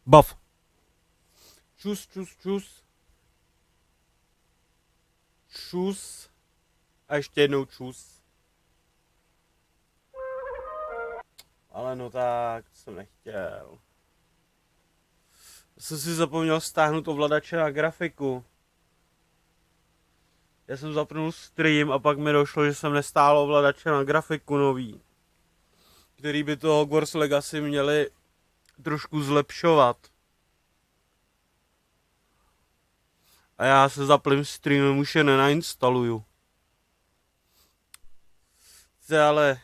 Bav. Čus, čus, čus. Čus. A ještě jednou čus. Ale no tak, to jsem nechtěl. Jsem si zapomněl stáhnout ovladače na grafiku. Já jsem zapnul stream a pak mi došlo, že jsem nestál ovladače na grafiku nový. Který by to Hogwarts Legacy měli trošku zlepšovat. A já se zaplým streamem už je nenainstaluju. To ale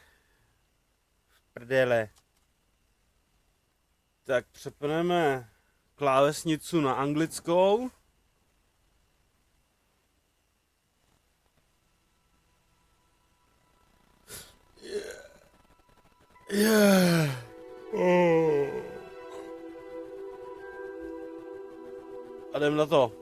prdele. Tak přepneme klávesnicu na anglickou. Yeah. Oh. A jdem na to.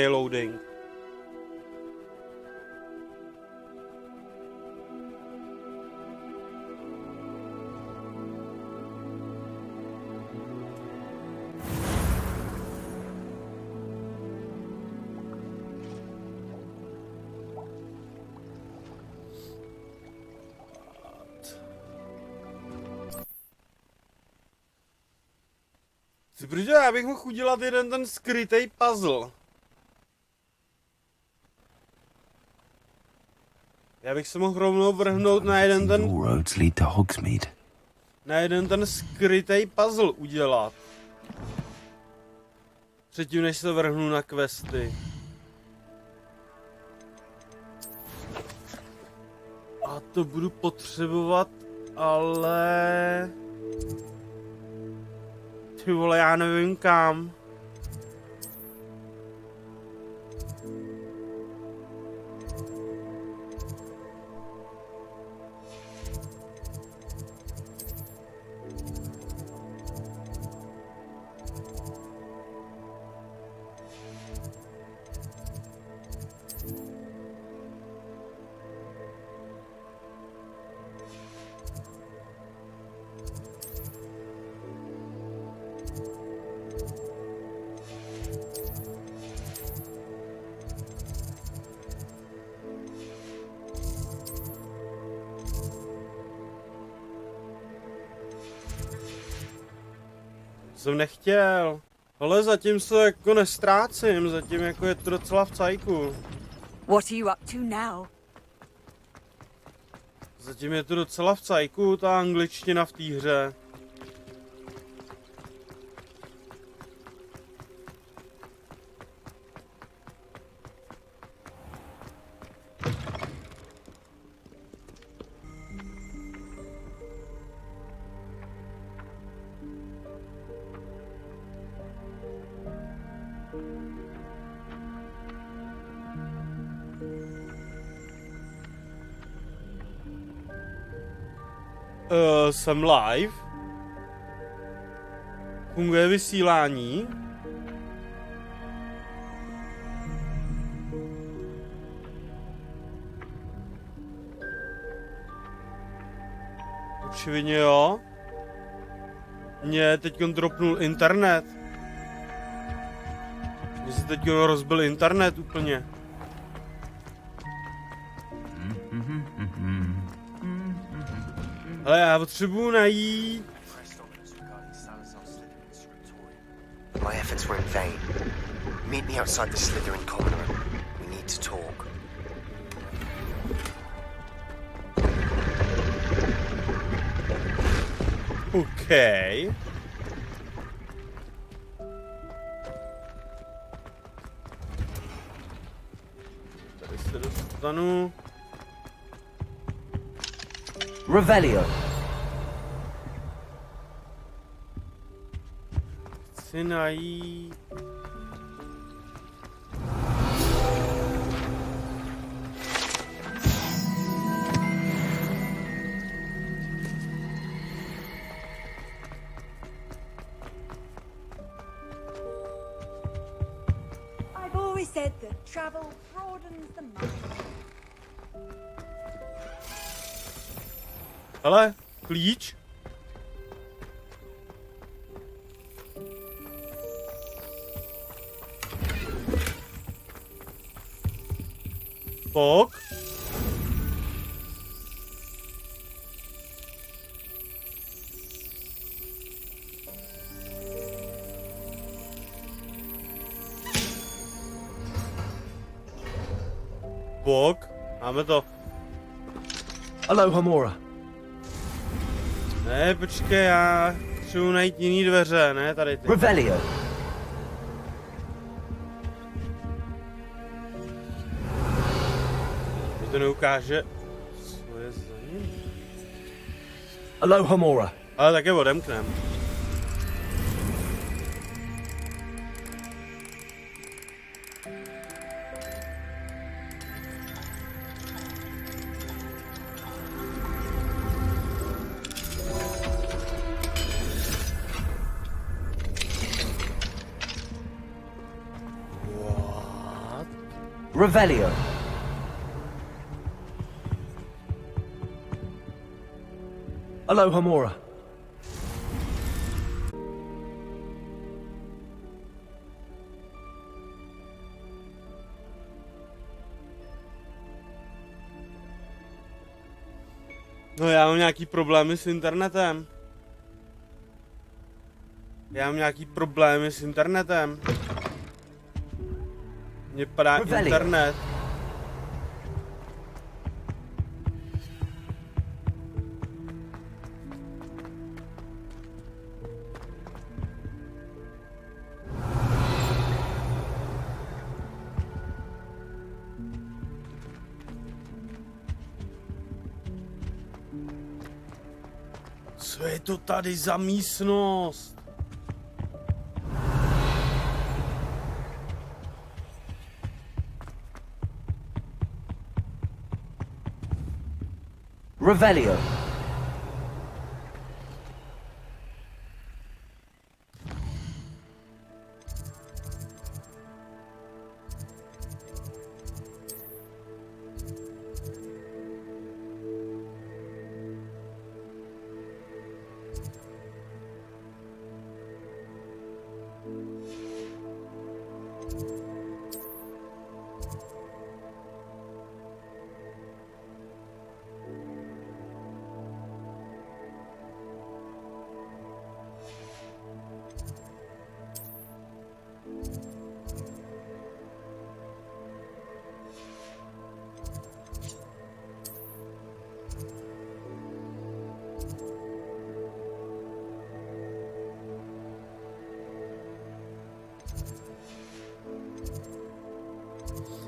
Loading. Protože já bych mohl udělat jeden ten skrytej puzzle. Já bych se mohl rovnou vrhnout na jeden ten skrytej puzzle udělat. Předtím, než se vrhnu na questy. A to budu potřebovat, ale... Ty vole, já nevím kam. Jsem nechtěl. Ale zatím se jako nestrácím, zatím jako je to docela v cajku. What are you up to now? Zatím je to docela v cajku, ta angličtina v té hře. Jsem live. Funguje vysílání. Očividně jo. Mně teďkon dropnul internet. Mně se teďkon rozbil internet úplně. Ale já potřebuji najít... My efforts were in vain. Meet me outside the Slytherin common room. We need to talk. Okay. Tady se dostanu. Revelio. Chci najít... I've always said that travel broadens the mind. Hele, klíč. Pok. Pok. Máme to. Aloha Mora. Ne, počkej, já chci najít jiný dveře, ne tady ty. Revelio. Mi to neukáže, co je za ním. Alohomora. Ale také odemknem. Revelio. Alohomora. No já mám nějaký problémy s internetem. Mně padá internet. Co je to tady za místnost? Revelio.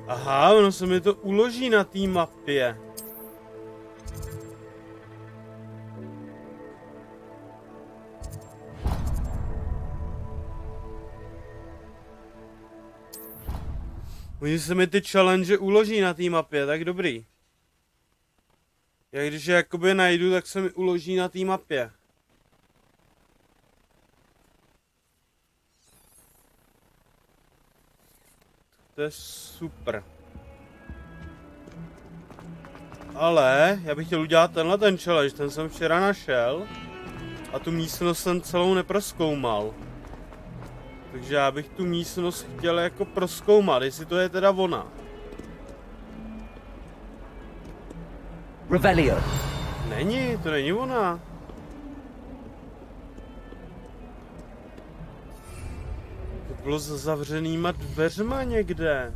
Aha, ono se mi to uloží na té mapě. Oni se mi ty challenge uloží na té mapě, tak dobrý. Já když je jakoby najdu, tak se mi uloží na té mapě. To je super. Ale já bych chtěl udělat tenhle ten challenge, ten jsem včera našel. A tu místnost jsem celou neprozkoumal. Takže já bych tu místnost chtěl jako prozkoumat, jestli to je teda ona. Revelio. Není, to není ona. To bylo za zavřenýma dveřma někde.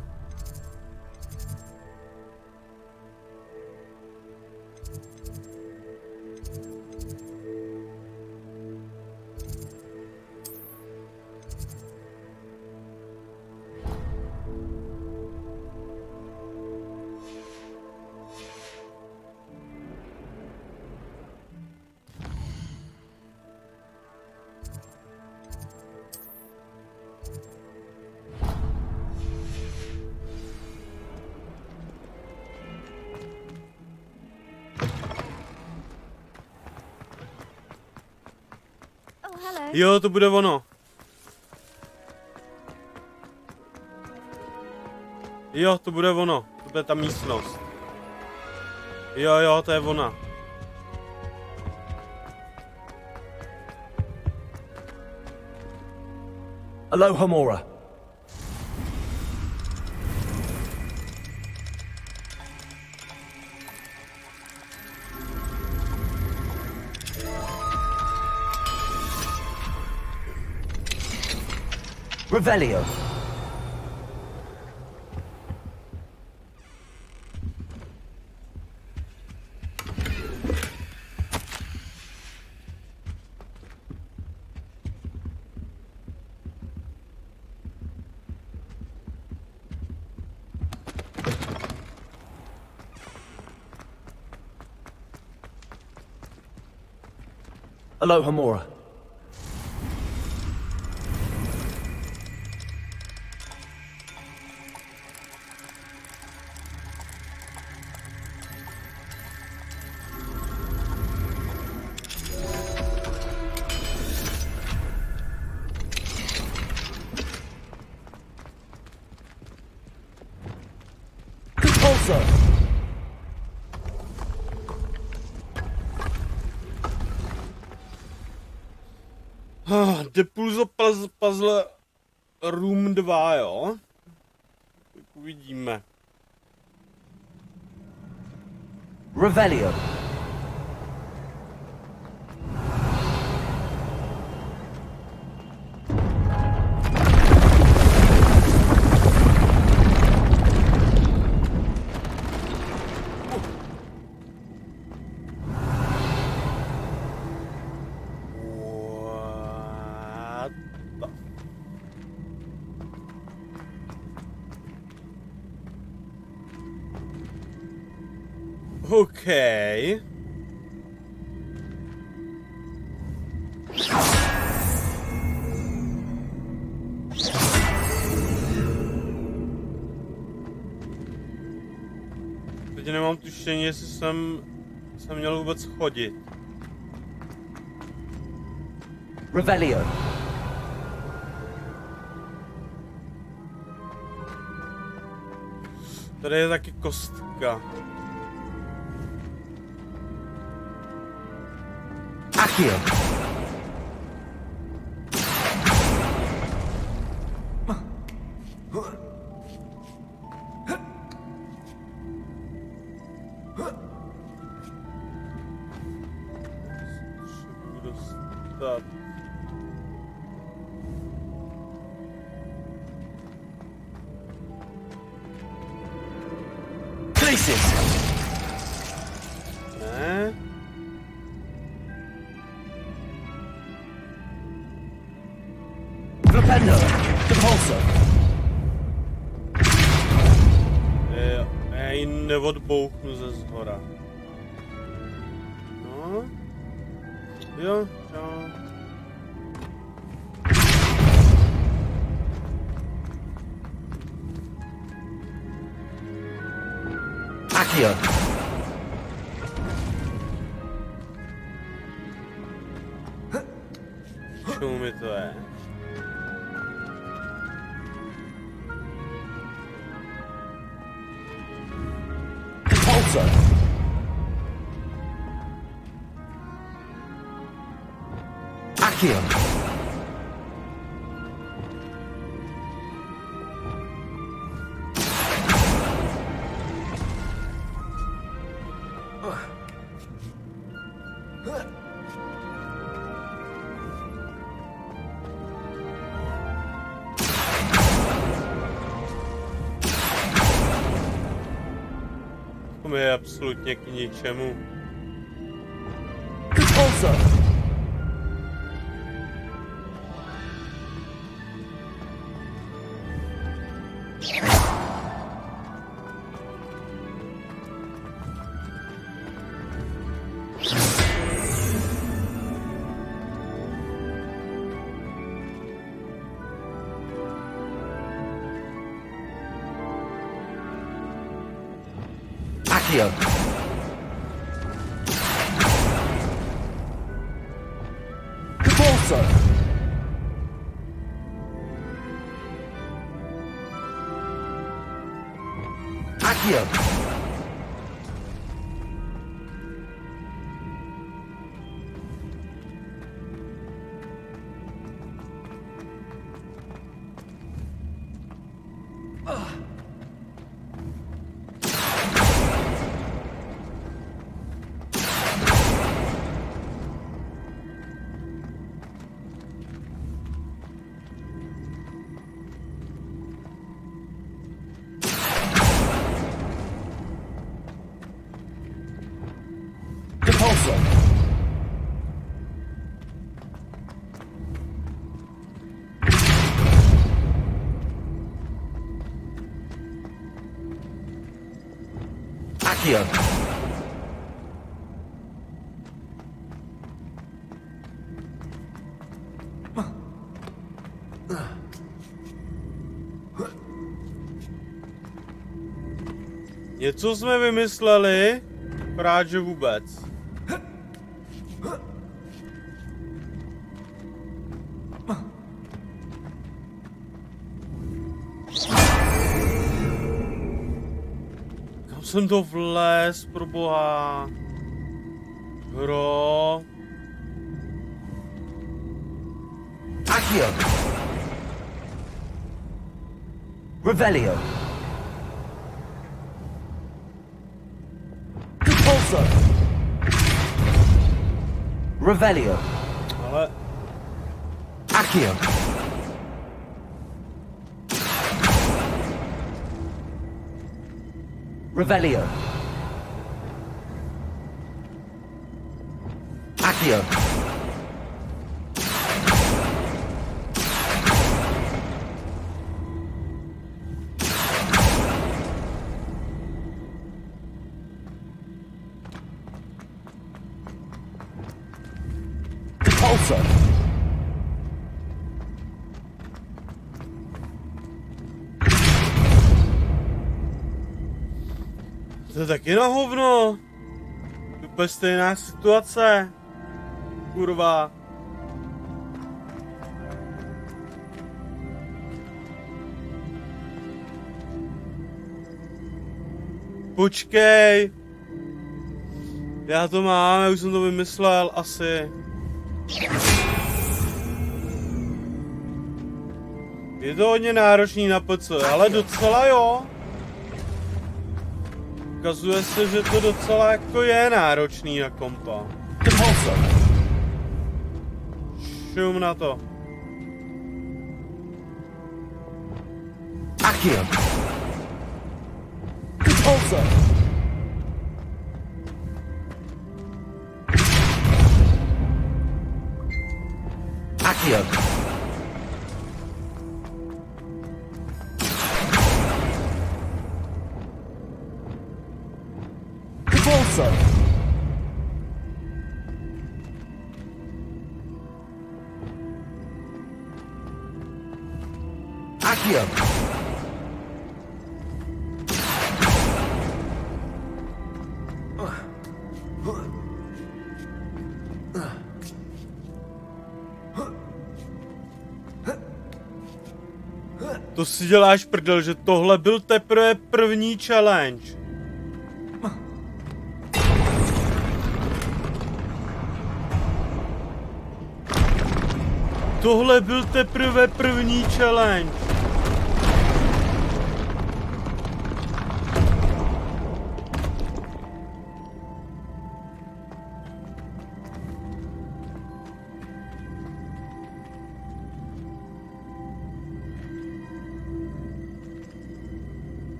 Jo, to bude ono. Jo, to bude ono. To bude ta místnost. Jo, to je ona. Alohomora. Revelio. Alohomora. Depulso puzzle room 2, jo? Tak uvidíme. Revelio. Okay. Teď nemám tušení, jestli jsem měl vůbec chodit. Revelio. Tady je taky kostka. Accio. Potřebuji dostat. Places. Ne? Flipendo. Depulso. Já ji neodbouchnu ze zhora. No. Jo, čau. Accio. Čemu mi to je? Depulso. Accio. To mi je absolutně k ničemu. Depulso. Accio. Depulso. Accio. Depulso. Accio. Něco jsme vymysleli, akorát že vůbec. Kam jsem to vlez, proboha? Hro. Accio. Revelio. Compulso. Revelio. Ale... Accio. Revelio. Accio. Compulso. To je taky na hovno. Úplně stejná situace. Kurva. Počkej. Já to mám, já už jsem to vymyslel, asi. Je to hodně náročný na PC, ale docela jo. Ukazuje se, že to docela jako je náročný na kompa. Šum na to. Accio. Compulso. Accio. Compulso. Accio. To si děláš prdel, že tohle byl teprve první challenge. Tohle byl teprve první challenge.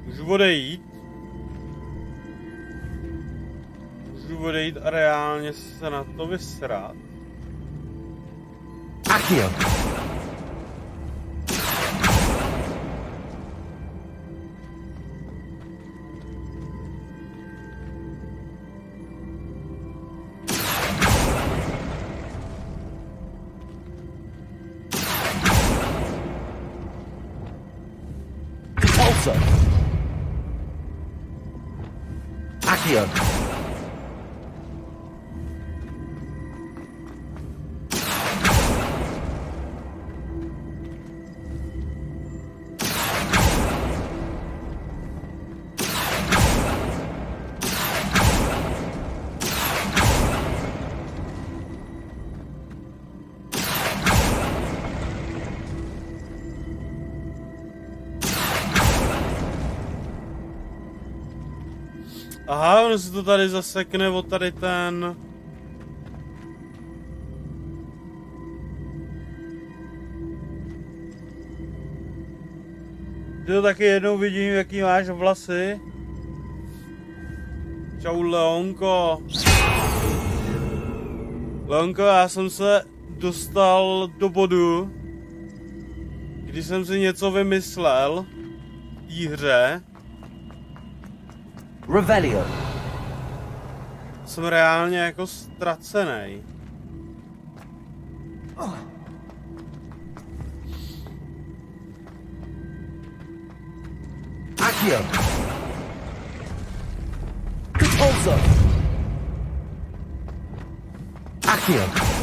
Můžu odejít? Můžu odejít a reálně se na to vysrat? Accio. Compulso. Accio. Aha, ono se to tady zasekne o tady ten... Ty taky jednou vidím, jaký máš vlasy. Čau Leonko. Leonko, já jsem se dostal do bodu, kdy jsem si něco vymyslel v té hře. Revelio. Jsem reálně jako ztracený. Accio. Repulsor. Accio.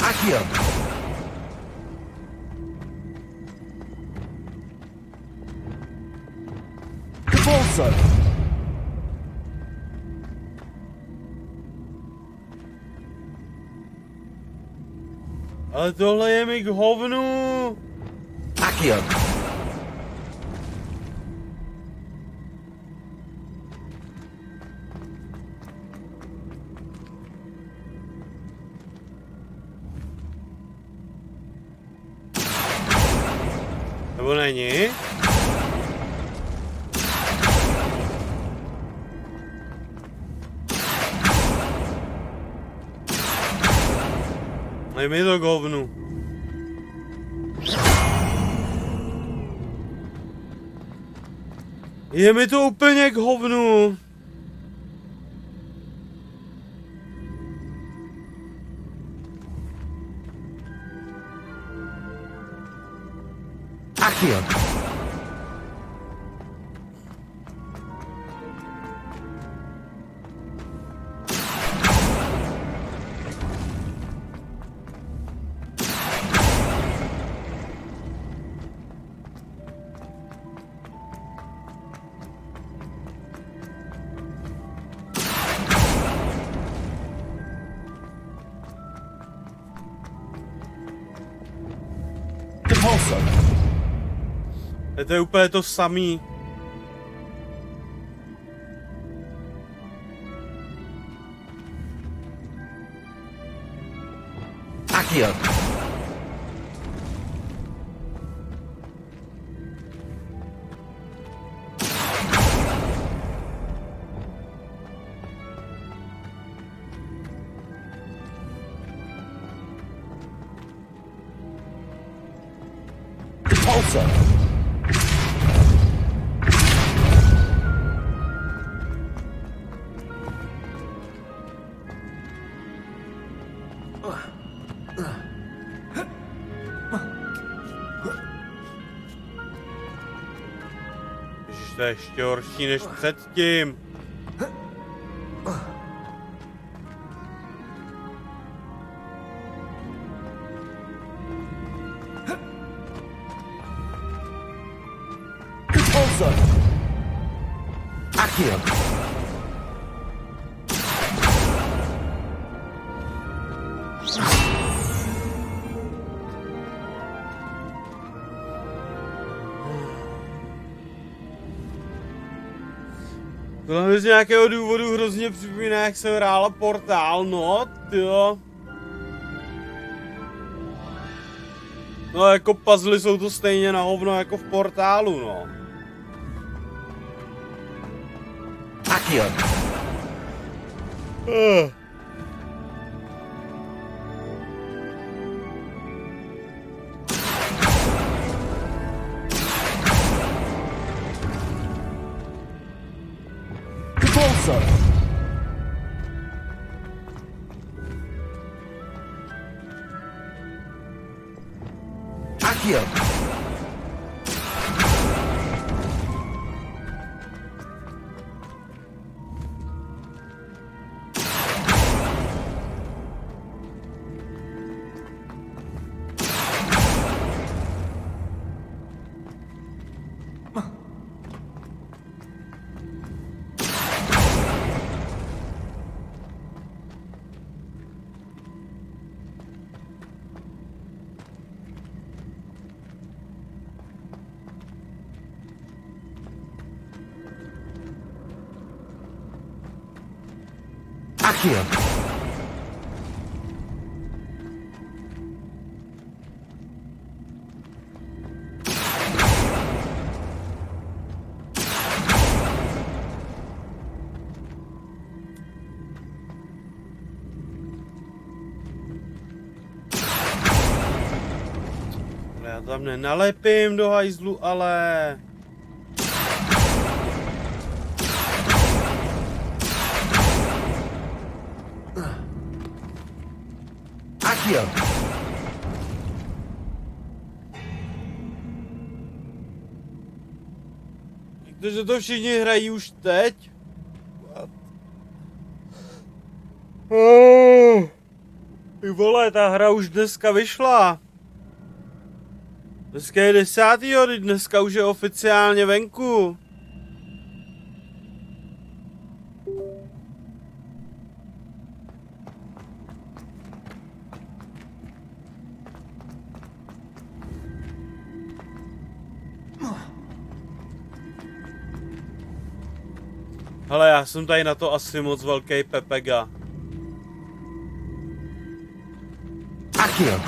Accio. Repulsor. Ale tohle je mi k hovnu. Accio. Nebo není? Je mi to k hovnu. Je mi to úplně k hovnu. Accio. Repulsor. To je úplně to samý. Accio. Repulsor. Ježiš, to je ještě horší než předtím. Repulsor. Accio. Tohle mi z nějakého důvodu hrozně připomíná, jak jsem hrála Portál, no, tyjo. No jako puzzle jsou to stejně na hovno jako v Portálu, no. Accio. Repulsor. Accio. Accio. tam nenalepím do hajzlu, ale... Accio. Protože to všichni hrají už teď? Ty vole, ta hra už dneska vyšla. Dneska je 10. Dneska už je oficiálně venku. Hele, já jsem tady na to asi moc velký pepega. Accio.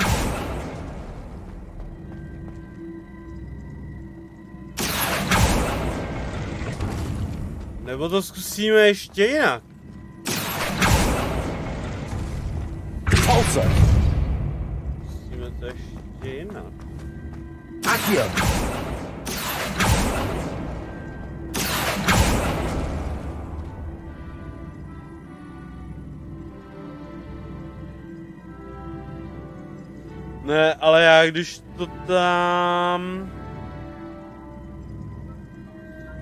Nebo to zkusíme ještě jinak. Pulsar. Zkusíme to ještě jinak. Accio. Ne, ale já když to tam...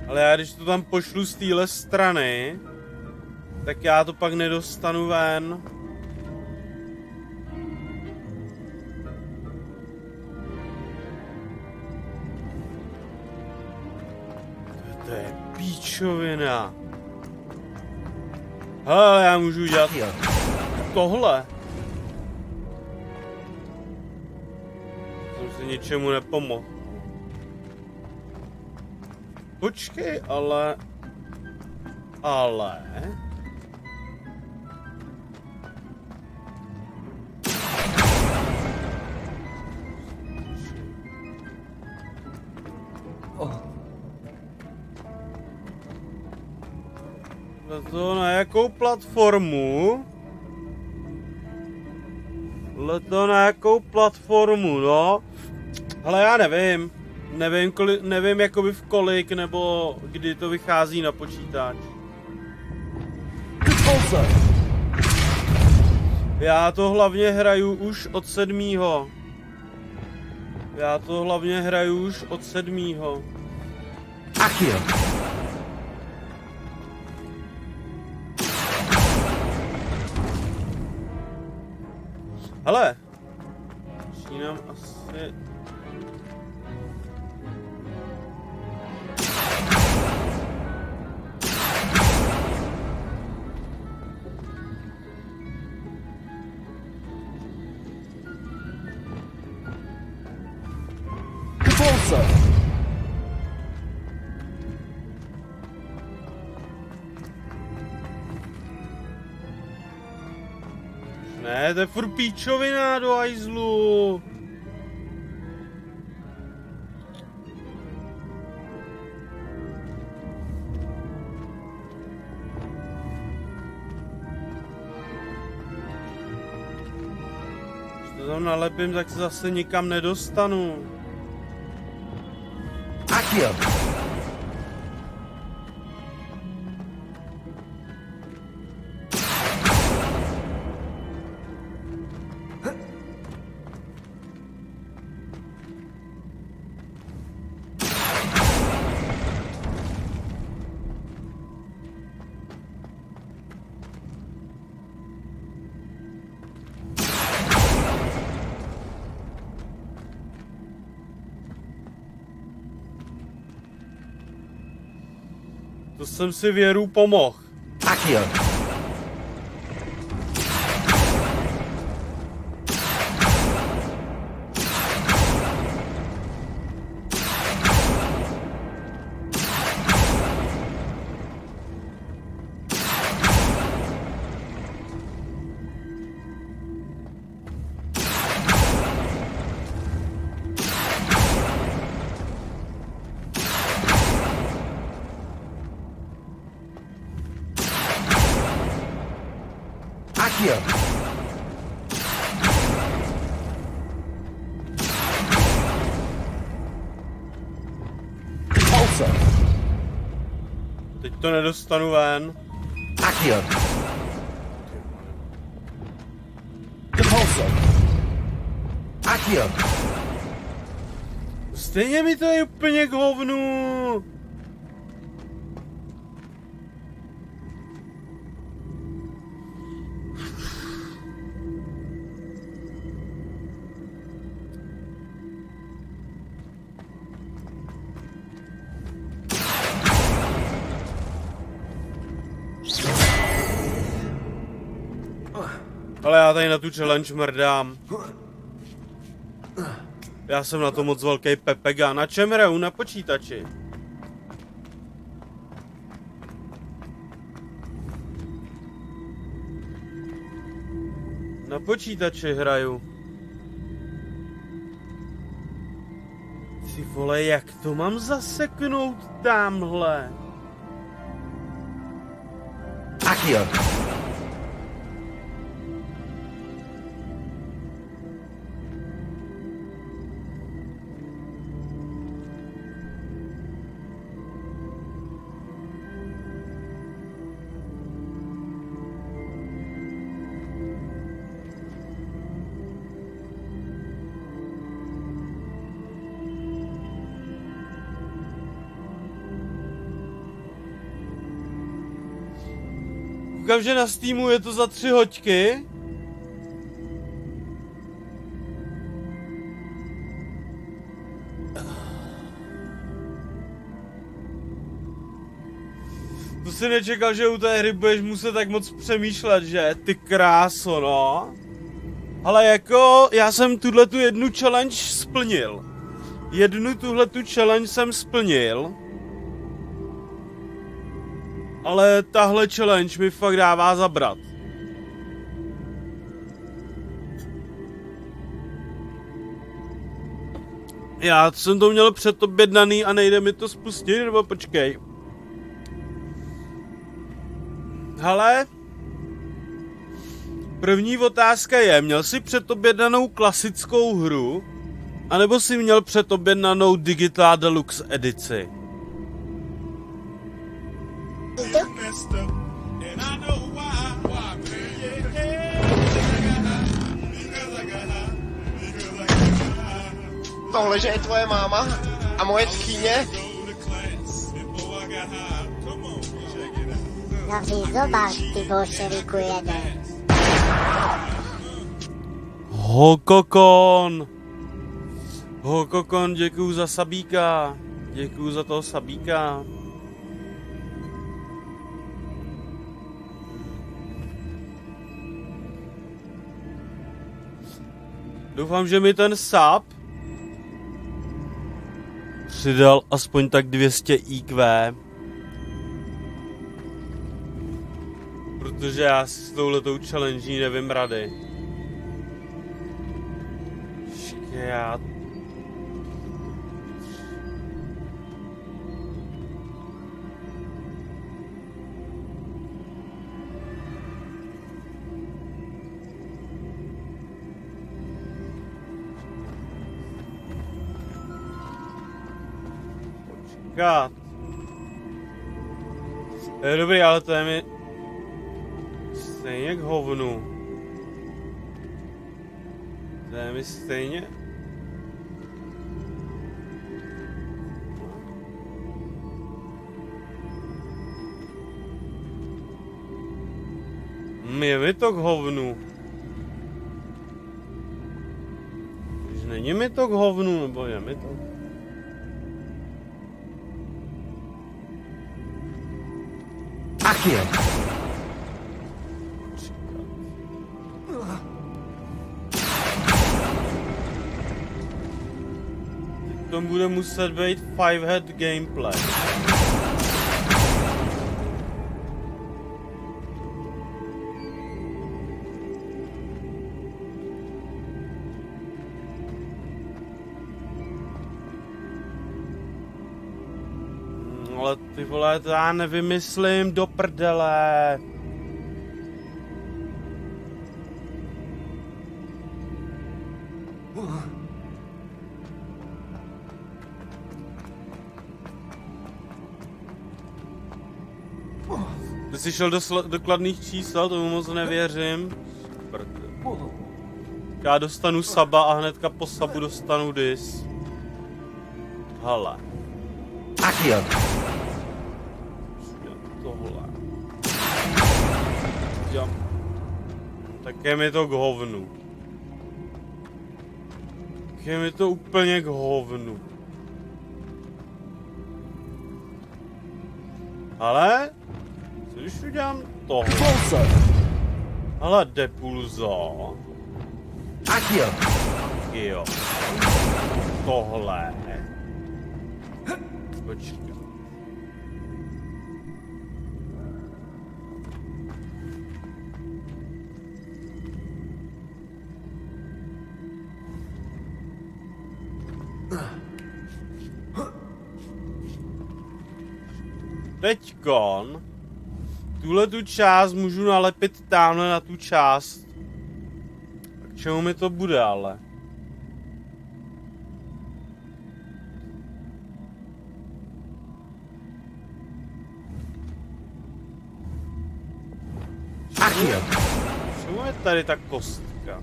Ale já když to tam pošlu z téhle strany, tak já to pak nedostanu ven. To je píčovina. Hele, já můžu udělat tohle. Jsem si ničemu nepomohl. Počkej, ale... To na jakou platformu? To na jakou platformu, no? Ale já nevím. Nevím jakoby v kolik nebo kdy to vychází na počítač. Já to hlavně hraju už od 7. Accio. Hele, začínám asi... Ne, to je furt píčovina do hajzlu. Když to tam nalepím, tak se zase nikam nedostanu. Accio. To jsem si věru pomohl. Accio. Accio. Teď to nedostanu ven. Accio. Repulsor. Accio. Stejně mi to je úplně k hovnu. Ale já tady na tu challenge mrdám. Já jsem na to moc velký pepega. Na čem hraju? Na počítači. Na počítači hraju. Ty vole, jak to mám zaseknout tamhle? Accio. Koukám, že na Steamu je to za 3 hoďky. To si nečekal, že u té hry budeš muset tak moc přemýšlet, že? Ty kráso, no. Ale jako, já jsem tuhletu jednu challenge splnil. Tuhletu challenge jsem splnil. Ale tahle challenge mi fakt dává zabrat. Já jsem to měl předobjednaný a nejde mi to spustit, nebo počkej. Hele. První otázka je, měl jsi předobjednanou klasickou hru? Anebo jsi měl předobjednanou Digital Deluxe edici? Tohle, že je tvoje máma a moje tchýně? Zavři zoba, ty bolševiku jede. Hokokon, děkuju za sabíka. Děkuju za toho sabíka. Doufám, že mi ten sub přidal aspoň tak 200 IQ. Protože já si s touhletou challenge nevím rady. Já... Počkat. Je dobrý, ale to je mi... stejně k hovnu. To je mi stejně... Je mi to k hovnu. Když není mi to k hovnu, nebo je mi to... Accio. To bude muset být 5-head gameplay. Ale ty vole, to já nevymyslím do prdele. Ty jsi šel do kladných čísel, tomu moc nevěřím. Super. Já dostanu saba a hnedka po sabu dostanu dis. Hele. Action. Tohle. Jo. Tak je mi to k hovnu. Tak je mi to úplně k hovnu. Ale co když udělám tohle? Ale depulzo. Action. Jo. Tohle. Počkej. Teďkon tuhle tu část můžu nalepit tamhle na tu část. A k čemu mi to bude ale? Čemu je tady ta kostka?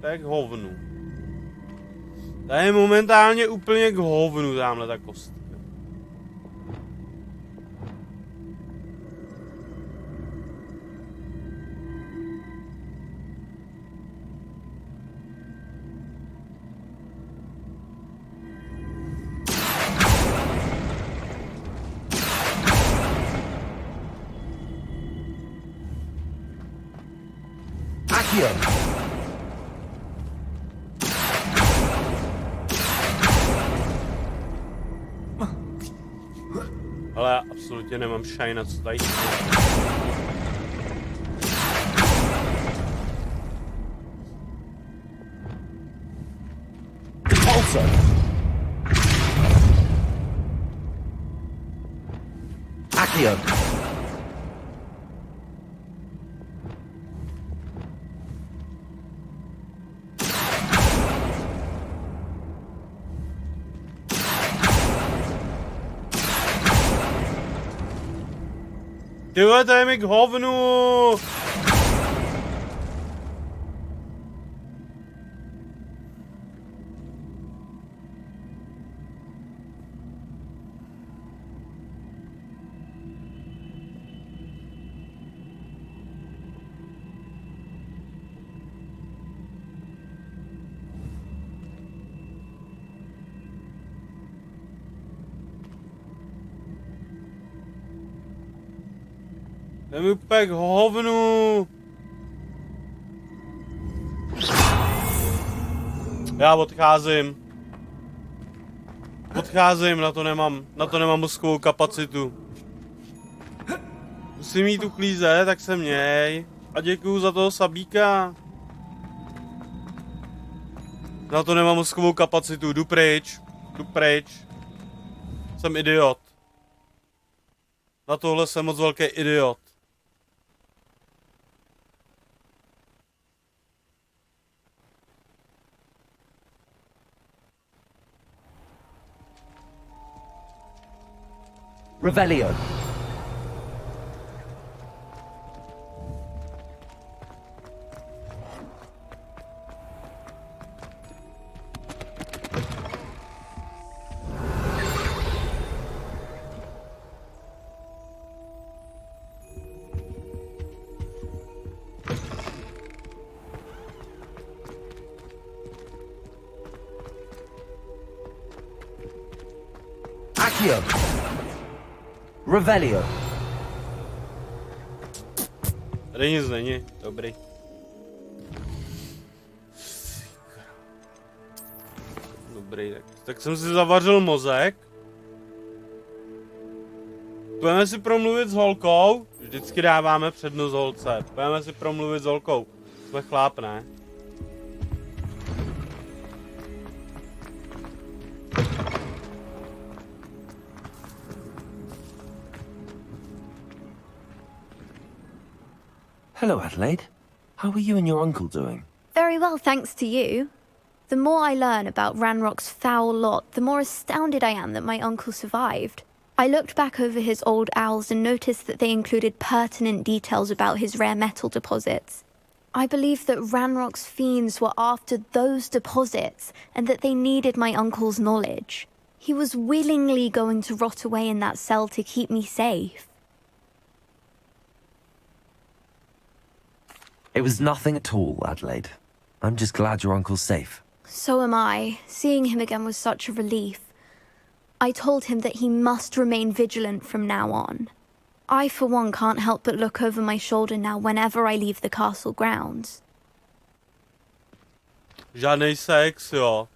To je k hovnu. To je momentálně úplně k hovnu tamhle ta kostka. Ale já absolutně nemám šaj na co tady. Action. Tyhle, to je mi k hovnu! To je mi úplně k hovnu. Já odcházím. Odcházím, na to nemám mozkovou kapacitu. Musím jít uklízet, tak se měj. A děkuju za toho sabíka. Na to nemám mozkovou kapacitu, jdu pryč. Jdu pryč. Jsem idiot. Na tohle jsem moc velký idiot. Revelio. Accio. Revelio. Tady nic není, dobrý. Dobrý, tak jsem si zavařil mozek. Pojďme si promluvit s holkou. Vždycky dáváme přednost holce. Pojďme si promluvit s holkou. Jsme chláp, ne? Hello, Adelaide. How are you and your uncle doing? Very well, thanks to you. The more I learn about Ranrock's foul lot, the more astounded I am that my uncle survived. I looked back over his old owls and noticed that they included pertinent details about his rare metal deposits. I believe that Ranrock's fiends were after those deposits and that they needed my uncle's knowledge. He was willingly going to rot away in that cell to keep me safe. It was nothing at all, Adelaide. I'm just glad your uncle's safe. So am I. Seeing him again was such a relief. I told him that he must remain vigilant from now on. I, for one, can't help but look over my shoulder now whenever I leave the castle grounds. Žádnej sex, jo.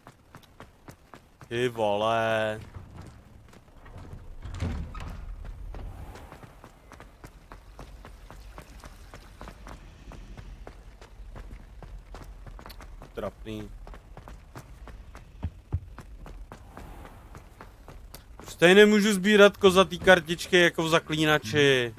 Ty vole. Trapný. Stejně nemůžu sbírat kozatý kartičky jako v Zaklínači.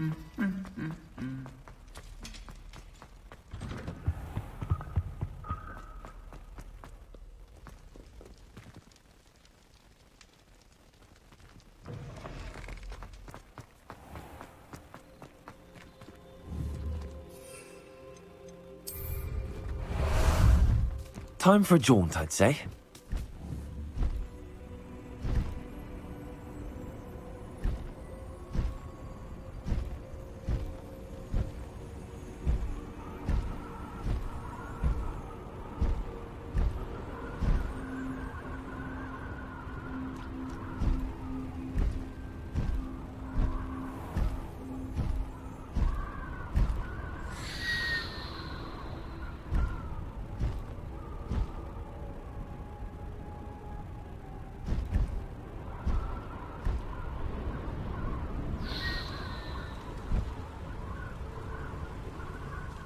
Time for a jaunt, I'd say.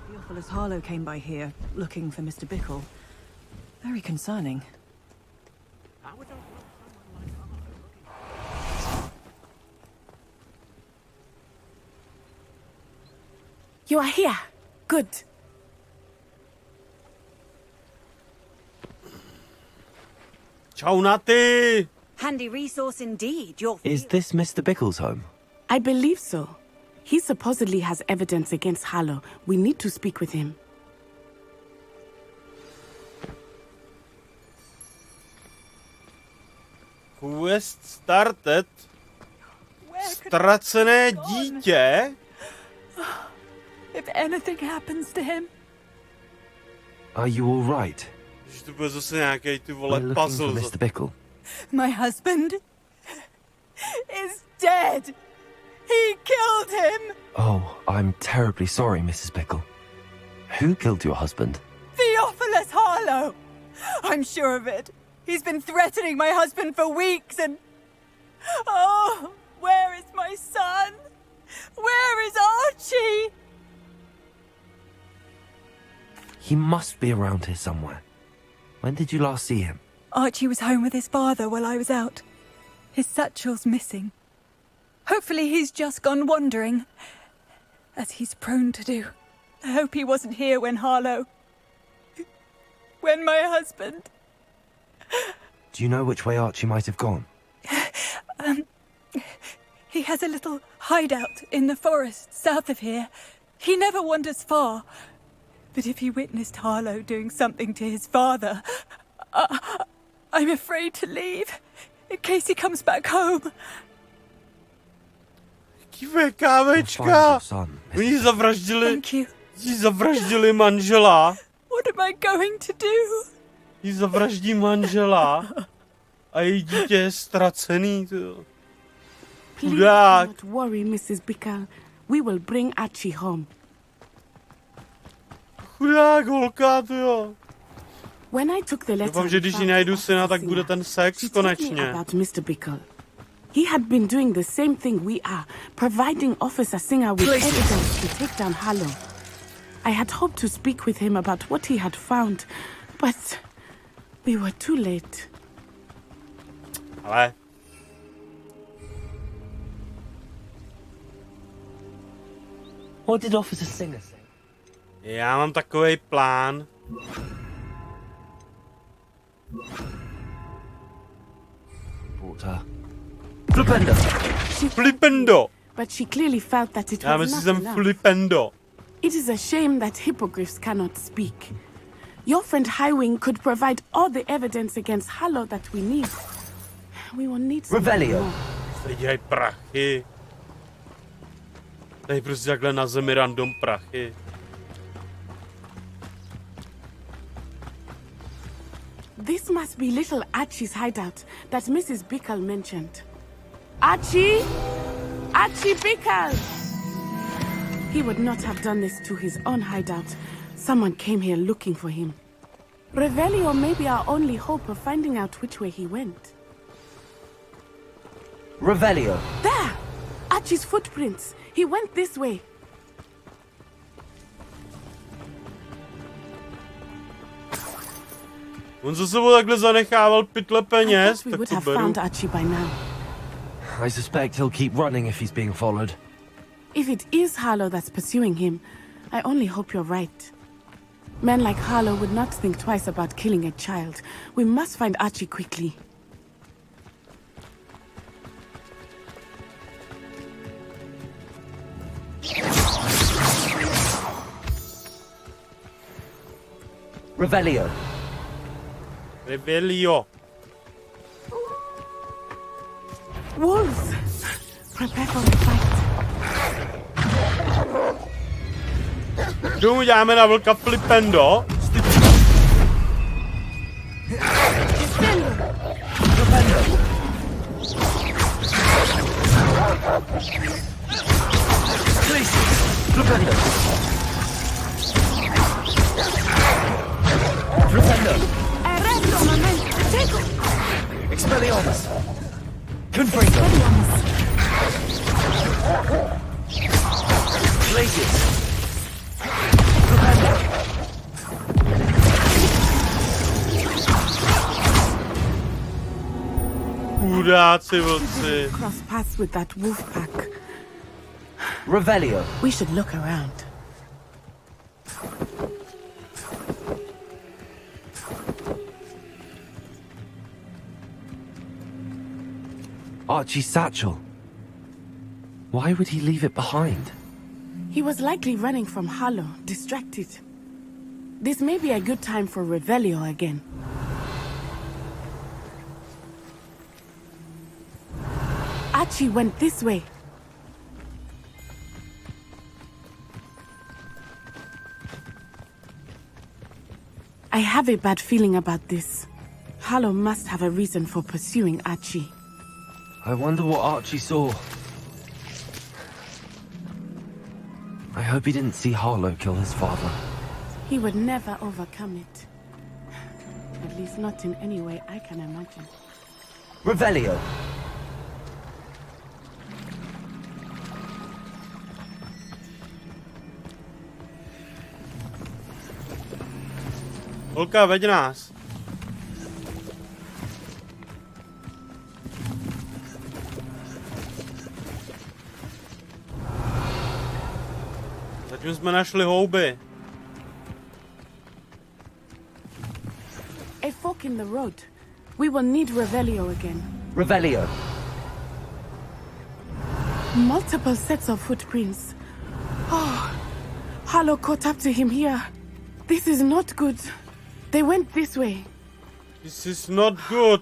Theophilus Harlow came by here, looking for Mr. Bickle. Very concerning. You are here. Good. Čau na ty! Handy resource indeed. Is this Mr. Bickle's home? I believe so. He supposedly has evidence against Harlow. We need to speak with him. Quest started. Ztracené dítě? If anything happens to him. Are you all right? Že to bude zase nějaký ty vole We're looking puzzle. for Mr. Bickle. My husband is dead. He killed him. Oh, I'm terribly sorry, Mrs. Bickle. Who killed your husband? Theophilus Harlow. I'm sure of it. He's been threatening my husband for weeks and... Oh, where is my son? Where is Archie? He must be around here somewhere. When did you last see him? Archie was home with his father while I was out. His satchel's missing. Hopefully he's just gone wandering, as he's prone to do. I hope he wasn't here when Harlow... when my husband... Do you know which way Archie might have gone? He has a little hideout in the forest south of here. He never wanders far. But if he witnessed Harlow doing something to his father, I'm afraid to leave, in case he comes back home. Kýve kávečka! Oni zavraždili manžela. What am I going to do? Jí zavraždí manžela a její dítě je ztracený. Please do not worry, Mrs. Bickle. We will bring Archie home. Chudák holka, jo. When I took the letter, doufám, že když ji najdu syna, tak bude ten sex konečně. About Mr. Bickle. He had been doing the same thing we are, providing Officer Singer with evidence to take down Harlow. I had hoped to speak with him about what he had found, but we were too late. Ale... What did Officer Singer say? Já mám takovej plán. Brought her. Flipendo. Flipendo. But she clearly felt that it Já was myslím, not že jsem enough. flipendo. It is a shame that hippogriffs cannot speak. Your friend Highwing could provide all the evidence against Harlow that we need. We will need something Revelio. more. Tady dělají prachy. Tady prostě takhle na zemi random prachy. This must be little Archie's hideout that Mrs. Bickle mentioned. Archie? Archie Bickle! He would not have done this to his own hideout. Someone came here looking for him. Revelio may be our only hope of finding out which way he went. Revelio. There! Archie's footprints. He went this way. On za sebou takhle zanechával pytle I peněz, thought we tak would to have beru. found Archie by now. I suspect he'll keep running if he's being followed. If it is Harlow that's pursuing him, I only hope you're right. Men like Harlow would not think twice about killing a child. We must find Archie quickly. Revelio. Revelio. Wolves! Prepare for the fight. Domů děláme na vlka flipendo. Flipendo. Flipendo. Arresto, momento! Expelliarmus. Confringo. Glacius. Flipendo. Chudáci vlci. Cross paths with that wolf pack. Revelio. We should look around. Archie's satchel. Why would he leave it behind? He was likely running from Harlow, distracted. This may be a good time for Revelio again. Archie went this way. I have a bad feeling about this. Harlow must have a reason for pursuing Archie. I wonder what Archie saw. I hope he didn't see Harlow kill his father. He would never overcome it. At least not in any way I can imagine. Revelio. Holka, veď nás. Zatím jsme našli houby. A fork in the road. We will need Revelio again. Revelio. Multiple sets of footprints. Oh, Harlow caught up to him here. This is not good. They went this way. This is not good.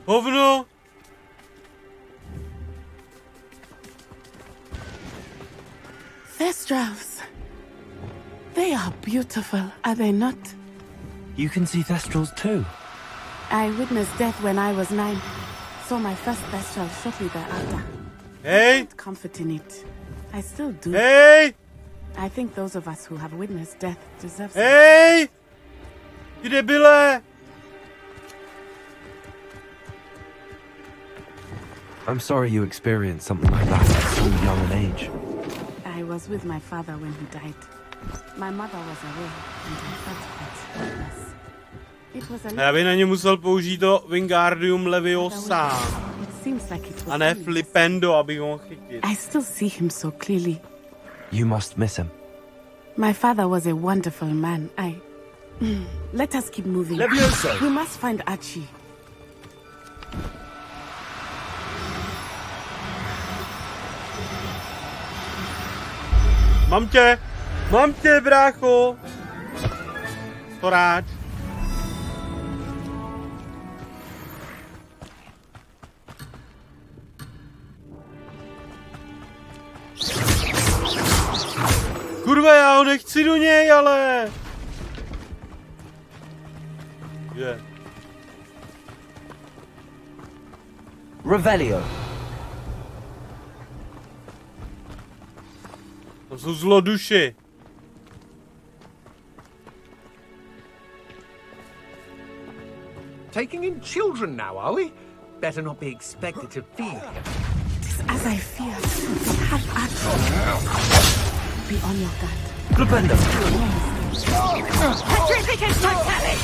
Hovno! Thestrals. They are beautiful, are they not? You can see Thestrals too. I witnessed death when I was 9. Saw my first Thestral shortly thereafter. Hey! Not comfort in it. I still do. Hey! I think those of us who have witnessed death deserve some. Hey! Ty debile! I'm sorry you experienced something like that at so young an age. I was with my father when he died. My mother was away, and I felt quite helpless. It was a Já bych na ně musel použít to Wingardium Leviosa. It seems just like it was. A ne flipendo, abych ho mohl chytit. I still see him so clearly. You must miss him. My father was a wonderful man. Let us keep moving. Levioso. We must find Archie. Mám tě, brácho! Storáč. Kurva, já ho nechci do něj, ale... Je. Revelio. Tam jsou zloduši. Taking in children now, are we? Better not be expected to feed him. It is as I feared. Have Archie. Be on your guard. Flipendo. Petrificus totalis!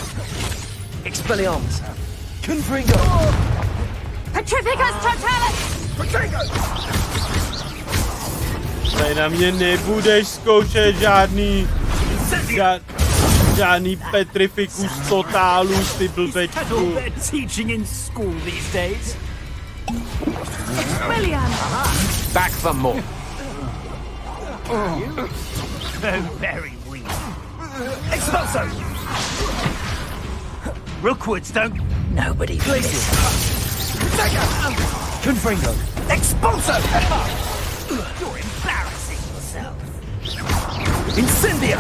Expelliarmus. Confringo. Petrificus totalis! Tady na mě nebudeš zkoušet žádný petrificus totalus, ty blbečku. William! Back for more. Very weak. Expulso! Rookwoods don't... Nobody places. Confringo. Expulso! You're embarrassing yourself. Incendio.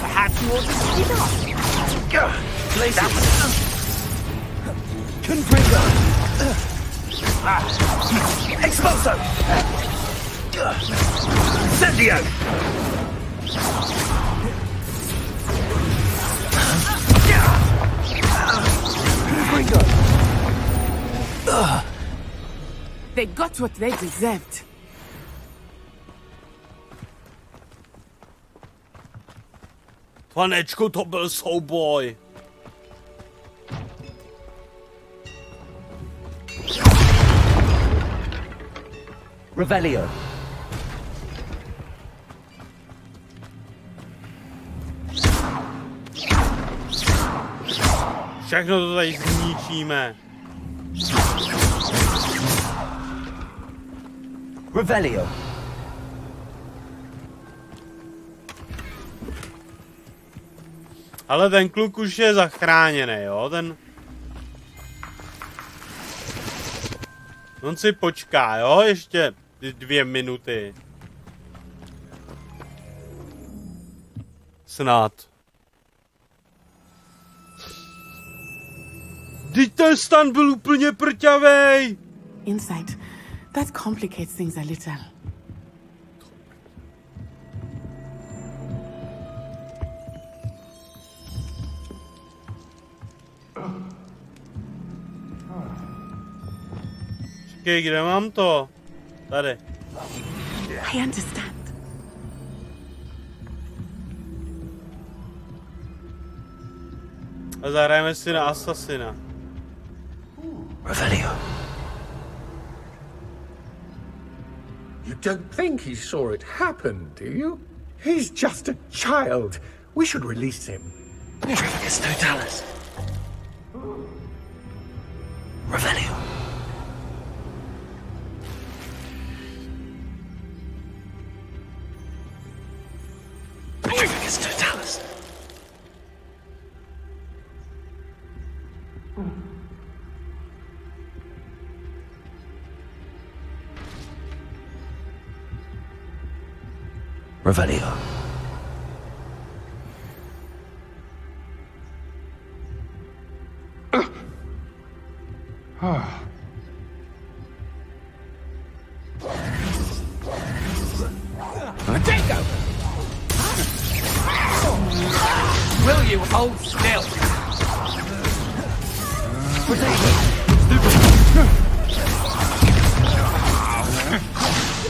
Perhaps you ought to speak up. Places. Confringo. Expulso! Incendio! Confringo. They got what they deserved. Panečku, to byl souboj. Revelio. Všechno to tady zničíme. Revelio. Ale ten kluk už je zachráněný, jo? On si počká, jo? Ještě ty 2 minuty. Snad. Vždyť ten stan byl úplně prťavej! Inside. That complicates things a little. Čekej, kde mám to? Tady. I understand. A zahrajeme si na asasina. Revelio. You don't think he saw it happen, do you? He's just a child. We should release him. Trificus totalis. Revelio. Trificus totalis. Revelio. Will you hold still?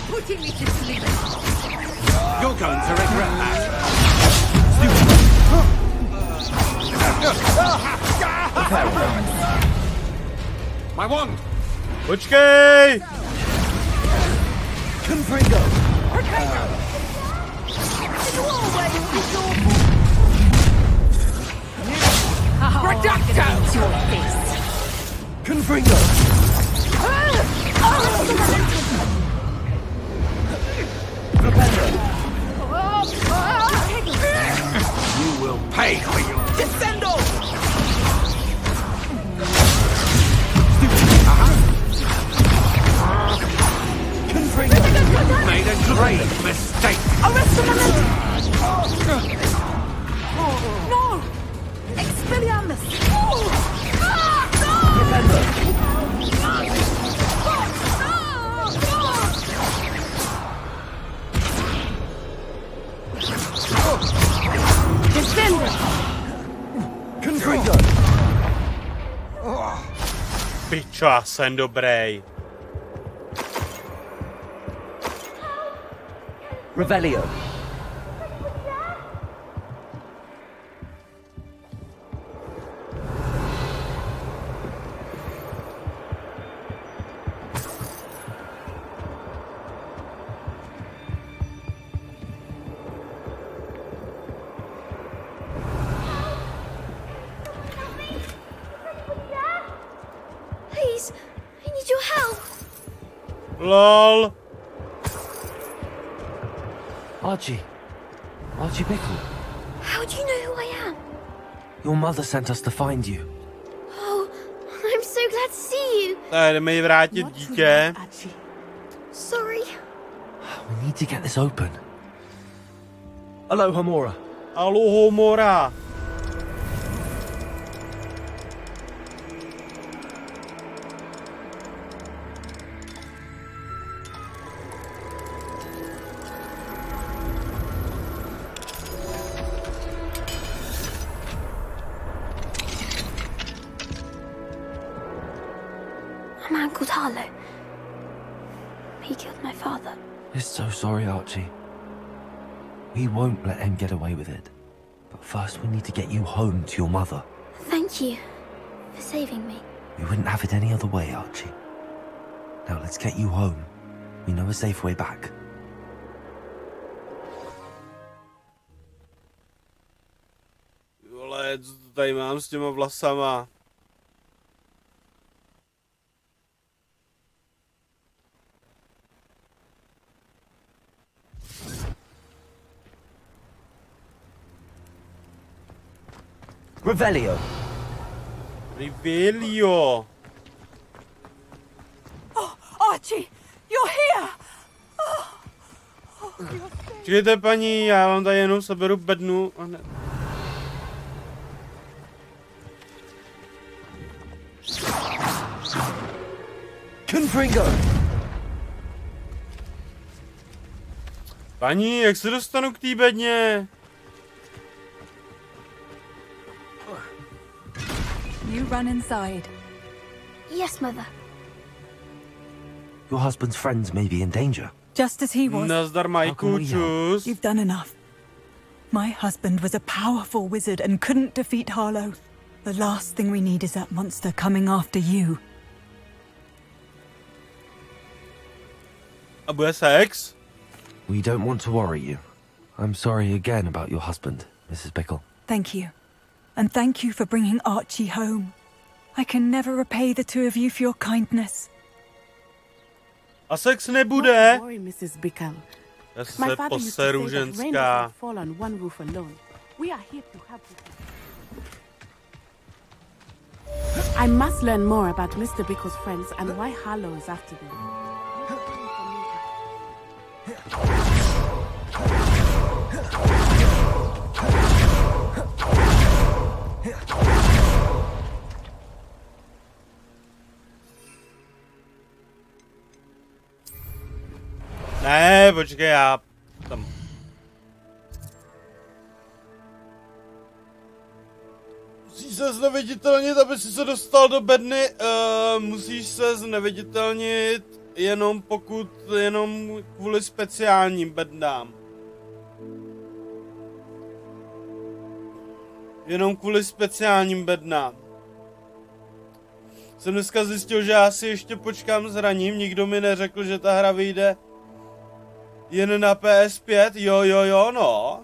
Putting me to sleep. You're going to regret that. My Počkej! Confringo! Confringo! You will pay for your... Descendo! You made a grave mistake. No! Expelliarmus! Confringo! Pičo, já jsem dobrý. Revelio! Please, I need your help. LOL. Archie Bickle. How do you know who I am? Your mother sent us to find you. Oh, I'm so glad to see you. Jdeme jí vrátit dítě. Sorry. We need to get this open. Aloha Mora. Aloha Mora. A man called Harlow. He killed my father. We're so sorry, Archie. We won't let him get away with it. But first we need to get you home to your mother. Thank you for saving me. We wouldn't have it any other way, Archie. Now let's get you home. We know a safe way back. Vole, co to tady mám s těma vlasama? Revelio! Revelio! Oh, Archie, you're here! Čekajte, paní, já vám tady jenom seberu bednu a ne... Confringo! Paní, jak se dostanu k té bedně? You run inside. Yes, Mother. Your husband's friends may be in danger. Just as he was. Nazdar, Majku, čus. You've done enough. My husband was a powerful wizard and couldn't defeat Harlow. The last thing we need is that monster coming after you. A bude sex? We don't want to worry you. I'm sorry again about your husband, Mrs. Bickle. Thank you. And thank you for bringing Archie home. I can never repay the two of you for your kindness. A sex nebude? Don't worry, Mrs. Bickle. Já se My father used to poseru, say that rain does ženská. not fall on one roof alone. We are here to help you. I must learn more about Mr. Bickle's friends and why Harlow is after them. Ne, počkej, já tam... Musíš se zneviditelnit, aby si se dostal do bedny. Musíš se zneviditelnit jenom kvůli speciálním bednám. Jenom kvůli speciálním bednám. Jsem dneska zjistil, že já si ještě počkám s hraním, nikdo mi neřekl, že ta hra vyjde jen na PS5, jo, no.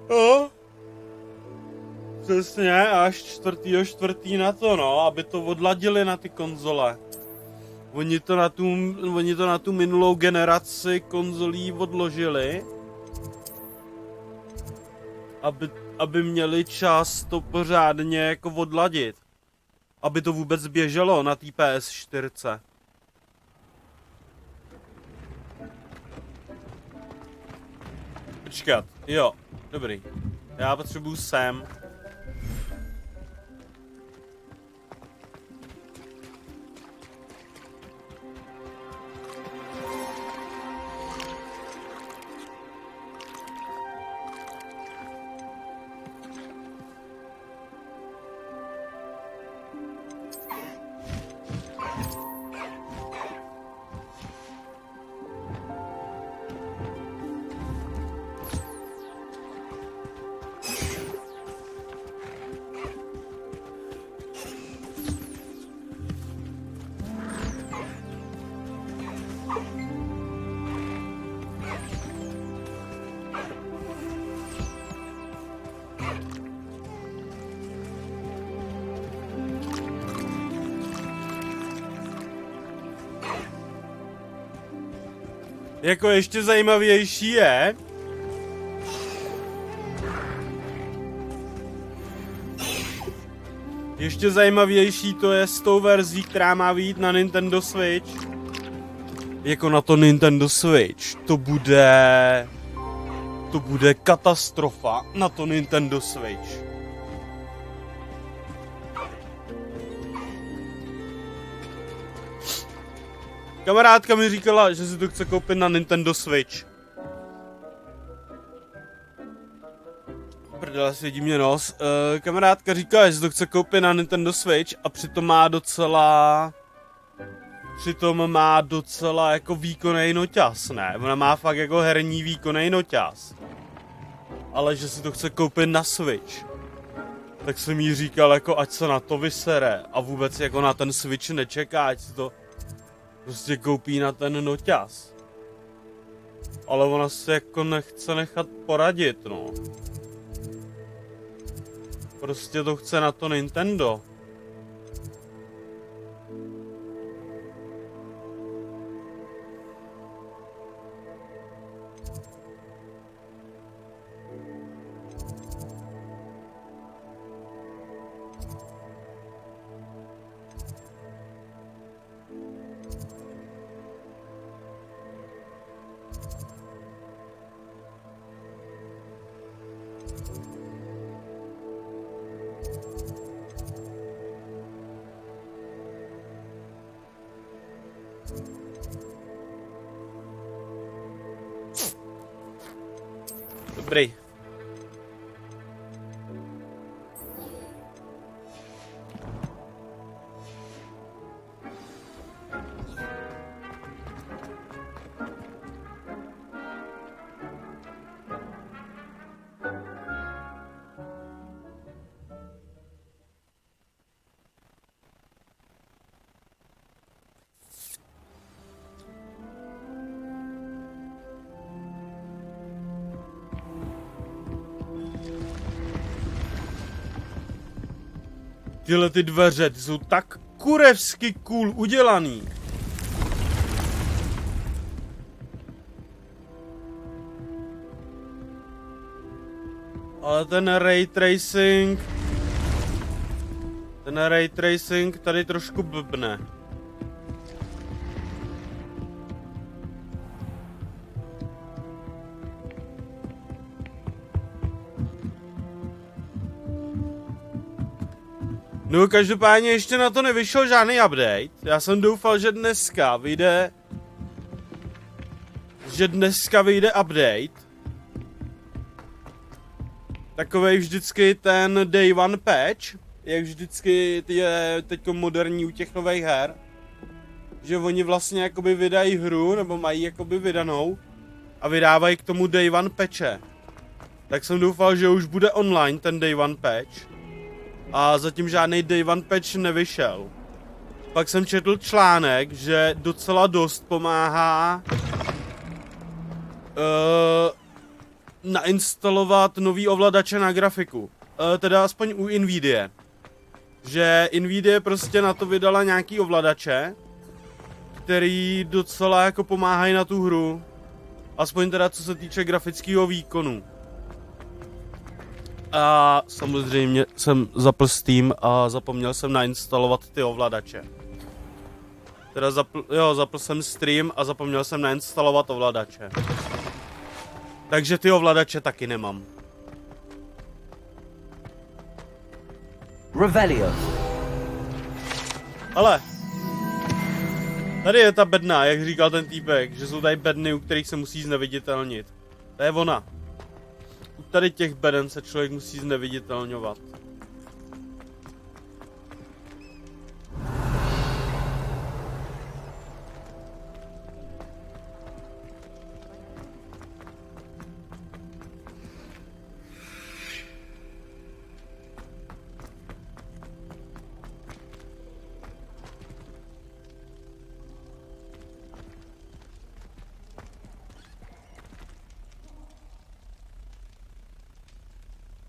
No. Přesně, až 4.4. na to, no, aby to odladili na ty konzole. Oni to na tu minulou generaci konzolí odložili. Aby měli čas to pořádně jako odladit. Aby to vůbec běželo na té PS4. Počkat, jo, dobrý. Já potřebuju sem. Jako ještě zajímavější je, to je s tou verzí, která má vyjít na Nintendo Switch. Jako na to Nintendo Switch, to bude katastrofa na to Nintendo Switch. Kamarádka mi říkala, že si to chce koupit na Nintendo Switch. Prdele, svědí mě nos. Kamarádka říkala, že si to chce koupit na Nintendo Switch a přitom má docela jako výkonný noťaz, ne? Ona má fakt jako herní výkonný noťaz. Ale že si to chce koupit na Switch. Tak jsem jí říkal jako, ať se na to vysere a vůbec jako na ten Switch nečeká, ať si to prostě koupí na ten noťaz. Ale ona se jako nechce nechat poradit, no. Prostě to chce na to Nintendo. Dobrý. Tyhle ty dveře, ty jsou tak kurevsky cool udělaný. Ale ten ray tracing tady trošku blbne. No každopádně ještě na to nevyšel žádný update. Já jsem doufal, že dneska vyjde update. Takovej vždycky ten day one patch, jak vždycky je teďko moderní u těch nových her. Že oni vlastně jakoby vydají hru, nebo mají jakoby vydanou a vydávají k tomu day one patche. tak jsem doufal, že už bude online ten Day One patch. A zatím žádný Day One patch nevyšel. Pak jsem četl článek, že docela dost pomáhá nainstalovat nový ovladače na grafiku. Teda aspoň u Nvidia. Že Nvidia prostě na to vydala nějaký ovladače, který docela jako pomáhají na tu hru. Aspoň teda co se týče grafického výkonu. A samozřejmě jsem zapl Steam a zapomněl jsem nainstalovat ty ovladače. Teda zapl jsem stream a zapomněl jsem nainstalovat ovladače. Takže ty ovladače taky nemám. Revelio. Ale tady je ta bedna, jak říkal ten týpek, že jsou tady bedny, u kterých se musí zneviditelnit. To je ona. U tady těch beden se člověk musí zneviditelňovat.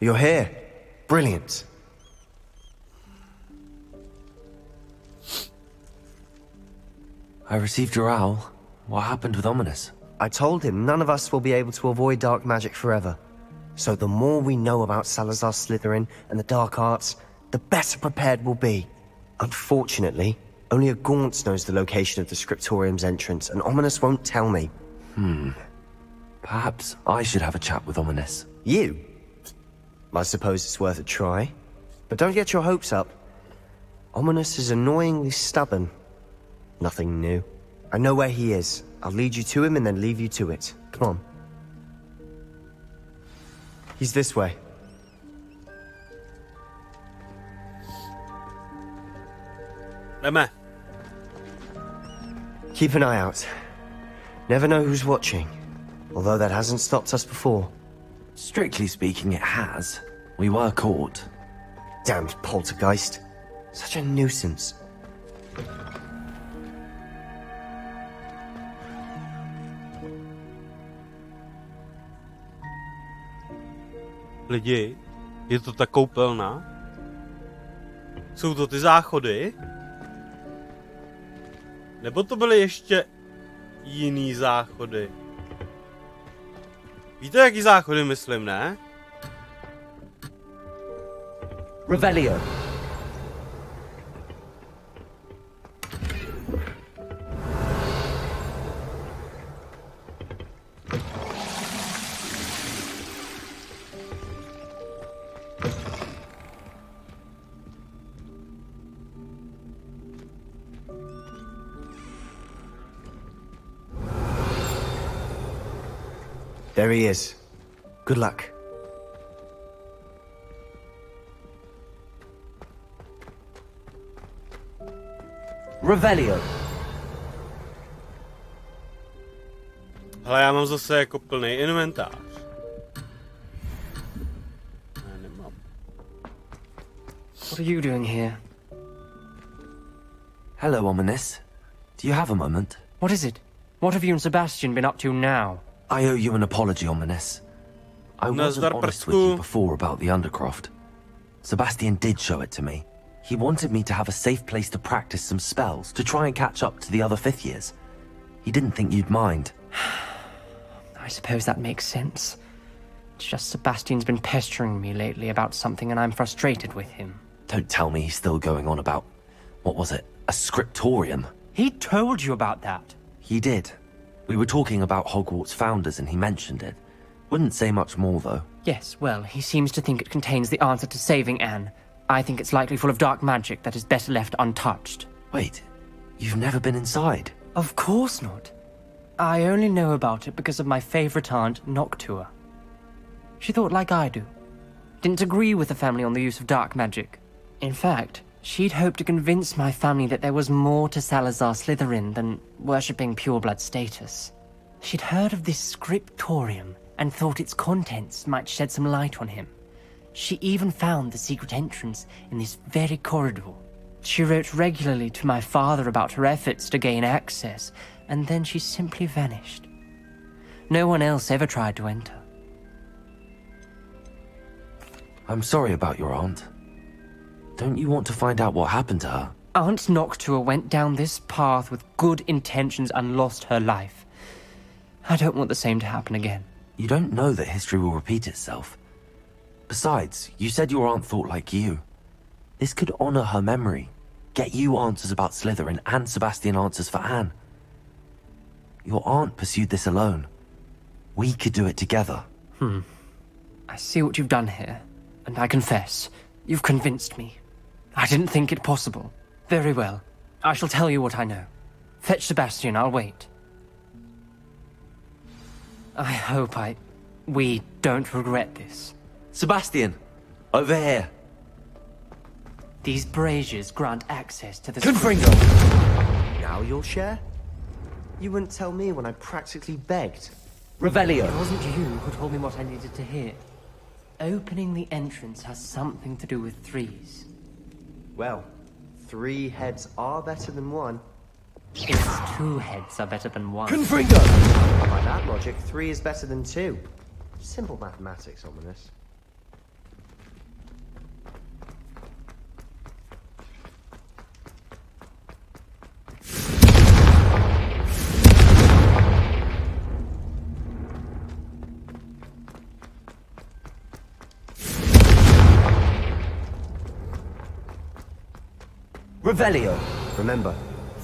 You're here. Brilliant. I received your owl. What happened with Ominous? I told him none of us will be able to avoid dark magic forever. So the more we know about Salazar Slytherin and the dark arts, the better prepared we'll be. Unfortunately, only a Gaunt knows the location of the Scriptorium's entrance, and Ominous won't tell me. Perhaps I should have a chat with Ominous. You? I suppose it's worth a try. But don't get your hopes up. Ominous is annoyingly stubborn. Nothing new. I know where he is. I'll lead you to him and then leave you to it. Come on. He's this way. Jdeme. Keep an eye out. Never know who's watching. Although that hasn't stopped us before. Strictly speaking, it has. We were caught. Damned poltergeist. Such a nuisance. Lidi, je to ta koupelna? Jsou to ty záchody? Nebo to byly ještě jiný záchody? Víte, jaký záchody myslím, ne? Revelio. There he is. Good luck. Revelio. Hele, já mám zase jako plný inventář. Ne, nemám. What are you doing here? Hello, Ominous. Do you have a moment? What is it? What have you and Sebastian been up to now? I owe you an apology, Ominous. I wasn't honest with you before about the Undercroft. Sebastian did show it to me. He wanted me to have a safe place to practice some spells, to try and catch up to the other fifth years. He didn't think you'd mind. I suppose that makes sense. It's just Sebastian's been pestering me lately about something and I'm frustrated with him. Don't tell me he's still going on about, what was it, a scriptorium? He told you about that? He did. We were talking about Hogwarts founders and he mentioned it. Wouldn't say much more, though. Yes, well, he seems to think it contains the answer to saving Anne. I think it's likely full of dark magic that is better left untouched. Wait, you've never been inside? Of course not. I only know about it because of my favourite aunt, Noctua. She thought like I do. Didn't agree with the family on the use of dark magic. In fact, she'd hoped to convince my family that there was more to Salazar Slytherin than worshipping pureblood status. She'd heard of this scriptorium and thought its contents might shed some light on him. She even found the secret entrance in this very corridor. She wrote regularly to my father about her efforts to gain access, and then she simply vanished. No one else ever tried to enter. I'm sorry about your aunt. Don't you want to find out what happened to her? Aunt Noctua went down this path with good intentions and lost her life. I don't want the same to happen again. You don't know that history will repeat itself. Besides, you said your aunt thought like you. This could honor her memory, get you answers about Slytherin, and Sebastian answers for Anne. Your aunt pursued this alone. We could do it together. I see what you've done here, and I confess, you've convinced me. I didn't think it possible. Very well. I shall tell you what I know. Fetch Sebastian, I'll wait. I hope we don't regret this. Sebastian! Over here! These braziers grant access to the... Confringo! Now you'll share? You wouldn't tell me when I practically begged. Revelio. It wasn't you who told me what I needed to hear. Opening the entrance has something to do with threes. Well, 3 heads are better than 1. It's 2 heads are better than 1. Confringo! By that logic, 3 is better than 2. Simple mathematics, Ominous. Revelio. Remember,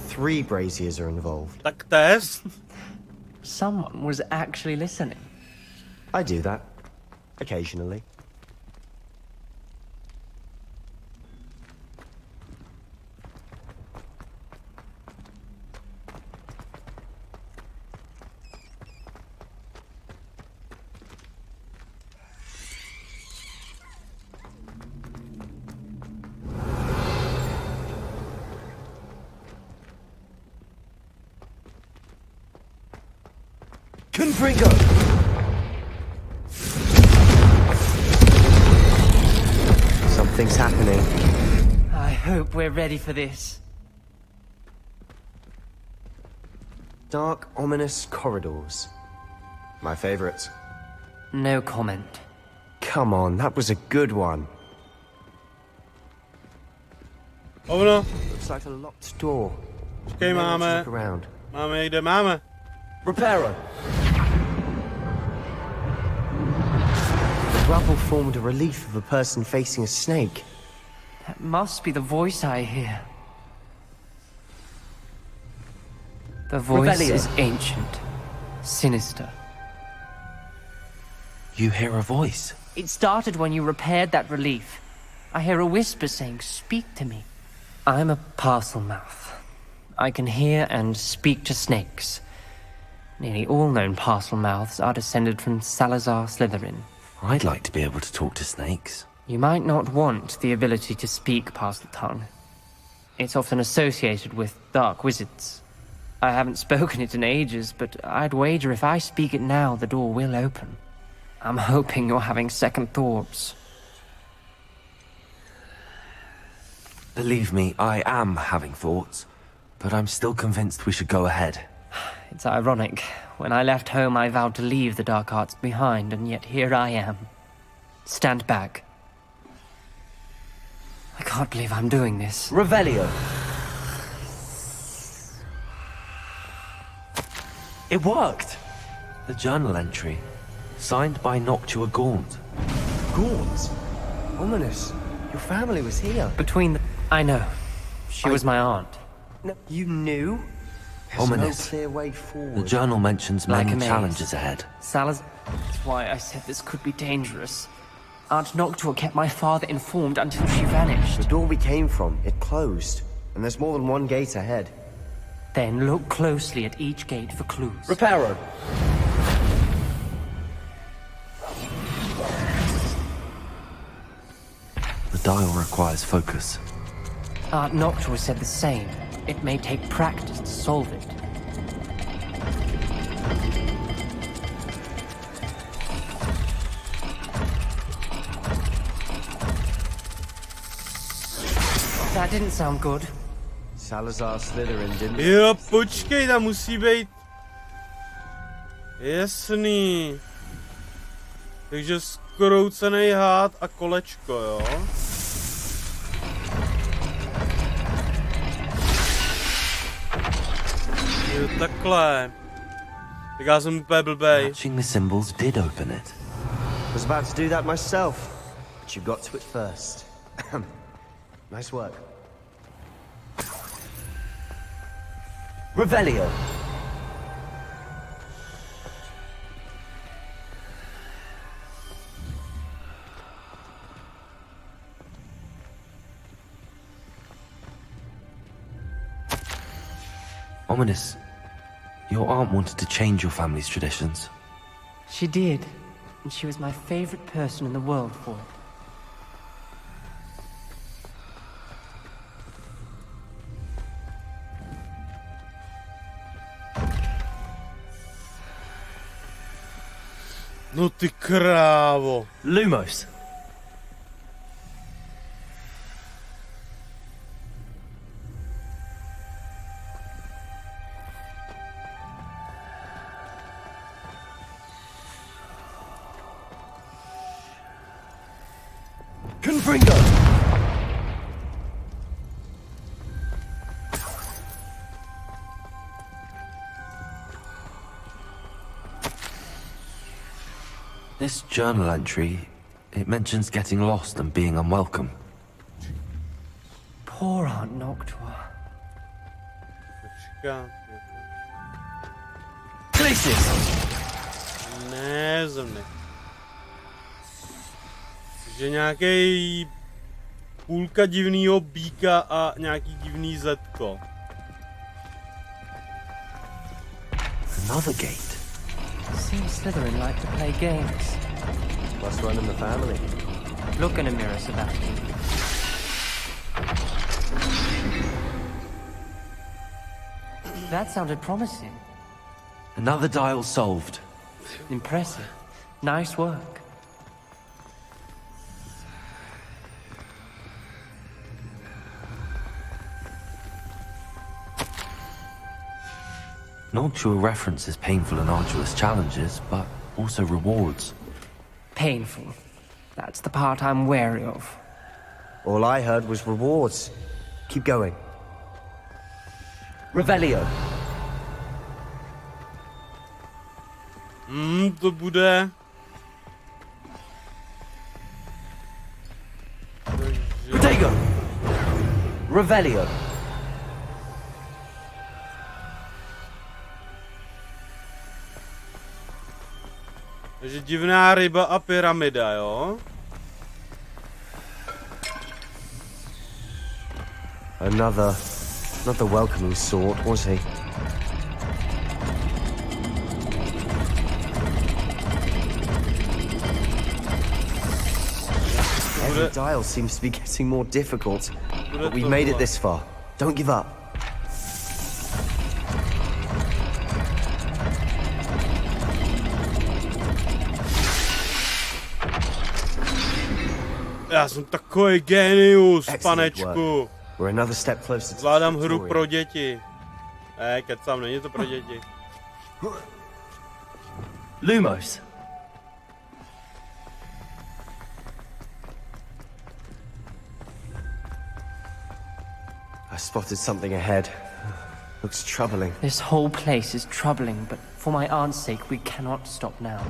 3 braziers are involved. Tak test. Someone was actually listening. I do that. Occasionally. Confringo. Something's happening. I hope we're ready for this. Dark, ominous corridors. My favorite. No comment. Come on, that was a good one. Oh no. Looks like a locked door. Okay, máme. Look around. Máme, kde máme? Reparo. The rubble formed a relief of a person facing a snake. That must be the voice I hear. The voice Revelio. is ancient, sinister. You hear a voice? It started when you repaired that relief. I hear a whisper saying, "Speak to me." I'm a parcel mouth. I can hear and speak to snakes. Nearly all known parcel mouths are descended from Salazar Slytherin. I'd like to be able to talk to snakes. You might not want the ability to speak parcel tongue. It's often associated with dark wizards. I haven't spoken it in ages, but I'd wager if I speak it now, the door will open. I'm hoping you're having second thoughts. Believe me, I am having thoughts, but I'm still convinced we should go ahead. It's ironic. When I left home, I vowed to leave the dark arts behind, and yet here I am. Stand back. I can't believe I'm doing this. Revelio. It worked! The journal entry, signed by Noctua Gaunt. Gaunt? Ominous. Your family was here. Between the... I know. She was my aunt. No, you knew? There's Ominous. no clear way forward. The journal mentions Like many a maze. challenges ahead. That's why I said this could be dangerous. Aunt Noctua kept my father informed until she vanished. The door we came from, it closed. And there's more than one gate ahead. Then look closely at each gate for clues. Reparo. The dial requires focus. Aunt Noctua said the same. It may take practice to solve it. That didn't sound good. Salazar Slytherin didn't. Jo, počkej, tam musí být... Jasný. Takže skroucený hád a kolečko, jo? Jo, takhle. Tak já jsem úplně blbej. Matching the symbols did open it. Was about to do that myself, but you got to it first. Nice work. Revelio. Ominous. Your aunt wanted to change your family's traditions. She did, and she was my favorite person in the world for it. No ty krávo. Lumos. Confringo. This journal entry, it mentions getting lost and being unwelcome. Poor Aunt Noctua. Places. Ne, země. Že nějaký půlka divnýho býka a nějaký divný zetko. Another gate. Seems Slytherin like to play games. Must run in the family. Look in a mirror, Sebastian. That sounded promising. Another dial solved. Impressive. Nice work. Noctua references painful and arduous challenges, but also rewards. Painful. That's the part I'm wary of. All I heard was rewards. Keep going. Revelio. To bude... Protego. Revelio. Takže divná ryba a pyramida, jo? Another, not the welcoming sort, was he? Every dial seems to be getting more difficult, but we've made it this far. Don't give up. Já jsem takový genius, panečku. We're another step closer to Zvládám hru pro děti. Kecám, není to pro děti. Lumos. I spotted something ahead. Looks troubling. This whole place is troubling, but for my aunt's sake, we cannot stop now.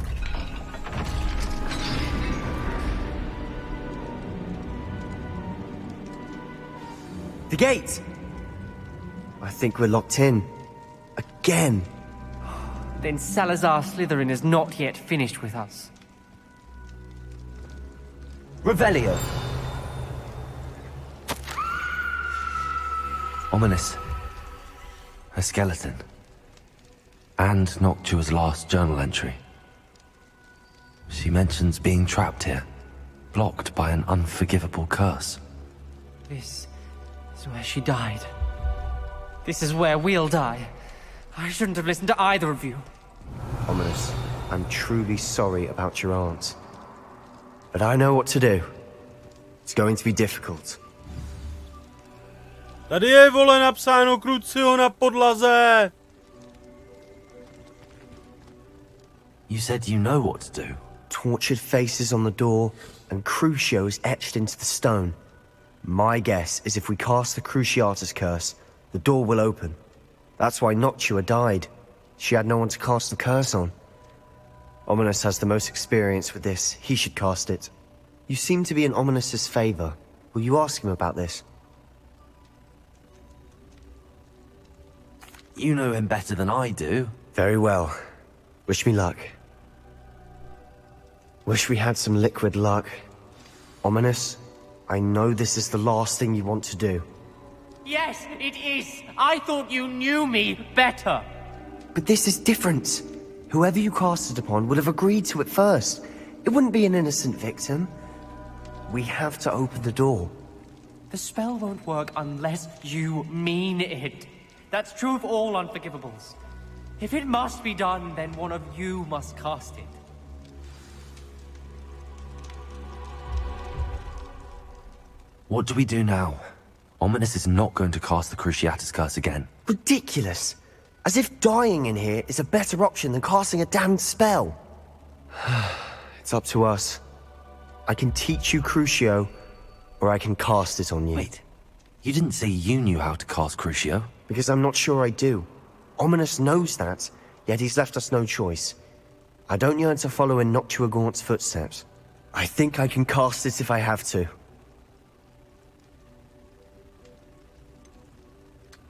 The gate! I think we're locked in. Again. Then Salazar Slytherin is not yet finished with us. Revelio. Ominous. A skeleton. And Noctua's last journal entry. She mentions being trapped here, blocked by an unforgivable curse. This is where she died. This is where we'll die. I shouldn't have listened to either of you. Ominous, I'm truly sorry about your aunt. But I know what to do. It's going to be difficult. Tady je, vole, napsáno Crucio na podlaze. You said you know what to do. Tortured faces on the door, and Crucios etched into the stone. My guess is if we cast the Cruciatus curse, the door will open. That's why Noctua died. She had no one to cast the curse on. Ominis has the most experience with this. He should cast it. You seem to be in Ominis's favor. Will you ask him about this? You know him better than I do. Very well. Wish me luck. Wish we had some liquid luck. Ominis, I know this is the last thing you want to do. Yes, it is. I thought you knew me better. But this is different. Whoever you cast it upon would have agreed to it first. It wouldn't be an innocent victim. We have to open the door. The spell won't work unless you mean it. That's true of all unforgivables. If it must be done, then one of you must cast it. What do we do now? Ominis is not going to cast the Cruciatus curse again. Ridiculous. As if dying in here is a better option than casting a damned spell. It's up to us. I can teach you Crucio, or I can cast it on you. Wait, you didn't say you knew how to cast Crucio? Because I'm not sure I do. Ominis knows that, yet he's left us no choice. I don't yearn to follow in Noctua Gaunt's footsteps. I think I can cast it if I have to.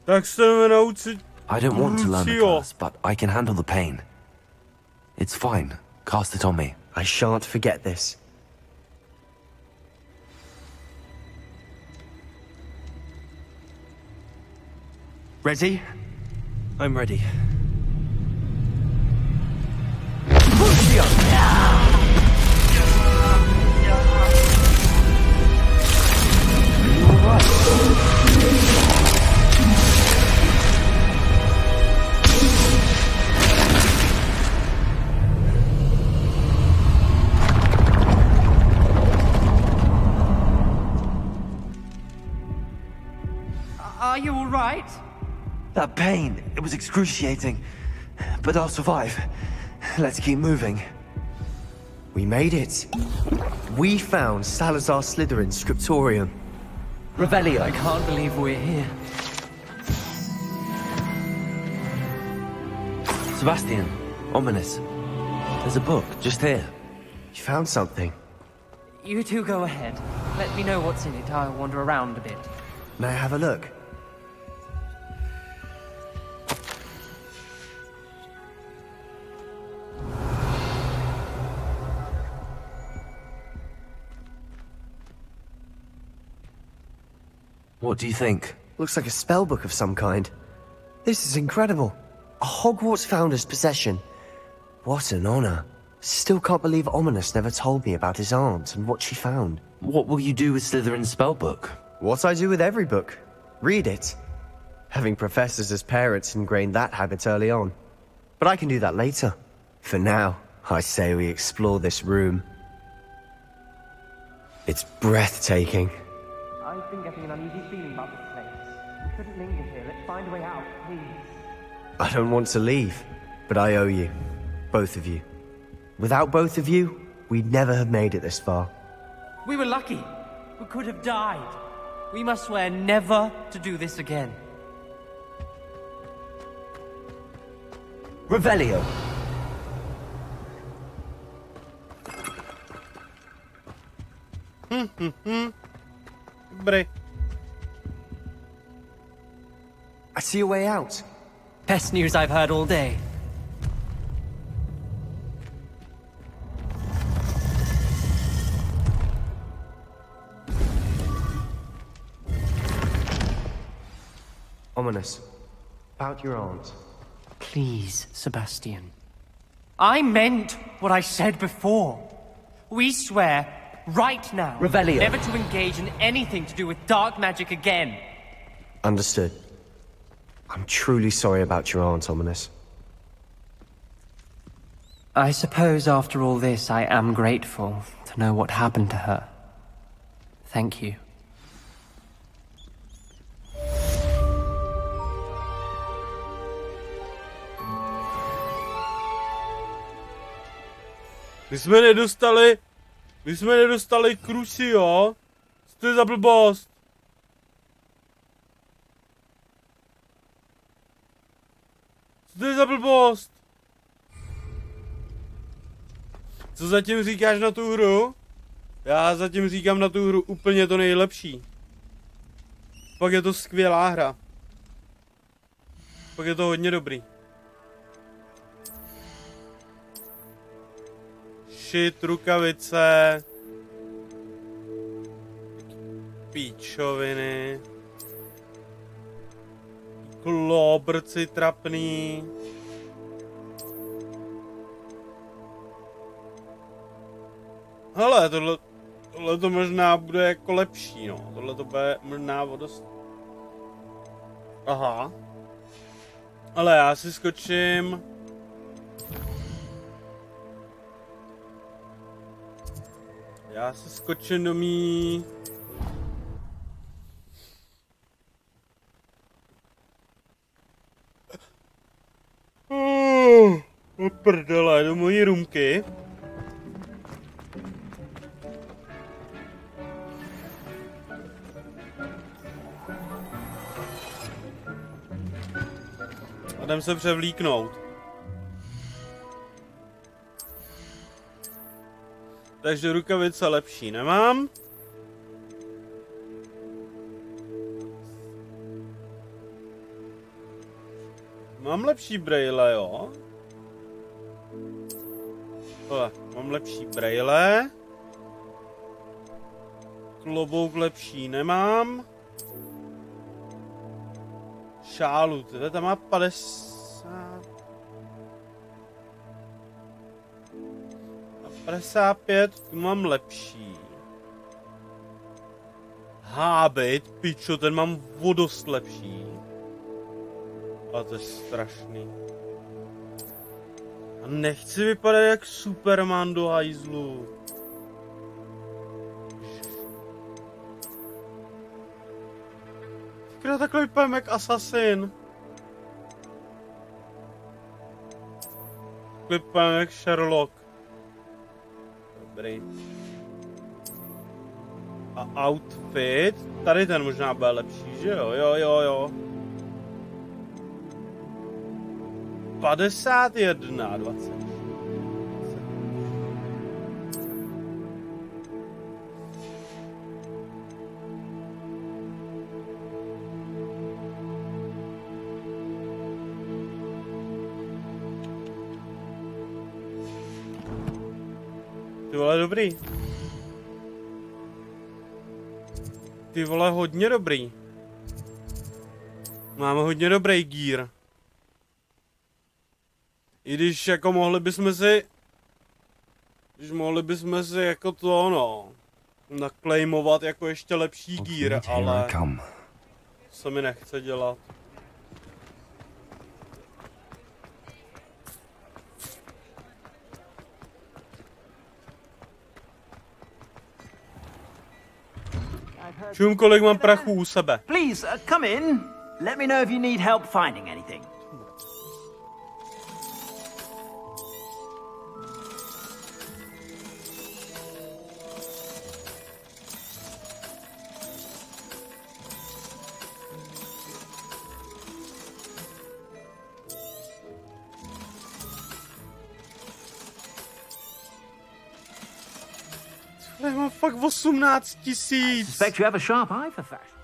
I don't want to learn the curse, but I can handle the pain. It's fine. Cast it on me. I shan't forget this. Ready? I'm ready. Are you all right? That pain, it was excruciating. But I'll survive. Let's keep moving. We made it. We found Salazar Slytherin's scriptorium. Revelio. I can't believe we're here. Sebastian, Ominis. There's a book, just here. You found something. You two go ahead. Let me know what's in it. I'll wander around a bit. May I have a look? What do you think? Looks like a spellbook of some kind. This is incredible. A Hogwarts founder's possession. What an honor. Still can't believe Ominis never told me about his aunt and what she found. What will you do with Slytherin's spellbook? What I do with every book. Read it. Having professors as parents ingrained that habit early on. But I can do that later. For now, I say we explore this room. It's breathtaking. I've been getting an uneasy feeling about this place. We shouldn't linger here. Let's find a way out, please. I don't want to leave, but I owe you. Both of you. Without both of you, we'd never have made it this far. We were lucky. We could have died. We must swear never to do this again. Revelio. I see a way out. Best news I've heard all day. Ominis, about your aunt. Please, Sebastian. I meant what I said before. We swear, right now, Revelio. never to engage in anything to do with dark magic again. Understood. I'm truly sorry about your aunt, Ominis. I suppose after all this, I am grateful to know what happened to her. Thank you. My jsme nedostali Crucio. Co to je za blbost? Co to je za blbost? Co zatím říkáš na tu hru? Já zatím říkám na tu hru úplně to nejlepší. Pak je to skvělá hra. Pak je to hodně dobrý. Shit, rukavice. Píčoviny. Klobrci trapný. Hele, tohle to možná bude jako lepší, no. Tohle to bude možná o dost... Aha. Ale já si skočím... Já si skočím do mý... Prdele, do mojí rumky. A jdem se převlíknout. Takže rukavice lepší nemám. Mám lepší brejle, jo? Tohle, mám lepší brejle. Klobouk lepší nemám. Šálu, teda tam má 50. A 55, tu mám lepší. Hábit, pičo, ten mám vodost lepší. A to je strašný. A nechci vypadat jak Superman do hajzlu. Takhle takhle vypadám jak Assassin. Takhle vypadám jak Sherlock. Dobrý. A outfit? Tady ten možná bude lepší, že jo? Jo. 51, 20. Ty vole, dobrý. Ty vole, hodně dobrý. Máme hodně dobrý gear. I když jako mohli bychom si jako to no naklejmovat jako ještě lepší gear, ale se mi nechce dělat. Čum, kolik mám prachu u sebe. Please, come in. Let me know if you need help finding anything. Já mám fakt 18 000. Suspect you have a sharp eye for fashion.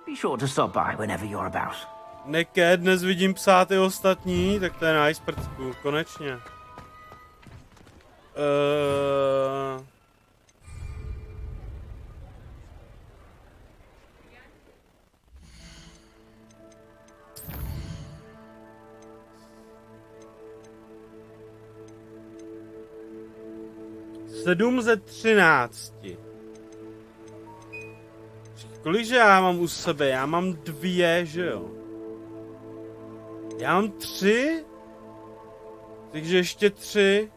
Be sure to stop by whenever you're about. Neke, dnes vidím psát i ostatní, tak to je nice, prcku, konečně. Sedm ze 13. Kolikže já mám u sebe? Já mám 2, že jo? Já mám 3? Takže ještě 3.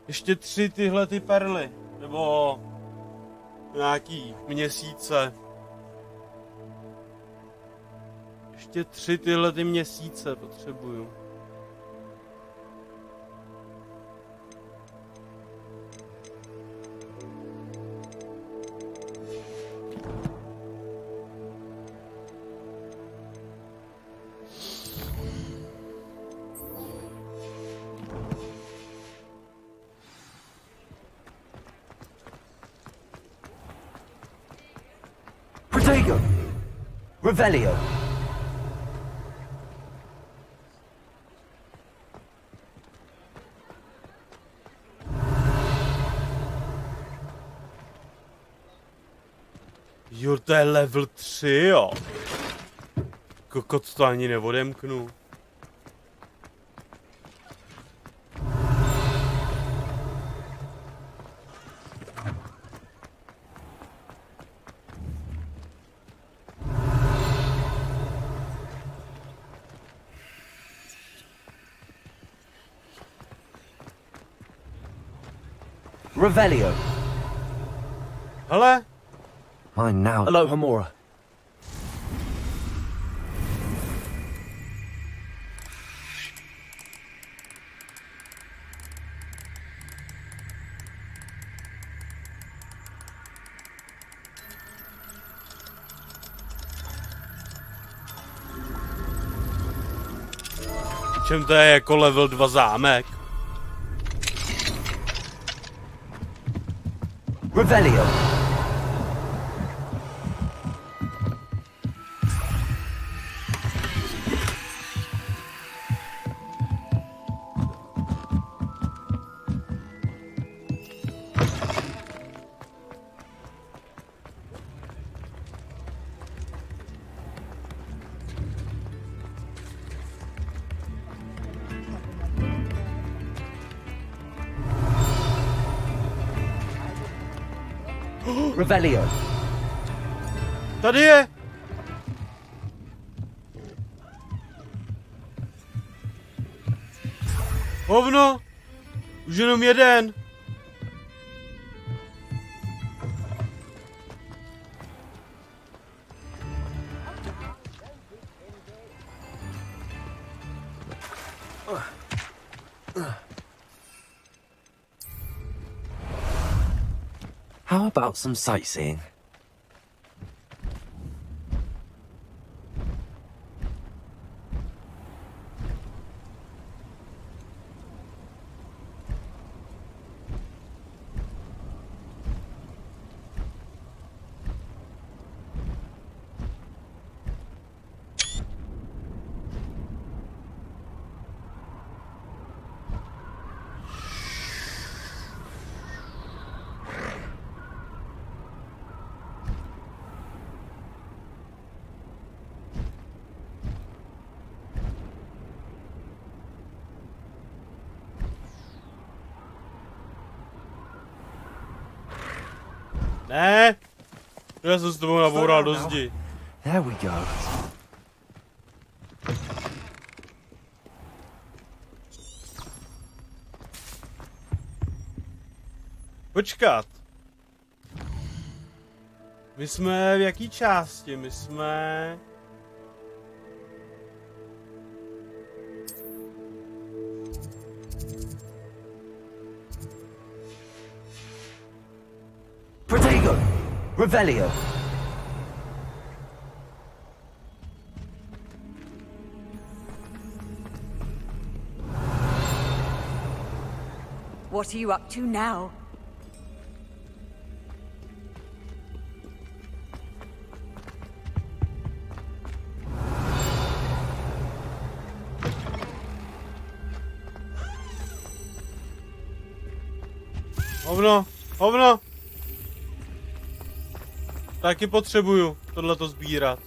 Ještě 3 tyhle ty perly. Nebo nějaký měsíce. Ještě 3 tyhle ty měsíce potřebuju. Protego. Revelio. Jo, to je level 3, jo. Kokot, to ani neodemknu. Revelio. Hele. Mine now. Hello, Hamura. Čem to je jako level 2 zámek? Revelio. Revelio. Tady je! Hovno! Už jenom jeden! How about some sightseeing? Ne! Já jsem s tebou naboural do zdi. There we go. Počkat. My jsme v jaký části? My jsme... Protego. Revelio. What are you up to now? Hovno, hovno! Taky potřebuju tohleto sbírat.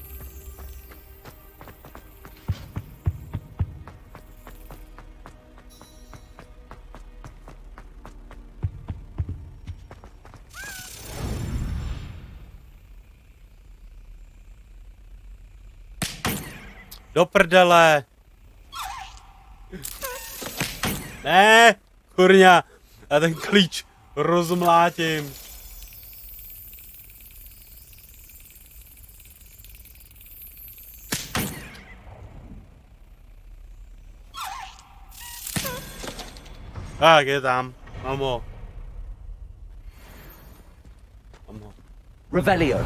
Do prdele! Ne, kurňa, já ten klíč rozmlátím. Tak, je tam. Mám ho. Mám ho. Revelio.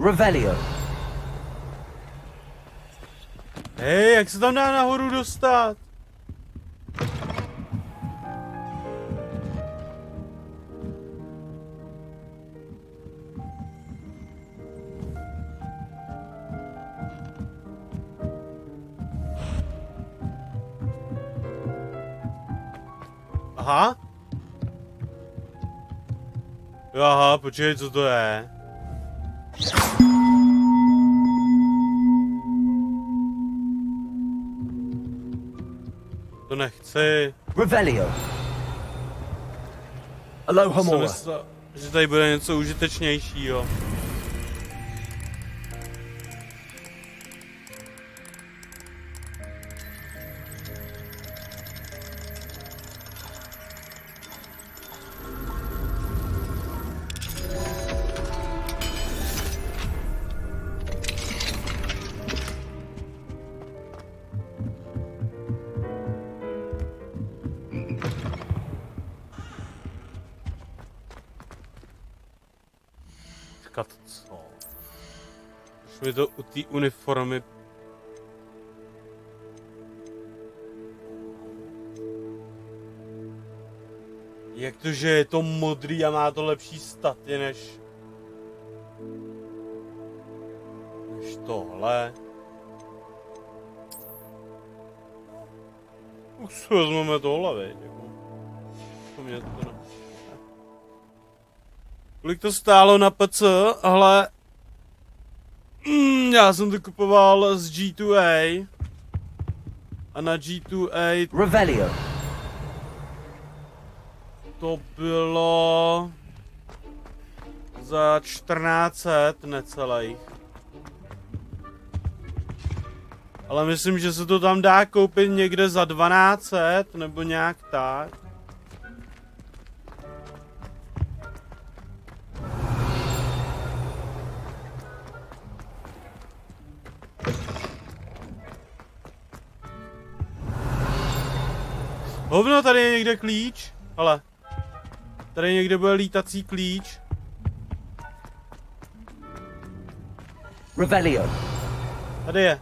Revelio. Hej, jak se tam dá nahoru dostat? Aha. Aha, počkej, co to je? To nechci. Revelio. Aloha Jsem Mora. myslel, že tady bude něco užitečnějšího. Co? Už mi to u té uniformy. Jak to, že je to modrý a má to lepší staty než tohle? Už si vezmeme tohle, veď? To mě to ne... Kolik to stálo na PC? Ale já jsem to kupoval z G2A. A na G2A... Revelio. To bylo... za 1400 necelých. Ale myslím, že se to tam dá koupit někde za 1200 nebo nějak tak. Hovno, tady je někde klíč. Ale tady někde bude lítací klíč. Revelio. Tady je.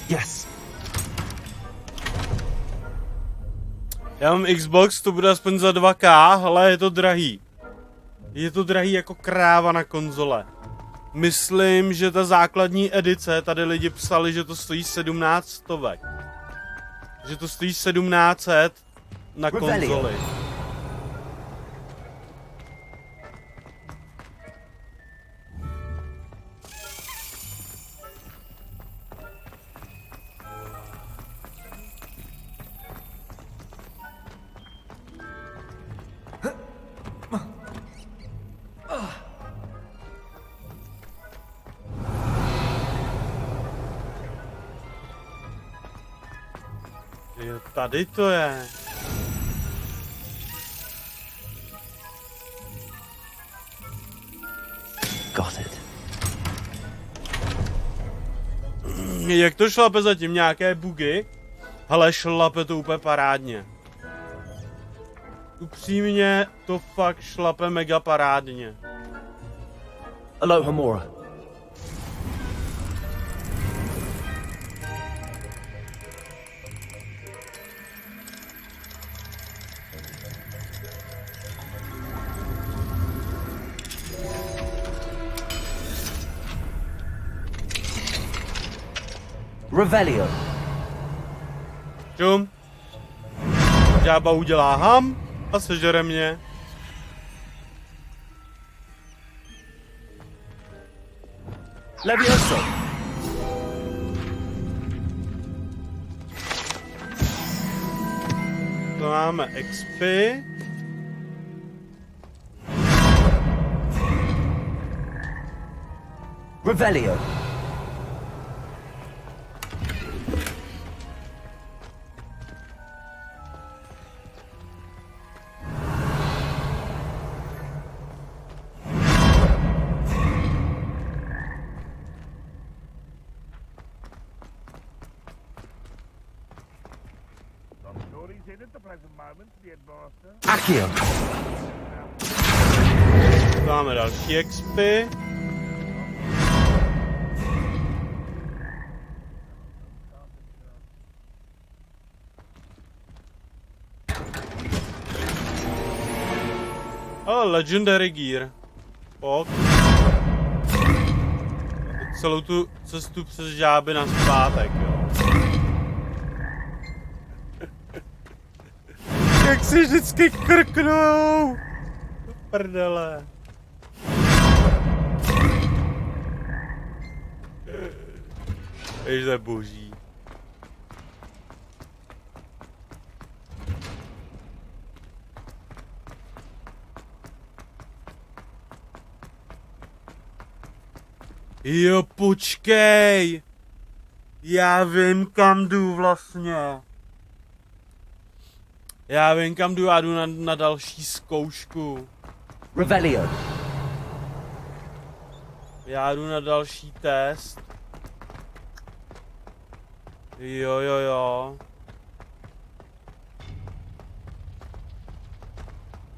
Yes. Já mám Xbox, to bude aspoň za 2K, ale je to drahý. Je to drahý jako kráva na konzole. Myslím, že ta základní edice, tady lidi psali, že to stojí 1700. Že to stojí 1700 na konzoli. Jo, tady to je. Got it. Jak to šlape zatím? Nějaké bugy? Ale šlape to úplně parádně. Upřímně to fakt šlape mega parádně. Aloha Mora. Revelio. Čum. Žába udělá ham a sežere mě. Levioso. To máme XP. Revelio. Accio. Máme další expy. Legendary Gear. Pok. Celou tu cestu přes žáby na zpátek, jo. Jak si vždycky krknou. Prdele. Víš, to je boží. Jo, počkej! Já vím, kam jdu vlastně. Já vím, kam jdu, já jdu na další zkoušku. Revelio. Já jdu na další test. Jo.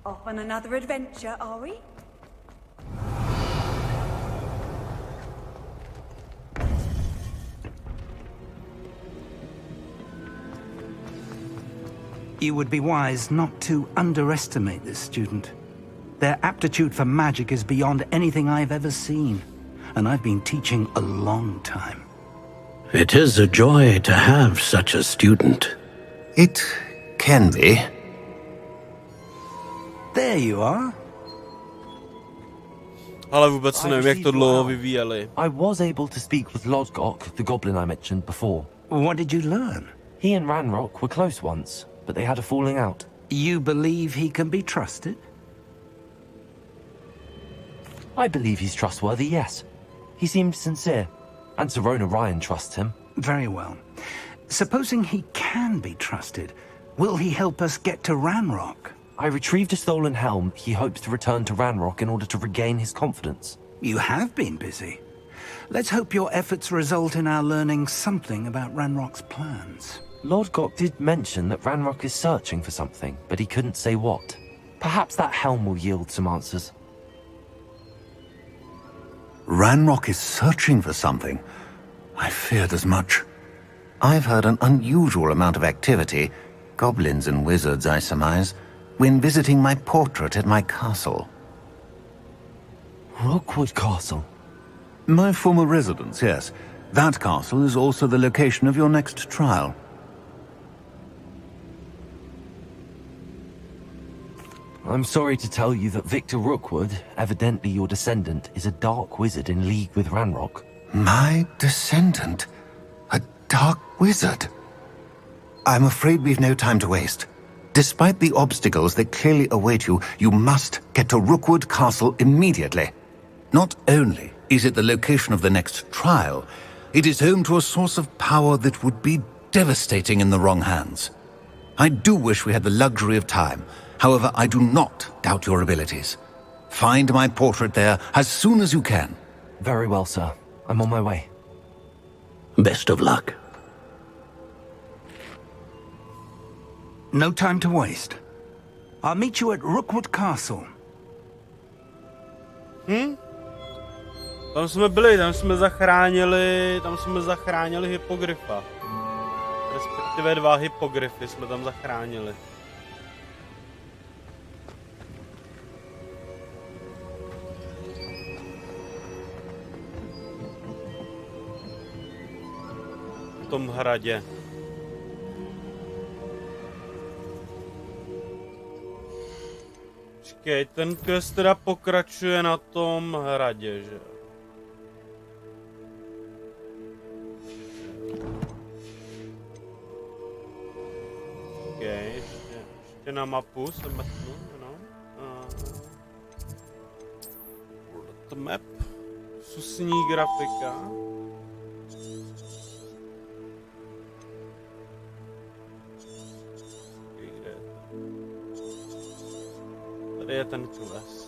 Off on another adventure, are we? You would be wise not to underestimate this student. Their aptitude for magic is beyond anything I've ever seen, and I've been teaching a long time. It is a joy to have such a student. It can be. There you are. Ale vůbec nevím, jak to dlouho vyvíjeli. I was able to speak with Lodgok, the goblin I mentioned before. What did you learn? He and Ranrock were close once, but they had a falling out. You believe he can be trusted? I believe he's trustworthy, yes. He seemed sincere, and Serona Ryan trusts him. Very well. Supposing he can be trusted, will he help us get to Ranrock? I retrieved a stolen helm. He hopes to return to Ranrock in order to regain his confidence. You have been busy. Let's hope your efforts result in our learning something about Ranrock's plans. Lord Gok did mention that Ranrock is searching for something, but he couldn't say what. Perhaps that helm will yield some answers. Ranrock is searching for something. I feared as much. I've heard an unusual amount of activity, goblins and wizards, I surmise, when visiting my portrait at my castle. Rookwood Castle? My former residence, yes. That castle is also the location of your next trial. I'm sorry to tell you that Victor Rookwood, evidently your descendant, is a dark wizard in league with Ranrock. My descendant? A dark wizard? I'm afraid we've no time to waste. Despite the obstacles that clearly await you, you must get to Rookwood Castle immediately. Not only is it the location of the next trial, it is home to a source of power that would be devastating in the wrong hands. I do wish we had the luxury of time. However, I do not doubt your abilities. Find my portrait there as soon as you can. Very well, sir. I'm on my way. Best of luck. No time to waste. I'll meet you at Rookwood Castle. Tam jsme byli, tam jsme zachránili hypogryfa. Respektive 2 hypogryfy jsme tam zachránili. V tom hradě. Počkej, ten quest teda pokračuje na tom hradě, že? Okej, ještě na mapu se metnu, no. To map. Susní grafika. Tady je ten kles.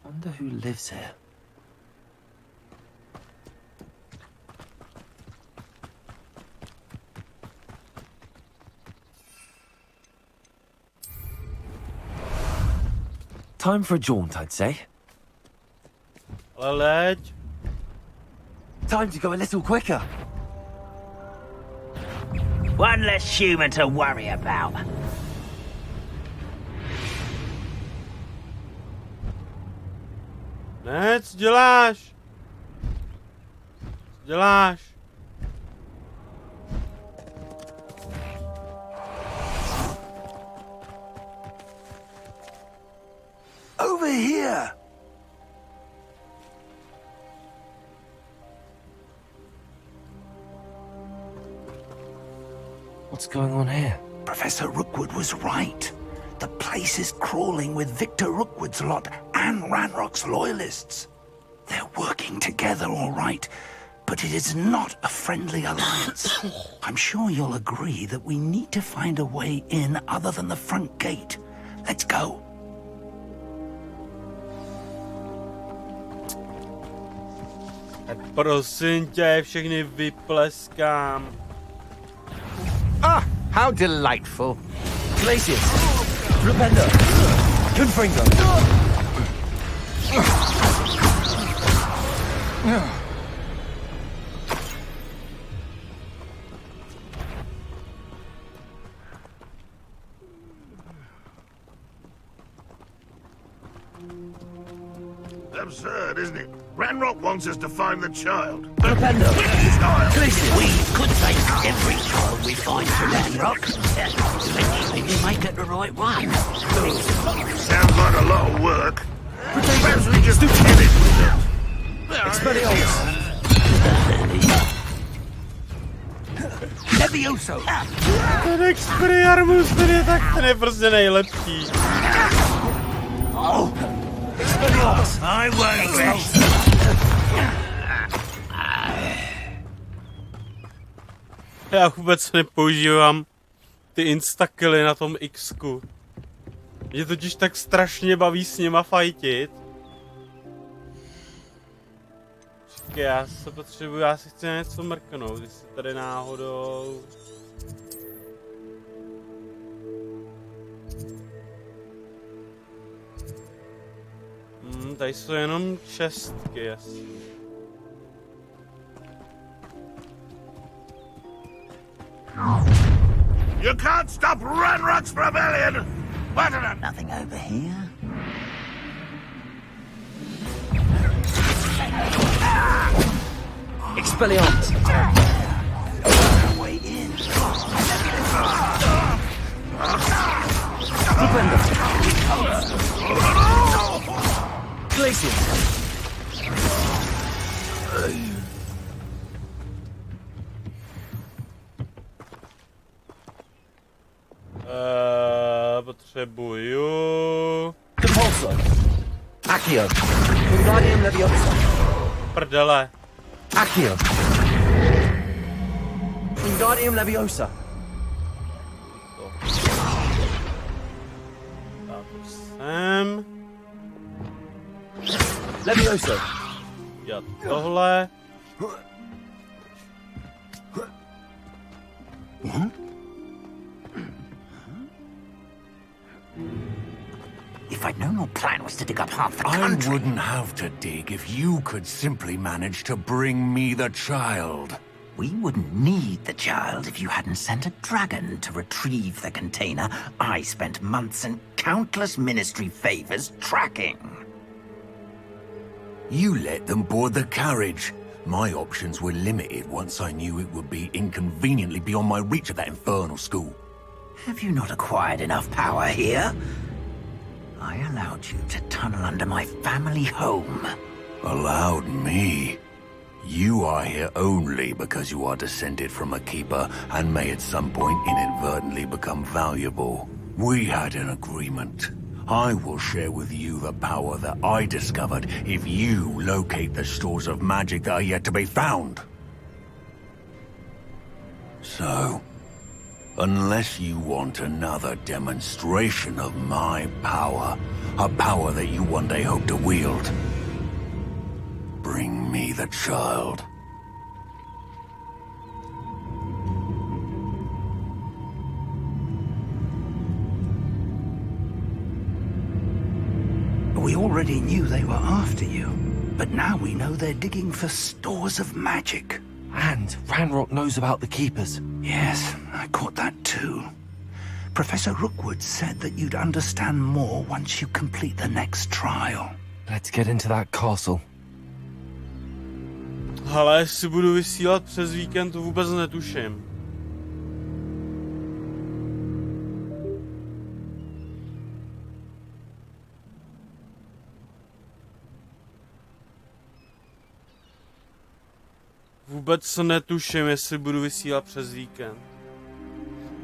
Wonder who lives here. Time for a jaunt, I'd say. Leď. Time to go a little quicker. One less human to worry about. Ne, co děláš? Co děláš? Over here! What's going on here? Professor Rookwood was right. The place is crawling with Victor Rookwood's lot and Ranrock's loyalists. They're working together, all right, but it is not a friendly alliance. I'm sure you'll agree that we need to find a way in other than the front gate. Let's go. Prosím tě, všechny vypleskám. Ah, how delightful. Glacius! Flipendo! Confringo! Absurd, isn't it? Ranrock wants us to find the child. Flipendo! We could take every child we find to Ranrock. Maybe we might get the right one. Sounds like a lot of work. Perhaps we just kill it with them. Expelliarmus! Levioso! Ten Expelliarmus, ten je prostě nejlepší. Expelliarmus! I won't rest. Já vůbec nepoužívám ty instakilly na tom X-ku. Mě totiž tak strašně baví s nima fajtit. Počkej, já si chci něco mrknout, jestli tady náhodou... Tady jsou jenom čestky, jasně. You can't stop Ranrock's rebellion! What an... Nothing over here. Expelliarmus! Way in. Flipendo! Glacius! Potřebuju... Depulso! Accio! Wingardium Leviosa! Prdele. Accio! Wingardium Leviosa! Tak sem. Levioso! Já tohle. If I'd known your plan was to dig up half the country... I wouldn't have to dig if you could simply manage to bring me the child. We wouldn't need the child if you hadn't sent a dragon to retrieve the container I spent months and countless ministry favors tracking. You let them board the carriage. My options were limited once I knew it would be inconveniently beyond my reach at that infernal school. Have you not acquired enough power here? I allowed you to tunnel under my family home. Allowed me? You are here only because you are descended from a keeper and may at some point inadvertently become valuable. We had an agreement. I will share with you the power that I discovered if you locate the stores of magic that are yet to be found. So, Unless you want another demonstration of my power, a power that you one day hope to wield. Bring me the child. We already knew they were after you, but now we know they're digging for stores of magic. And Ranrock knows about the Keepers. Yes, I caught that too. Professor Rookwood said that you'd understand more once you complete the next trial. Let's get into that castle. Ale jestli budu vysílat přes víkend, to vůbec netuším. Vůbec netuším, jestli budu vysílat přes víkend.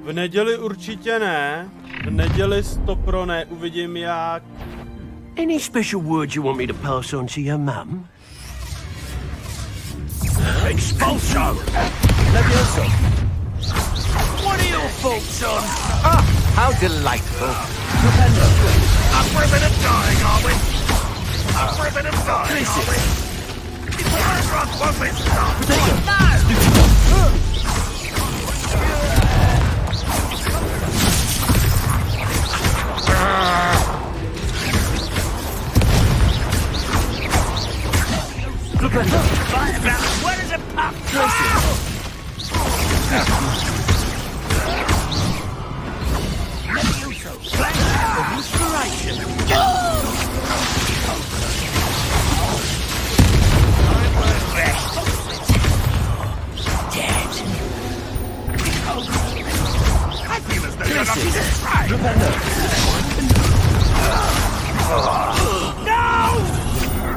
V neděli určitě ne. V neděli 100% ne. Uvidím jak. Any special word you want me to pass on to your mum? Expulso! Levioso! What are your thoughts on? Ah, how delightful! Stupendo! Up for a bit of dying, are we? Up for a bit of dying, are we? Ranrock won't be stopped! Where does it pop? Levioso! Flash of inspiration!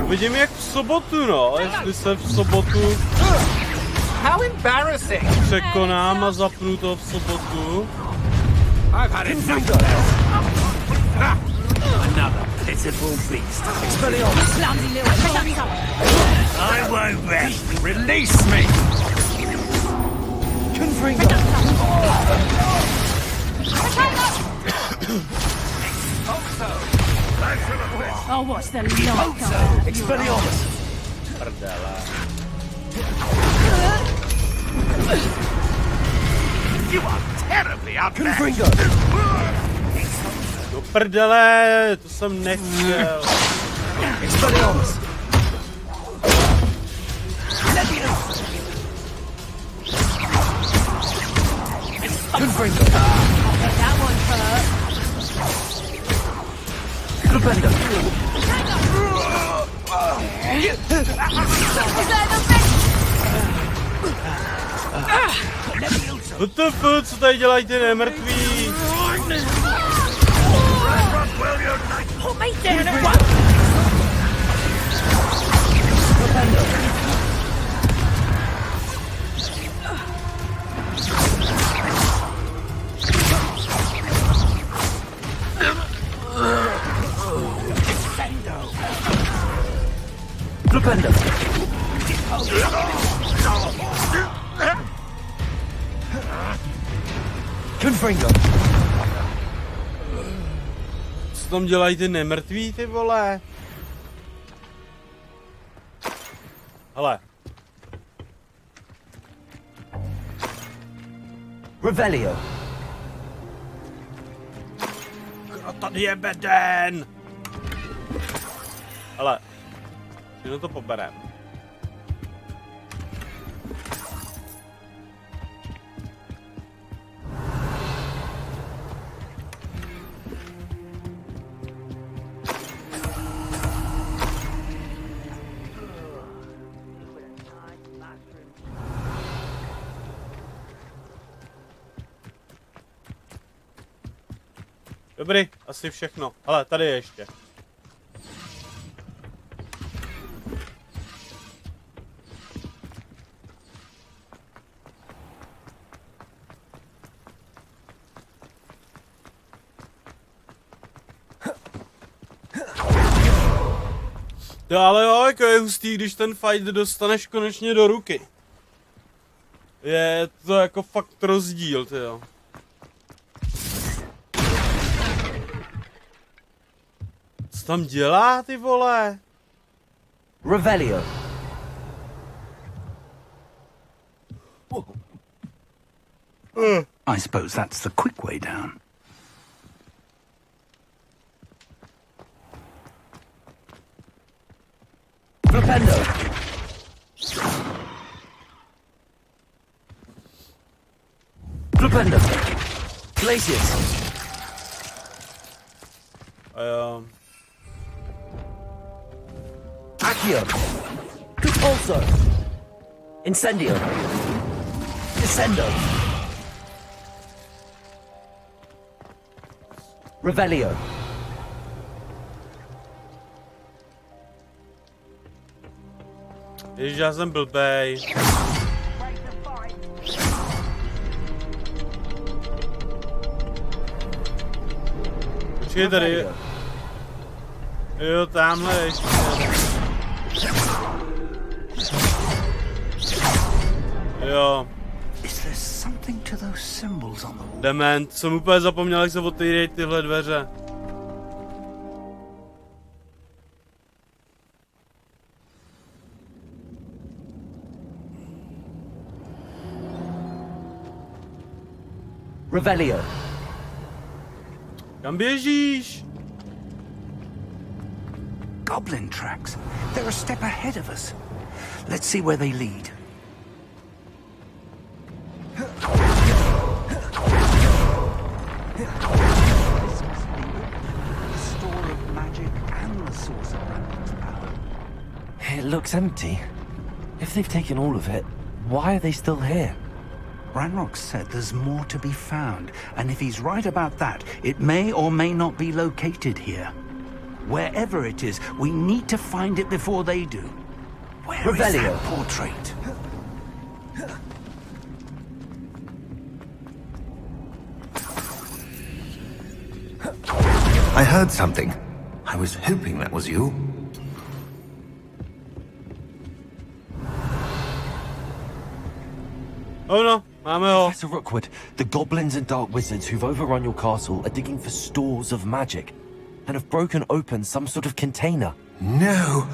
Uvidím jak v sobotu, no, jestli se v sobotu překonám a zapnu to v sobotu. Another pitiful beast. I won't rest. Release me. Confringo. Oh, what's the lock? Expelliarmus. You are terribly outmatched. Confringo. Do prdele, to jsem nechtěl. Expelliarmus. Confringo. That one hurt. Stupendo. WTF, co tady dělají ty nemrtví? Put me down at once. Stupendo. Confringo. Co tam dělají ty nemrtví, ty vole? Hele. Revelio. Kdo tady je beden? Hele. Jenom to poberem. Dobrý, asi všechno. Ale tady je ještě. To ale jo, jako je hustý, když ten fight dostaneš konečně do ruky. Je to jako fakt rozdíl, tyjo. Co tam dělá, ty vole? Revelio. I suppose that's the quick way down. Flipendo. Flipendo. Glacius. Accio. Compulso. Incendio. Descendo. Revelio. Ježiš, já jsem blbej. Počkej tady. Jo, tamhle ještě. Jo. Dement, jsem úplně zapomněl, jak se otvírají tyhle dveře. Revelio. Kam běžíš? Goblin tracks. They're a step ahead of us. Let's see where they lead. It looks empty. If they've taken all of it, why are they still here? Ranrock said there's more to be found, and if he's right about that, it may or may not be located here. Wherever it is, we need to find it before they do. Where is that portrait? I heard something. I was hoping that was you. Oh no, máme ho. Professor Rookwood, the goblins and dark wizards who've overrun your castle are digging for stores of magic and have broken open some sort of container. No!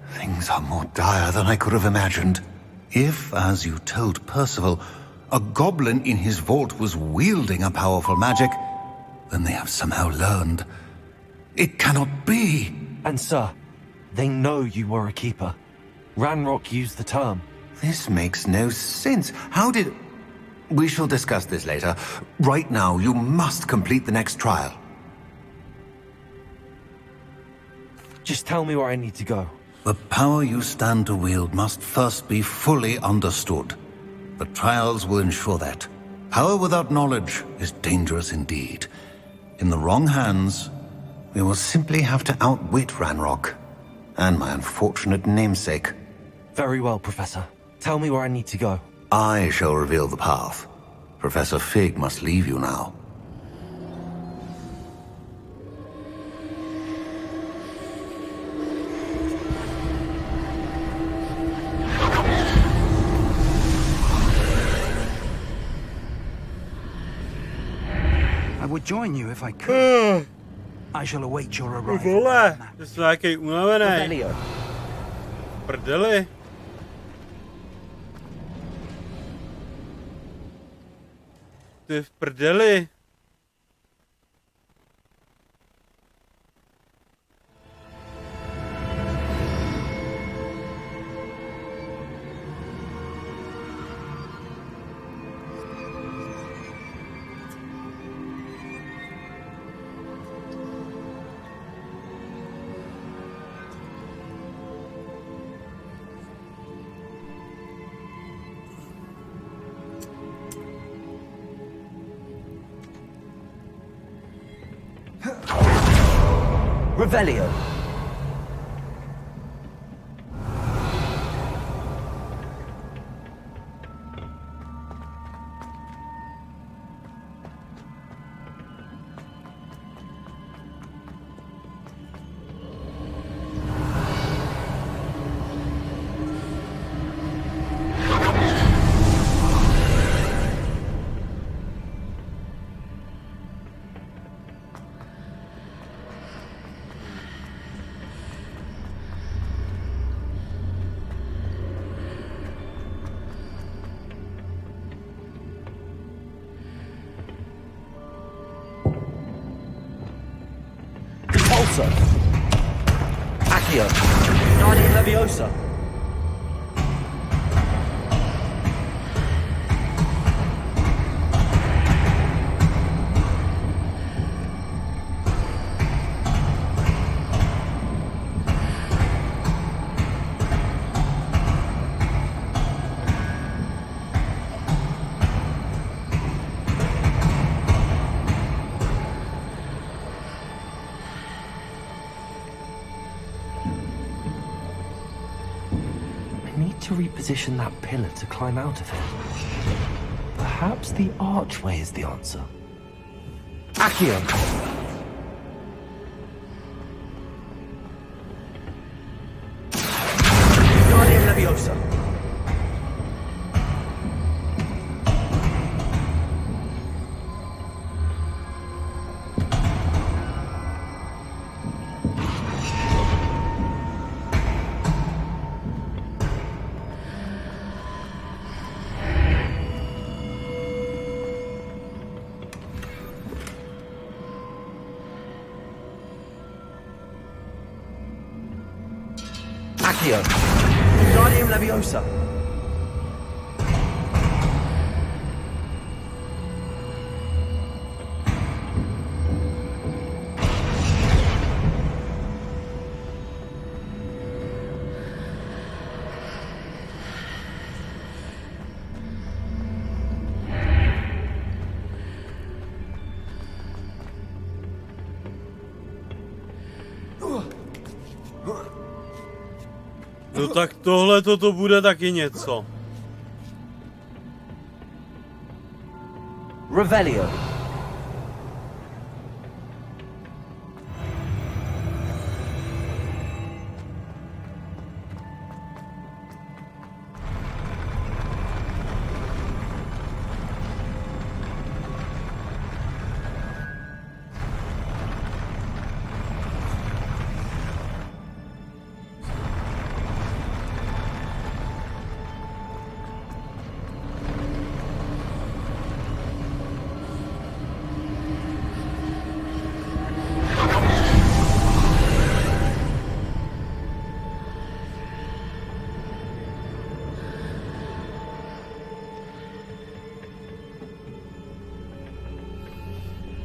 Things are more dire than I could have imagined. If, as you told Percival, a goblin in his vault was wielding a powerful magic, then they have somehow learned. It cannot be! And sir, they know you were a keeper. Ranrock used the term. This makes no sense. How did... We shall discuss this later. Right now, you must complete the next trial. Just tell me where I need to go. The power you stand to wield must first be fully understood. The trials will ensure that. Power without knowledge is dangerous indeed. In the wrong hands, we will simply have to outwit Ranrock and my unfortunate namesake. Very well, Professor. Tell me where I need to go. I shall reveal the path. Professor Fig must leave you now. I would join you if I could. I shall await your arrival. Vole, to jsou nějaký unavený. Prdeli. Ty v prdeli. Revelio. Depulso. Accio. Guardian Leviosa. To reposition that pillar to climb out of it. Perhaps the archway is the answer. Accio! Guardian Leviosa! Accio. Guardian Leviosa. No tak tohle to bude taky něco. Revelio.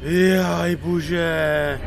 Jaj, bože.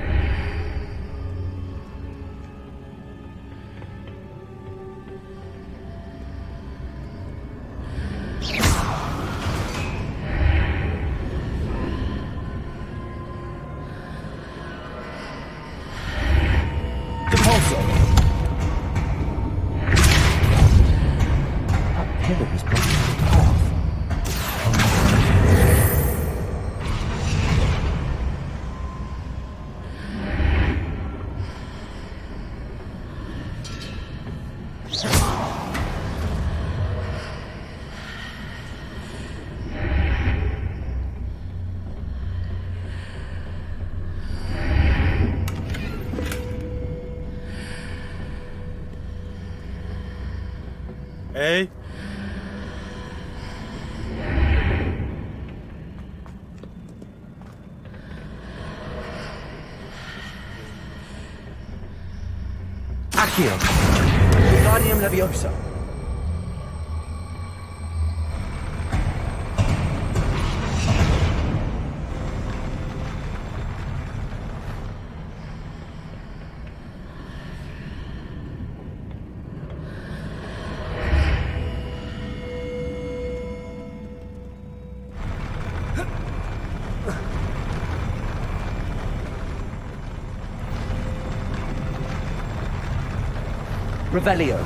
Hey. Accio. Guardian Leviosa. Revelio.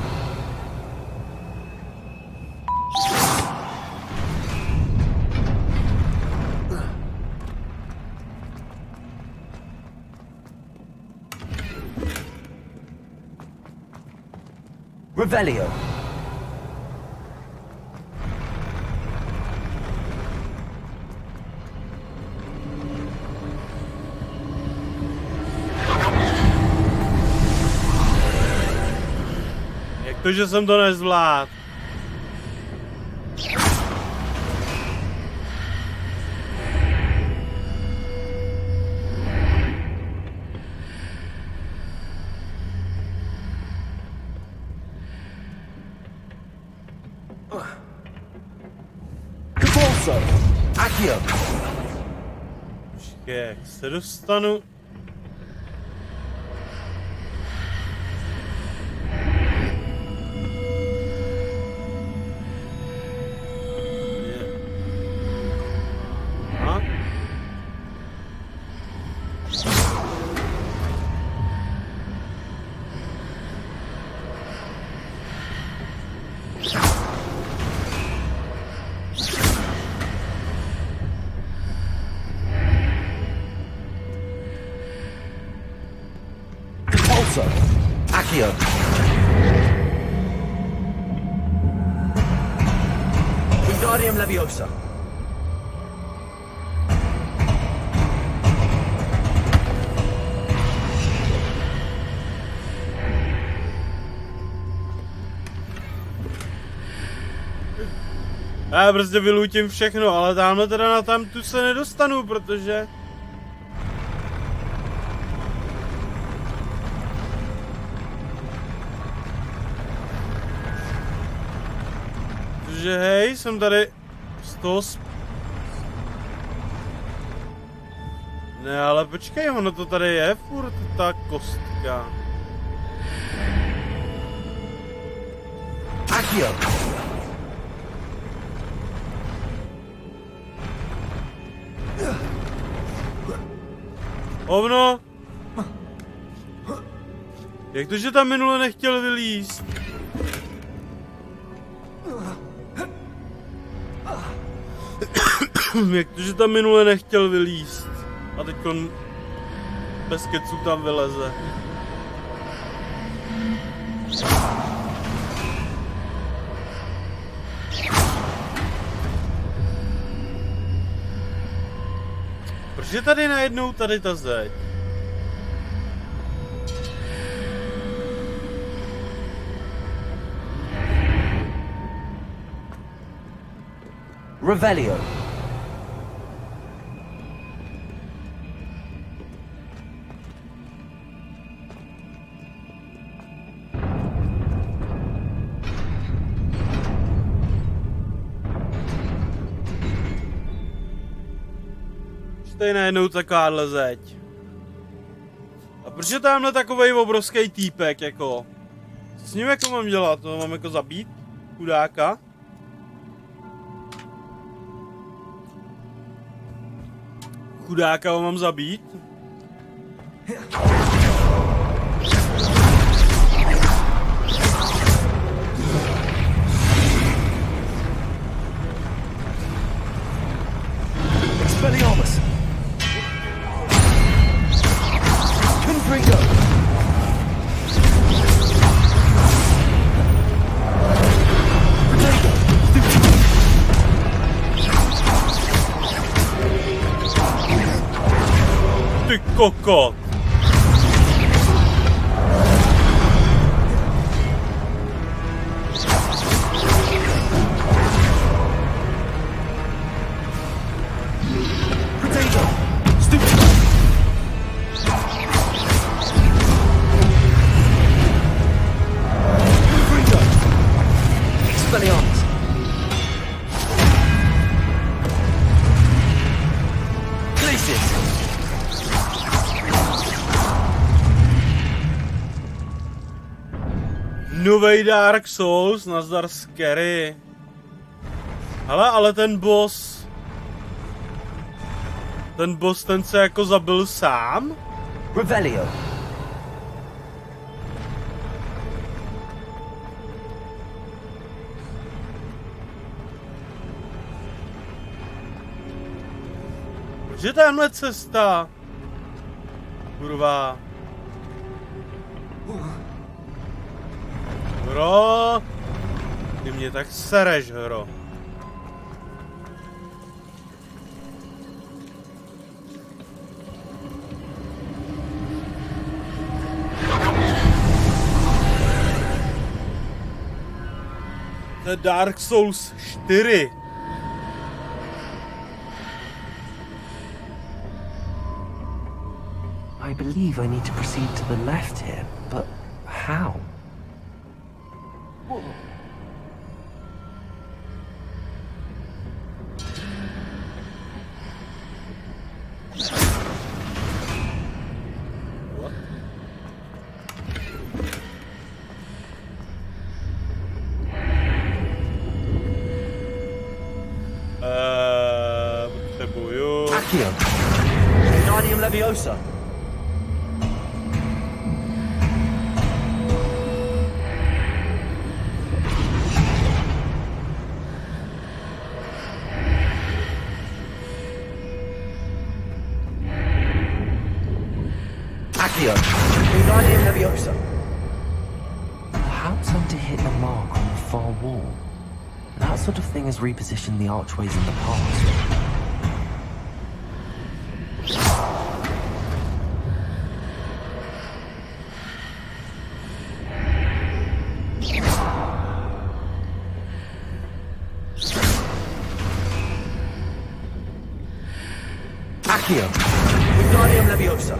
Revelio. To, že jsem to nezvládl. Počkej, jak se dostanu? Wingardium Leviosa. Já prostě vylutím všechno, ale tamhle teda na tamtu se nedostanu, protože... Protože hej, jsem tady z toho... Ne, ale počkej, ono to tady je furt ta kostka. Accio. Ovno! Jak to, že tam minule nechtěl vylízt? Jak to, že tam minule nechtěl vylízt? A teď on bez keců tam vyleze. Proč je tady najednou tady ta zeď? Revelio. Tady najednou takováhle zeď. A proč je tamhle takovej obrovský týpek, jako? Co s ním jako mám dělat? To mám jako zabít? Chudáka? Chudáka ho mám zabít? Expelliarmus. Confringo. Ty kokot! Novej Dark Souls, nazdar scary. Hele, ale ten boss... ten se jako zabil sám? Revelio. Proč je tamhle cesta? Kurva. Hro, ty mě tak sereš, hro. To je Dark Souls 4. I believe I need to proceed to the left here, but how? Accio. Wingardium Leviosa. Accio. Wingardium Leviosa. Perhaps I'm to hit a mark on the far wall. That sort of thing has repositioned the archways in the past. Accio. Wingardium Leviosa.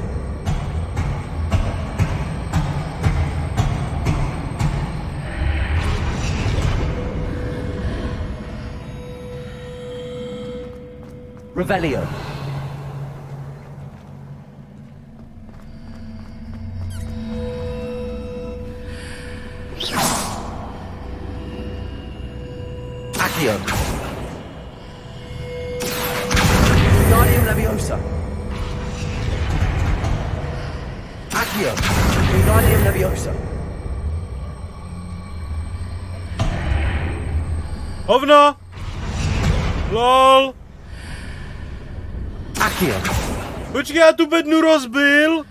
Revelio. Accio. Wingardium Leviosa. Accio. Wingardium Leviosa. Hovno! LOL! Accio. Počkej, já tu bednu rozbil!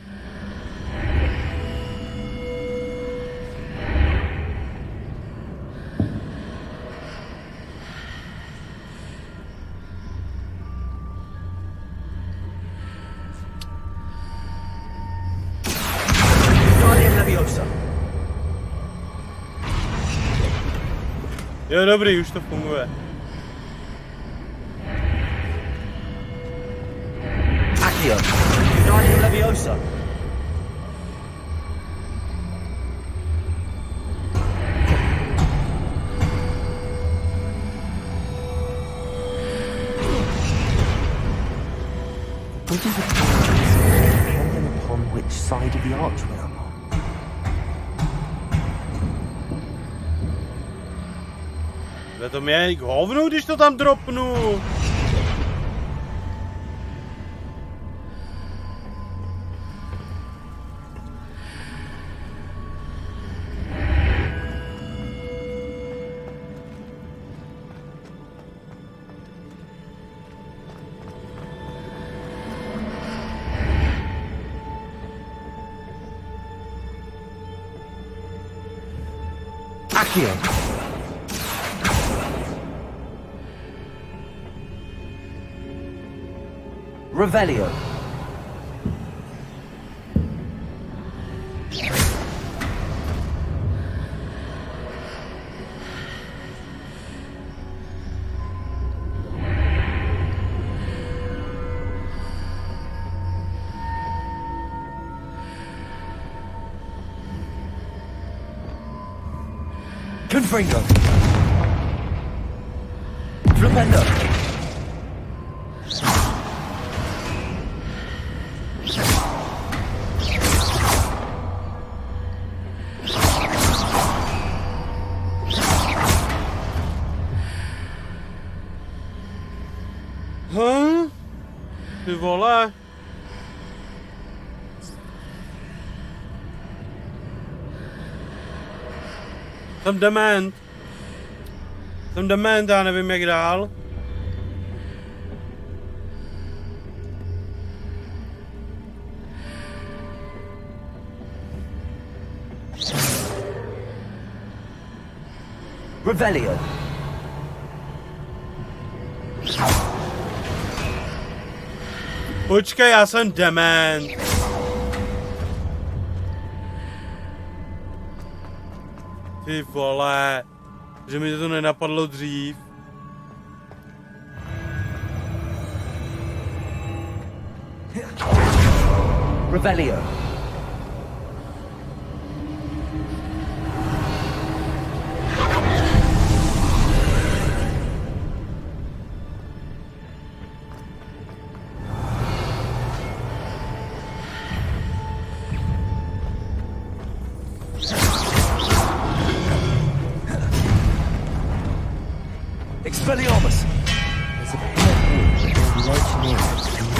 Jo, dobrý, už to funguje. Accio. Wingardium Leviosa. Which is depending upon which side of the archway I'm on. To mě k hovnu, když to tam dropnu. Accio. Revelio. Confringo. Flipendo. Ty vole. Jsem dement. Jsem dement, já nevím jak dál. Revelio. Počkej, já jsem dement. Ty vole, že mi to nenapadlo dřív. Revelio. Expelliarmus! There's a pale wood between the ledge near it and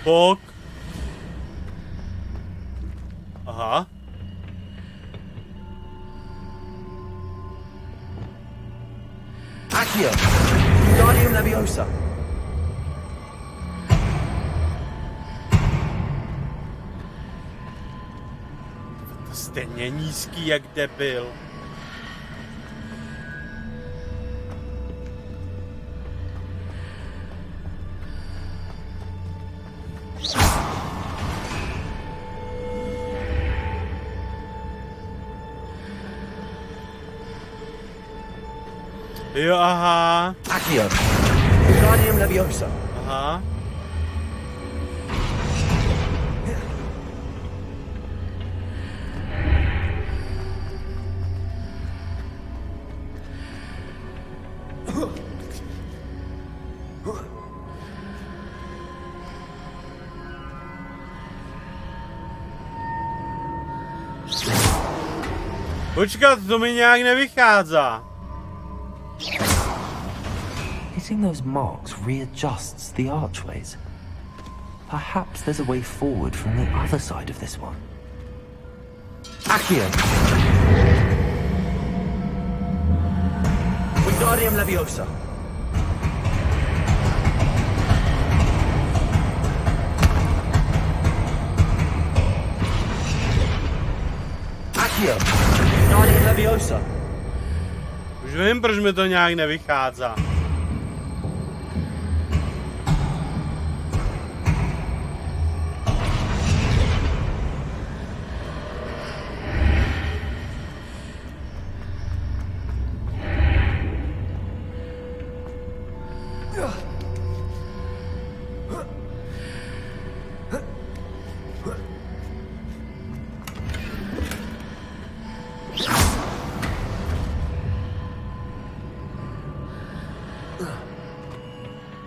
Pog. Aha. Accio! Guardium Leviosa! To stejně nízký jak debil. Jo, aha. Accio! Guardium Leviosa! Aha. Počkat, to mi nějak nevychází. Hitting those marks readjusts the archways. Perhaps there's a way forward from the other side of this one. Accio! Wingardium Leviosa! Accio! Wingardium Leviosa! Už vím, proč mi to nějak nevychází.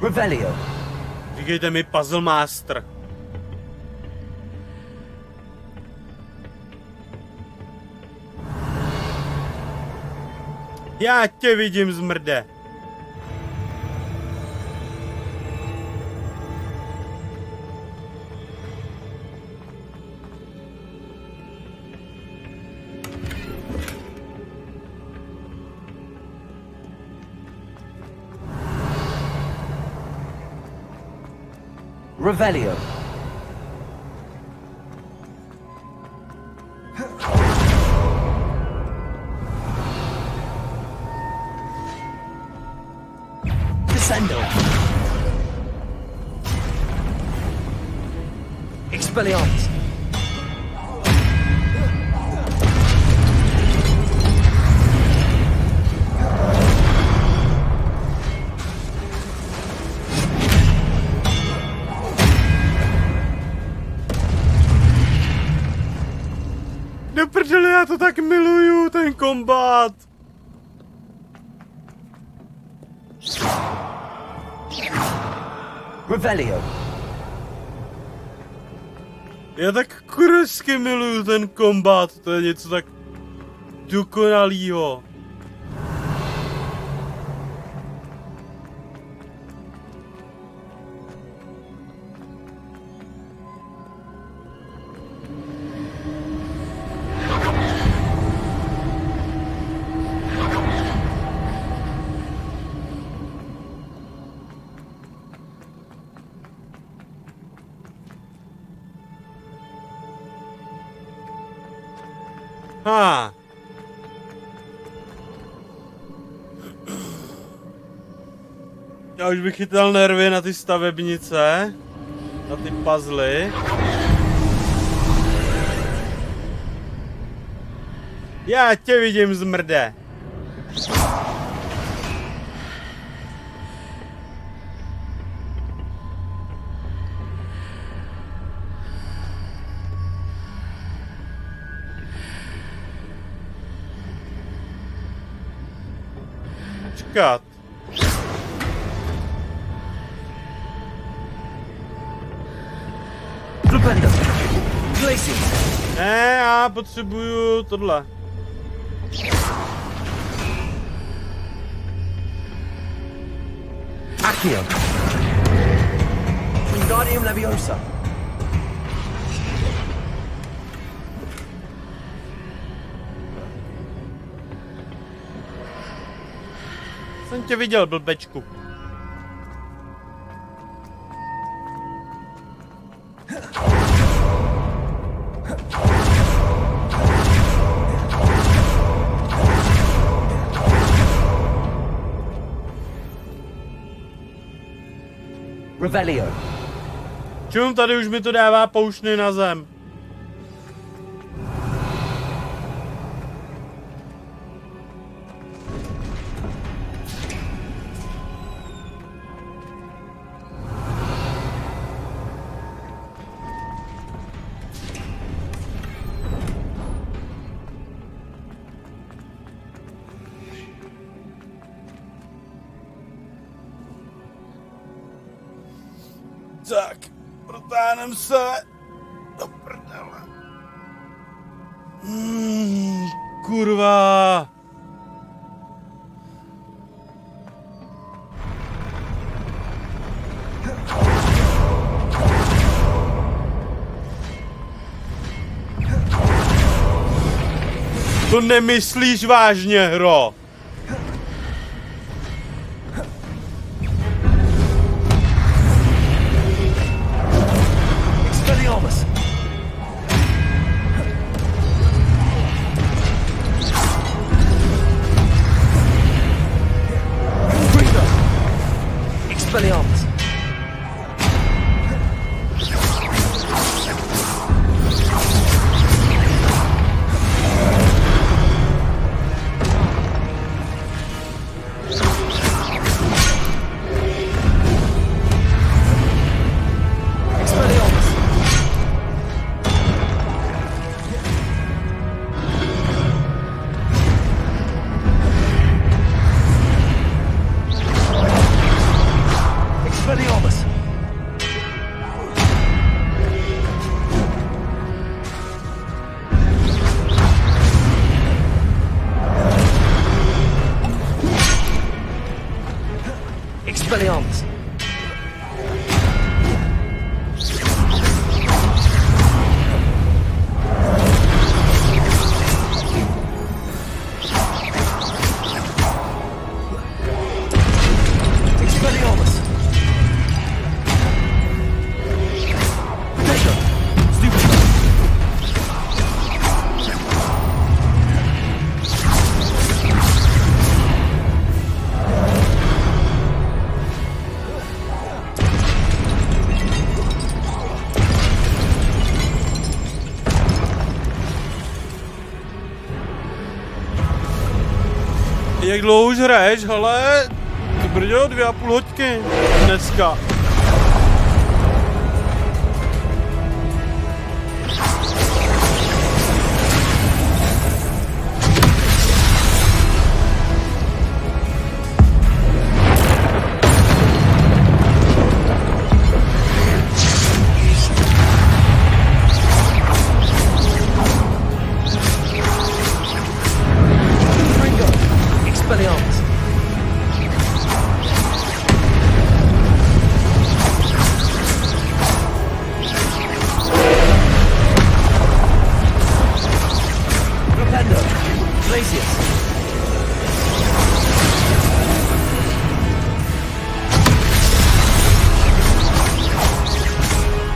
Revelio! Říkejte mi Puzzle Master. Já tě vidím, zmrde. Revelio! Descendo! Expelliarmus! Do prdele, já to tak miluju, ten kombat. Revelio! Já tak kursky miluju ten kombat, to je něco tak dokonalýho. Já už bych chytal nervy na ty stavebnice, na ty puzzly. Já tě vidím, zmrde. Počkat. Ne, já potřebuju tohle. Accio! Wingardium Leviosa. Jsem tě viděl, blbečku. Revelio. Čum, tady už mi to dává poušny na zem. Tak, protáhnem se do prdele. Kurva. To nemyslíš vážně, hro? Expelliarmus. Expelliarmus. Expelliarmus. Jak dlouho už hraješ, hele? To brďo, 2,5 hodiny dneska. Expelliarmus. Rependo. Glacius.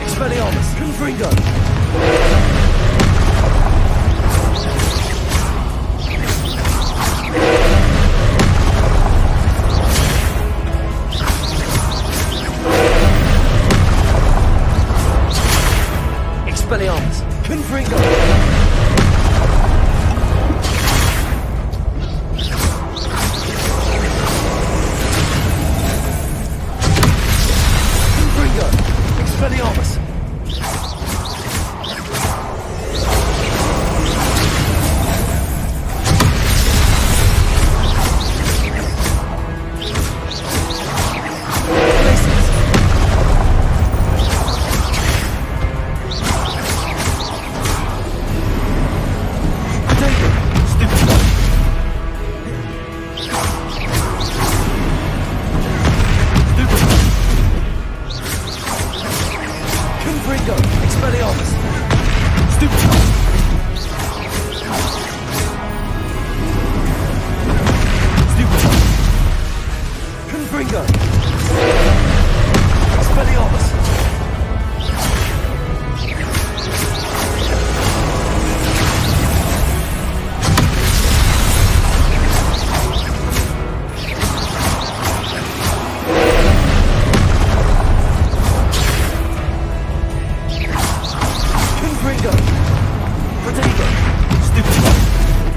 Expelliarmus. Confringo. Expelliarmus. Confringo. Confringo. Expelliarmus. Confringo, Expelliarmus. Stupid. Stupid. Confringo. Expelliarmus.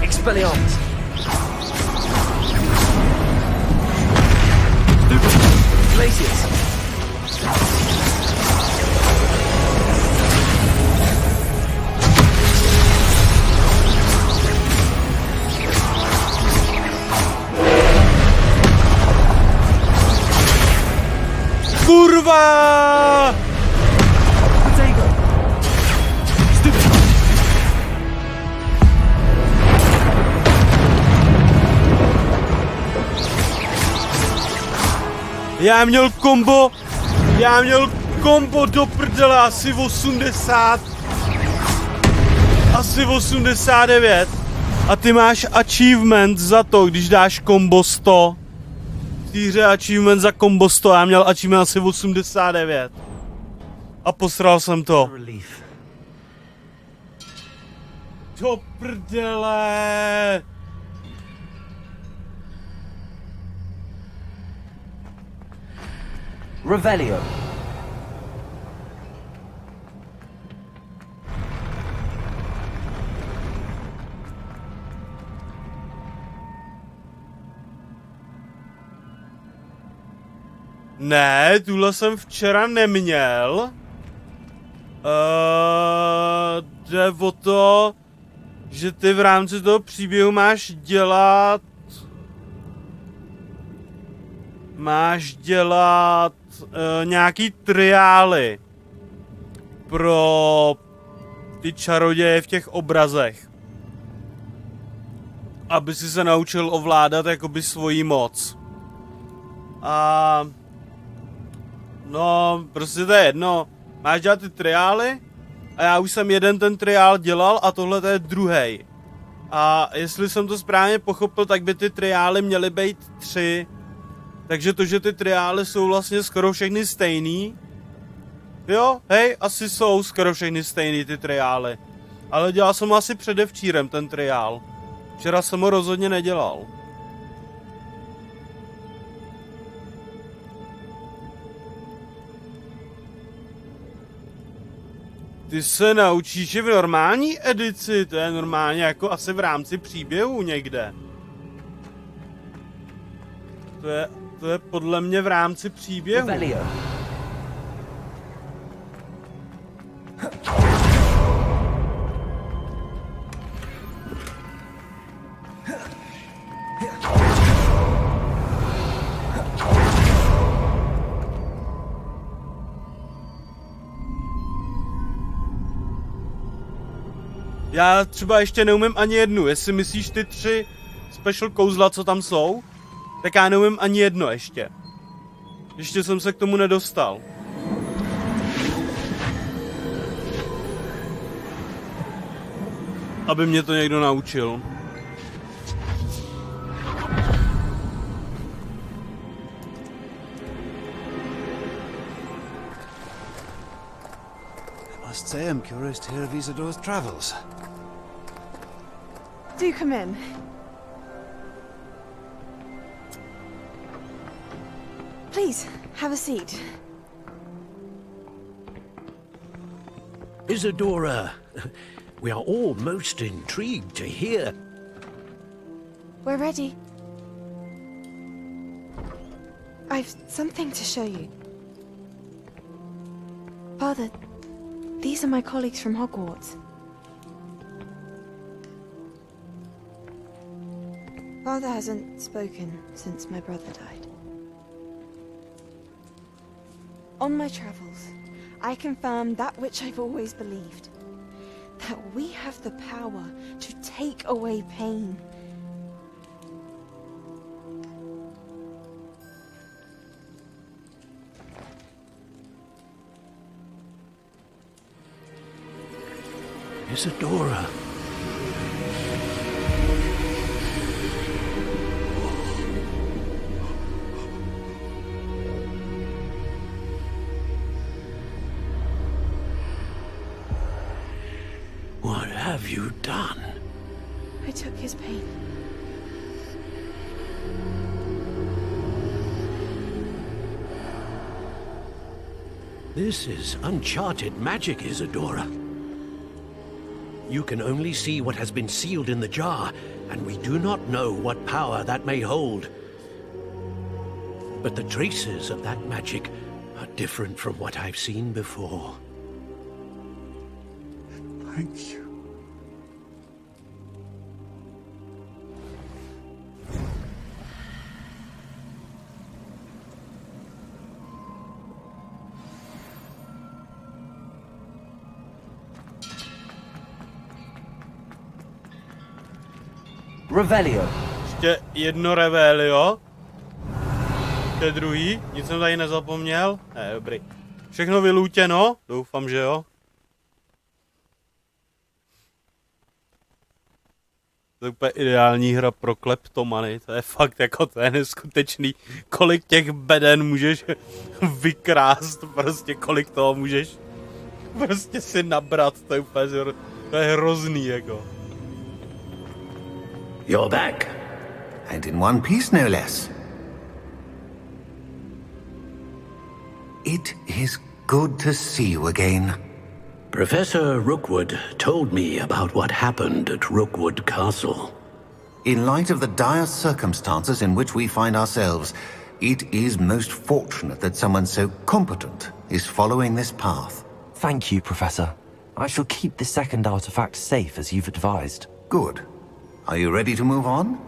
Expelliarmus. Glacius. Kurwa! Potato. Stupid. Já měl kombo do prdele asi 80. Asi 89. A ty máš achievement za to, když dáš kombo 100. V té hře achievement za kombo 100, já měl achievement asi 89. A posral jsem to. Do prdele. Revelio. Ne, tuhle jsem včera neměl. Jde o to, že ty v rámci toho příběhu máš dělat nějaký triály pro ty čaroděje v těch obrazech. Aby si se naučil ovládat jakoby svoji moc. A no, prostě to je jedno. Máš dělat ty triály a já už jsem jeden ten triál dělal a tohle to je druhý. A jestli jsem to správně pochopil, tak by ty triály měly být 3. Takže to, že ty triály jsou vlastně skoro všechny stejný. Jo, hej, asi jsou skoro všechny stejný ty triály. Ale dělal jsem ho asi předevčírem ten triál. Včera jsem ho rozhodně nedělal. Ty se naučíš i v normální edici, to je normálně jako asi v rámci příběhu někde. To je podle mě v rámci příběhu. Já třeba ještě neumím ani jednu, jestli myslíš ty 3 special kouzla, co tam jsou, tak já neumím ani jedno ještě. Ještě jsem se k tomu nedostal. Aby mě to někdo naučil. I must say I'm curious to hear of Isadora's travels. Do come in. Please, have a seat. Isadora, we are all most intrigued to hear. We're ready. I've something to show you. Father, these are my colleagues from Hogwarts. Father hasn't spoken since my brother died. On my travels, I confirmed that which I've always believed. That we have the power to take away pain. Isadora. What have you done? I took his pain. This is uncharted magic, Isadora. You can only see what has been sealed in the jar, and we do not know what power that may hold. But the traces of that magic are different from what I've seen before. Thank you. Revelio. Ještě jedno Revelio. Ještě druhý. Nic jsem tady nezapomněl. Ne, dobrý. Všechno vylútěno. Doufám, že jo. To je úplně ideální hra pro kleptomany. To je fakt jako, to je neskutečný. Kolik těch beden můžeš vykrást. Prostě kolik toho můžeš prostě si nabrat. To je úplně, to je hrozný jako. You're back. And in one piece, no less. It is good to see you again. Professor Rookwood told me about what happened at Rookwood Castle. In light of the dire circumstances in which we find ourselves, it is most fortunate that someone so competent is following this path. Thank you, Professor. I shall keep the second artifact safe as you've advised. Good. Are you ready to move on?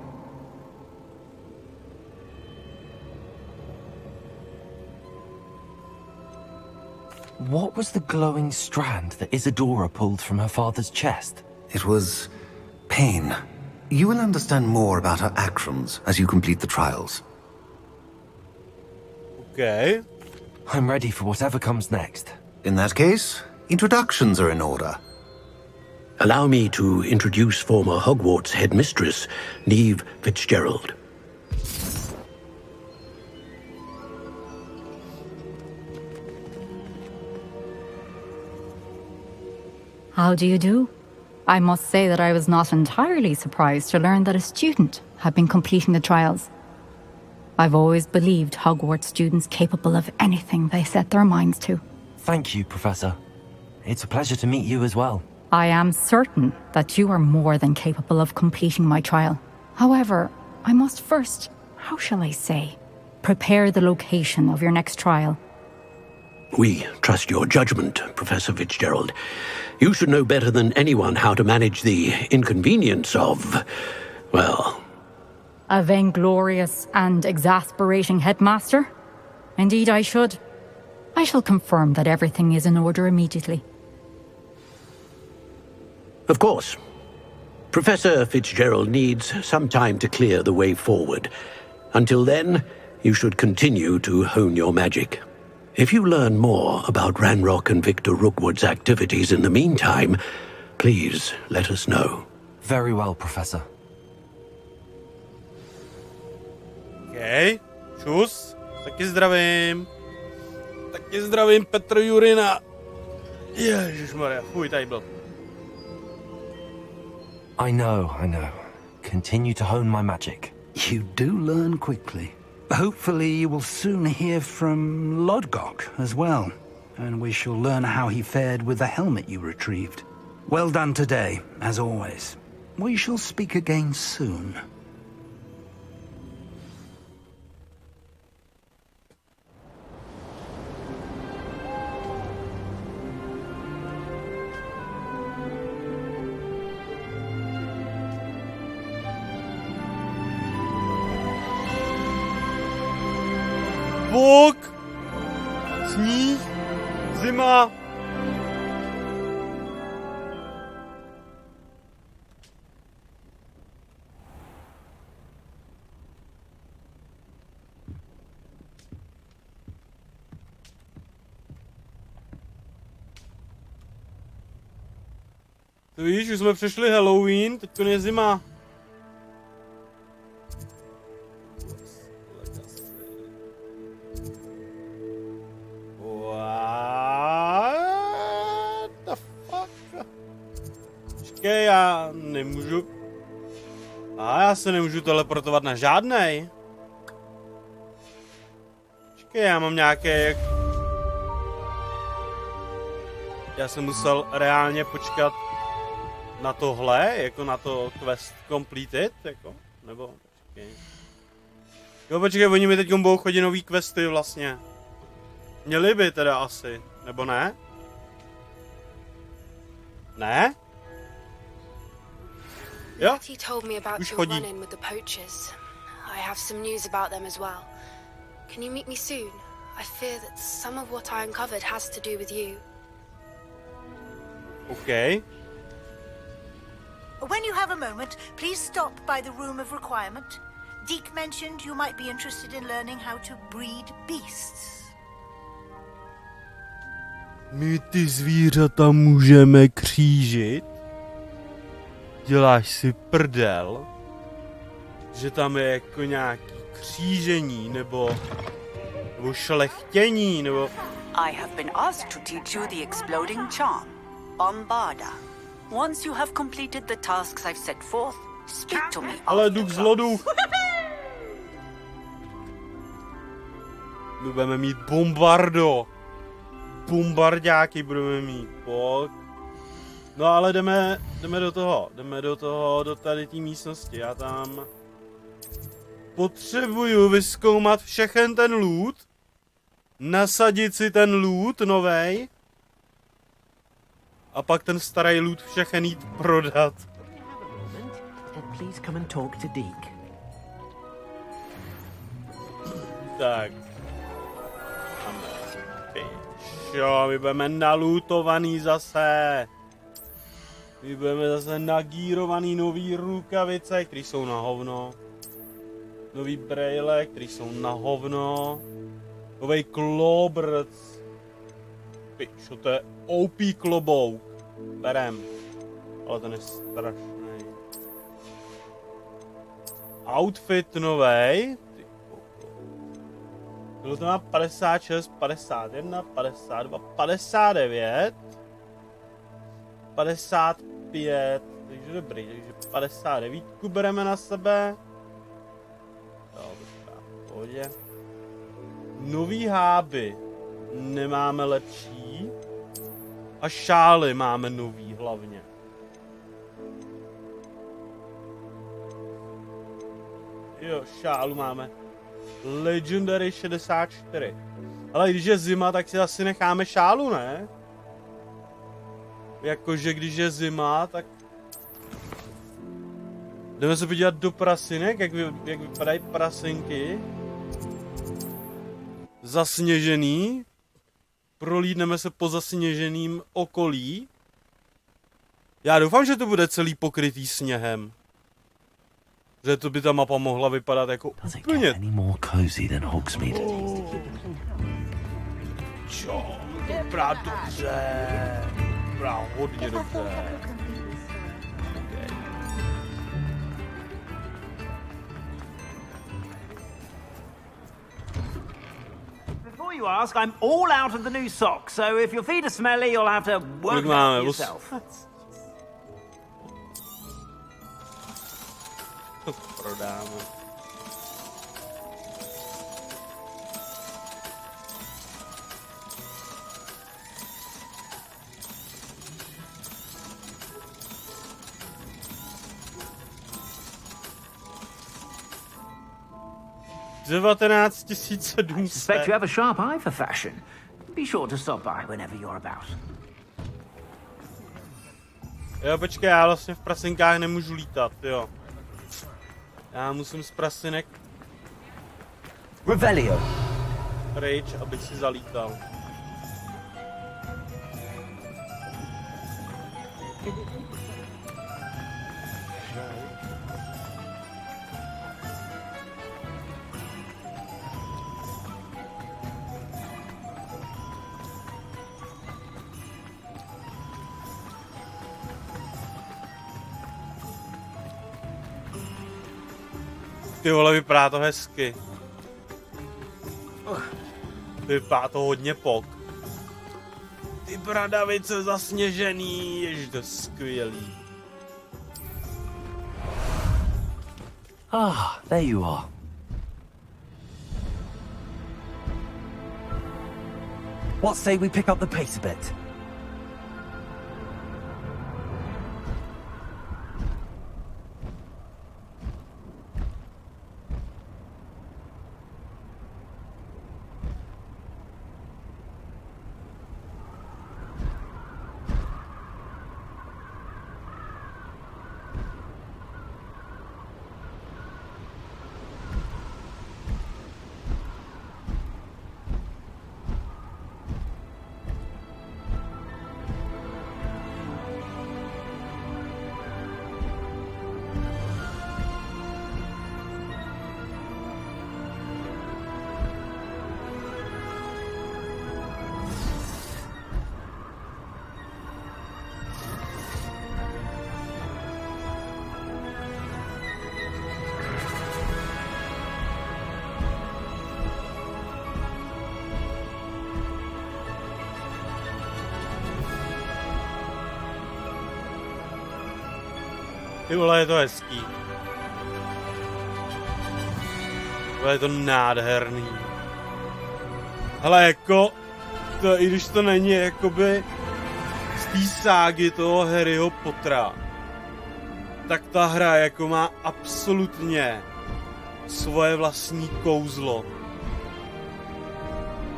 What was the glowing strand that Isadora pulled from her father's chest? It was pain. You will understand more about her actions as you complete the trials. Okay. I'm ready for whatever comes next. In that case, introductions are in order. Allow me to introduce former Hogwarts headmistress, Neve Fitzgerald. How do you do? I must say that I was not entirely surprised to learn that a student had been completing the trials. I've always believed Hogwarts students capable of anything they set their minds to. Thank you, Professor. It's a pleasure to meet you as well. I am certain that you are more than capable of completing my trial. However, I must first, how shall I say, prepare the location of your next trial. We trust your judgment, Professor Fitzgerald. You should know better than anyone how to manage the inconvenience of, well... A vainglorious and exasperating headmaster? Indeed I should. I shall confirm that everything is in order immediately. Of course. Professor Fitzgerald needs some time to clear the way forward. Until then, you should continue to hone your magic. If you learn more about Ranrock and Victor Rookwood's activities in the meantime, please let us know. Very well, Professor. Okay. Čus. Taky zdravím. Taky zdravím Petr Jurina. Ježišmarja, fuj, tady byl. I know. Continue to hone my magic. You do learn quickly. Hopefully you will soon hear from Lodgok as well, and we shall learn how he fared with the helmet you retrieved. Well done today, as always. We shall speak again soon. Bůh, sníh, zima. To víš, už jsme přešli Halloween, teď to je zima. What the fuck? Počkej, já nemůžu... já se nemůžu teleportovat na žádnej. Počkej, já mám nějaké... Já jsem musel reálně počkat na tohle, jako na to quest completed, jako, nebo počkej. Jo, počkej, oni mi teď budou chodit nový questy vlastně. Měli by teda asi, nebo ne? Ne? Jo, už chodí. I have some news about them as well. Can you meet me soon? I fear that some of what I uncovered has to do with you. Okay. When you have a moment, please stop by the Room of Requirement. Deke mentioned you might be interested in learning how to breed beasts. My ty zvířata můžeme křížit? Děláš si prdel? Že tam je jako nějaký křížení, nebo šlechtění, nebo... I have been asked to teach you the exploding charm, Bombarda. Once you have completed the tasks I've set forth, speak to me. Ale duch z lodu. Budeme mít bombardo. Bombardáky budeme mít. Pojď. No ale jdeme do toho. Jdeme do toho, do tady té místnosti. Já tam potřebuju vyzkoumat všechen ten loot. Nasadit si ten loot novej. A pak ten starý loot všechen jít prodat. Tak. Jo, my budeme nalutovaný zase. My budeme zase nagírovaný nový rukavice, které jsou na hovno. Nový brejle, které jsou na hovno. Novej klobrc. Pičo, to je OP klobouk. Berem. Ale ten je strašný. Outfit novej. Bylo to má 56, 51, 52, 59, 55, takže dobrý, takže 59 bereme na sebe. Jo, dobrá, v pohodě. Nový háby nemáme lepší. A šály máme nový hlavně. Jo, šálu máme. Legendary 64. Ale když je zima, tak si asi necháme šálu, ne? Jakože když je zima, tak... Jdeme se podívat do prasinek, jak vypadají prasinky. Zasněžený. Prolídneme se po zasněženým okolí. Já doufám, že to bude celý pokrytý sněhem. Že to by ta mapa mohla vypadat jako úplně... Čo, dobrá, dobře. Dobrá, hodně dobře. Okay. Before you ask, I'm all out of the new socks, so if your feet are smelly, you'll have to work it out yourself. Prodáme. $19 700. Expect you have a sharp eye for fashion. Be sure to stop by whenever you're about. Jo, počkej, já vlastně v prasinkách nemůžu lítat, jo. Já musím z prasinek... Revelio. Pryč, abych si zalítal. Ty vole, vypadá to hezky. Vypadá to hodně pok. Ty bradavice zasněžený, jež to skvělý. Ah, there you are. What say we pick up the pace a bit? Ty vole, je to hezký. Je to nádherný. Hele, jako, to, i když to není jakoby z té ságy toho Harryho Pottera, tak ta hra jako má absolutně svoje vlastní kouzlo.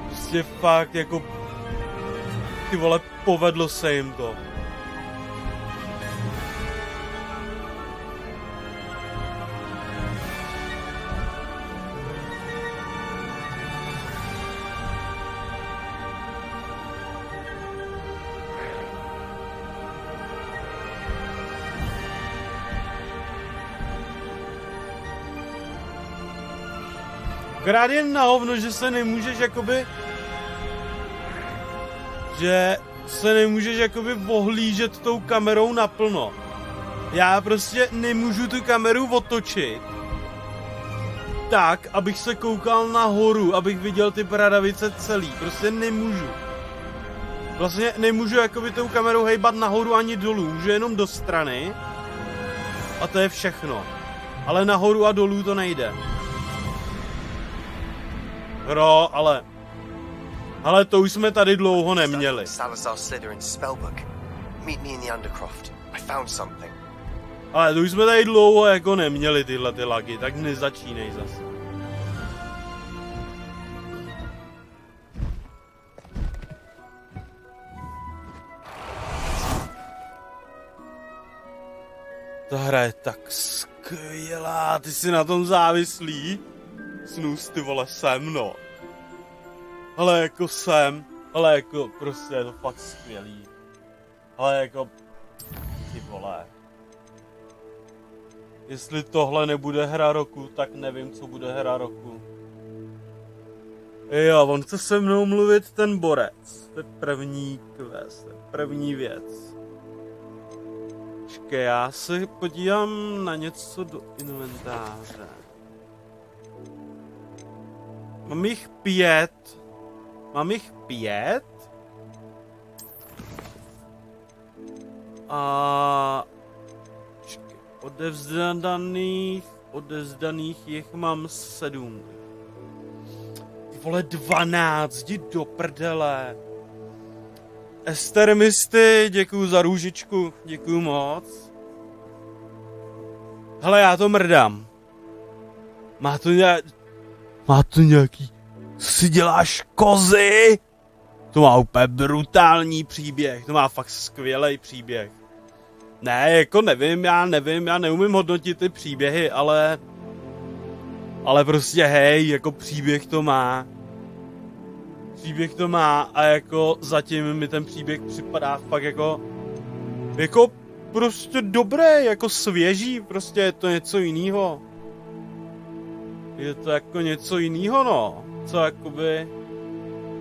Prostě fakt jako, ty vole, povedlo se jim to. Akorát jen na hovno, že se nemůžeš jakoby... Že se nemůžeš jakoby ohlížet tou kamerou naplno. Já prostě nemůžu tu kameru otočit tak, abych se koukal nahoru, abych viděl ty bradavice celý. Prostě nemůžu. Vlastně nemůžu jakoby tou kamerou hejbat nahoru ani dolů. Můžu jenom do strany. A to je všechno. Ale nahoru a dolů to nejde. Hro, ale to už jsme tady dlouho neměli. Ale to už jsme tady dlouho jako neměli tyhle ty lagy, tak nezačínej zase. Ta hra je tak skvělá, ty jsi na tom závislý. Snus, ty vole, jsem, no. Ale jako jsem, ale jako prostě je to fakt skvělý. Ale jako, ty vole. Jestli tohle nebude hra roku, tak nevím, co bude hra roku. Jo, on chce se mnou mluvit ten borec. To je první quest, to je první věc. Počkej, já se podívám na něco do inventáře. Mám jich 5. Mám jich 5? A... Počkej, odevzdaných jich mám 7. Ty vole, 12, jdi do prdele. Ester Misty, děkuju za růžičku, děkuju moc. Hele, já to mrdám. Má to nějaký... Co si děláš, kozy? To má úplně brutální příběh, to má fakt skvělý příběh. Ne, jako nevím, já neumím hodnotit ty příběhy, ale prostě hej, jako příběh to má. Příběh to má a jako zatím mi ten příběh připadá fakt jako prostě dobré, jako svěží, prostě je to něco jiného. Je to jako něco jiného, no, co jakoby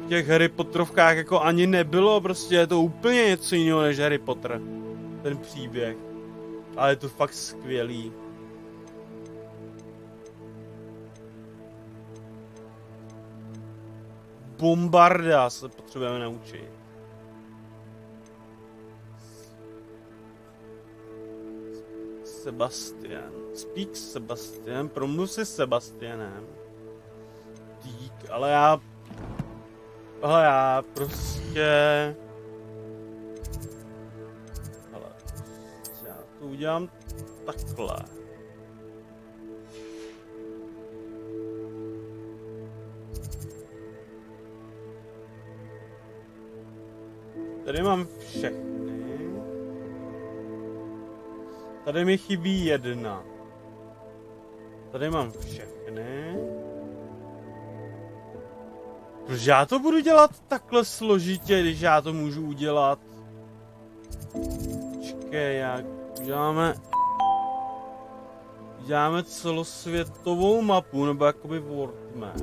v těch Harry Potterovkách jako ani nebylo, prostě je to úplně něco jiného než Harry Potter, ten příběh. Ale je to fakt skvělý. bombarda se potřebujeme naučit. Sebastian. Speak Sebastian. Promluv si s Sebastianem. Dík, ale já prostě... Ale já to udělám takhle. Tady mám všechny. Tady mi chybí jedna. Tady mám všechny. Proč já to budu dělat takhle složitě, když já to můžu udělat? Počkej, jak uděláme celosvětovou mapu, nebo jakoby world map.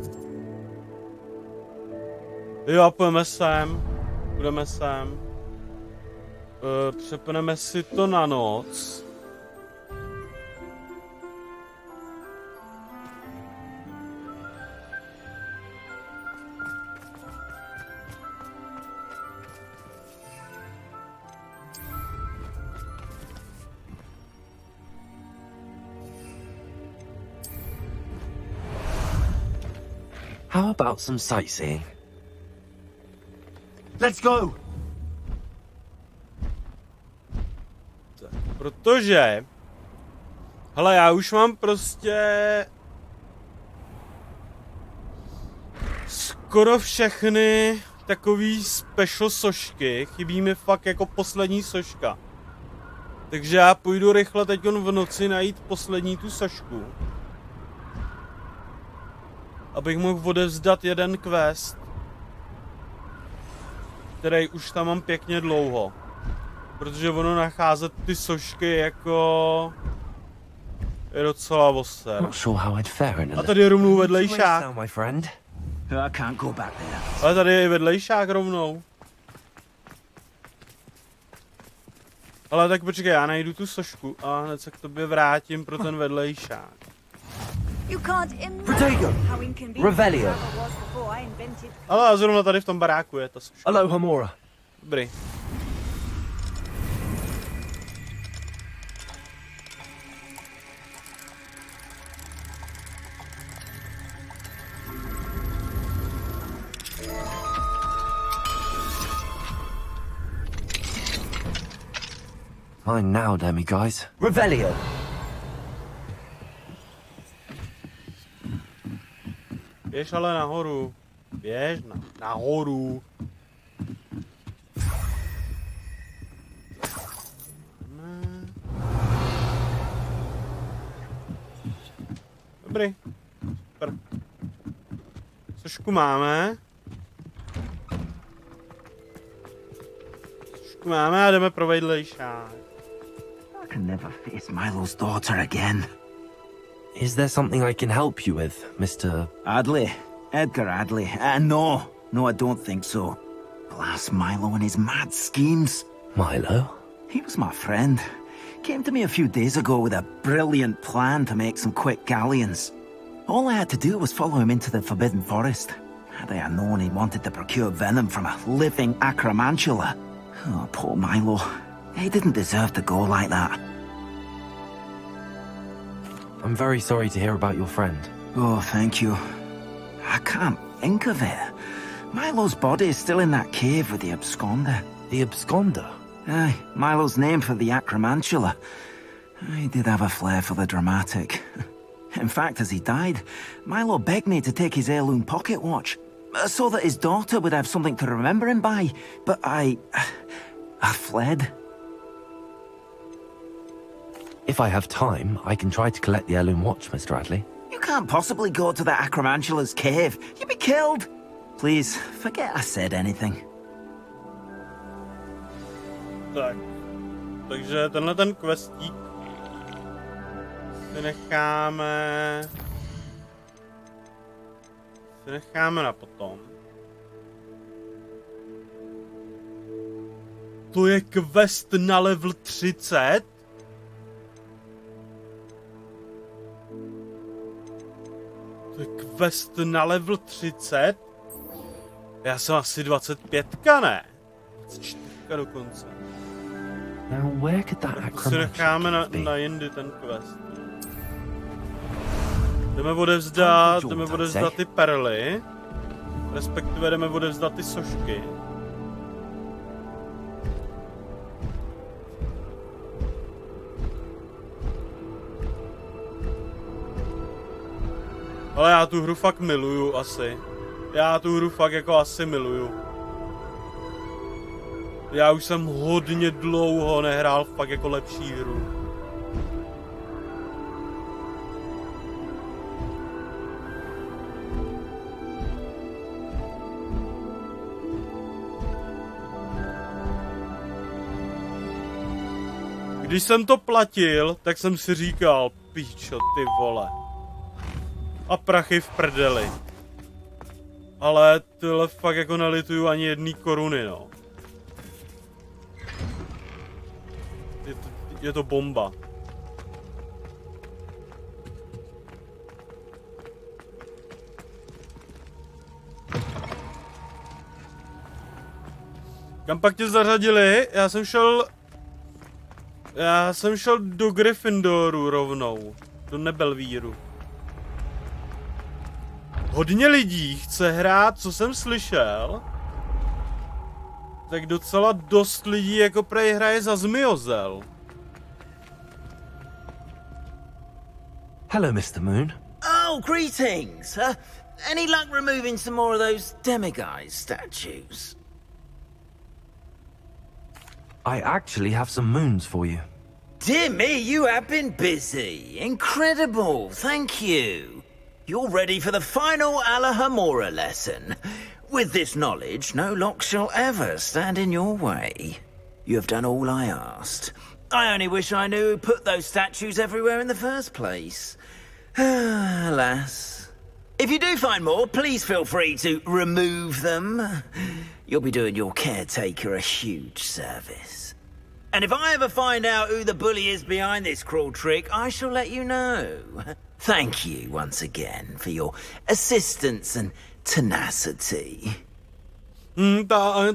Jo, půjdeme sem. Budeme sem. Přepneme si to na noc. How about some sightseeing? Let's go! Tak, protože... Hele, já už mám prostě... skoro všechny takový special sošky. Chybí mi fakt jako poslední soška. Takže já půjdu rychle teď v noci najít poslední tu sošku. Abych mohl odevzdat jeden quest. Který už tam mám pěkně dlouho. Protože ono nacházet ty sošky jako... je docela oser. A tady je rovnou vedlejšák. Ale tady je vedlejšák rovnou. Ale tak počkej, já najdu tu sošku a hned se k tobě vrátím pro ten vedlejšák. Revelio. Ale zrovna tady v tom baráku je ta soška. Aloha Mora. Dobrý. Mine now, demi guys. Revelio. Běž ale nahoru. Běž nahoru. Dobrý. Super. Sošku máme. Sošku máme a jdeme pro vedlejšák. I can never face Milo's daughter again. Is there something I can help you with, Mr. Adley? Edgar Adley? No, I don't think so. Blast Milo and his mad schemes. Milo? He was my friend. Came to me a few days ago with a brilliant plan to make some quick galleons. All I had to do was follow him into the Forbidden Forest. Had I known he wanted to procure venom from a living acromantula. Oh, poor Milo. He didn't deserve to go like that. I'm very sorry to hear about your friend. Oh, thank you. I can't think of it. Milo's body is still in that cave with the absconder. The absconder? Aye, Milo's name for the acromantula. He did have a flair for the dramatic. In fact, as he died, Milo begged me to take his heirloom pocket watch, so that his daughter would have something to remember him by. But I fled. If I have time, I can try to collect the heirloom watch, Mr. Adley. You can't possibly go to the acromantula's cave. You'd be killed. Please, forget I said anything. Tak. Takže tenhle ten questík si necháme na potom. To je quest na level 30? To je quest na level 30? Já jsem asi 25, ne? 24 dokonce. Now where could that To si necháme na jindy ten quest. Jdeme odevzdat ty perly. Respektive jdeme odevzdat ty sošky. Ale já tu hru fakt miluju asi. Já tu hru fakt jako asi miluju. Já už jsem hodně dlouho nehrál fakt jako lepší hru. Když jsem to platil, tak jsem si říkal, píčo, ty vole. A prachy v prdeli. Ale tyhle fakt jako nelituju ani jedný koruny, no. Je to bomba. Kam pak tě zařadili? Já jsem šel do Gryffindoru rovnou. Do Nebelvíru. Hodně lidí chce hrát, co jsem slyšel. Tak docela dost lidí jako prej hraje za Zmiozel. Hello, Mr. Moon. Oh, greetings. Any luck removing some more of those demiguise statues? I actually have some moons for you. Dear me, you have been busy. Incredible, thank you. You're ready for the final Alahamora lesson. With this knowledge, no lock shall ever stand in your way. You have done all I asked. I only wish I knew who put those statues everywhere in the first place. Alas. If you do find more, please feel free to remove them. You'll be doing your caretaker a huge service. And if I ever find out who the bully is behind this cruel trick, I shall let you know. Thank you once again for your assistance and tenacity.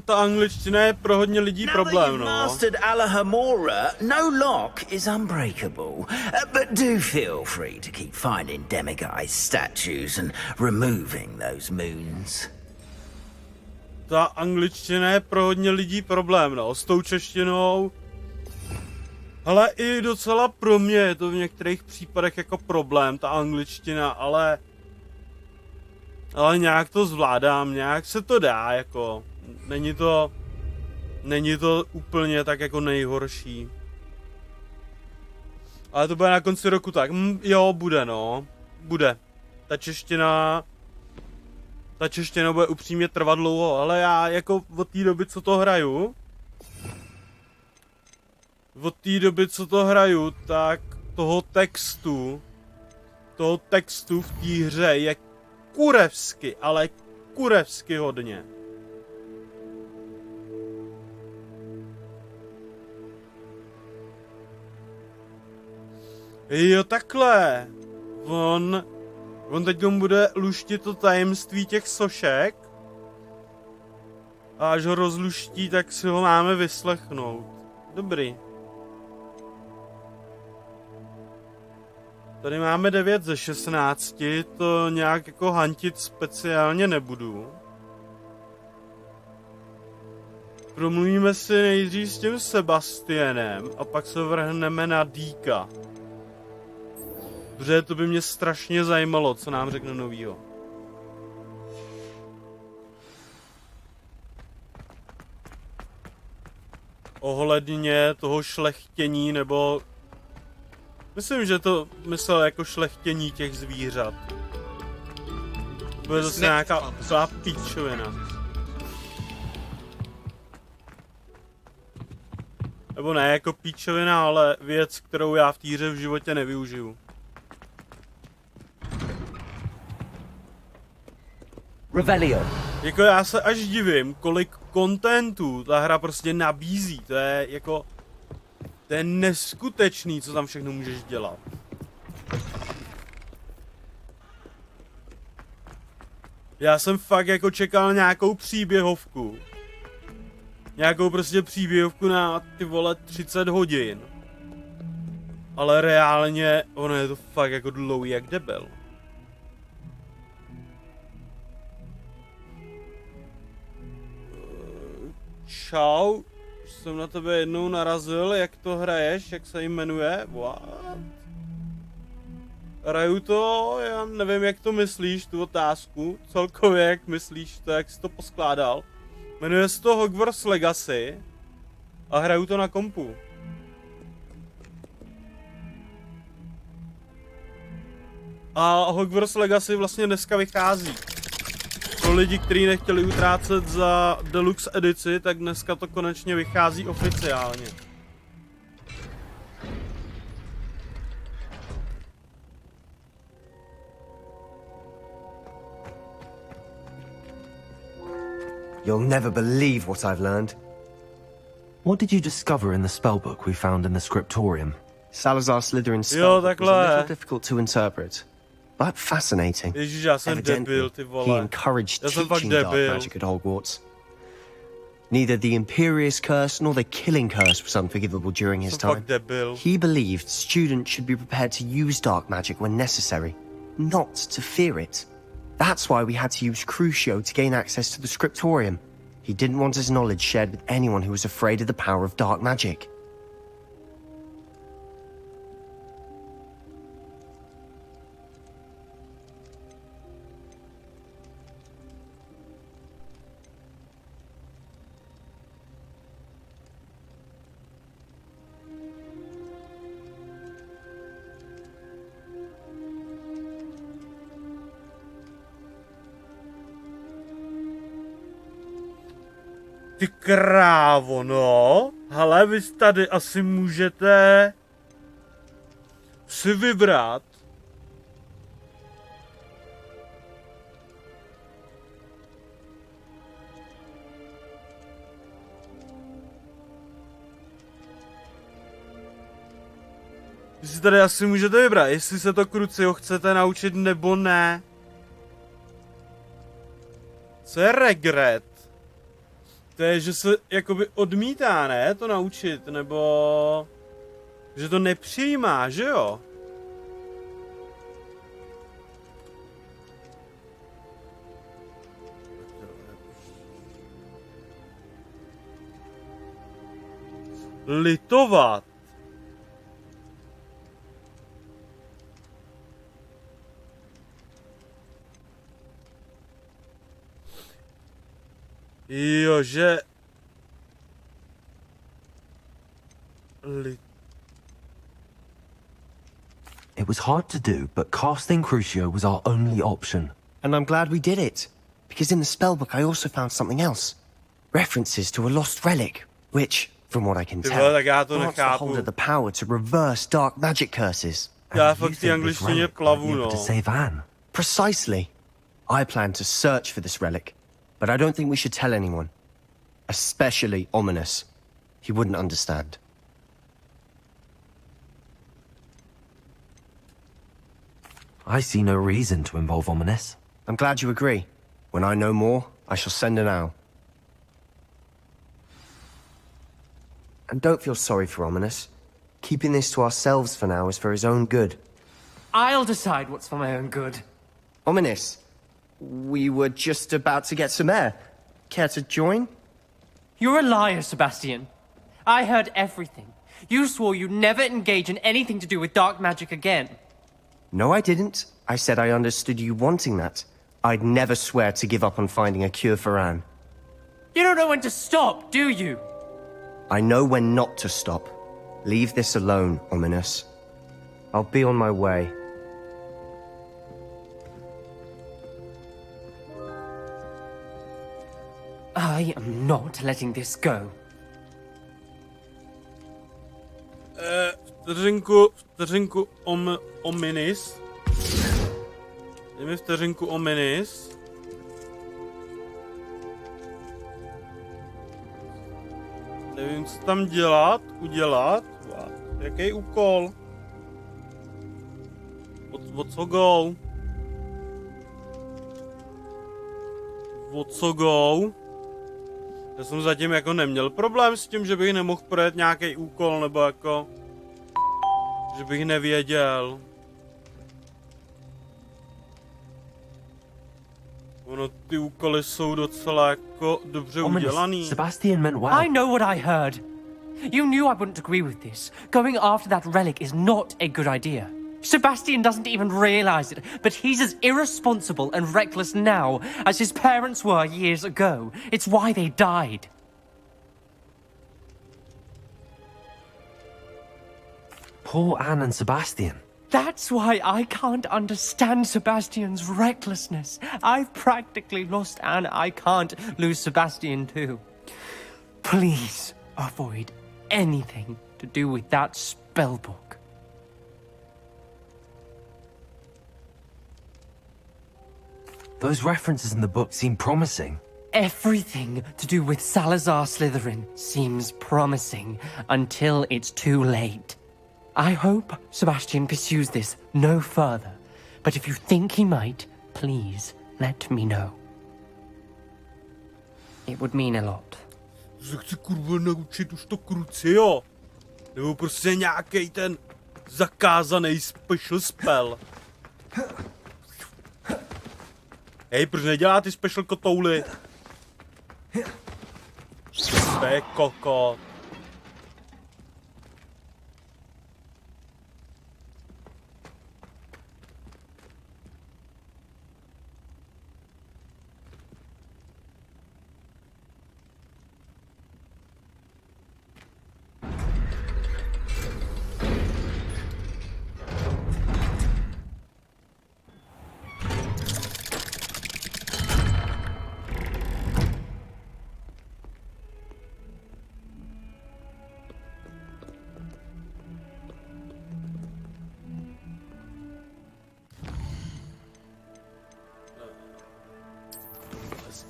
Ta angličtina je pro hodně lidí problém, no. Now that you've mastered Alahamora, no lock is unbreakable. But do feel free to keep finding demiguise statues and removing those moons. Ta angličtina je pro hodně lidí problém, no. S tou češtinou. Ale i docela pro mě je to v některých případech jako problém, ta angličtina, ale nějak to zvládám, nějak se to dá, jako, není to úplně tak jako nejhorší. Ale to bude na konci roku tak, jo, bude, no, bude. Ta čeština bude upřímně trvat dlouho, ale já jako od té doby, co to hraju, tak toho textu v té hře je kurevsky, ale kurevsky hodně. Jo, takhle. On teď bude luštit to tajemství těch sošek. A až ho rozluští, tak si ho máme vyslechnout. Dobrý. Tady máme 9 ze 16, to nějak jako hantit speciálně nebudu. Promluvíme si nejdřív s tím Sebastianem a pak se vrhneme na Díka. Protože to by mě strašně zajímalo, co nám řekne novýho. Ohledně toho šlechtění, nebo... Myslím, že to myslel jako šlechtění těch zvířat. Bude zase nějaká píčovina. Nebo ne jako píčovina, ale věc, kterou já v té hře v životě nevyužiju. Revelio. Jako já se až divím, kolik kontentů ta hra prostě nabízí. To je jako... To je neskutečný, co tam všechno můžeš dělat. Já jsem fakt jako čekal nějakou příběhovku. Nějakou prostě příběhovku na ty vole 30 hodin. Ale reálně ono je to fakt jako dlouhý jak debil. Čau, jsem na tebe jednou narazil, jak to hraješ, jak se jmenuje? What? Hraju to, já nevím, jak to myslíš, tu otázku, celkově jak myslíš to, jak jsi to poskládal. Jmenuje se to Hogwarts Legacy a hraju to na kompu. A Hogwarts Legacy vlastně dneska vychází. Pro lidi, kteří nechtěli utrácet za deluxe edici, tak dneska to konečně vychází oficiálně. You'll never believe what I've learned. What did you discover in the spellbook we found in the scriptorium? Salazar Slytherin's spellbook was a little difficult to interpret, but fascinating. Ježiš, já jsem debil, ty vole. He encouraged teaching dark magic at Hogwarts. Neither the Imperious Curse nor the Killing Curse was unforgivable during his time. He believed students should be prepared to use dark magic when necessary, not to fear it. That's why we had to use Crucio to gain access to the scriptorium. He didn't want his knowledge shared with anyone who was afraid of the power of dark magic. Ty krávo, no. Hele, vy tady asi můžete si vybrat. Vy si tady asi můžete vybrat, jestli se to Crucio chcete naučit nebo ne. Co je regret? To je, že se jakoby odmítá, ne, to naučit, nebo že to nepřijímá, že jo? Litovat. Jo, že... It was hard to do, but casting Crucio was our only option. And I'm glad we did it, because in the spellbook I also found something else. References to a lost relic, which, from what I can tell, grants the holder the power to reverse dark magic curses. Já fakt ty angličtině plavu, no. To save Anne. Precisely. I plan to search for this relic, but I don't think we should tell anyone. Especially Ominous. He wouldn't understand. I see no reason to involve Ominous. I'm glad you agree. When I know more, I shall send an owl. And don't feel sorry for Ominous. Keeping this to ourselves for now is for his own good. I'll decide what's for my own good. Ominous, we were just about to get some air. Care to join? You're a liar, Sebastian. I heard everything. You swore you'd never engage in anything to do with dark magic again. No, I didn't. I said I understood you wanting that. I'd never swear to give up on finding a cure for Anne. You don't know when to stop, do you? I know when not to stop. Leave this alone, Ominous. I'll be on my way. I am not letting this go. Vteřinku Ominis. Dej mi vteřinku Ominis. Nevím, co tam udělat. Jaký úkol? O co go? o co go. Já jsem zatím jako neměl problém s tím, že bych nemohl projet nějaký úkol, nebo jako... že bych nevěděl. Ono, ty úkoly jsou docela jako dobře udělaný. Sebastian meant well. I know what I heard. You knew I wouldn't agree with this. Going after that relic is not a good idea. Sebastian doesn't even realize it, but he's as irresponsible and reckless now as his parents were years ago. It's why they died. Poor Anne and Sebastian. That's why I can't understand Sebastian's recklessness. I've practically lost Anne. I can't lose Sebastian too. Please avoid anything to do with that spellbook. Those references in the book seem promising. Everything to do with Salazar Slytherin seems promising until it's too late. I hope Sebastian pursues this no further, but if you think he might, please let me know. It would mean a lot. Se chci kurva naučit už to kruci, jo? Nebo prostě nějakej ten zakázaný special spell. Hej, proč nedělá ty special kotouly? To je kokot.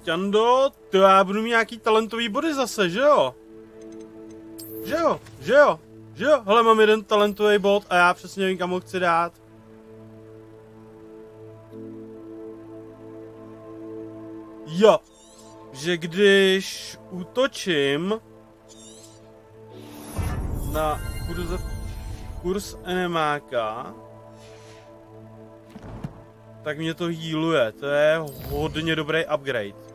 Jando, to já budu mít nějaký talentový body zase, že jo? Že jo? Hele, mám jeden talentový bod a já přesně nevím, kam ho chci dát. Jo, že když útočím na kurz enemáka, tak mě to healuje. To je hodně dobrý upgrade.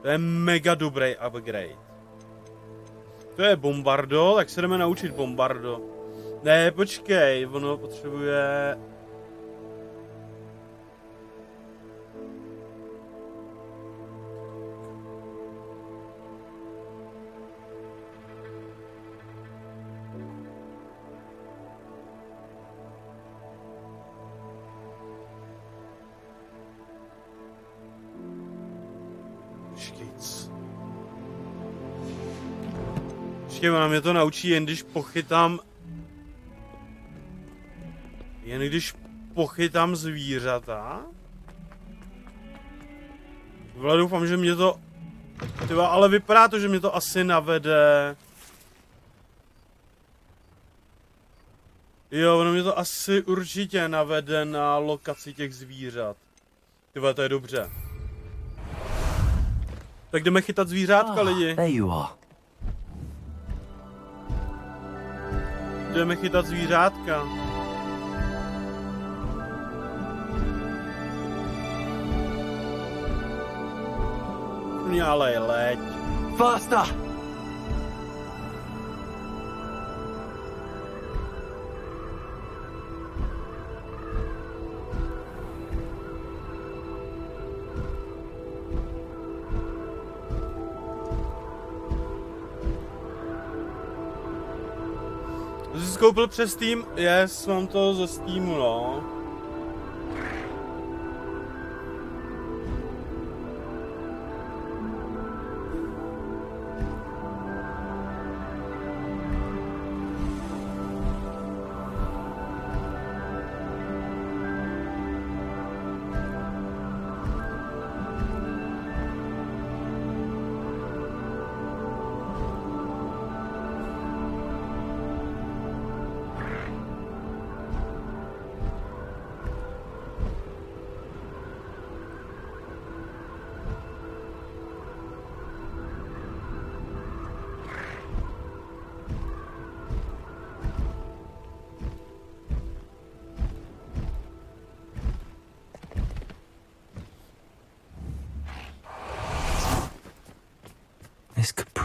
To je mega dobrý upgrade. To je bombardo, tak se jdeme naučit bombardo. Ne, počkej, ono potřebuje... Počkej, ona mě to naučí jen když pochytám... Jen když pochytám zvířata? Vle, doufám, že mě to... Tyba, ale vypadá to, že mě to asi navede... Jo, ono mě to asi určitě navede na lokaci těch zvířat. Tyba, to je dobře. Tak jdeme chytat zvířátka, lidi. There you are. Jdeme chytat zvířátka. Ale leď. Faster! To jsi koupil přes Steam? Yes, mám to ze Steamu, no.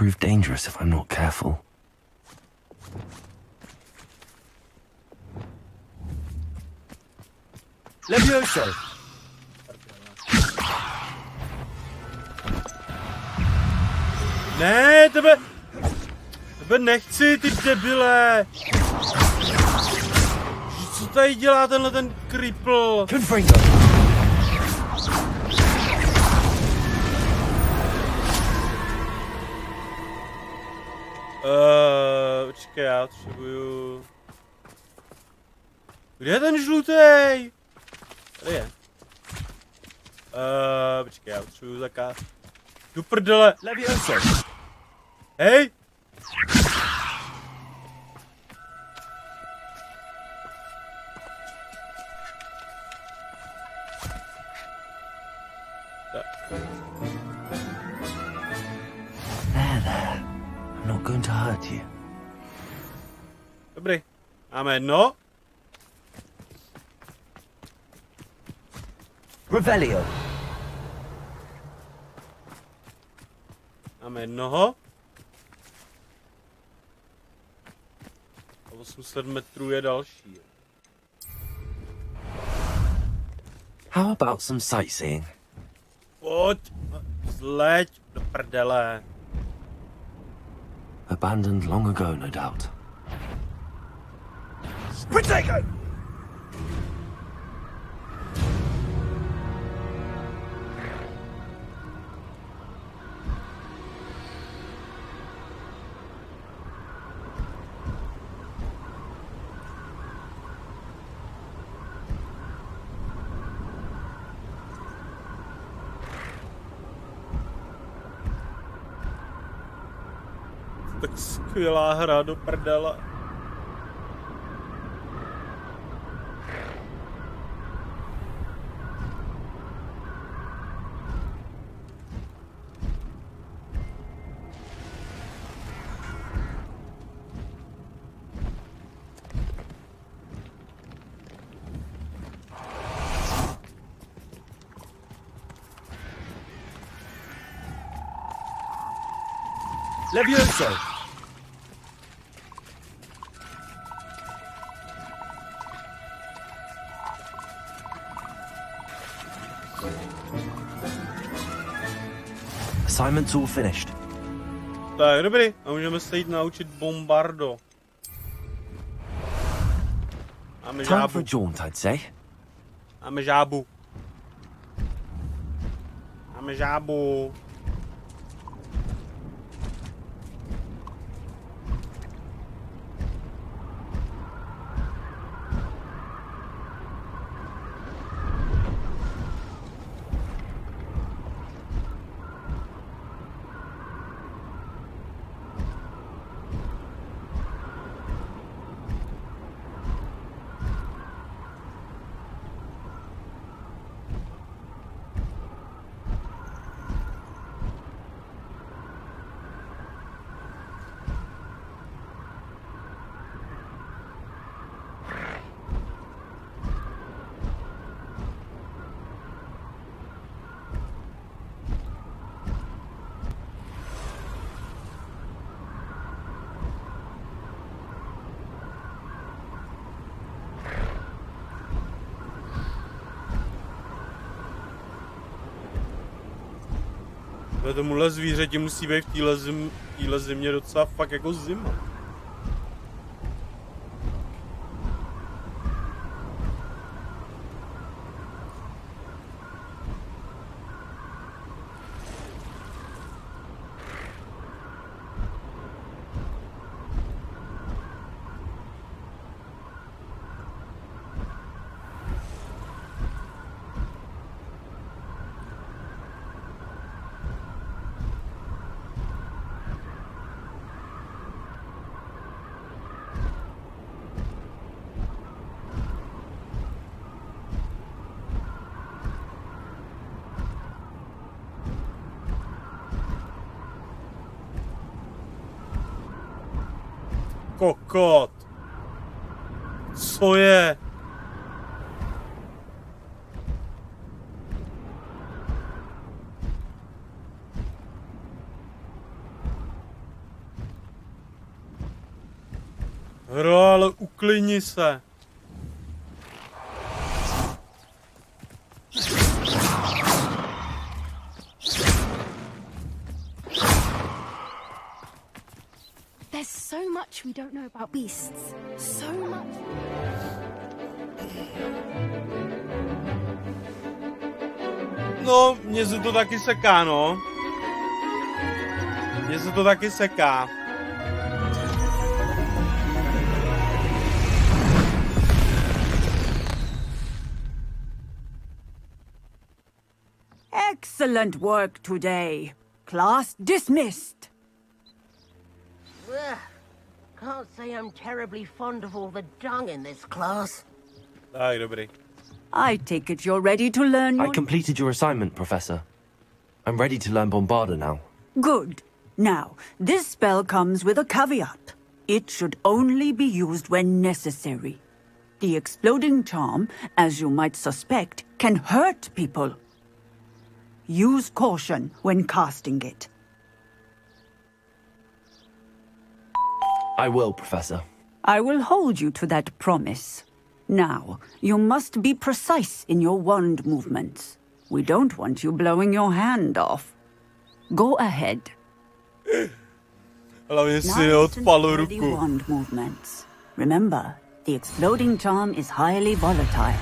prove dangerous if I'm not careful. Levioso! Ne, tebe nechci, ty debile! Co tady dělá tenhle ten kripl? Počkej, já potřebuju... Kde je ten žlutej? Tady je. Počkej, já potřebuju zakázat. Du prdele. Levioso. Hej! There. I'm not going to hurt you. Dobrý. Máme jedno. Revelio. Máme jednoho. A 800 metrů je další. How about some sightseeing? Pojď, zleď do prdele. Abandoned long ago, no doubt. Protego! Tak skvělá hra do prdele. Levioso. Assignment's all finished. Tak, dobrý. A můžeme se jít naučit bombardo. Máme Time žábu. for a jaunt, I'd say. Máme žábu. Máme žábu. Tomuhle zvířeti musí být v téhle zimě docela fakt jako zima. Kokot. Co je? Hro, ale uklidni se. There's so much we don't know about beasts. So much. No, mně se to taky seká, no. Mně se to taky seká. Excellent work today. Class dismissed. Ugh. Can't say I'm terribly fond of all the dung in this class. Tak, dobrý. I take it you're ready to learn your... I completed your assignment, Professor. I'm ready to learn Bombarda now. Good. Now, this spell comes with a caveat. It should only be used when necessary. The exploding charm, as you might suspect, can hurt people. Use caution when casting it. I will, Professor. I will hold you to that promise. Now, you must be precise in your wand movements. We don't want you blowing your hand off. Go ahead. Nice and steady wand movements. Remember, the exploding charm is highly volatile.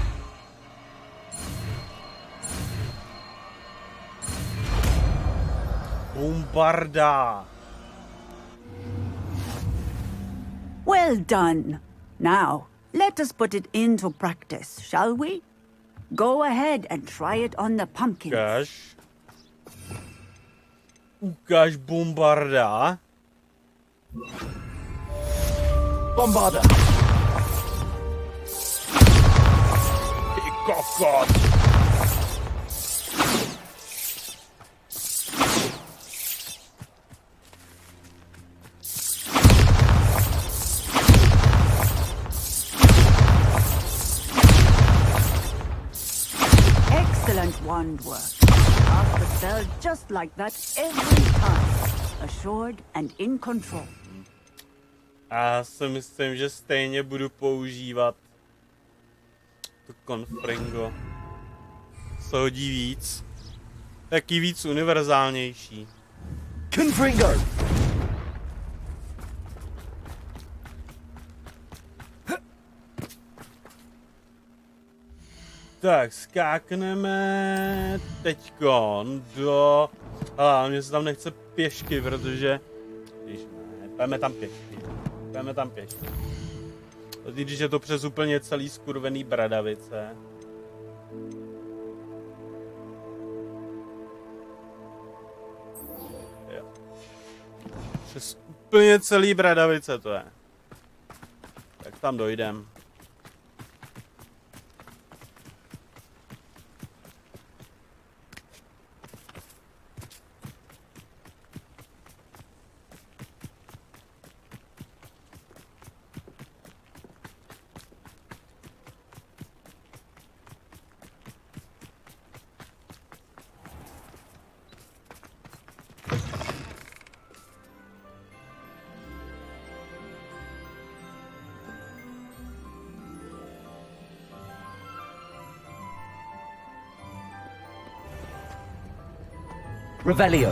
Bombarda. Well done. Now, let us put it into practice, shall we? Go ahead and try it on the pumpkins. Ukáž Bombarda. Bombarda. Ty kokot. Excellent wand work. Cast the spell just like that every time. Assured and in control. Já si myslím, že stejně budu používat to Confringo. Se hodí víc. Taky víc univerzálnější. Confringo! Tak, skákneme teďkon do... Ale mně se tam nechce pěšky, protože... Když ne, půjdeme tam pěšky. Půjdeme tam pěšky. Když je to přes úplně celý skurvený Bradavice. Jo. Přes úplně celý Bradavice to je. Tak tam dojdem. Revelio.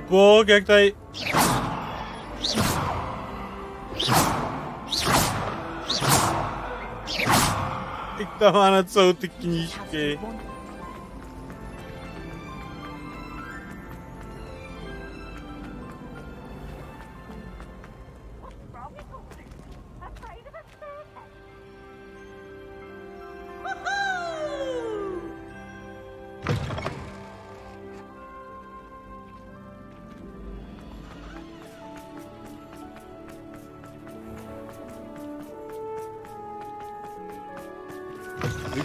Bůh, jak tady... Jak tam má na celou ty knížky.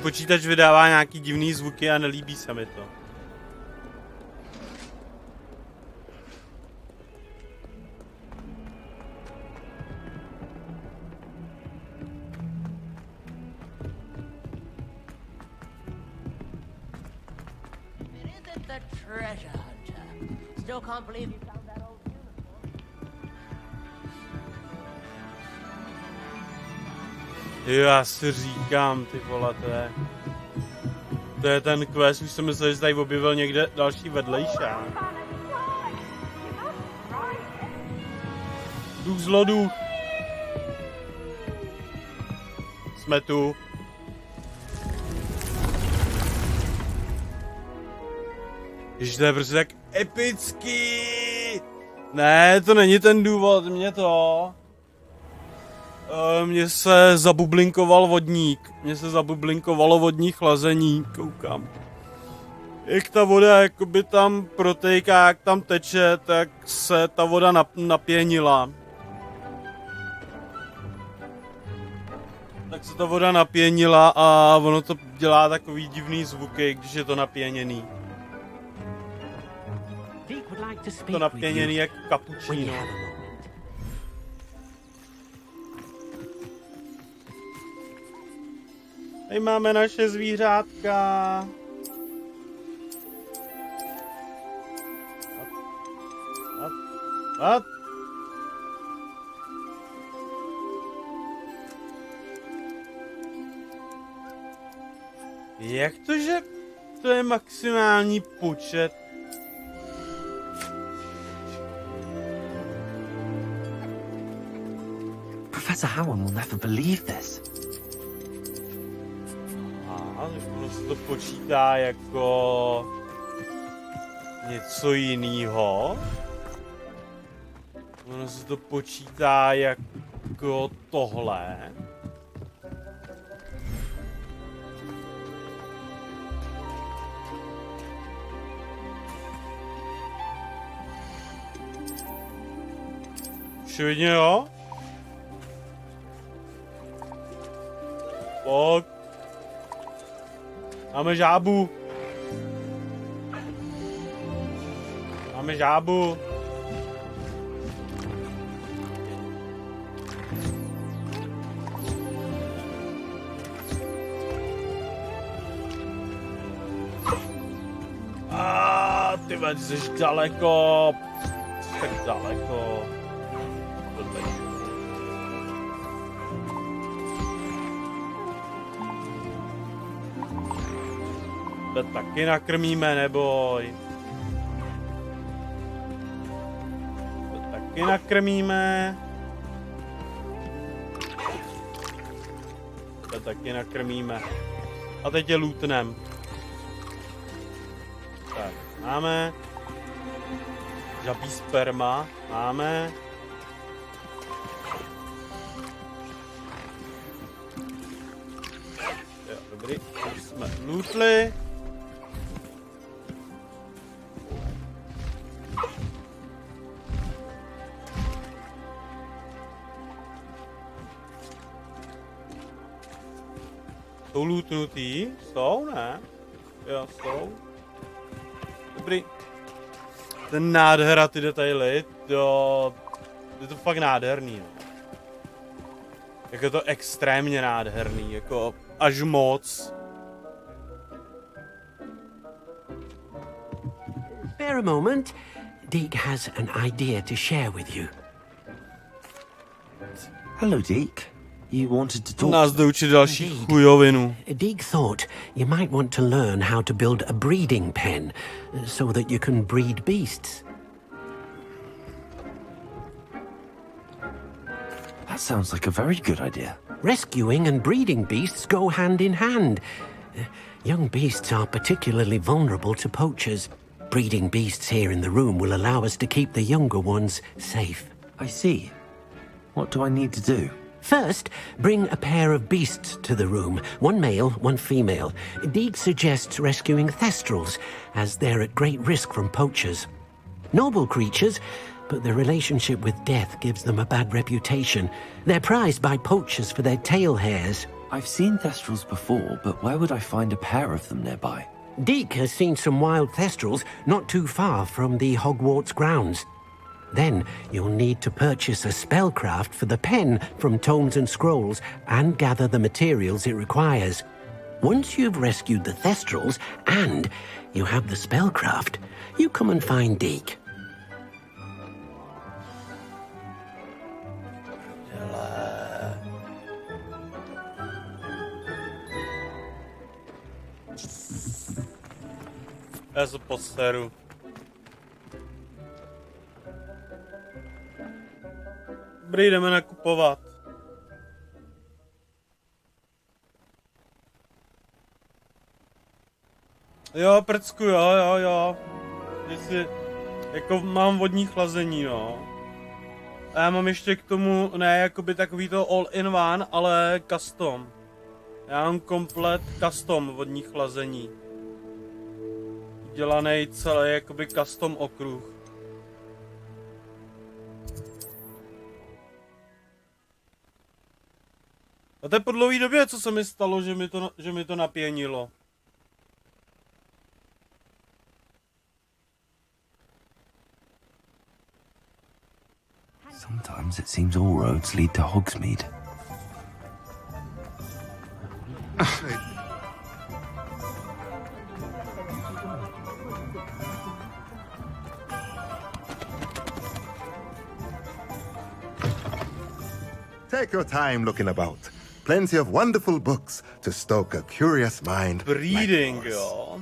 Počítač vydává nějaký divný zvuky a nelíbí se mi to. the treasure hunter. Still can't believe you found that old Jo, já si říkám, ty vole, to je ten quest, už jsem myslel, že tady objevil někde další vedlejšák. Duch zloduch. Jsme tu. Ježiš, to je prostě tak epický. Ne, to není ten důvod, mně se zabublinkoval vodník. Mně se zabublinkovalo vodní chlazení, koukám. Jak ta voda jakoby tam protéká, jak tam teče, tak se ta voda napěnila. Tak se ta voda napěnila a ono to dělá takový divný zvuky, když je to napěněný. To napěněný jak kapučíno. Tady máme naše zvířátka. A? Jak to, že to je maximální počet? Professor Howard will never believe this. Ono se to počítá jako něco jiného. Ono se to počítá jako tohle. Očividně jo. Pojď. Máme žábu. Máme žábu. Ty jsi daleko. Jsi tak daleko. To taky nakrmíme, neboj. To taky nakrmíme. To taky nakrmíme. A teď je lootnem. Tak, máme. Žabí sperma. Máme. Jo, dobrý, už jsme lootli. Jsou lootnutý? Jsou, ne? Jo, jsou. Dobrý. Ten nádhera, ty detaily, je to fakt nádherný, no. Jako je to extrémně nádherný, jako až moc. Spare a moment. Deke has an idea to share with you. Hello, Deke. You wanted to talk. Nás jde učit další chujovinu. Deke thought you might want to learn how to build a breeding pen so that you can breed beasts. That sounds like a very good idea. Rescuing and breeding beasts go hand in hand. Young beasts are particularly vulnerable to poachers. Breeding beasts here in the room will allow us to keep the younger ones safe. I see. What do I need to do? First, bring a pair of beasts to the room. One male, one female. Deke suggests rescuing thestrals, as they're at great risk from poachers. Noble creatures, but their relationship with death gives them a bad reputation. They're prized by poachers for their tail hairs. I've seen thestrals before, but where would I find a pair of them nearby? Deke has seen some wild thestrals not too far from the Hogwarts grounds. Then you'll need to purchase a spellcraft for the pen from Tomes and Scrolls and gather the materials it requires. Once you've rescued the Thestrals and you have the spellcraft, you come and find Deke. Já se poseru. Dobrý, jdeme nakupovat. Jo, prcku, jo. Jestli, jako mám vodní chlazení, no. A já mám ještě k tomu, ne jakoby takový to all-in-one, ale custom. Já mám komplet custom vodní chlazení. Dělaný celý jakoby custom okruh. A to je po dlouhé době, co se mi stalo, že mi to napěnilo. Sometimes it seems all roads lead to Hogsmeade. Take your time looking about. Plenty of wonderful books to stoke a curious mind. Breeding, like jo.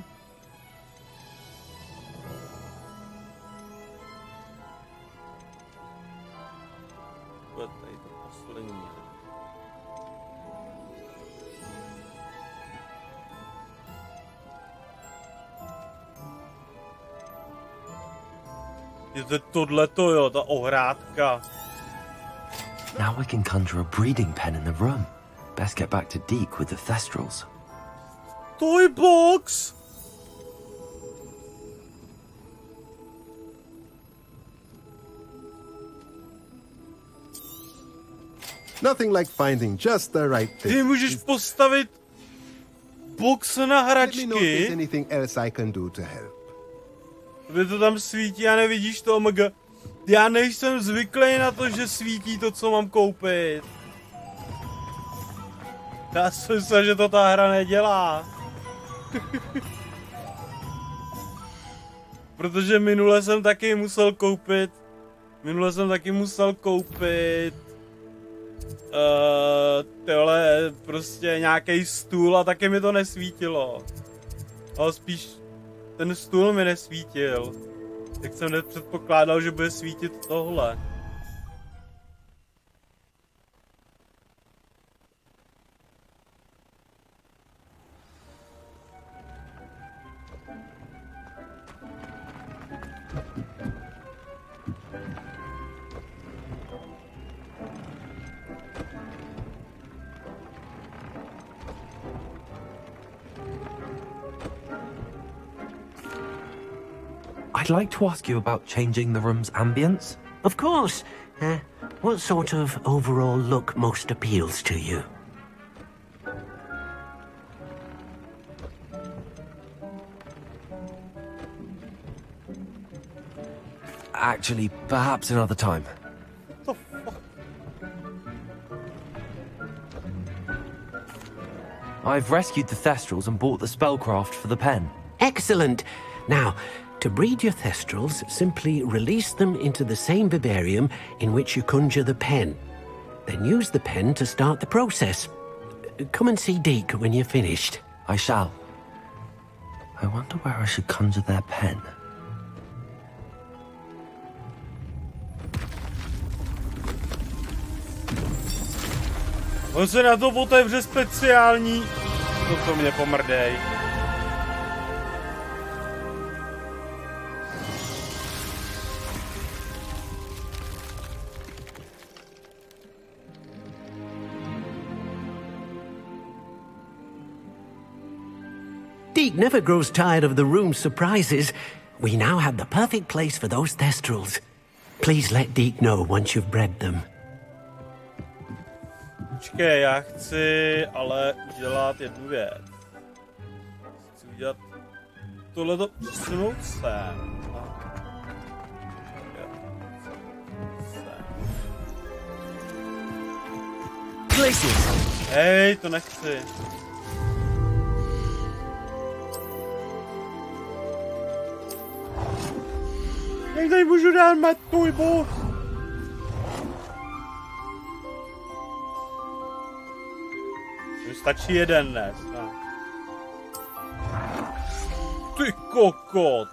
Je to tohleto, jo, ta ohrádka. Now we can conjure a breeding pen in the room. Best get back to Deke with the Thestrals. Toy box! Nothing like finding just the right thing. Ty můžeš postavit box na hračky. Let me know if there's anything else I can do to help. Kde to tam svítí a nevidíš to, omg. Já nejsem zvyklý na to, že svítí to, co mám koupit. Já si myslím, že to ta hra nedělá. Protože minule jsem taky musel koupit tyhle prostě nějaký stůl a taky mi to nesvítilo. Ale spíš ten stůl mi nesvítil. Tak jsem nepředpokládal, že bude svítit tohle. I'd like to ask you about changing the room's ambience. Of course. What sort of overall look most appeals to you? Actually, perhaps another time. What the fuck? I've rescued the Thestrals and bought the spellcraft for the pen. Excellent. Now, to breed your Thestrals, simply release them into the same vivarium in which you conjure the pen. Then use the pen to start the process. Come and see Deke when you're finished. I shall. I wonder where I should conjure their pen. On se na to otevře speciální. To mě pomrdej. Deke never grows tired of the room's surprises. We now have the perfect place for those Thestrals. Please let Deke know once you've bred them. Počkej, já chci ale udělat jednu věc. Chci udělat tohleto přesunout sem. Places. Hej, to nechci. Jak tady můžu dát mít tvůj boss? Stačí jeden dnes. No. Ty kokot.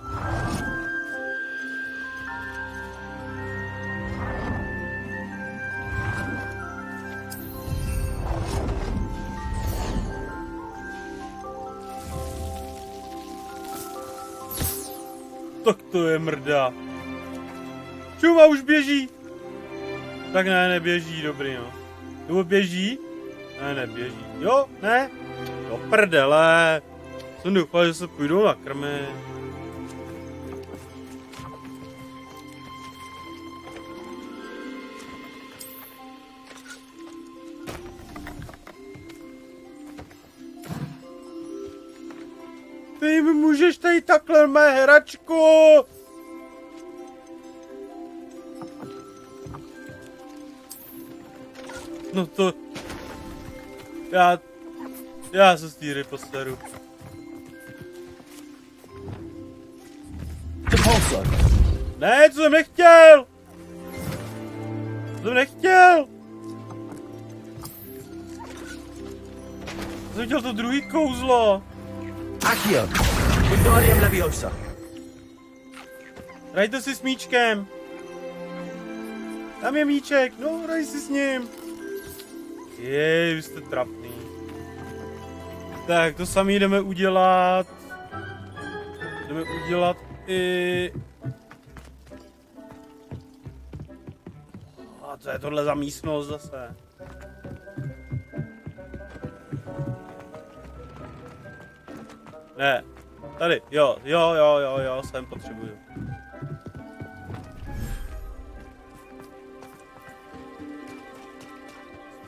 Tak to je mrda. Čuva už běží. Tak ne, neběží, dobrý no. Nebo běží? Ne, neběží. Jo, ne? Do prdele. Jsem doufal, že se půjdou nakrmit. Ty mi můžeš tady takhle mé hračku! No to... Já se z té hry postaru. Ne, co jsem nechtěl! Co jsem nechtěl! Jsem chtěl to druhý kouzlo. Accio, Wingardium Leviosa. Hrajte si s míčkem. Tam je míček, no hraj si s ním. Jej, vy jste trapný. Tak, to samý jdeme udělat. Jdeme udělat i... A co je tohle za místnost zase? Ne, tady, jo, sem potřebuju.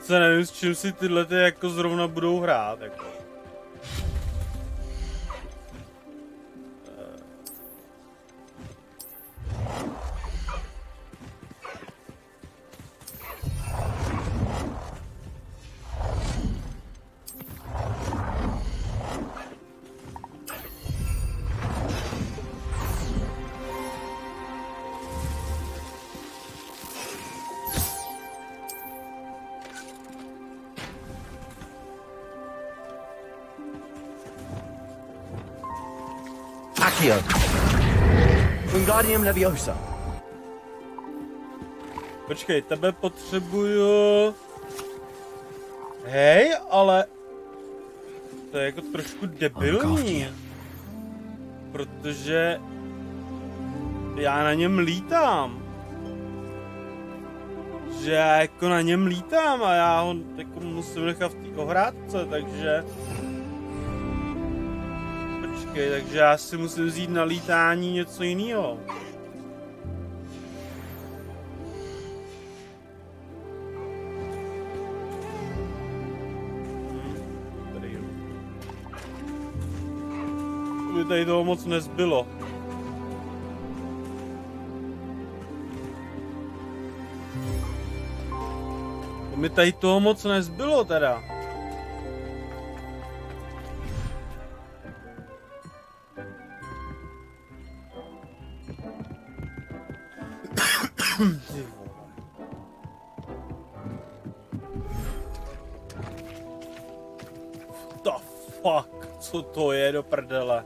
Se nevím, s čím si tyhle ty jako zrovna budou hrát, jako. Accio, Wingardium Leviosa. Počkej, tebe potřebuju... Hej, ale... To je jako trošku debilní. Protože... Já na něm lítám. Že já jako na něm lítám a já ho jako musím nechat v té ohrádce, takže... Počkej, takže já si musím vzít na lítání něco jiného. By tady toho moc nezbylo. Mi tady toho moc nezbylo teda. The fuck, co to je do prdele?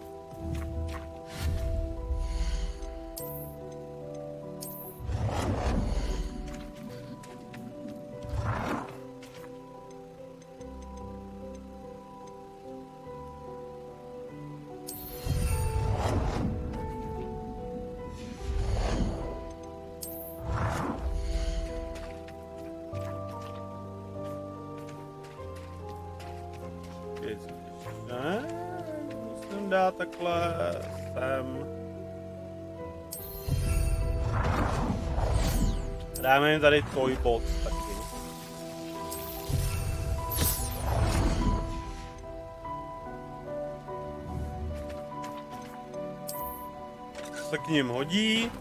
Musím dát takhle sem. Dáme jim tady toy box taky. Se k ním hodí.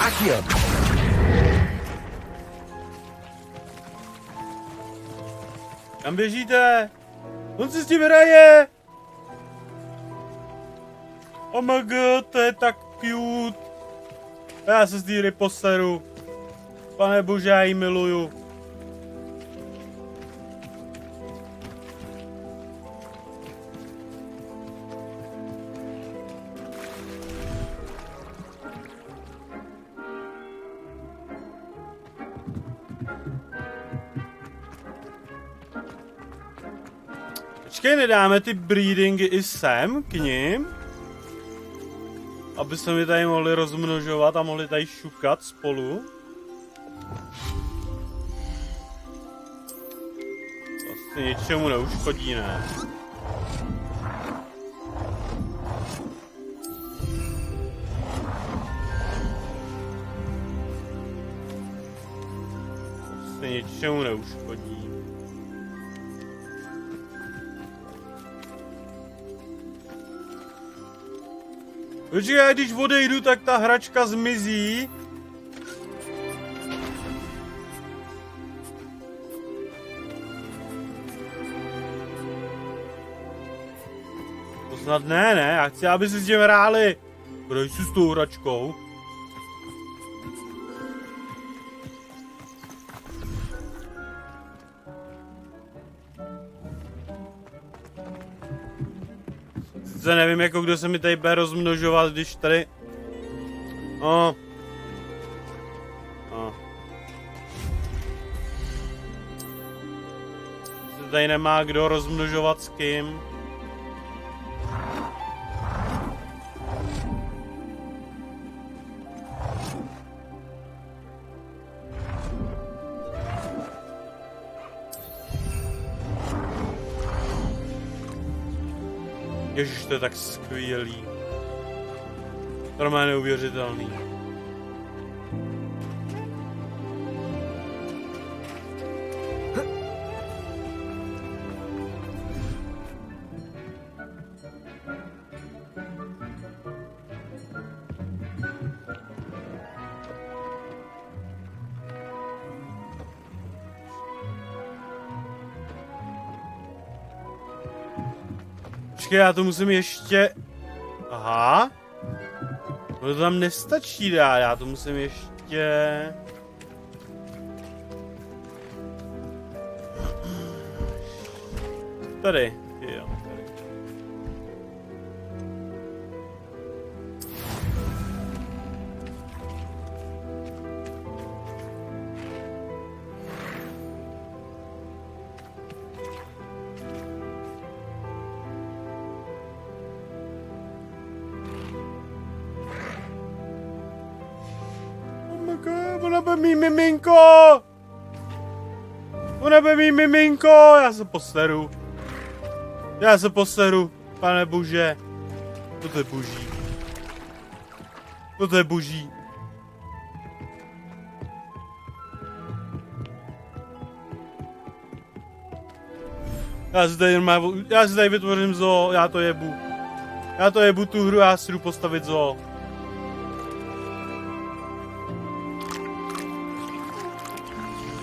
Accio! Kam běžíte? On si s tím hraje! Oh my god, to je tak cute. Já se z té hry poseru. Pane bože, já ji miluju. Počkej, nedáme ty breedingy i sem k ním? Aby se mi tady mohli rozmnožovat a mohli tady šukat spolu. Vlastně ničemu neuškodí, ne? Vlastně ničemu neuškodí. Počkej, když odejdu, tak ta hračka zmizí. To snad ne, já chci, aby si s tím hráli. Kdo jsi s tou hračkou? Nevím, jako kdo se mi tady bude rozmnožovat, když tady... Tady nemá kdo rozmnožovat s kým. Ježiš, to je tak skvělý. Normálně neuvěřitelný. Počkej, já to musím ještě... Aha. No to tam nestačí dát, já to musím ještě... Tady, jo, tady. Ona bude mít miminko! Ona bude mít miminko! Já se poseru. Pane bože. To je boží. To je boží. Já si tady vytvořím zoo, já to jebu. Já to jebu tu hru, já si jdu postavit zoo.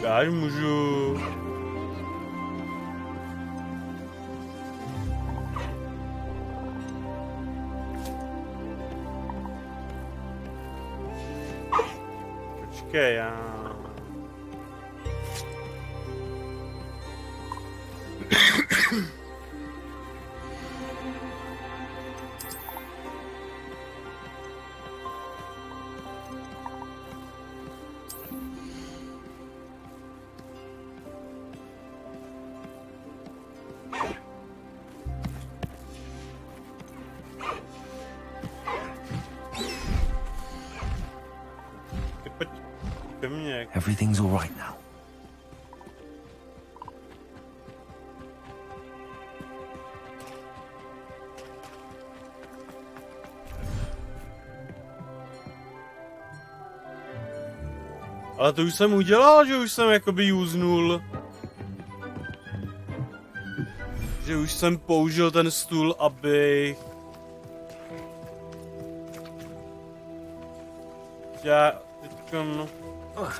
Já můžu. Počkej, já... Everything's all right now. Ale to už jsem udělal, že už jsem jakoby uznul. Že už jsem použil ten stůl, abych... teďkon. Oh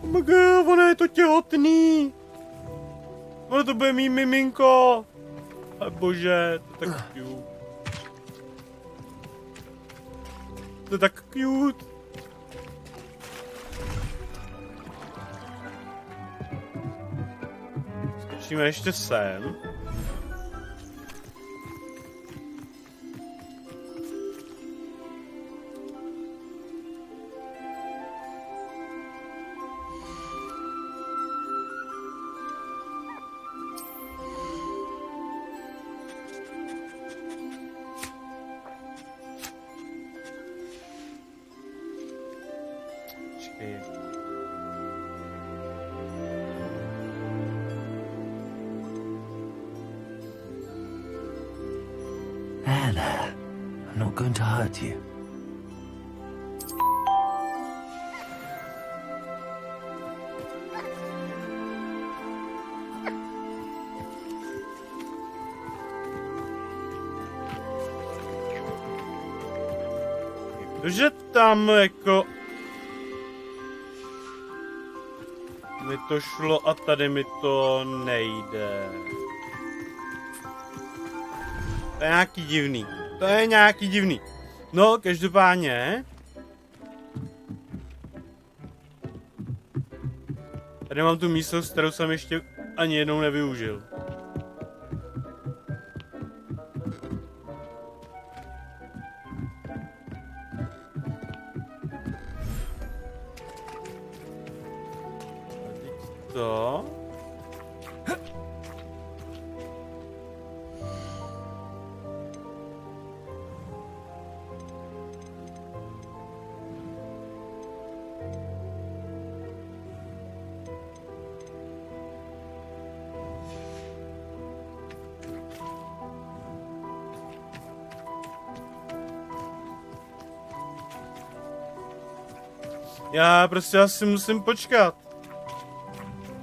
my god, ono je to těhotný. Ono to bude mít miminko. A bože, to je tak cute. To je tak cute. Skočíme ještě sem. There. I'm not going to hurt you. Že tam jako... mi to šlo a tady mi to nejde. To je nějaký divný. To je nějaký divný. No, každopádně... Tady mám tu místnost, kterou jsem ještě ani jednou nevyužil. To... Já prostě asi musím počkat.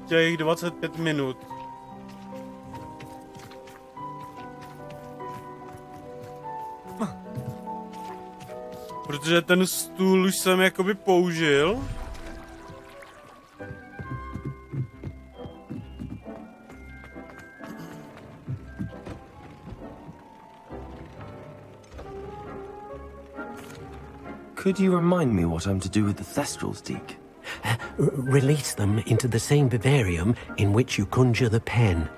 Těch 25 minut. Protože ten stůl už jsem jakoby použil. Could you remind me what I'm to do with the Thestrals, Deke? Release them into the same vivarium in which you conjure the pen.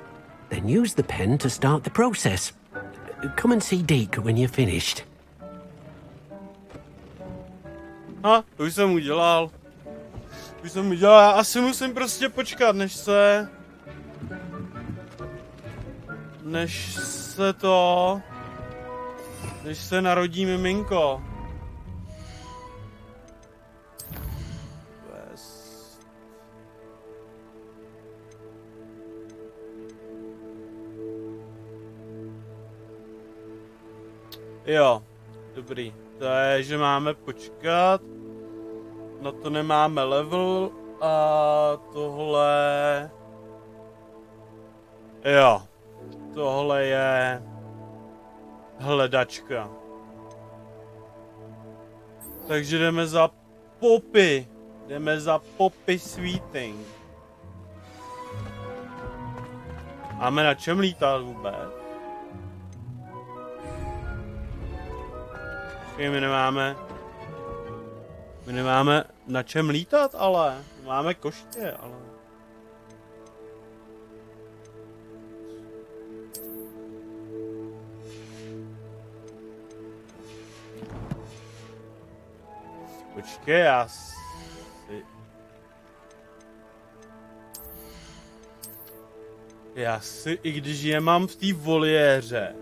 Then use the pen to start the process. Come and see Deke when you're finished. To už jsem udělal. Já asi musím prostě počkat, než se narodí miminko. Jo, dobrý. To je, že máme počkat. Na to nemáme level a tohle... Jo, tohle je hledačka. Takže jdeme za Poppy. Jdeme za Poppy Sweeting. Máme na čem lítat vůbec? My nemáme na čem lítat, ale máme koště, ale... Počkej, já si, i když je mám v té voliéře,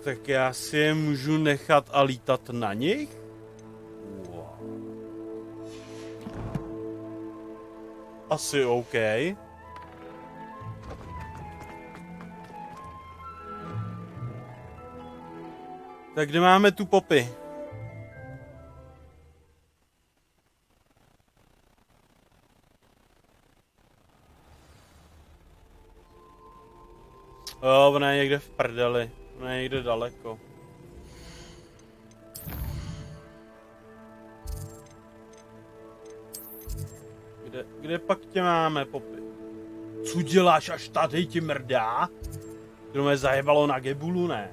tak já si je můžu nechat a lítat na nich? Wow. Asi OK. Tak kde máme tu Poppy? Jo, ona je někde v prdeli. Ona je někde daleko. Kde pak tě máme, Poppy? Co děláš až tady, ti mrdá? To mě zajebalo na gebulu, ne?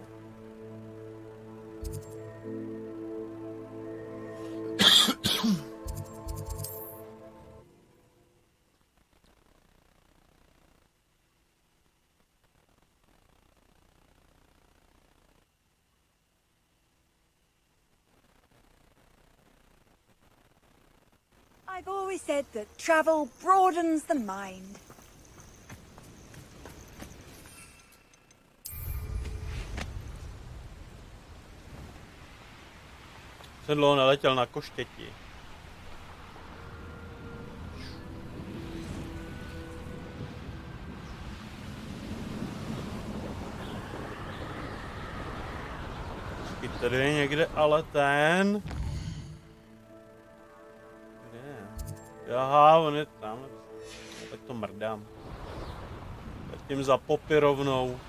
I've always said that travel broadens the mind. Jsem dlouho neletěl na koštěti. Tady je někde ale ten... Aha, on je tam. Tak to mrdám. Zatím za Poppy rovnou.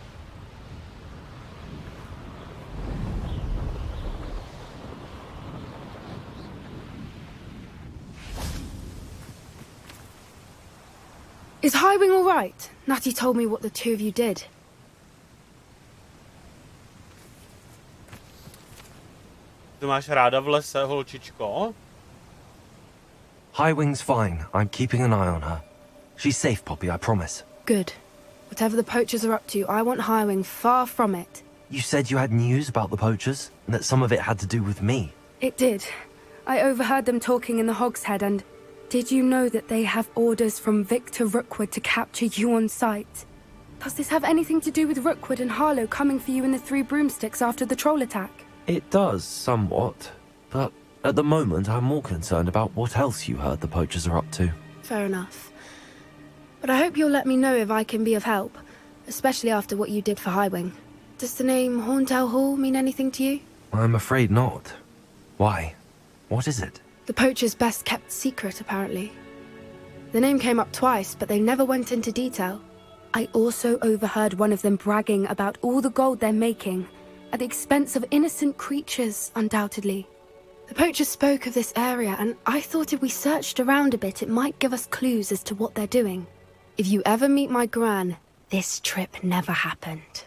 Is Highwing all right? Natty told me what the two of you did. Ty máš ráda v lese, holčičko? Highwing's fine. I'm keeping an eye on her. She's safe, Poppy, I promise. Good. Whatever the poachers are up to, I want Highwing far from it. You said you had news about the poachers, and that some of it had to do with me. It did. I overheard them talking in the Hogshead, and did you know that they have orders from Victor Rookwood to capture you on sight? Does this have anything to do with Rookwood and Harlow coming for you in the Three Broomsticks after the troll attack? It does, somewhat. But at the moment, I'm more concerned about what else you heard the poachers are up to. Fair enough. But I hope you'll let me know if I can be of help, especially after what you did for Highwing. Does the name Horntail Hall mean anything to you? I'm afraid not. Why? What is it? The poacher's best kept secret, apparently. The name came up twice, but they never went into detail. I also overheard one of them bragging about all the gold they're making, at the expense of innocent creatures, undoubtedly. The poachers spoke of this area, and I thought if we searched around a bit, it might give us clues as to what they're doing. If you ever meet my gran, this trip never happened.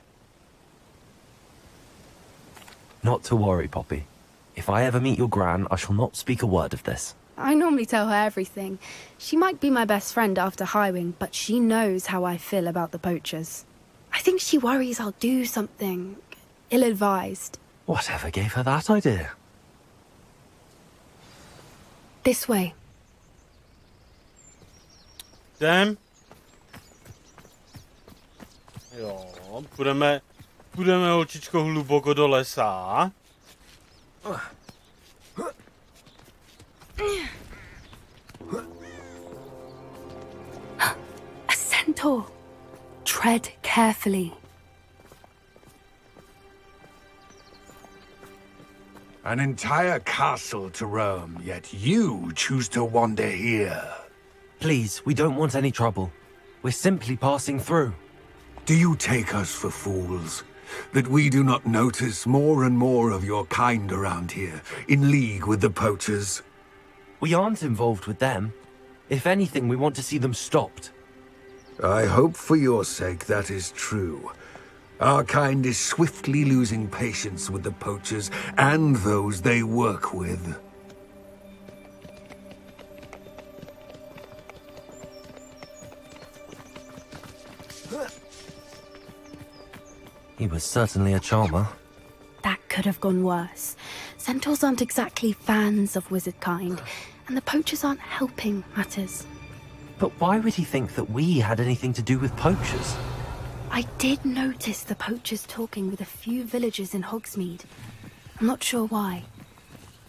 Not to worry, Poppy. If I ever meet your gran, I shall not speak a word of this. I normally tell her everything. She might be my best friend after Highwing, but she knows how I feel about the poachers. I think she worries I'll do something ill-advised. Whatever gave her that idea? This way. Jdem. Jo, půjdeme holčičko hluboko do lesa. A centaur. Tread carefully. An entire castle to roam, yet you choose to wander here. Please, we don't want any trouble. We're simply passing through. Do you take us for fools? That we do not notice more and more of your kind around here, in league with the poachers? We aren't involved with them. If anything, we want to see them stopped. I hope for your sake that is true. Our kind is swiftly losing patience with the poachers and those they work with. He was certainly a charmer. That could have gone worse. Centaurs aren't exactly fans of wizard kind, and the poachers aren't helping matters. But why would he think that we had anything to do with poachers? I did notice the poachers talking with a few villagers in Hogsmeade. I'm not sure why.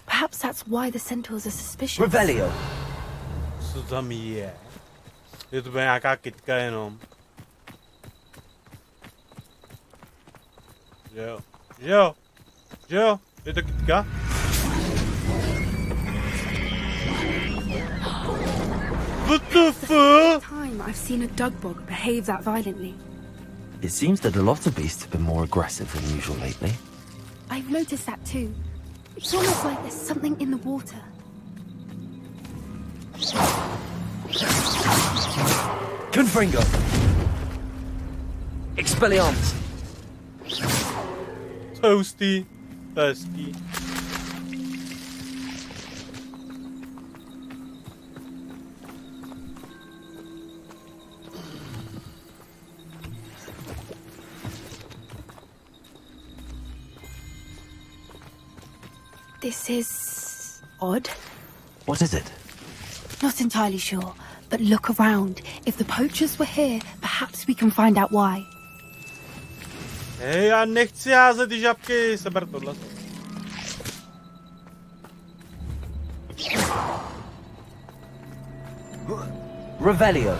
Perhaps that's why the centaurs are suspicious. Revelio! Co tam je? Je to nějaká kytka jenom. Jo. Jo. Jo. Je to kytka? What the fuck? Time I've seen a dugbog behave that violently. It seems that a lot of beasts have been more aggressive than usual lately. I've noticed that too. It's almost like there's something in the water. Confringo. Expelliarmus. To je hustý. To je hezký. This is odd. What is it? Not entirely sure, but look around. If the poachers were here, perhaps we can find out why. Hej, já nechci házet ty žabky, seber tohle. Revelio.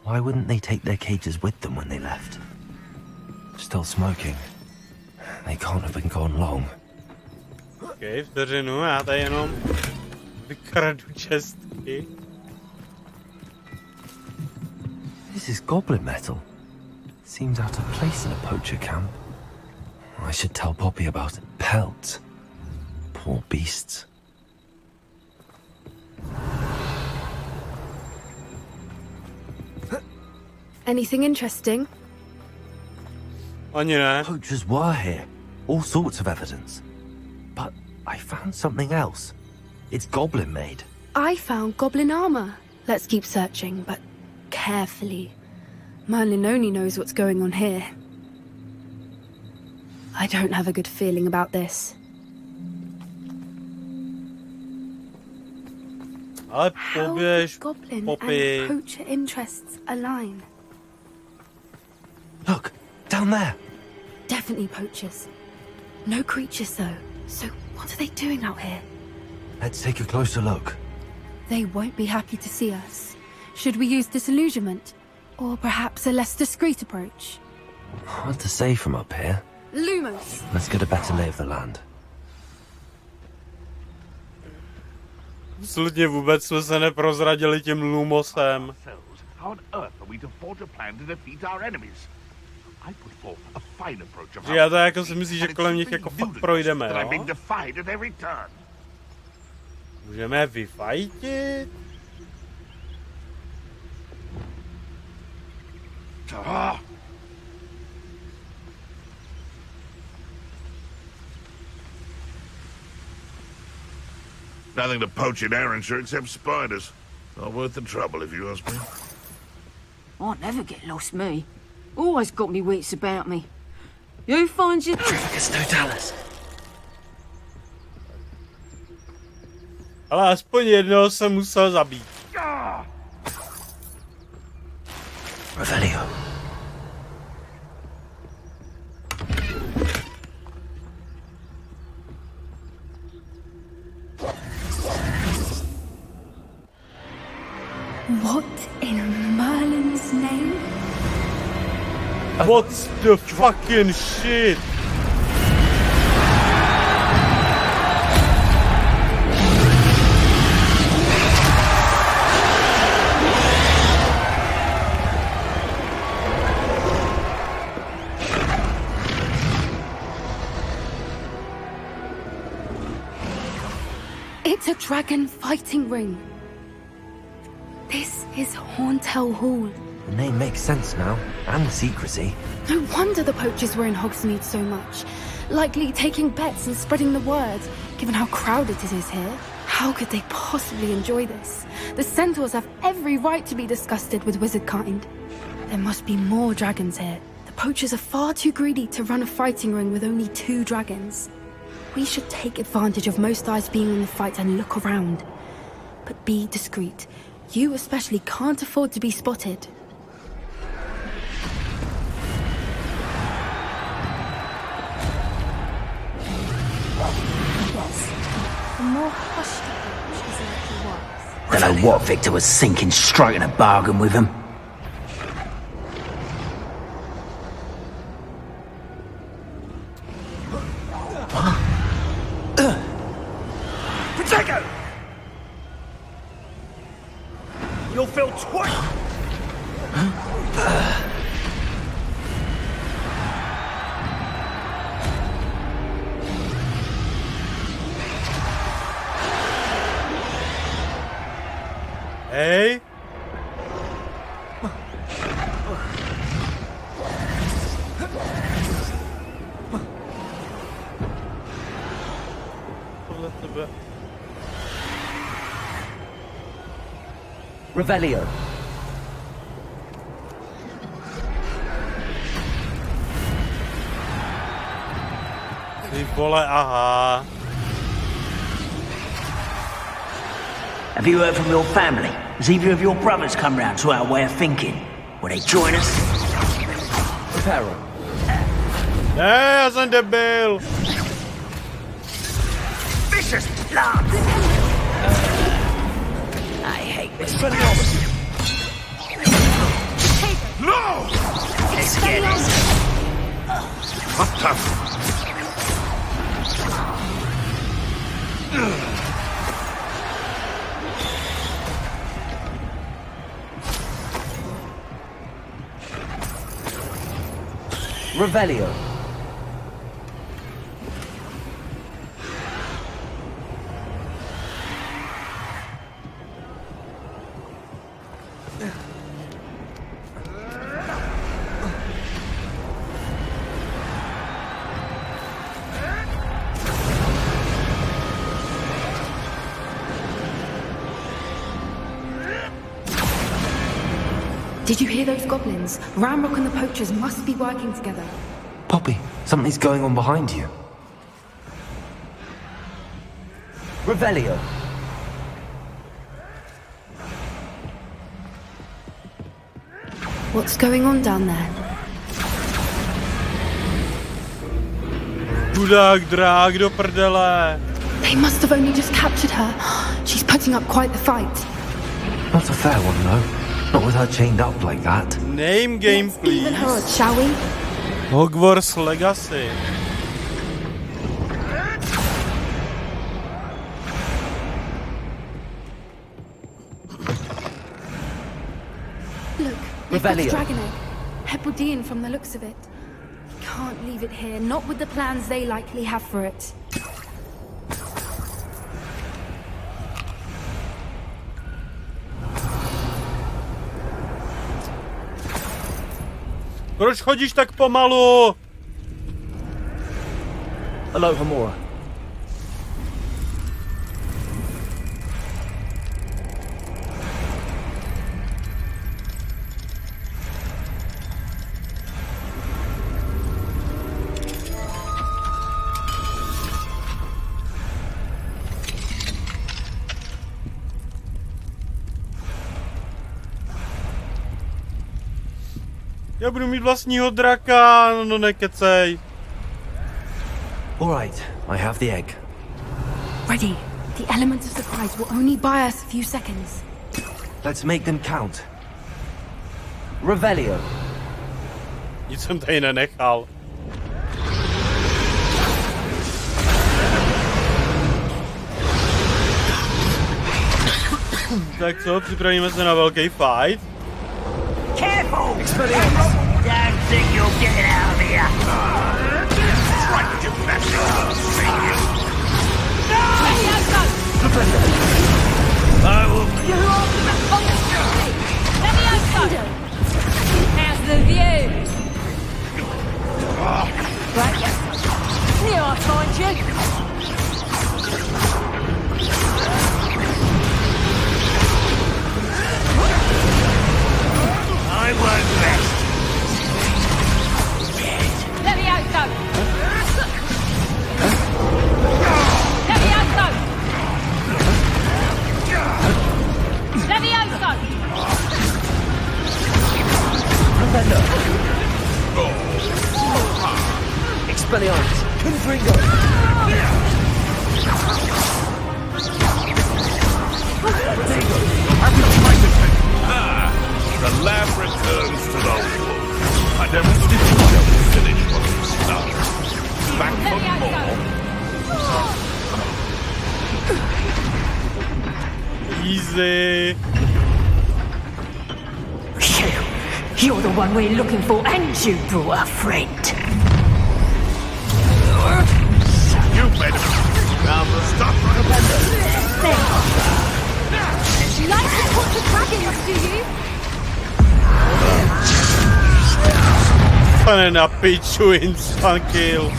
Why wouldn't they take their cages with them when they left? Still smoking. They can't have been gone long. Okay, vteřinu, já tady jenom vykradu čestky. This is goblin metal. Seems out of place in a poacher camp. I should tell Poppy about it. Pelts. Poor beasts. Anything interesting? Ani ne. Poachers were here. All sorts of evidence. But I found something else. It's goblin made. I found goblin armor. Let's keep searching, but carefully. Merlin only knows what's going on here. I don't have a good feeling about this. How do goblin and poacher interests align? Look, down there. Definitely poachers. No creatures though. So what are they doing out here? Let's take a closer look. They won't be happy to see us. Should we use disillusionment? Or perhaps a less discreet approach? Hard to say from up here. Lumos! Let's get a better lay of the land. Absolutně vůbec jsme se neprozradili tím Lumosem. How on earth are we to forge a plan to defeat our enemies? I put forth a fine approach of Že já to jako si myslím, že kolem nich jako fakt projdeme, that I'm being jo? defied at every turn. Můžeme je vyfajtit? Nothing to poach in Arrynshire except spiders. Not worth the trouble, if you ask me. I never get lost, me. Always got me wits about me. You find your... Trifficus totalis. Ale aspoň jednoho jsem musel zabít. Revelio. What in Merlin's name? What's the fucking shit? It's a dragon fighting ring. This is Hauntel Hall. The name makes sense now, and the secrecy. No wonder the poachers were in Hogsmeade so much. Likely taking bets and spreading the word, given how crowded it is here. How could they possibly enjoy this? The centaurs have every right to be disgusted with wizard kind. There must be more dragons here. The poachers are far too greedy to run a fighting ring with only 2 dragons. We should take advantage of most eyes being in the fight and look around. But be discreet. You especially can't afford to be spotted. Yes. The more hushed approach is likely wise. Don't know what Victor was thinking, striking a bargain with him. Protego! You'll feel twice. Hej. Podle tebe. Revelio. Ty vole, aha. Have you heard from your family? Has either of your brothers come round to our way of thinking? Will they join us? Pharaoh. Ne, já jsem debil. Vicious blood! I hate this. No! Let's get it. What the? Revelio. Did you hear those goblins? Ramrock and the poachers must be working together. Poppy, something's going on behind you. Revelio. What's going on down there? Chudák drák do prdele. They must have only just captured her. She's putting up quite the fight. Not a fair one, though. Not with her chained up like that. Name game, please. Even her, shall we? Hogwarts Legacy. Look, they've got the dragon egg. Hebridean from the looks of it. Can't leave it here, not with the plans they likely have for it. Proč chodíš tak pomalu? Aloha Mora. Já budu mít vlastního draka, no nekecej. All right, I have the egg. Ready. The element of surprise will only buy us a few seconds. Let's make them count. Revelio. Nic jsem tady nenechal. Tak co, připravíme se na velký fight. Careful! Don't think you'll get it out of here. Try to get back I will. You're on the street! Levioso! How's the view? Right, here I'll find you. I won't rest. Levioso! Levioso! Levioso! Expelliarmus. Confringo. The lab returns to the wood. I demonstrated to finish what we started. Back for more. Easy. You're the one we're looking for, and you brought a friend. You made it. Now stop. She likes to put the dostane na piču instant kill.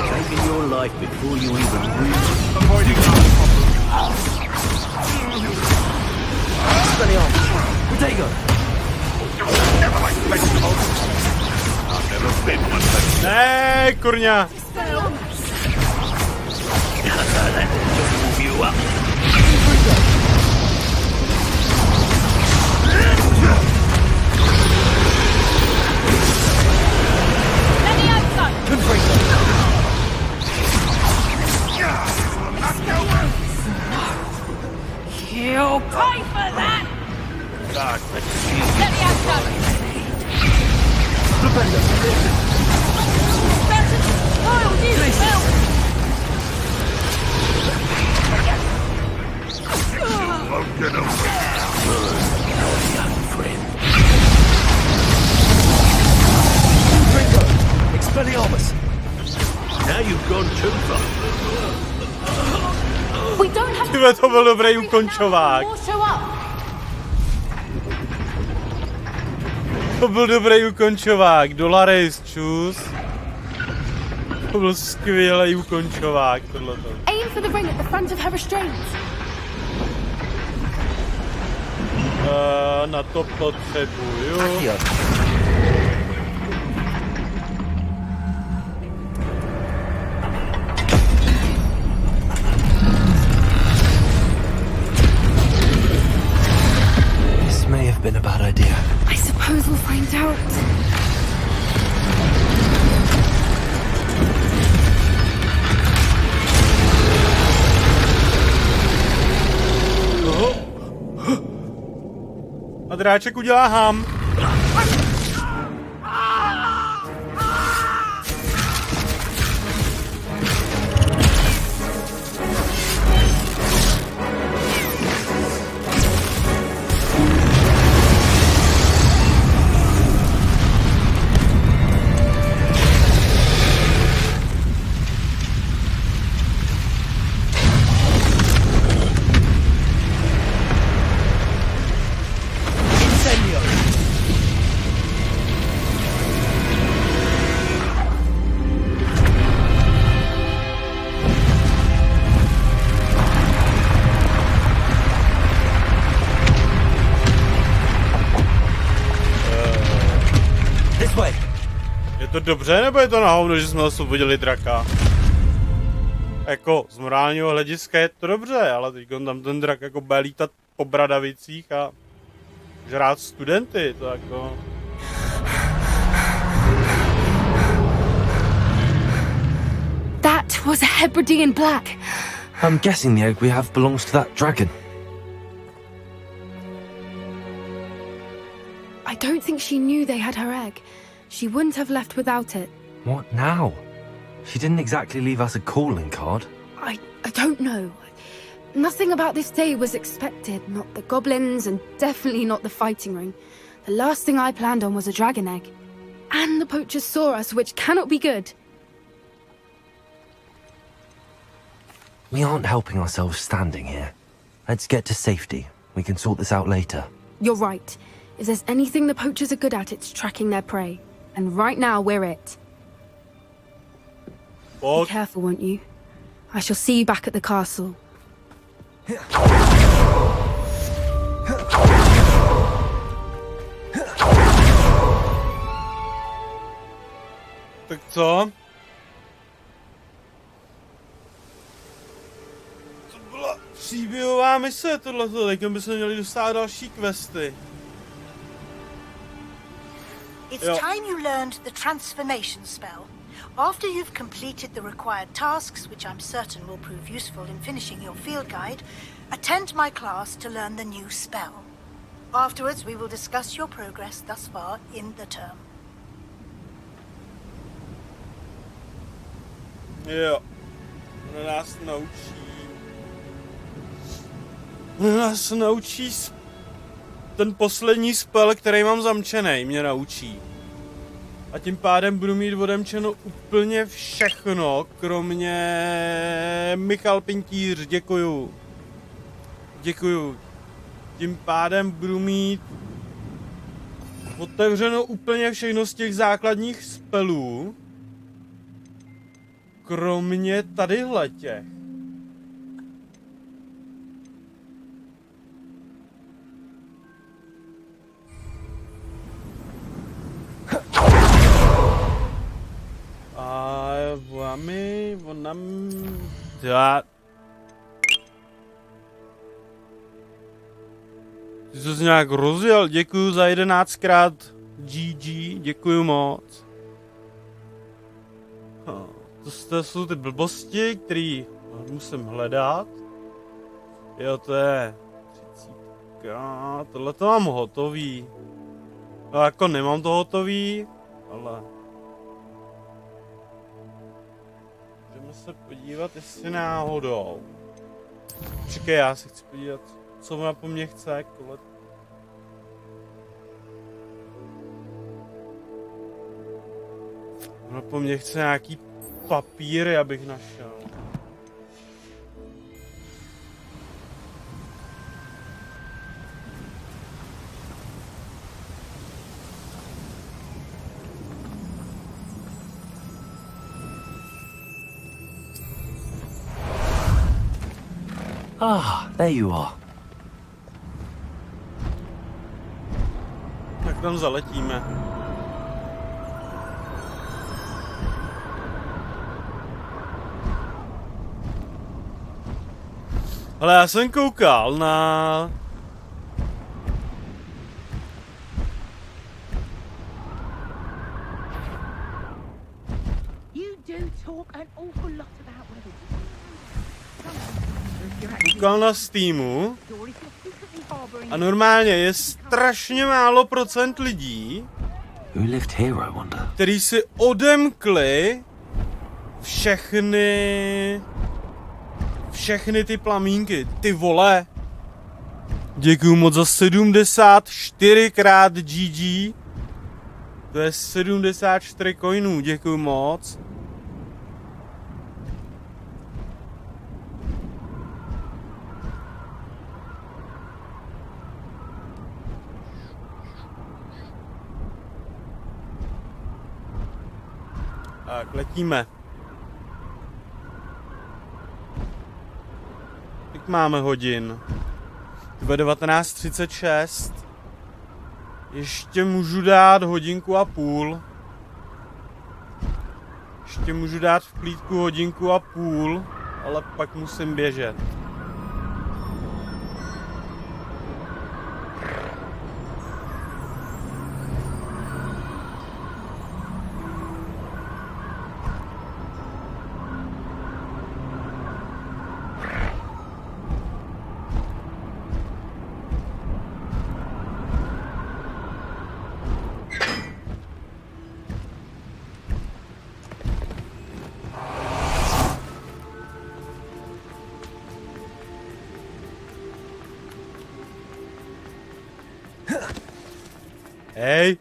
Taking your life before you even Ne, kurňa. You'll pay for that! God, Let me out, son! Kyle, you help! won't get away. young friend. Ringo! Expelliarmus! Now you've gone too far. We don't have Tyhle, to byl dobrý ukončovák. To byl dobrý ukončovák. Dolaris, čus. To byl skvělý ukončovák, tohleto. Aim for the ring at the front of her restraints. Na to potřebuju. This may have been a bad idea. I suppose we'll find out. A dráček udělá ham. Je to dobře, nebo je to na hovno, že jsme osvobodili draka? Jako, z morálního hlediska je to dobře, ale teď tam ten drak jako bude lítat po bradavicích a žrát studenty, to jako... That was a Hebridean black. I'm guessing the egg we have belongs to that dragon. I don't think she knew they had her egg. She wouldn't have left without it. What now? She didn't exactly leave us a calling card. I don't know. Nothing about this day was expected. Not the goblins, and definitely not the fighting ring. The last thing I planned on was a dragon egg. And the poachers saw us, which cannot be good. We aren't helping ourselves standing here. Let's get to safety. We can sort this out later. You're right. If there's anything the poachers are good at, it's tracking their prey. And right now, we're it. Be careful, won't you? I shall see you back at the castle. Tak co? To byla příběhová mise tohleto, teď bychom měli dostat další questy. It's time you learned the transformation spell. After you've completed the required tasks, which I'm certain will prove useful in finishing your field guide, attend my class to learn the new spell. Afterwards, we will discuss your progress thus far in the term. Jo. Ona nás naučí ten poslední spell, který mám zamčený, mě naučí. A tím pádem budu mít odemčeno úplně všechno, kromě Michal Pintíř, děkuju. Děkuju. Tím pádem budu mít otevřeno úplně všechno z těch základních spellů, kromě tadyhle těch. A onam... Já... Ty jsi nějak rozjel, děkuju za 11krát GG, děkuju moc. To jsou ty blbosti, které musím hledat. Jo, to je 30. Tohle to mám hotový. No jako nemám to hotový, ale... Můžeme se podívat, jestli náhodou. Čekaj, já se chci podívat, co ona po mně chce, kolik. Ona po mně chce nějaký papíry, abych našel. Ah, there you are. Tak tam zaletíme. Ale já jsem koukal na... Koukal na Steamu a normálně je strašně málo procent lidí, kteří si odemkli všechny ty plamínky. Ty vole. Děkuju moc za 74krát GG. To je 74 coinů, děkuju moc. Tak, letíme. Kolik máme hodin? 19:36. Ještě můžu dát hodinku a půl. Ještě můžu dát v klídku hodinku a půl, ale pak musím běžet. Hej!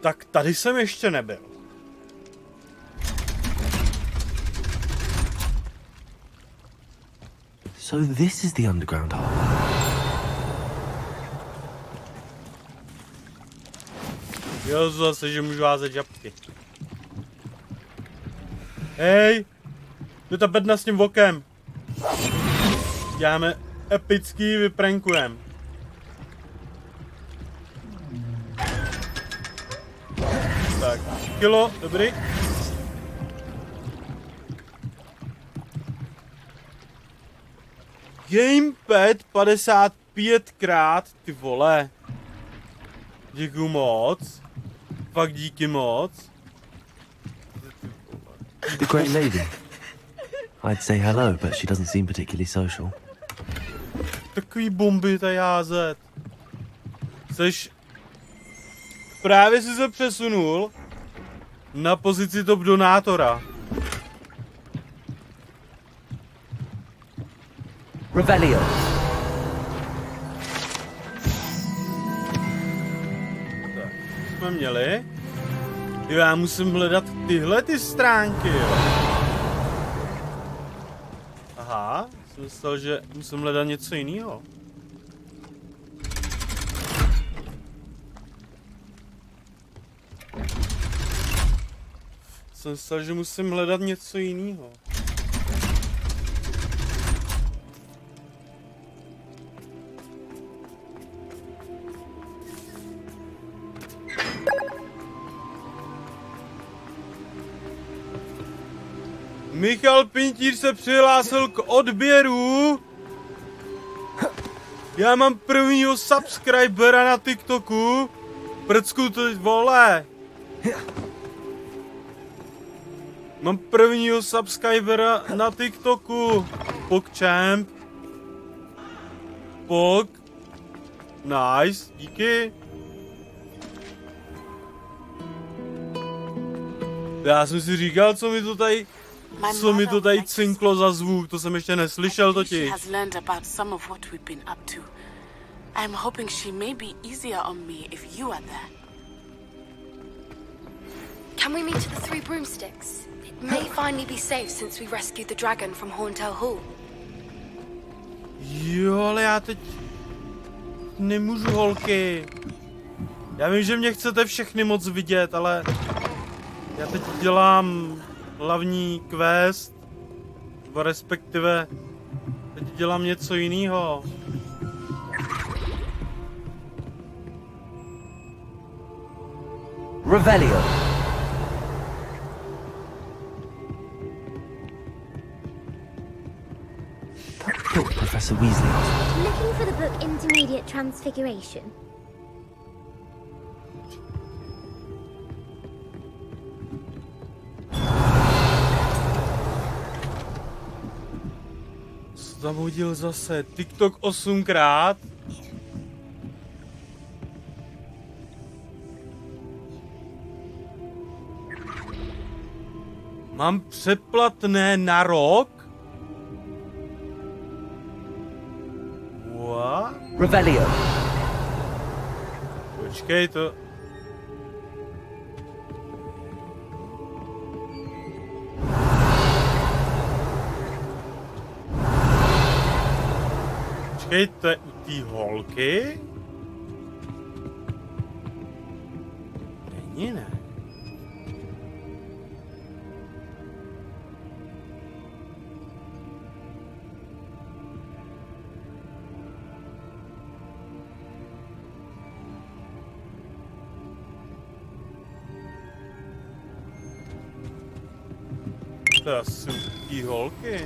Tak tady jsem ještě nebyl. So this is the underground harbor. Jo, zase, že můžu házet žabky. Hej! Jdu ta bedna s tím vokem. Děláme epický, vyprankujem. Tak, kilo, dobrý. Gamepad 55krát, ty vole. Děkuju moc. Fakt díky moc. The great lady. I'd say hello, but she doesn't seem particularly social. Takový bomby tady házet. Jseš právě si se přesunul na pozici top donátora. Revelio. Tak, jsme měli. Jo, já musím hledat tyhle ty stránky, jo. Aha, jsem myslel, že musím hledat něco jiného. Jsem myslel, že musím hledat něco jiného. Michal Pintíř se přihlásil k odběru. Já mám prvního subscribera na TikToku. Prcku to, vole. Mám prvního subscribera na TikToku. pogChamp. Pog. Nice, díky. Já jsem si říkal, co mi to tady cinklo za zvuk, to jsem ještě neslyšel totiž. I'm hoping she may be easier on me if you are there. Can we meet at the Three Broomsticks? It may finally be safe since we rescued the dragon from Horntail Hall. Jo, ale já teď nemůžu, holky. Já vím, že mě chcete všechny moc vidět, ale já teď dělám hlavní quest, respektive teď dělám něco jiného. Revelio. Professor Weasley. Looking for the book Intermediate Transfiguration. Co tam hodil zase? TikTok 8krát? Mám předplatné na rok? What? Revelio. Počkej, to... Počkej, to je u té holky? Není, ne? To asi u té holky.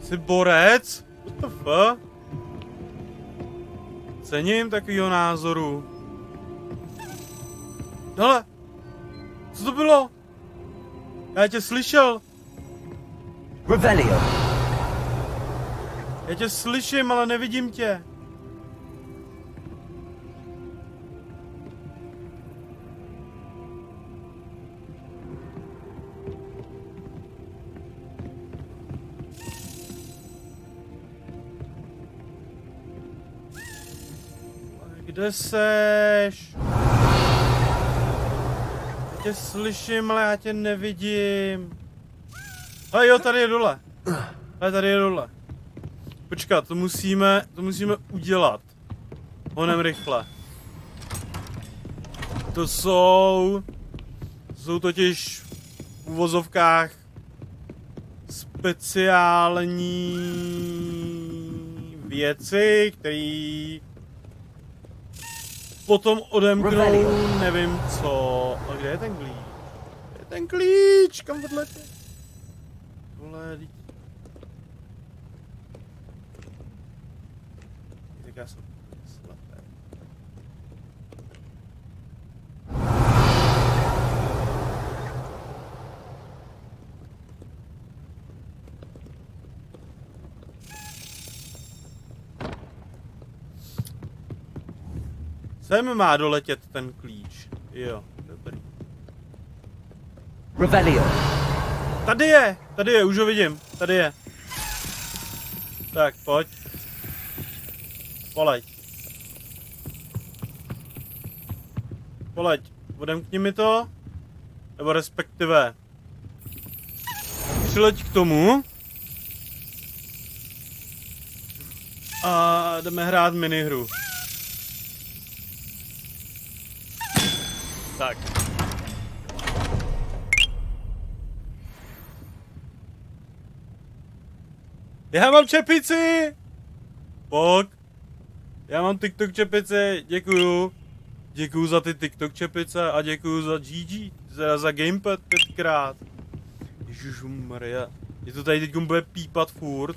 Jsi borec? What the fuck? Cením takovýho názoru. Hele! Co to bylo? Já tě slyšel. Revelio. Já tě slyším, ale nevidím tě. Kde seš? Já tě slyším, ale já tě nevidím. Ale jo, tady je dole. Ale tady je dole. Počkat, to musíme udělat. Honem rychle. To jsou totiž v uvozovkách speciální věci, které potom odemknou nevím co. A kde je ten klíč? Kde je ten klíč? Kam odletě? Vole, tak já jsem slepý. Sem má doletět ten klíč. Jo, dobrý. Revelio. Tady je, už ho vidím, tady je. Tak, pojď. Poleď, odemkni mi to. Nebo respektive. Přileď k tomu. A jdeme hrát minihru. Tak. Já mám čepici! Pok. Já mám TikTok čepici, děkuju. Děkuju za ty TikTok čepice a děkuju za GG. Za gamepad 5krát. Ježišmarja. Je to tady teď bude pípat furt.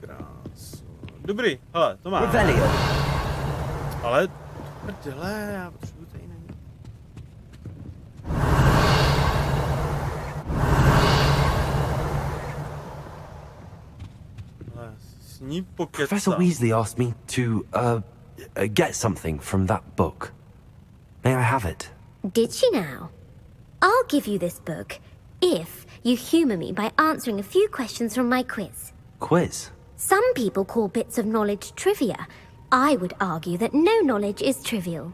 Krásno. Dobrý, hele, to má. Ale, prdele, já potřebuji tady na ně. S ní pokecám. Professor Weasley asked me to, get something from that book. May I have it? Did she now? I'll give you this book if you humour me by answering a few questions from my quiz. Quiz? Some people call bits of knowledge trivia. I would argue that no knowledge is trivial.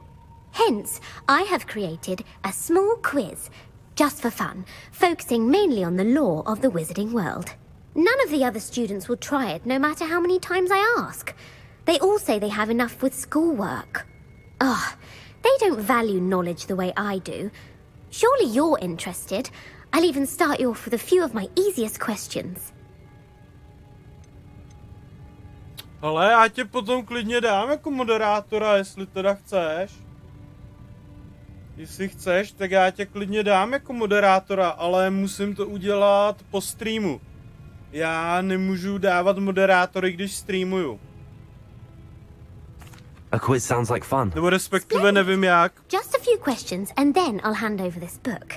Hence, I have created a small quiz, just for fun, focusing mainly on the lore of the wizarding world. None of the other students will try it, no matter how many times I ask. They all say they have enough with schoolwork. Ugh, they don't value knowledge the way I do. Surely you're interested. I'll even start you off with a few of my easiest questions. Ale já tě potom klidně dám jako moderátora, jestli teda chceš. Jestli chceš, tak já tě klidně dám jako moderátora, ale musím to udělat po streamu. Já nemůžu dávat moderátory, když streamuju. A quiz sounds like fun. Nebo respektive nevím jak. Just a few questions and then I'll hand over this book.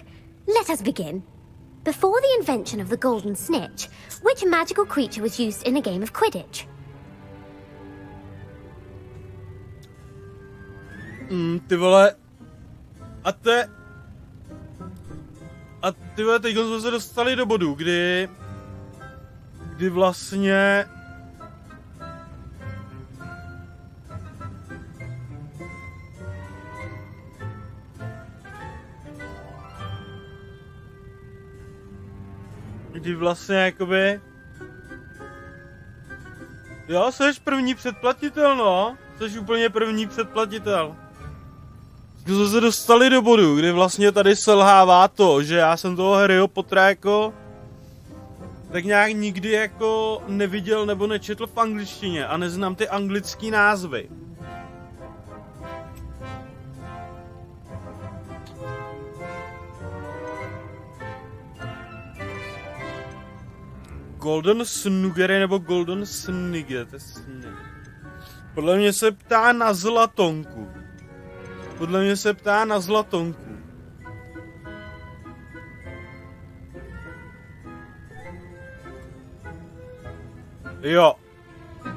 Let us begin. Before the invention of the golden snitch, which magical creature was used in a game of Quidditch? Ty vole. A ty vole, teď jsme se dostali do bodu, kdy vlastně jakoby jo, seš první předplatitel, no. Seš úplně první předplatitel. Jsme se dostali do bodu, kdy vlastně tady selhává to, že já jsem toho Harryho Pottera jako tak nějak nikdy jako neviděl nebo nečetl v angličtině a neznám ty anglický názvy. Golden Snuggery nebo Golden Snigger, to je podle mě se ptá na Zlatonku.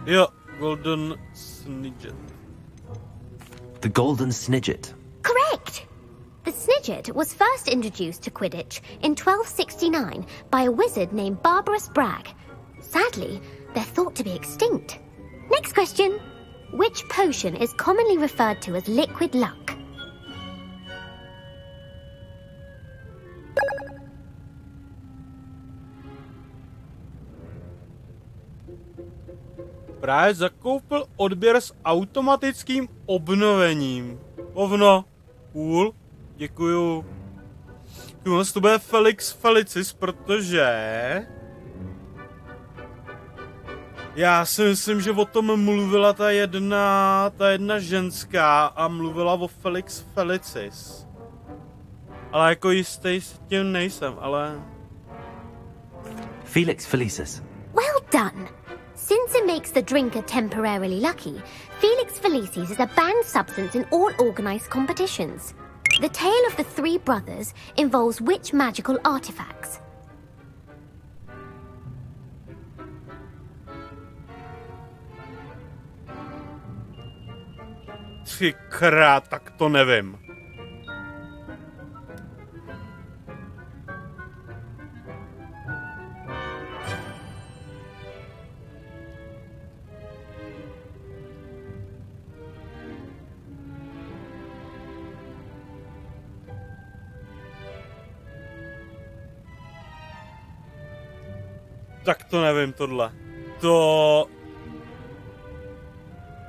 Jo, Golden Snidget. The Golden Snidget. Correct! The Snidget was first introduced to Quidditch in 1269 by a wizard named Barbarous Bragg. Sadly, they're thought to be extinct. Next question. Which potion is commonly referred to as liquid luck? Právě zakoupil odběr s automatickým obnovením. Ovno. Cool. Děkuju. To bude Felix Felicis, protože já si myslím, že o tom mluvila ta jedna ženská a mluvila o Felix Felicis. Ale jako jistý s tím nejsem, ale Felix Felicis. Well done! Since it makes the drinker temporarily lucky, Felix Felicis is a banned substance in all organized competitions. The tale of the three brothers involves which magical artifacts? Ty krát, tak to nevím. Tak to nevím, tohle. To...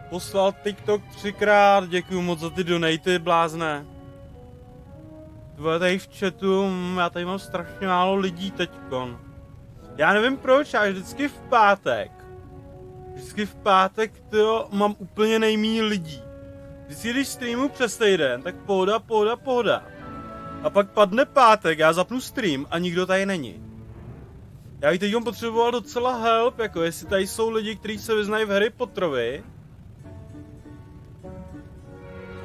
Poslal TikTok 3krát, děkuju moc za ty donaty, blázne. Tvoje tady v chatu, já tady mám strašně málo lidí teďkon. Já nevím proč, já vždycky v pátek, tyjo, mám úplně nejméně lidí. Vždycky, když streamu přes týden, tak pohoda. A pak padne pátek, já zapnu stream a nikdo tady není. Já bych teď potřeboval docela help, jako jestli tady jsou lidi, kteří se vyznají v Harry Potterovi.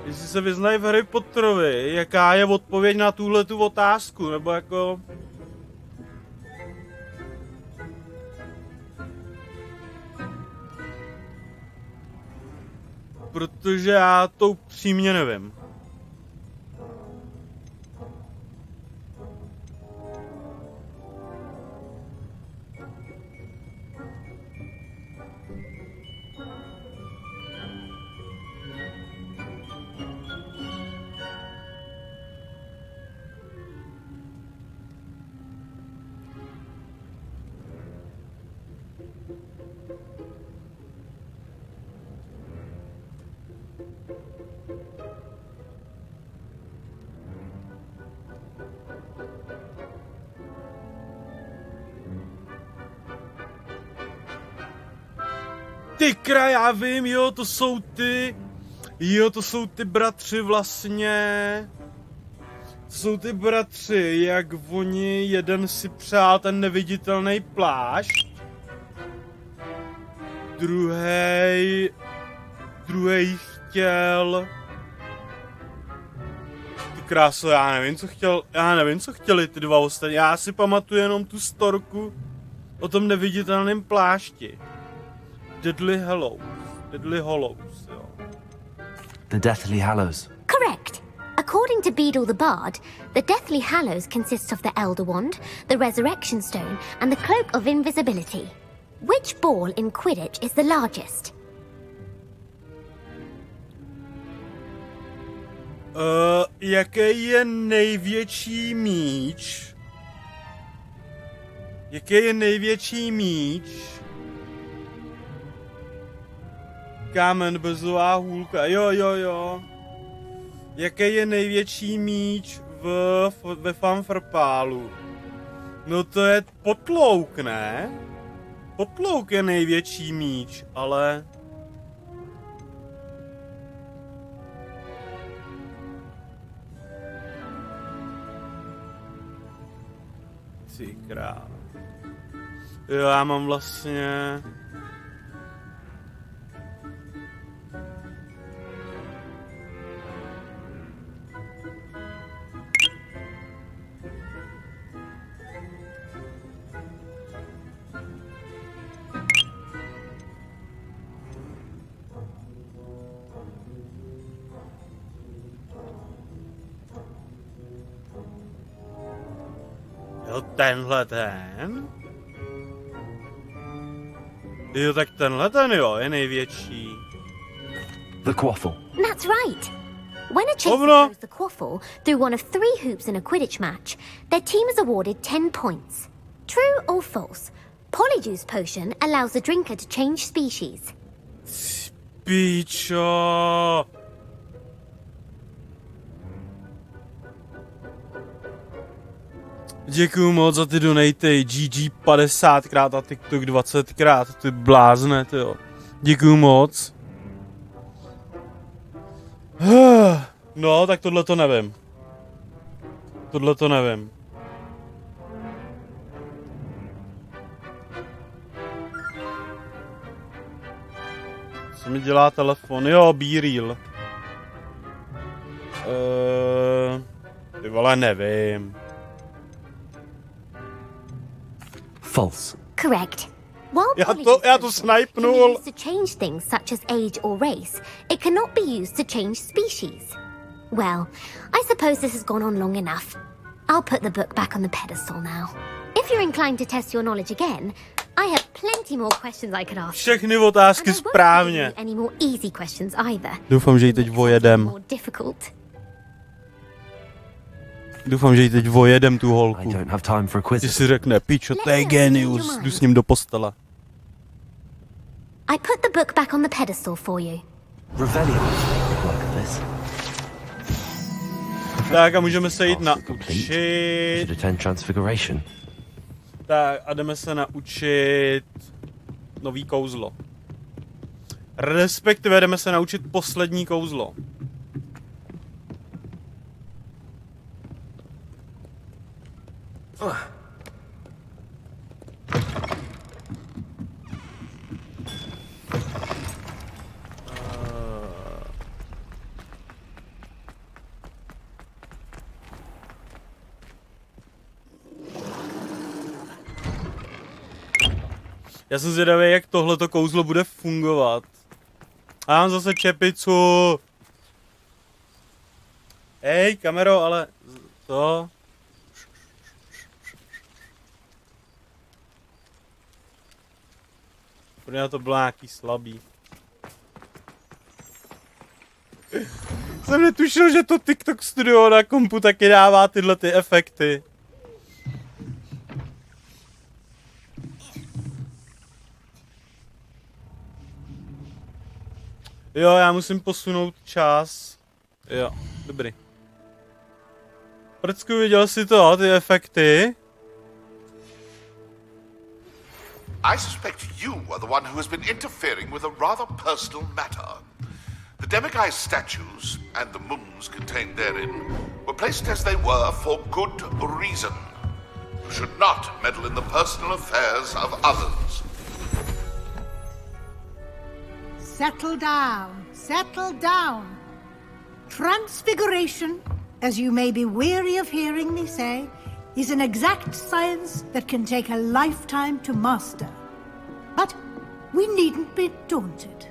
Jestli se vyznají v Harry Potterovi, jaká je odpověď na tuhletu otázku, nebo jako... Protože já to upřímně nevím. Ty kraj, já vím, jo, to jsou ty bratři vlastně. To jsou ty bratři, jak oni, jeden si přál ten neviditelný plášť. Druhý chtěl... Ty kráso, já nevím, co chtěli ty dva ostatní. Já si pamatuju jenom tu storku o tom neviditelném plášti. Deathly Hallows, jo. The Deathly Hallows. Correct. According to Beedle the Bard, the Deathly Hallows consists of the Elder Wand, the Resurrection Stone, and the Cloak of Invisibility. Which ball in Quidditch is the largest? Jaký je největší míč? Kámen, bezová hůlka, jo. Jaký je největší míč ve fanfrpálu? No to je potlouk, ne? Potlouk je největší míč, ale... Ty král. Jo, já mám vlastně... Jo, tenhle ten? Jo, tak tenhle ten jo, je největší. The quaffle. That's right. When a chaser throws the quaffle through one of 3 hoops in a Quidditch match, their team is awarded 10 points. True or false? Polyjuice potion allows the drinker to change species. Píčo. Děkuju moc za ty donaty, GG 50krát a TikTok 20krát, ty blázne, tyjo. Děkuju moc. No, tak tohle to nevím. Co mi dělá telefon? Jo, B-Reel. Ty vole, nevím. False. Correct. While Já knowledge to is can be snipnul. used to change things such as age or race, it cannot be used to change species. Well, I suppose this has gone on long enough. I'll put the book back on the pedestal now. If you're inclined to test your knowledge again, I have plenty more questions I could ask. Všechny otázky správně. Any more easy questions either. Doufám, že ji teď vojedem. More difficult. Doufám, že ji teď vojedem tu holku. Že si řekne, pičo, to je genius, jdu s ním do postele. I put the book back on the pedestal for you. Tak a můžeme se jít naučit. Tak a jdeme se naučit nový kouzlo. Respektive jdeme se naučit poslední kouzlo. Já jsem zvědavý, jak tohleto kouzlo bude fungovat. A já mám zase čepicu. Hej, kamero, ale to... Pro mě to bylo nějaký slabý. Jsem netušil, že to TikTok Studio na kompu taky dává tyhle ty efekty. Jo, já musím posunout čas. Jo, dobrý. Prcku, viděl jsi to, ty efekty? I suspect you are the one who has been interfering with a rather personal matter. The Demiguise statues and the moons contained therein were placed as they were for good reason. You should not meddle in the personal affairs of others. Settle down, settle down. Transfiguration, as you may be weary of hearing me say, is an exact science that can take a lifetime to master. But we needn't be daunted.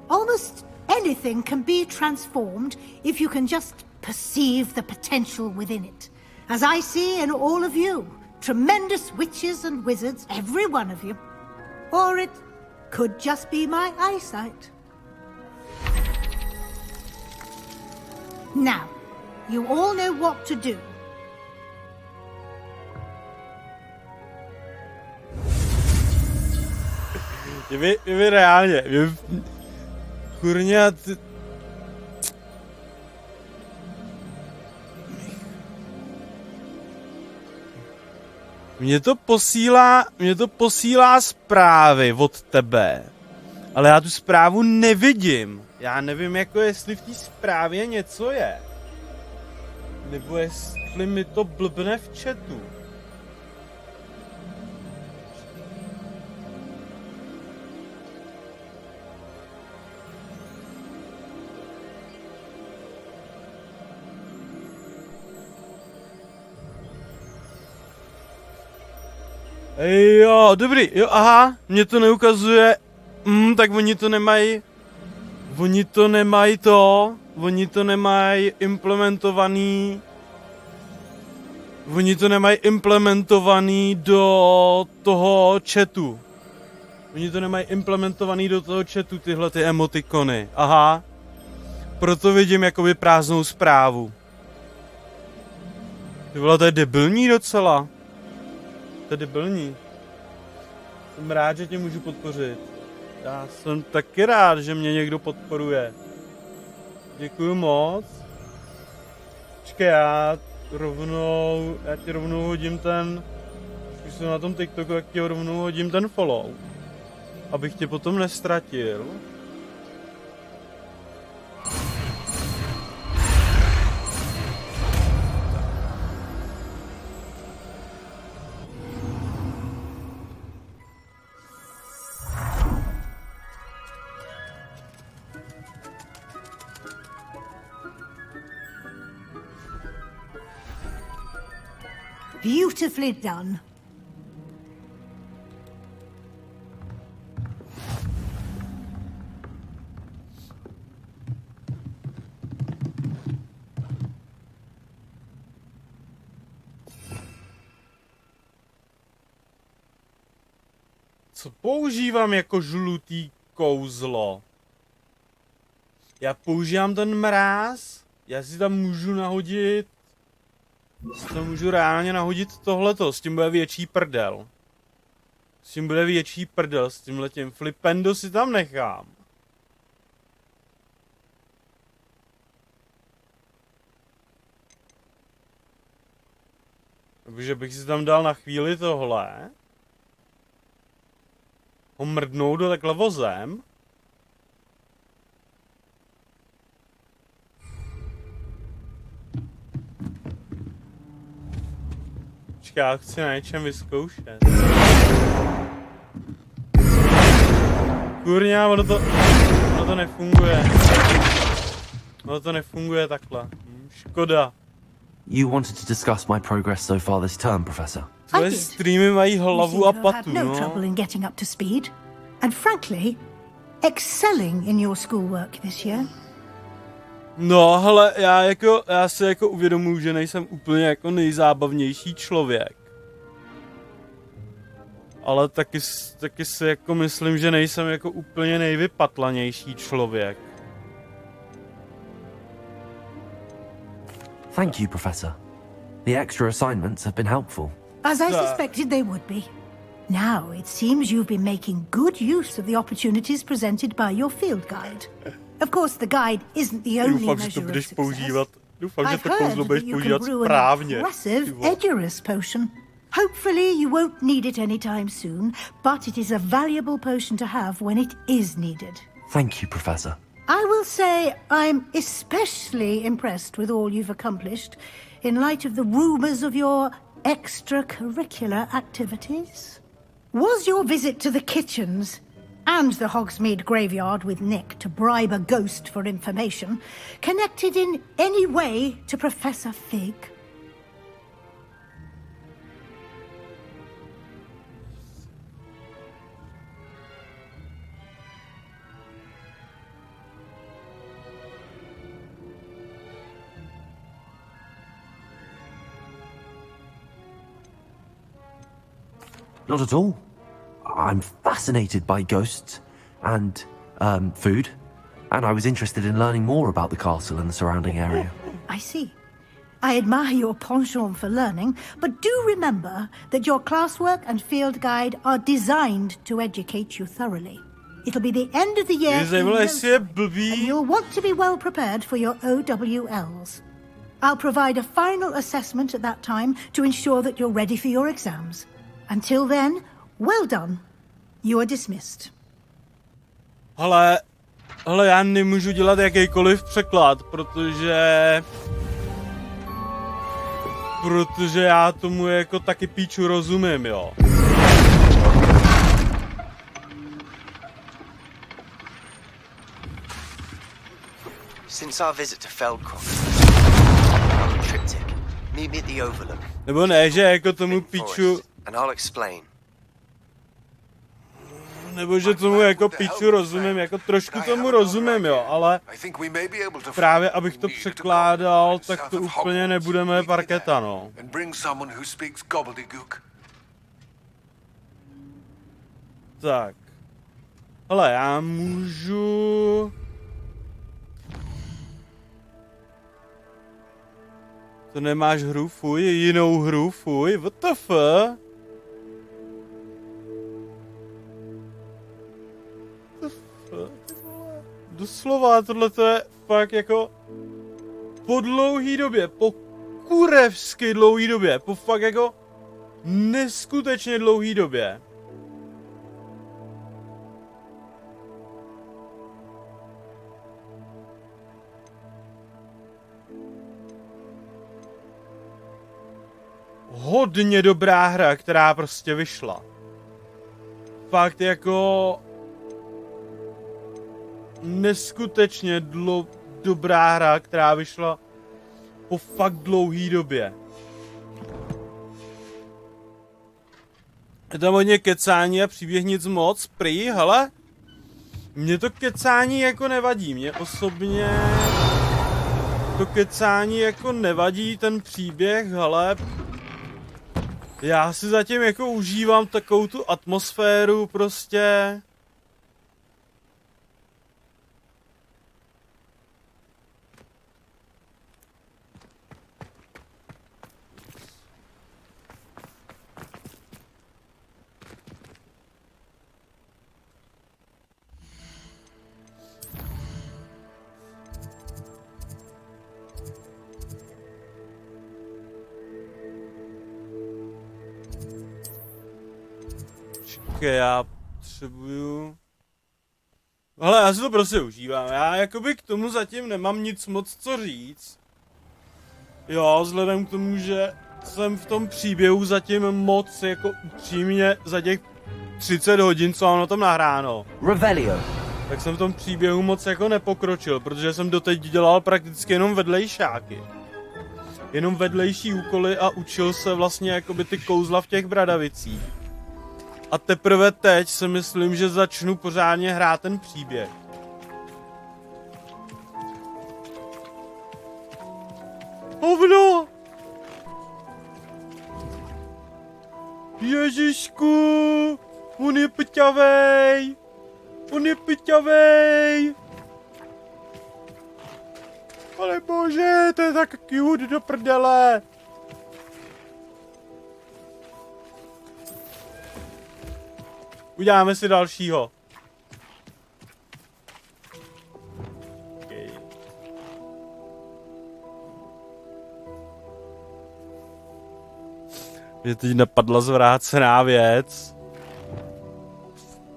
Almost anything can be transformed if you can just perceive the potential within it. As I see in all of you, tremendous witches and wizards, every one of you. Or it could just be my eyesight. Now, you all know what to do. Vy reálně, kurňa, Mně to posílá zprávy od tebe, ale já tu zprávu nevidím. Já nevím, jako jestli v té zprávě něco je. Nebo jestli mi to blbne v chatu. Jo, dobrý, jo, aha, mě to neukazuje, tak oni to nemají implementovaný do toho chatu. Tyhle ty emotikony, aha. Proto vidím jakoby prázdnou zprávu. Ty vole, to je debilní docela. To je debilní. Jsem rád, že tě můžu podpořit. Já jsem taky rád, že mě někdo podporuje. Děkuju moc. Počkej, já ti rovnou hodím ten... Když jsem na tom TikToku, tak ti rovnou hodím ten follow. Abych tě potom nestratil. Beautifully done. Co používám jako žlutý kouzlo? Já používám ten mráz. Já si tam můžu nahodit... tam můžu reálně nahodit tohleto. S tím bude větší prdel. S tím bude větší prdel. S tímhletím flipendo si tam nechám. Takže bych si tam dal na chvíli tohle. Ho mrdnout do takhle vozem. Počkej, já chci na něčem vyzkoušet. Kurňa, ono to nefunguje. Ono to nefunguje takhle. Škoda. You wanted to discuss my progress so far this term, Professor. Tvoje streamy mají hlavu a patu, no trouble in getting up to speed, and frankly, excelling in your schoolwork this year. No, hele, já si jako uvědomuji, že nejsem úplně jako nejzábavnější člověk. Ale taky si jako myslím, že nejsem jako úplně nejvypatlanější člověk. Thank you, Professor. The extra assignments have been helpful. As I suspected they would be. Now, it seems you've been making good use of the opportunities presented by your field guide. Of course, the guide isn't the only measure of success. I've heard that you can brew an impressive Edurus potion. Hopefully, you won't need it anytime soon, but it is a valuable potion to have when it is needed. Thank you, Professor. I will say I'm especially impressed with all you've accomplished in light of the rumors of your extracurricular activities. Was your visit to the kitchens and the Hogsmeade graveyard with Nick to bribe a ghost for information connected in any way to Professor Fig? Not at all. I'm fascinated by ghosts and food, and I was interested in learning more about the castle and the surrounding area. I see. I admire your penchant for learning, but do remember that your classwork and field guide are designed to educate you thoroughly. It'll be the end of the year, and you'll want to be well prepared for your OWLs. I'll provide a final assessment at that time to ensure that you're ready for your exams. Until then, well done. You are dismissed. Ale já nemůžu dělat jakýkoliv překlad, protože já tomu jako taky píču rozumím, jo. Since our visit to Feldcroft, triptych, meet me at the Overlook. Nebo ne, že jako tomu píču... And I'll explain. Nebo že tomu jako píču rozumím, jako trošku tomu rozumím, jo, ale právě abych to překládal, tak to úplně nebudeme parketa, no. Tak. Hele, já můžu... To nemáš hru, fuj, jinou hru, fuj, what the fuck? Doslova, tohle to je fakt jako po dlouhý době, po kurevsky dlouhý době, po fakt jako neskutečně dlouhý době. Hodně dobrá hra, která prostě vyšla. Fakt jako... neskutečně dobrá hra, která vyšla po fakt dlouhý době. Je tam hodně kecání a příběh nic moc, prý, hele. Mně to kecání jako nevadí, mně osobně to kecání jako nevadí, ten příběh, hele. Já si zatím jako užívám takovou tu atmosféru prostě. Já potřebuju... Ale já si to prostě užívám, já jakoby k tomu zatím nemám nic moc co říct. Jo, vzhledem k tomu, že jsem v tom příběhu zatím moc jako upřímně za těch 30 hodin, co mám na tom nahráno. Revelio. Tak jsem v tom příběhu moc jako nepokročil, protože jsem doteď dělal prakticky jenom vedlejšáky. Jenom vedlejší úkoly a učil se vlastně jakoby ty kouzla v těch bradavicích. A teprve teď si myslím, že začnu pořádně hrát ten příběh. Hovno! Ježišku! On je pťavej! On je pťavej! Ale bože, to je tak cute do prdele! Uděláme si dalšího. Okay. Mě teď napadla zvrácená věc.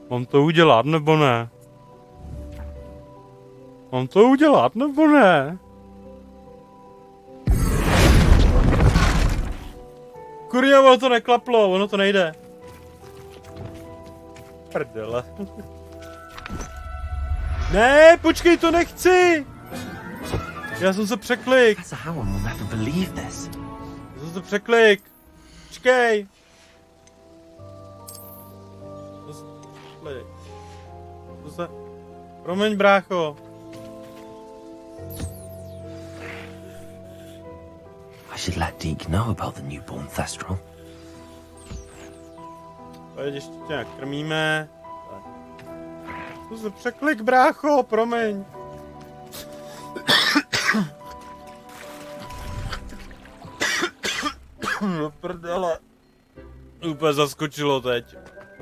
Mám to udělat, nebo ne? Mám to udělat, nebo ne? Kurňa, ono to neklaplo, ono to nejde. Prdele. Ne, počkej, to nechci! Já jsem se překlik. Já jsem se překlik. Počkej. Promiň, brácho. I should let Deke know about the newborn Thestral. Pojď, ještě tě nakrmíme. To se překlik, brácho, promiň. No prdele. Úplně zaskočilo teď.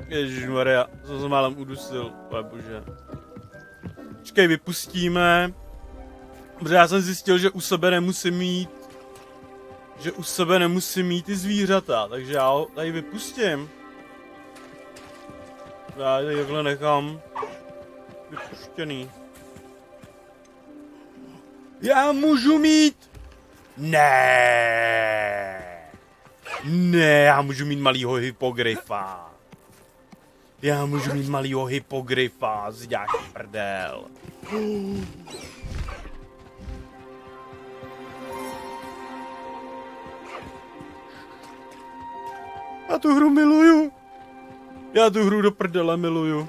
Ježišmarja, jsem se málem udusil, ale bože. Počkej, vypustíme. Protože já jsem zjistil, že u sebe nemusím mít ty zvířata, takže já ho tady vypustím. Já tady takhle nechám vypuštěný. Já můžu mít... Ne, já můžu mít malýho hypogryfa. Já můžu mít malýho hypogryfa, zďáky prdel. Já tu hru miluju. Já tu hru do prdele miluju.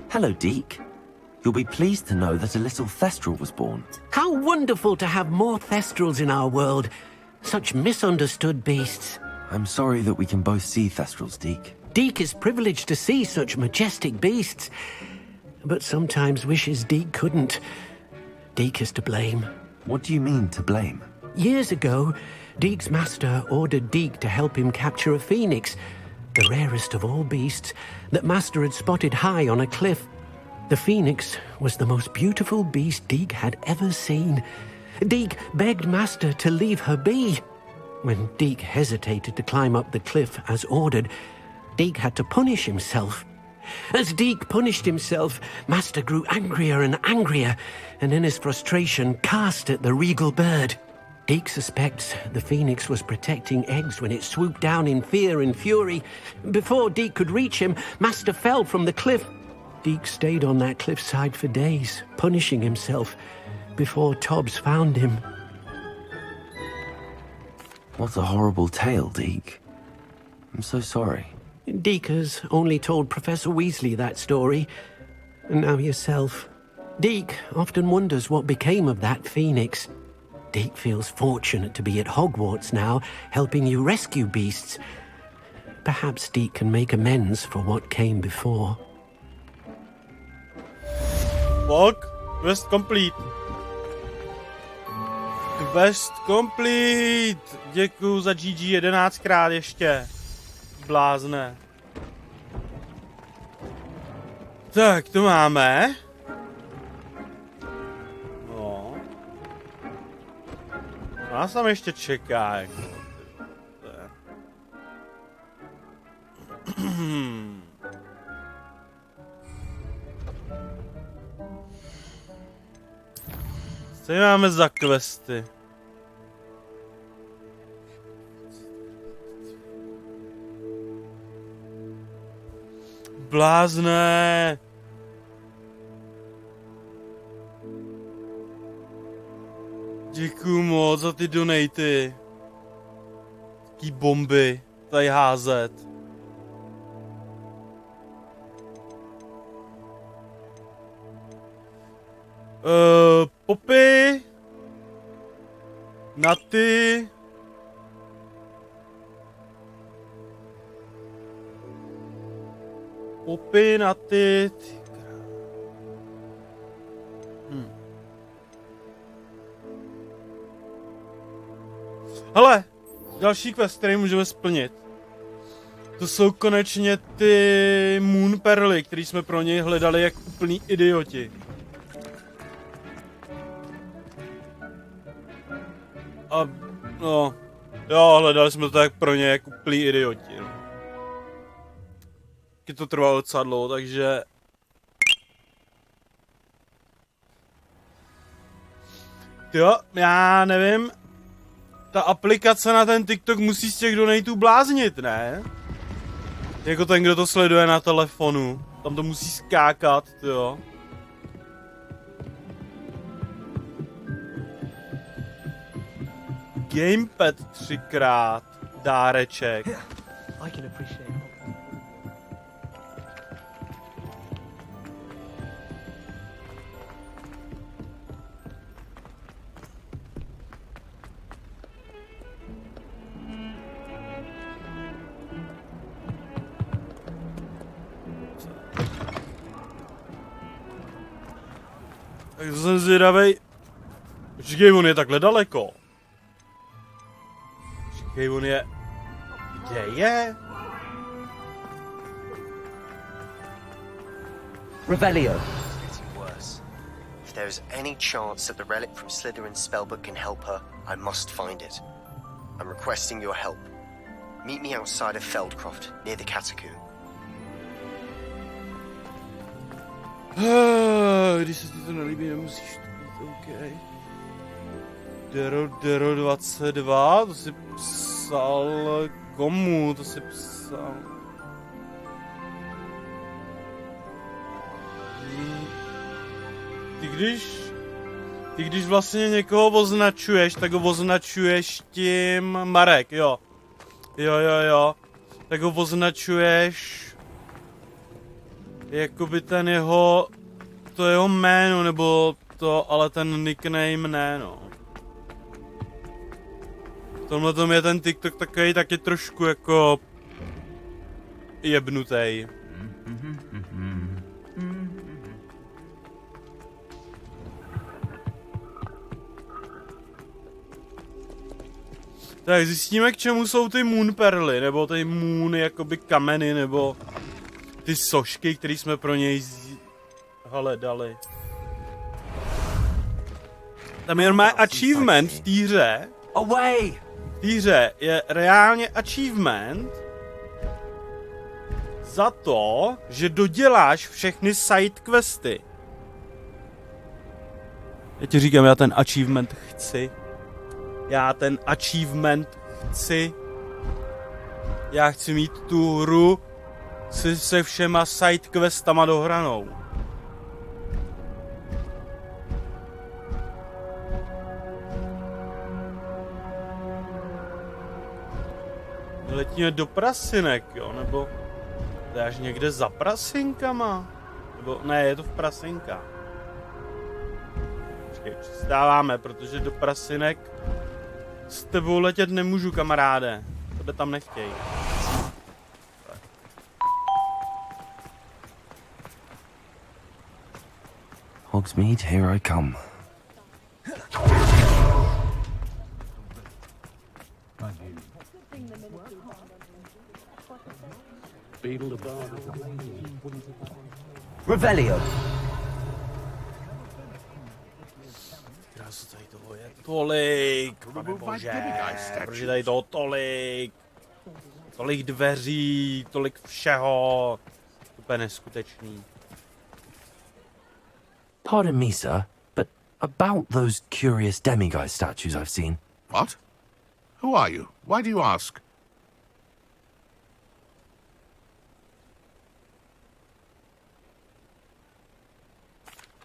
Hello, Deke. You'll be pleased to know that a little Thestral was born. How wonderful to have more Thestrals in our world. Such misunderstood beasts. I'm sorry that we can both see Thestrals, Deke. Deke is privileged to see such majestic beasts, but sometimes wishes Deke couldn't. Deke is to blame. What do you mean, to blame? Years ago, Deke's master ordered Deke to help him capture a phoenix, the rarest of all beasts, that Master had spotted high on a cliff. The phoenix was the most beautiful beast Deke had ever seen. Deke begged Master to leave her be. When Deke hesitated to climb up the cliff as ordered, Deke had to punish himself. As Deke punished himself, Master grew angrier and angrier, and in his frustration cast at the regal bird. Deke suspects the phoenix was protecting eggs when it swooped down in fear and fury. Before Deke could reach him, Master fell from the cliff. Deke stayed on that cliffside for days, punishing himself. before Tobbs found him. What a horrible tale, Deke. I'm so sorry. Deke has only told Professor Weasley that story, and now yourself. Deke often wonders what became of that phoenix. Deke feels fortunate to be at Hogwarts now, helping you rescue beasts. Perhaps Deke can make amends for what came before. Walk. Quest complete. Quest complete. Děkuju za GG 11krát ještě. Blázne. Tak, to máme. No. Nás tam ještě čeká, jako. Co máme za questy? Blázne. Děkuju moc za ty donaty. Taký bomby tady házet. Popy. Naty. Popy, naty. Hele, další quest, který můžeme splnit. To jsou konečně ty Moon Perly, který jsme pro něj hledali jak úplný idioti. A no, jo, hledali jsme to jak pro ně jak úplný idioti. No. Taky to trvalo docela dlouho, takže... Jo, já nevím. Ta aplikace na ten TikTok musí z těch donatů bláznit, ne? Jako ten, kdo to sleduje na telefonu. Tam to musí skákat, jo. Gamepad 3krát. Dáreček. Tak to jsem zvědavej. Počkej, on je takhle daleko. Počkej, on je... Kde je? Revelio. It's getting worse. If there is any chance that the relic from Slytherin's spellbook can help her, I must find it. I'm requesting your help. Meet me outside of Feldcroft, near the catacomb. Když se ti to nelíbí, nemusíš to být, OK. Dero 22, to si psal komu, to si psal. Ty když vlastně někoho označuješ, tak ho označuješ tím Marek, jo. Jo. Tak ho označuješ jakoby ten jeho, to jeho jméno, nebo to, ale ten nickname ne, no. V tomhletom je ten TikTok takový taky trošku jako jebnutej. Tak zjistíme, k čemu jsou ty Moon Perly, nebo ty Moon jakoby kameny, nebo ty sošky, které jsme pro něj hledali. Tam je normálně achievement v té hře. V té hře je reálně achievement za to, že doděláš všechny side questy. Já ti říkám, já ten achievement chci. Já chci mít tu hru se všema side questama dohranou. letíme do Prasinek, jo, nebo to je až někde za Prasinkama, nebo ne, je to v Prasinkách. Počkej, přistáváme, protože do Prasinek s tebou letět nemůžu, kamaráde, tebe tam nechtějí. Hogsmeade, here I come. Revelio. Krásu, tady toho je tolik, pane bože, proč je tady toho tolik? Tolik dveří, tolik všeho, úplně neskutečný. Pardon me, sir, but about those curious demiguise statues I've seen. What? Who are you? Why do you ask?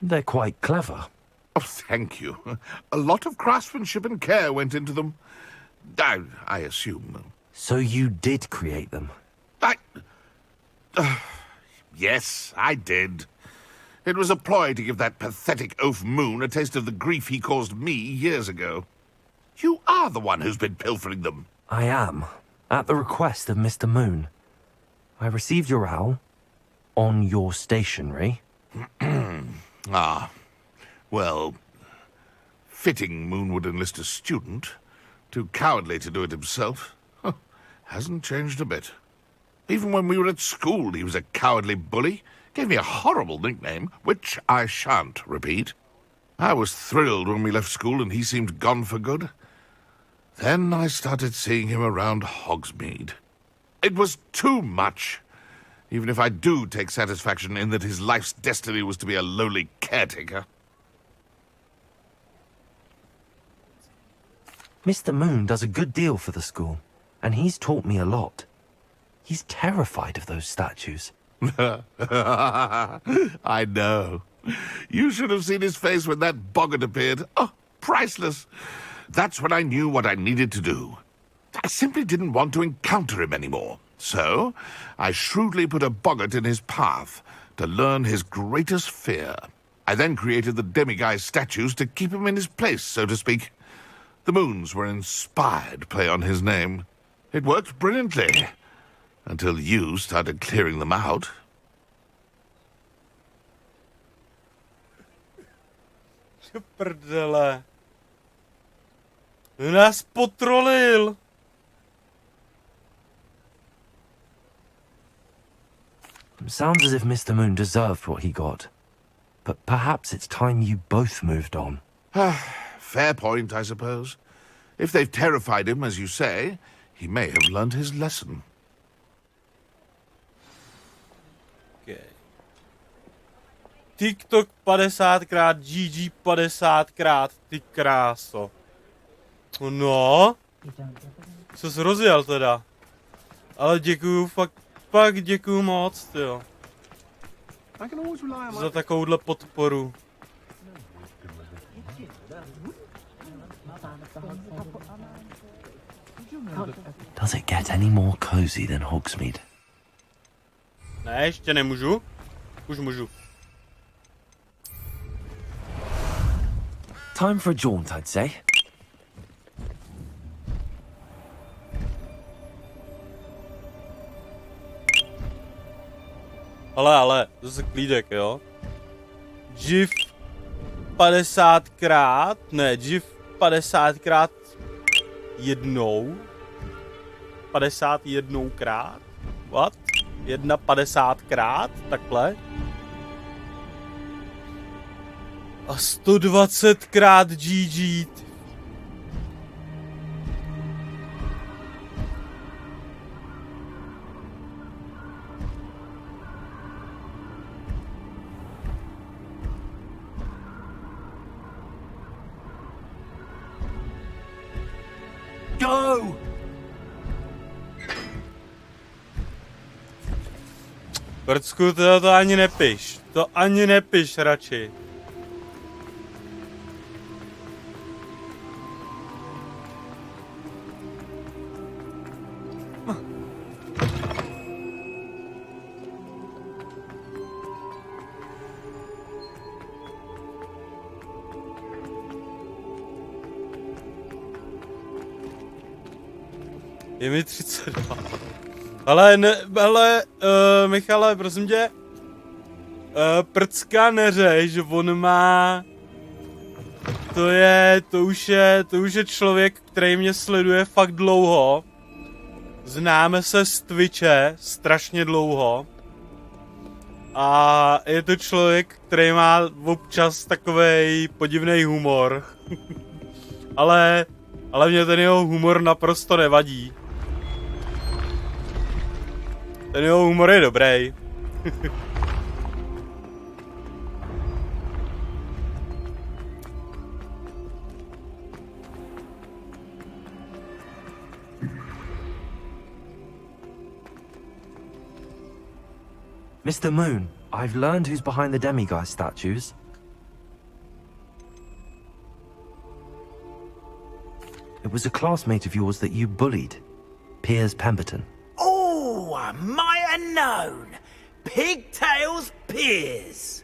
They're quite clever. Oh, thank you. A lot of craftsmanship and care went into them. I assume. So you did create them? Yes, I did. It was a ploy to give that pathetic oaf Moon a taste of the grief he caused me years ago. You are the one who's been pilfering them. I am, at the request of Mr. Moon. I received your owl on your stationery. Ah, well, fitting Moon would enlist a student. Too cowardly to do it himself. Huh, hasn't changed a bit. Even when we were at school, he was a cowardly bully. Gave me a horrible nickname, which I shan't repeat. I was thrilled when we left school and he seemed gone for good. Then I started seeing him around Hogsmeade. It was too much. Even if I do take satisfaction in that his life's destiny was to be a lowly caretaker. Mr. Moon does a good deal for the school, and he's taught me a lot. He's terrified of those statues. I know. You should have seen his face when that boggart appeared. Oh, priceless. That's when I knew what I needed to do. I simply didn't want to encounter him anymore. So, I shrewdly put a boggart in his path to learn his greatest fear. I then created the demiguise statues to keep him in his place, so to speak. The moons were an inspired play on his name. It worked brilliantly. Until you started clearing them out. Prdele. Nás potrolil. Sounds as if Mr. Moon deserved what he got. But perhaps it's time you both moved on. Fair point, I suppose. If they've terrified him, as you say, he may have learned his lesson. Okay. TikTok 50krát, GG 50krát, ty kráso. No. Co jsi rozjel teda? Ale děkuju, fakt děkuju moc, tyjo. Za takovouhle podporu. Does it get any more cozy than Hogsmeade? Ne, ještě nemůžu. Už můžu. Time for a jaunt, I'd say. Ale, zase klídek, jo. GIF 50krát, ne, GIF 50krát jednou. 51krát? What? 51krát? Takhle? A 120krát GG. Go! Prcku, to ani nepiš. To ani nepiš radši. Je mi 32. Ale ne, hele, Michale, prosím tě. Prcka neřeš, on má... To už je člověk, který mě sleduje fakt dlouho. Známe se z Twitche strašně dlouho. A je to člověk, který má občas takovej podivný humor. ale mě ten jeho humor naprosto nevadí. Ten jeho humor je dobrý. Mr. Moon, I've learned who's behind the demiguise statues. It was a classmate of yours that you bullied, Piers Pemberton. Oh, I might have known. Pigtails Piers.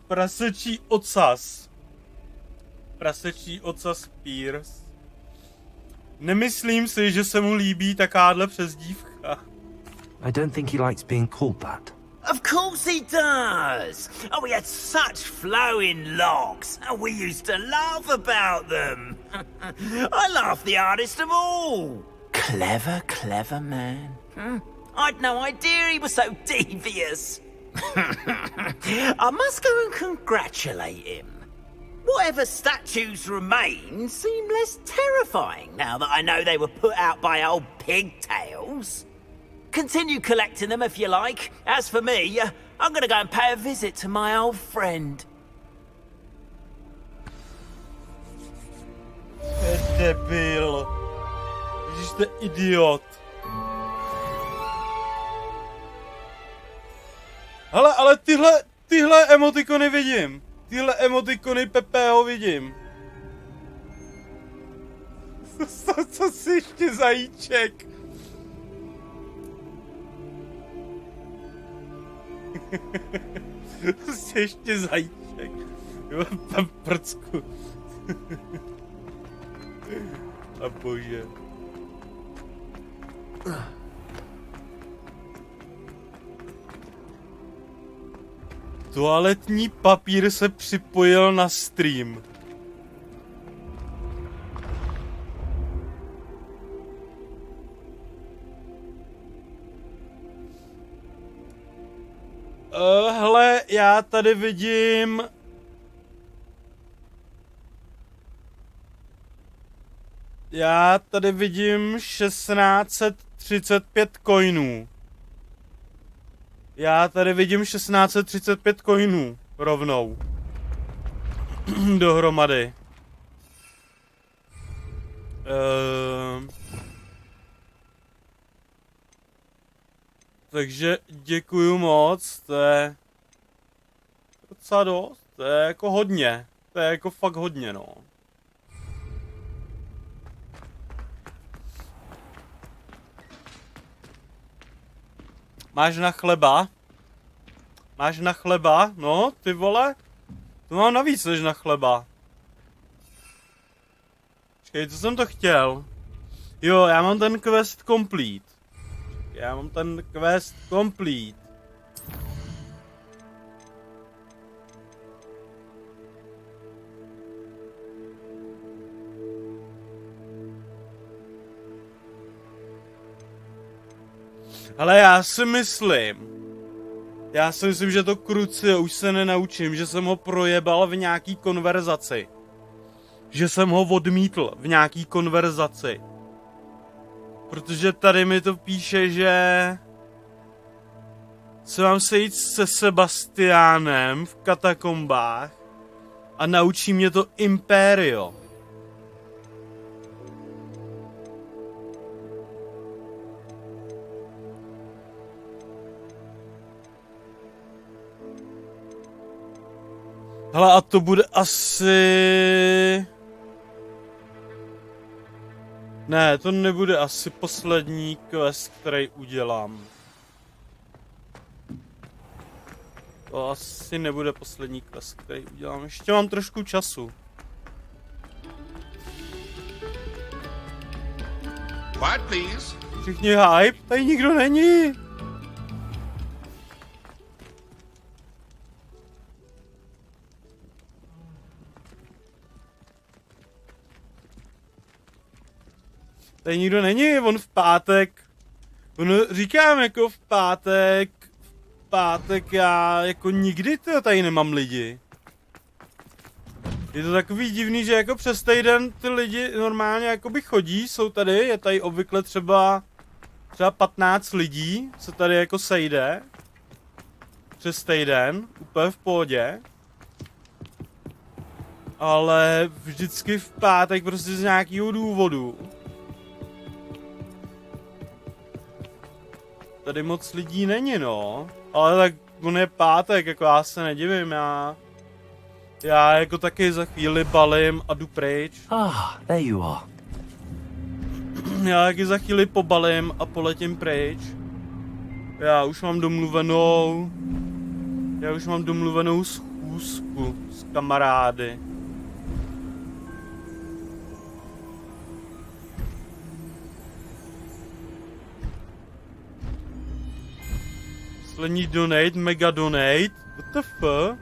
Prasečí ocas. Prasečí ocas Piers. Nemyslím si, že se mu líbí takáhle přezdívka. I don't think he likes being called that. Of course he does. Oh, we had such flowing locks, and we used to laugh about them. I laughed the hardest of all. Clever, clever man. I'd no idea he was so devious. I must go and congratulate him. Whatever statues remain seem less terrifying now that I know they were put out by old pigtails. Continue collecting them if you like. As for me, I'm gonna go and pay a visit to my old friend. Debil. Ježiš, to je idiot. Hele, ale tyhle emotikony vidím. Tyhle emotikony Pepeho vidím. Co si ještě zajíček? Co si ještě zajíček? Jo, tam prcku. A bože. Toaletní papír se připojil na stream. Hele, já tady vidím... Já tady vidím 1635 coinů. Já tady vidím 1635 coinů rovnou. Dohromady. Takže děkuju moc, to je docela dost, to je jako hodně, to je jako fakt hodně, no. Máš na chleba? Máš na chleba? No, ty vole. To mám navíc než na chleba. Počkej, co jsem to chtěl? Jo, já mám ten quest complete. Já mám ten quest complete. Ale já si myslím, že to Crucio už se nenaučím, že jsem ho projebal v nějaký konverzaci. Že jsem ho odmítl v nějaký konverzaci. Protože tady mi to píše, že se mám sejít se Sebastiánem v katakombách a naučí mě to Imperio. Hele, a to bude asi... Ne, to nebude asi poslední quest, který udělám. To asi nebude poslední quest, který udělám. Ještě mám trošku času. Quiet, please. Všichni hype, tady nikdo není. Tady nikdo není, on v pátek. Říkám jako v pátek já jako nikdy tady nemám lidi. Je to takový divný, že jako přes týden ty lidi normálně jakoby chodí, jsou tady, je tady obvykle třeba 15 lidí, se tady jako sejde. Přes týden, úplně v pohodě. Ale vždycky v pátek prostě z nějakého důvodu. Tady moc lidí není, no. Ale tak on je pátek, jako já se nedivím, já jako taky za chvíli balím a jdu pryč. There you are. Já taky za chvíli pobalím a poletím pryč. Já už mám domluvenou schůzku s kamarády. Poslední donate, mega donate. What the fuck?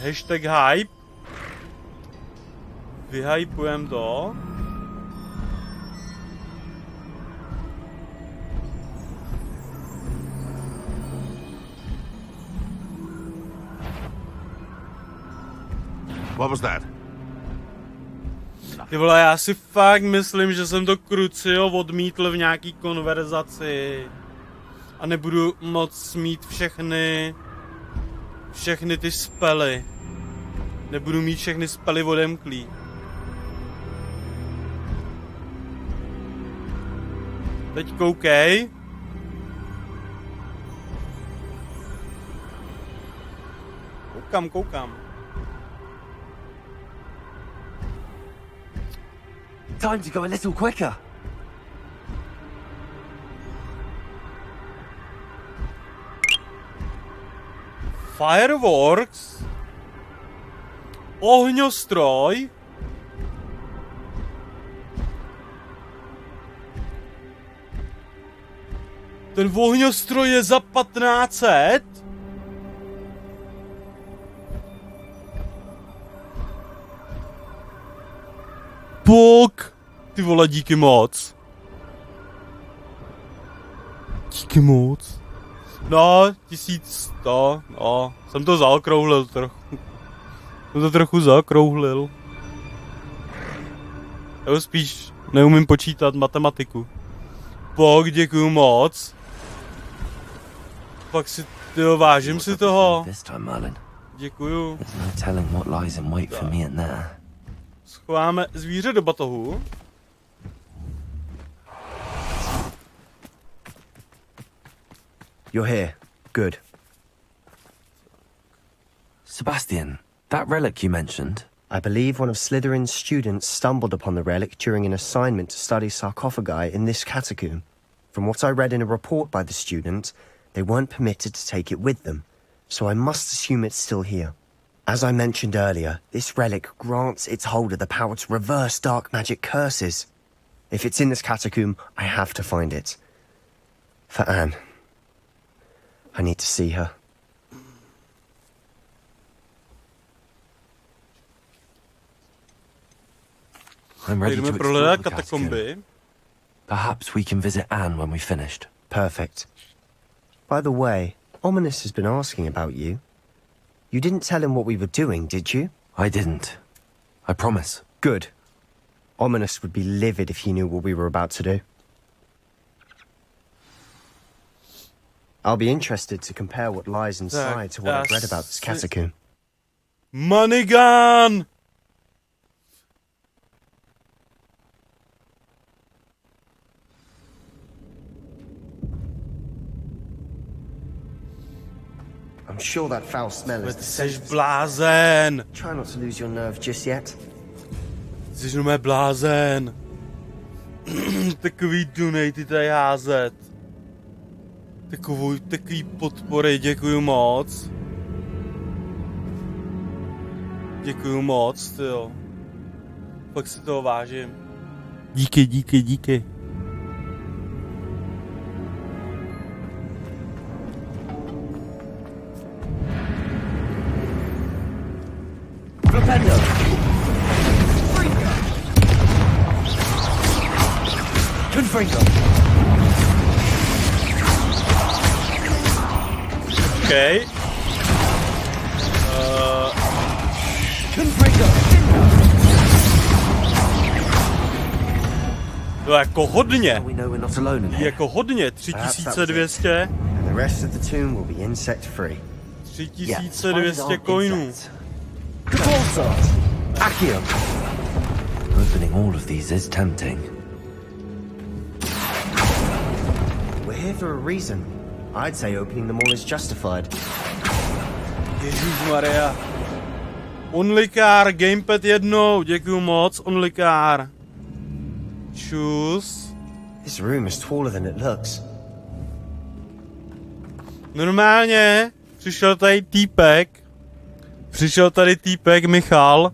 Hashtag hype. Vyhypujem to. What was that? Ty vole, já si fakt myslím, že jsem to Crucio odmítl v nějaký konverzaci. A nebudu moc mít všechny ty spely. Nebudu mít všechny spely odemklý. Teď koukej. Koukám. Time to go a little quicker. Fireworks. Ohňostroj. Ten ohňostroj je za 1500. Pok. Ty vole, díky moc. Díky moc. No, 1100, no, jsem to zaokrouhlil trochu. Já už spíš neumím počítat matematiku. Pok, děkuju moc. Pak si, tyjo, vážím si toho. Děkuju. Schováme zvíře do batohu. You're here. Good. Sebastian, that relic you mentioned? I believe one of Slytherin's students stumbled upon the relic during an assignment to study sarcophagi in this catacomb. From what I read in a report by the student, they weren't permitted to take it with them, so I must assume it's still here. As I mentioned earlier, this relic grants its holder the power to reverse dark magic curses. If it's in this catacomb, I have to find it. For Anne. I need to see her. I'm ready to explore the catacomb. Perhaps we can visit Anne when we've finished. Perfect. By the way, Ominous has been asking about you. You didn't tell him what we were doing, did you? I didn't. I promise. Good. Ominous would be livid if he knew what we were about to do. I'll be interested to compare what lies inside to what I've read about this catacomb. Money gun! I'm sure that foul smell is Ty jsi blázen. Try not to lose your nerve just yet. Jsi jenom blázen. Takový donate tady házet. Takový podpory, děkuju moc. Děkuju moc, tyjo. Fakt si toho vážím. Díky. Propendo! Confringo! Okay. Confringo! To jako hodně. Jako hodně. 3200. And the rest of the tomb will be insect free. 3200 coinů. Accio. Opening all of these is tempting. We're here for a reason. I'd say opening them all is justified. Ježišmarja. Onlikár, gamepad jednou, děkuju moc, onlikár. Čus. This room is taller than it looks. Normálně přišel tady týpek Michal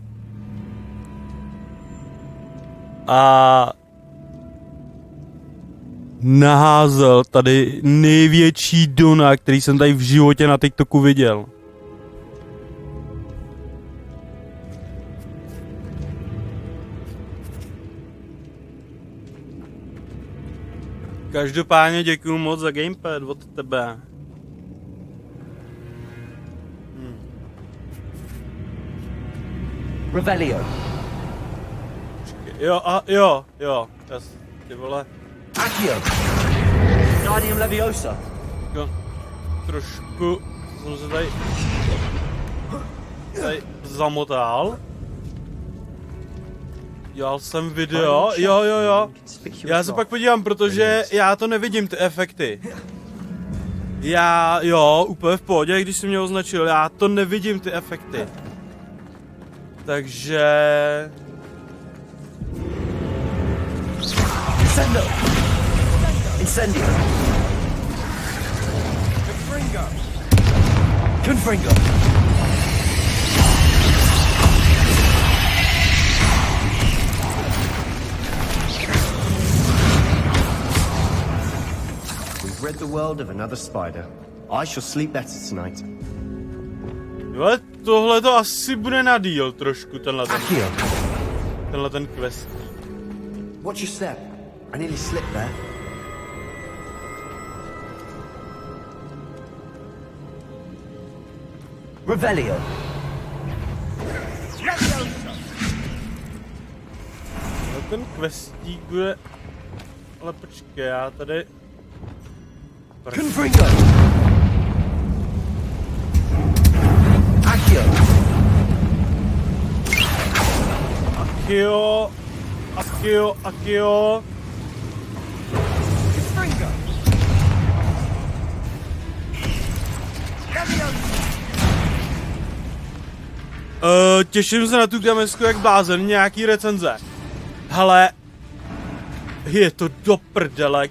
a naházel tady největší dona, který jsem tady v životě na TikToku viděl. Každopádně děkuju moc za gamepad od tebe. Revelio. Jo. Ty vole. Accio. Guardium Leviosa. Trošku jsem se tady zamotal. Dělal jsem video, jo. Já se pak podívám, protože já to nevidím, ty efekty. Úplně v pohodě, když jsi mě označil, já to nevidím, ty efekty. Takže... Incendio. Confringo. We've rid the world of another spider. I shall sleep better tonight. Jo, tohle to asi bude na díl trošku, tenhle ten quest. Watch your step. I nearly slipped there. Revelio. Ten questík bude... Ale počkej, já tady... Confringo. Accio. Confringo. Těším se na tu gamesku jak blázen, nějaký recenze. Hele, je to do prdele.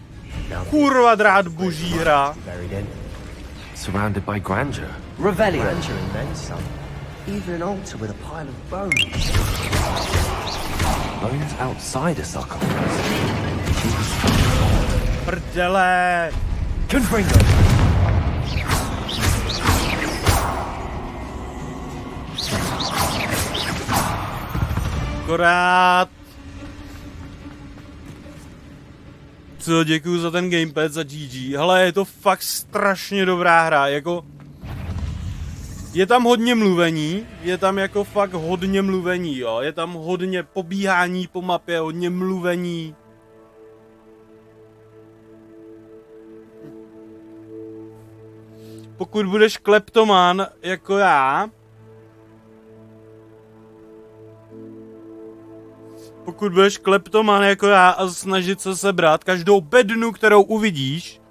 Kurva drát boží hra. Surrounded by grandeur. Revelio. Grandeur and then some. Even an altar with a pile of bones. Bones outside a sarcophagus. Prdele. Confringo. Akorát... Co, děkuju za ten gamepad, za GG. Hele, je to fakt strašně dobrá hra, jako... Je tam hodně mluvení, je tam jako fakt hodně mluvení, jo. Je tam hodně pobíhání po mapě, hodně mluvení. Pokud budeš kleptoman jako já... Pokud budeš kleptoman jako já a snažit se sebrat každou bednu, kterou uvidíš,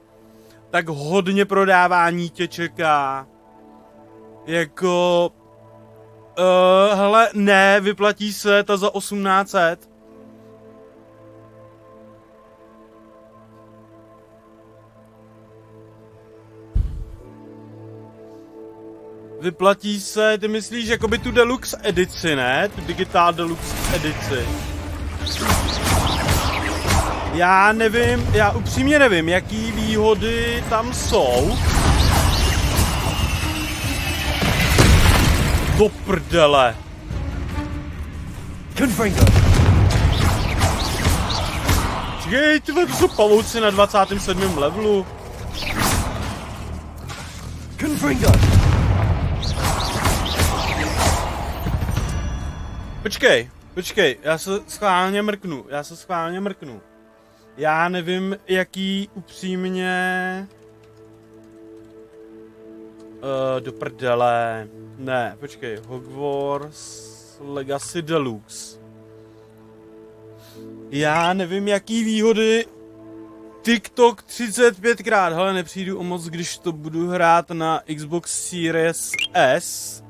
tak hodně prodávání tě čeká. Jako... hele, ne, vyplatí se ta za 1800. Vyplatí se, ty myslíš, jakoby tu deluxe edici, ne? Tu digitál deluxe edici. Já nevím, já upřímně nevím, jaký výhody tam jsou. Do prdele. Čekej, tyhle, to jsou pavouci na 27. levelu. Počkej, já se schválně mrknu. Já nevím, jaký upřímně... do prdele. Ne, počkej, Hogwarts Legacy Deluxe. Já nevím, jaký výhody... TikTok 35krát, hele, nepřijdu o moc, když to budu hrát na Xbox Series S.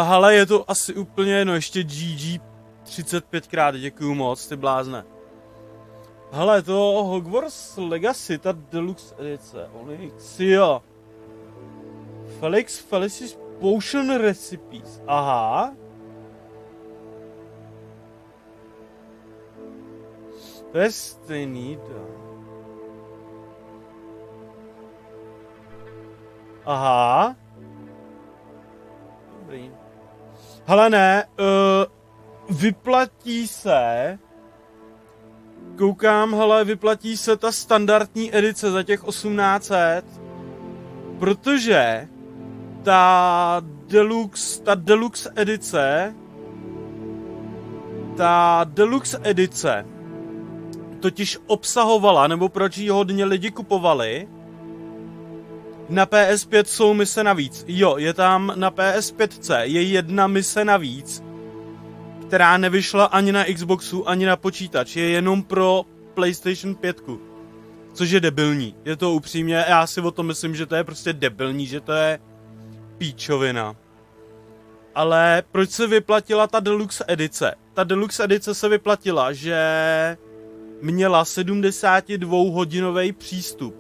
Hele, je to asi úplně jedno, ještě GG 35krát, děkuju moc, ty blázne. Hele, to Hogwarts Legacy, ta deluxe edice, Onyxia. Felic's Potion Recipes, aha. To je stejný, aha. Dobrý. Hele ne, vyplatí se, koukám, hele, vyplatí se ta standardní edice za těch 1800, protože ta deluxe edice totiž obsahovala, nebo proč ji hodně lidi kupovali, na PS5 jsou mise navíc. Jo, je tam na PS5 je jedna mise navíc, která nevyšla ani na Xboxu, ani na počítač. Je jenom pro PlayStation 5. Což je debilní. Je to upřímně, já si o tom myslím, že to je prostě debilní, že to je píčovina. Ale proč se vyplatila ta deluxe edice? Ta deluxe edice se vyplatila, že měla 72hodinový přístup.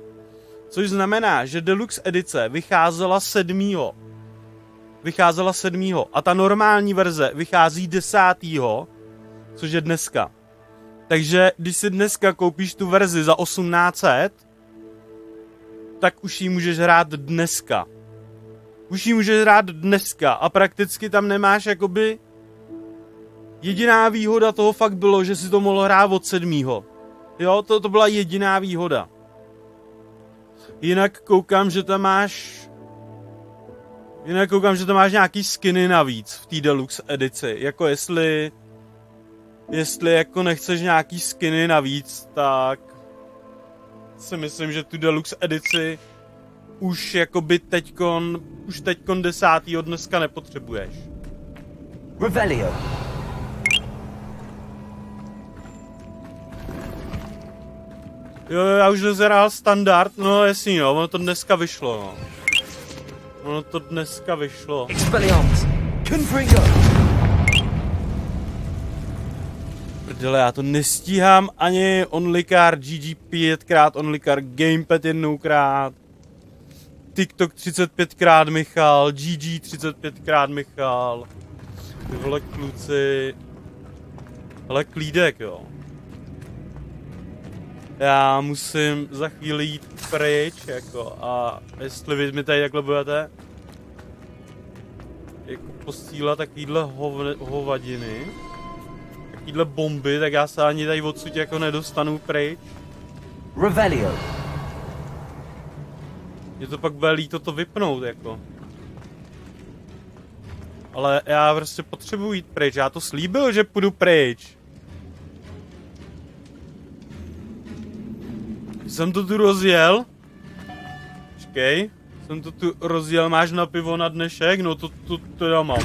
Což znamená, že deluxe edice vycházela 7. A ta normální verze vychází 10. Což je dneska. Takže když si dneska koupíš tu verzi za 1800, tak už ji můžeš hrát dneska. A prakticky tam nemáš jakoby... Jediná výhoda toho fakt bylo, že si to mohl hrát od 7. Jo, to byla jediná výhoda. Jinak koukám, že tam máš nějaký skiny navíc v té deluxe edici. Jako jestli jako nechceš nějaký skiny navíc, tak si myslím, že tu deluxe edici už jakoby teďkon 10. dneska nepotřebuješ. Revelio. Jo, já už nezahrál standard, no jasný, no, ono to dneska vyšlo, no. Expelliarmus. Confringo. Prdele, já to nestíhám ani onlycar, GG 5krát, onlycar, gamepad 1krát, TikTok 35krát Michal, GG 35krát Michal, ty vole kluci, hele klídek, jo. Já musím za chvíli jít pryč, jako, a jestli vy mi tady takhle budete jako posílat takovýhle hovadiny, takovýhle bomby, tak já se ani tady odsud jako nedostanu pryč. Revelio. Je to pak bude líto to vypnout, jako. Ale já prostě potřebuji jít pryč, já to slíbil, že půjdu pryč. Jsem to tu rozjel. Počkej. Jsem to tu rozjel, máš na pivo na dnešek? No to já mám.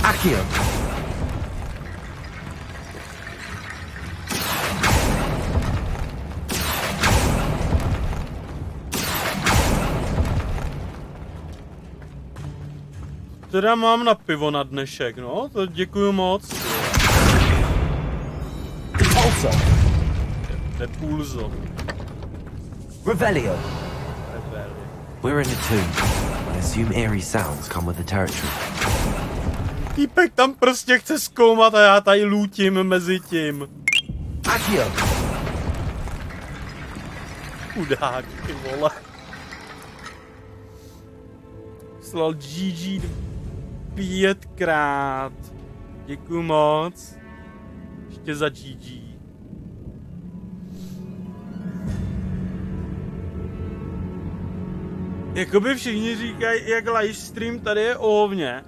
Akio. teda mám na pivo na dnešek, no, to děkuju moc. Depulso. Revelio. We're in a tomb. I assume eerie sounds come with the territory. Týpek tam prostě chce zkoumat a já tady lůtím mezi tím. Akio. Chudák, ty vole. Slal GG 5krát. Děkuju moc. Ještě za GG. Jakoby všichni říkají, jak livestream tady je o hovně.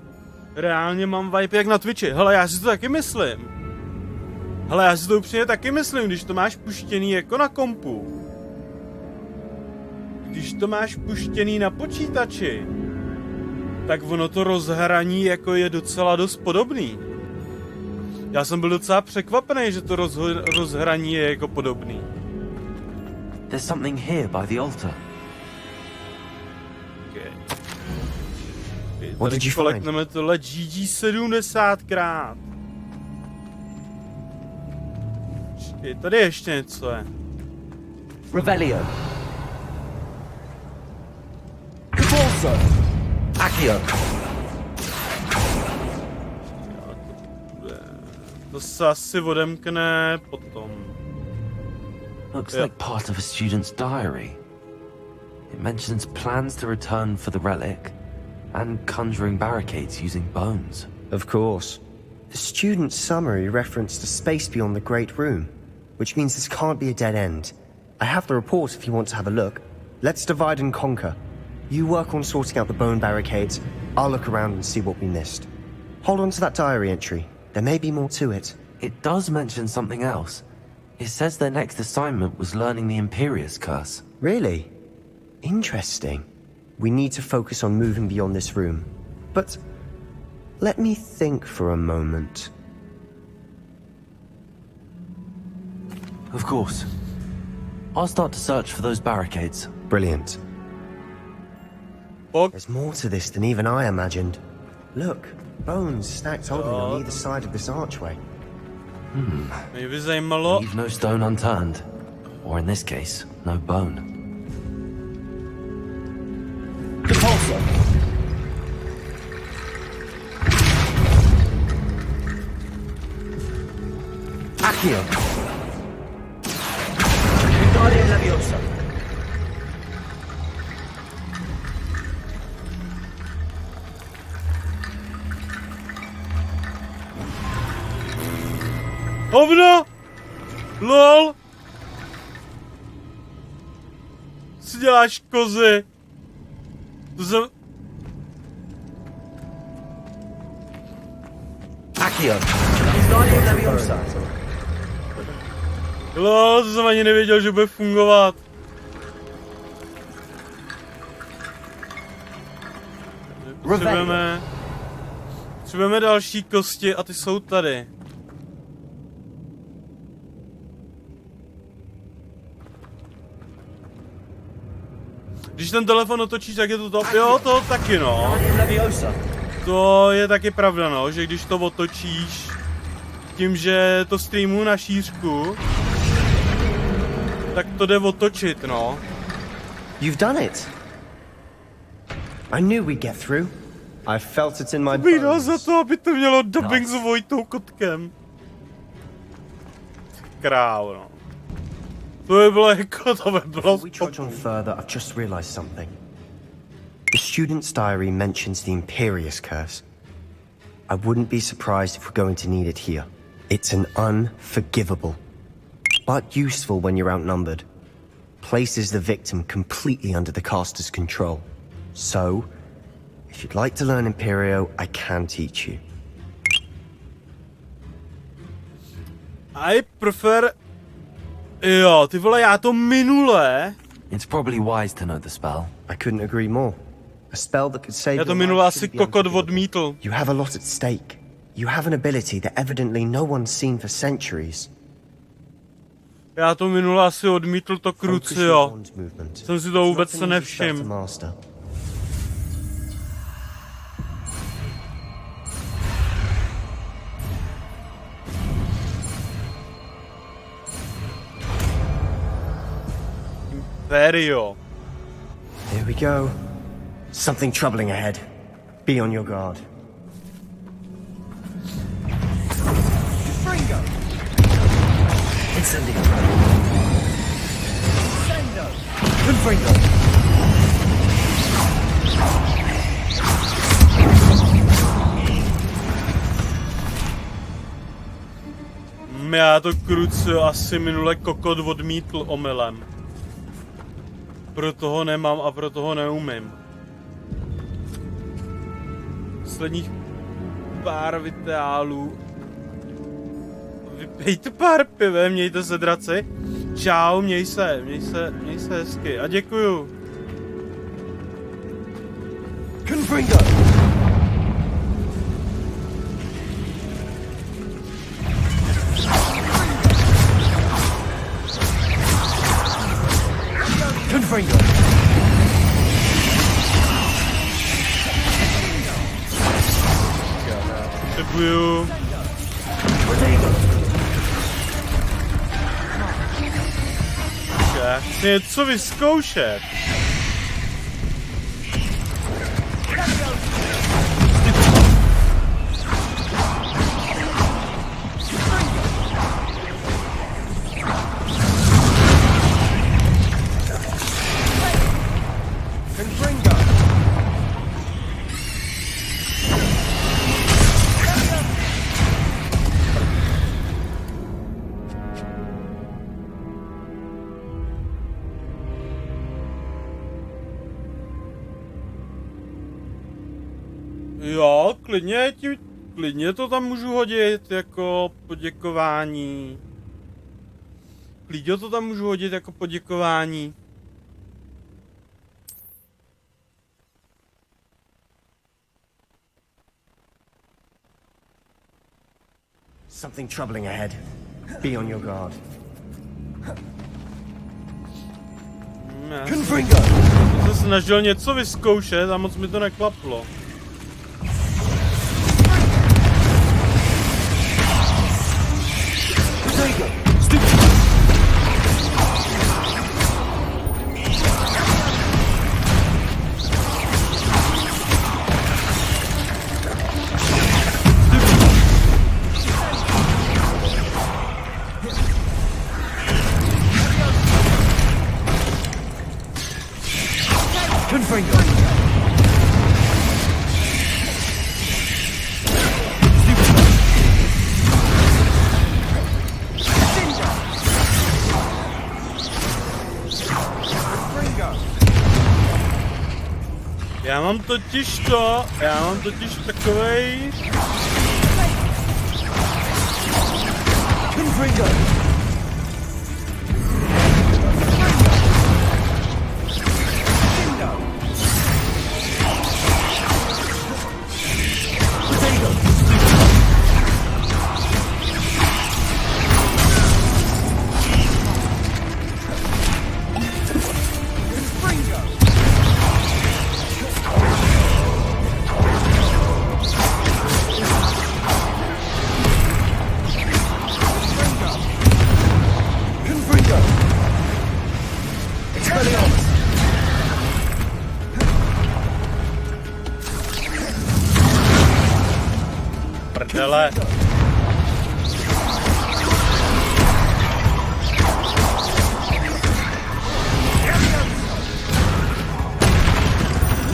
Reálně mám vibe jak na Twitchi. Hele, já si to taky myslím. Hele, já si to upřímně taky myslím, když to máš puštěný jako na kompu. Když to máš puštěný na počítači, tak ono to rozhraní jako je docela dost podobný. Já jsem byl docela překvapený, že to rozhraní je jako podobný. There's something here by the altar. What did you find? Tohle GG 70krát. Tady ještě něco je. Revelio. Capulso. Accio. To se asi odemkne potom. Looks like part of a student's diary. It mentions plans to return for the relic and conjuring barricades using bones. Of course. The student's summary referenced a space beyond the Great Room, which means this can't be a dead end. I have the report if you want to have a look. Let's divide and conquer. You work on sorting out the bone barricades. I'll look around and see what we missed. Hold on to that diary entry. There may be more to it. It does mention something else. It says their next assignment was learning the Imperius Curse. Really? Interesting. We need to focus on moving beyond this room. But let me think for a moment. Of course. I'll start to search for those barricades. Brilliant. There's more to this than even I imagined. Look, bones stacked oddly on either side of this archway. Maybe zajímalo. Leave no stone unturned. Or in this case, no bone. Repulsor. Accio. Guardian Leviosa. Hovno! LOL! Co děláš, kozy? To jsem... Accio. LOL, to jsem ani nevěděl, že bude fungovat. Potřebujeme další kosti a ty jsou tady. Když ten telefon otočíš, tak je to to. Jo, to taky no. To je taky pravda no, že když to otočíš tím, že to streamuju na šířku, tak to jde otočit no. You've done it. I knew we'd get through. I felt it in my bones. Bych za to, aby to mělo dubbing s Vojtou Kotkem. Král no. To by bylo jako, to by bylo... Before we trudge on further, I've just realized something. The student's diary mentions the Imperius Curse. I wouldn't be surprised if we're going to need it here. It's an unforgivable, but useful when you're outnumbered. Places the victim completely under the caster's control. So, if you'd like to learn Imperio, I can teach you. I prefer... Jo, ty vole, já to minule... It's probably wise to know the spell. I couldn't agree more. A spell that could save já to minule asi kokot odmítl. You have a lot at stake. You have an ability that evidently no one's seen for centuries. Já to minule asi odmítl to Crucio. Jsem si to vůbec nevšiml. Perio. Here we go. Something troubling ahead. Be on your guard. Fringo! Incendio. Sendo! Confringo. Já to krucu asi minule kokot odmítl omylem. Proto ho nemám a proto ho neumím. Posledních pár videálů. Vypijte pár pivem, mějte se draci. Čau, měj se hezky a děkuju. Confringo. Confringo. Děkuju. Chci něco vyzkoušet. Jo, klidně to tam můžu hodit jako poděkování. Klidně to tam můžu hodit jako poděkování. Something troubling ahead. Be on your guard. Já jsem se snažil něco vyzkoušet a moc mi to neklaplo. Já mám totiž takovej... Prdele.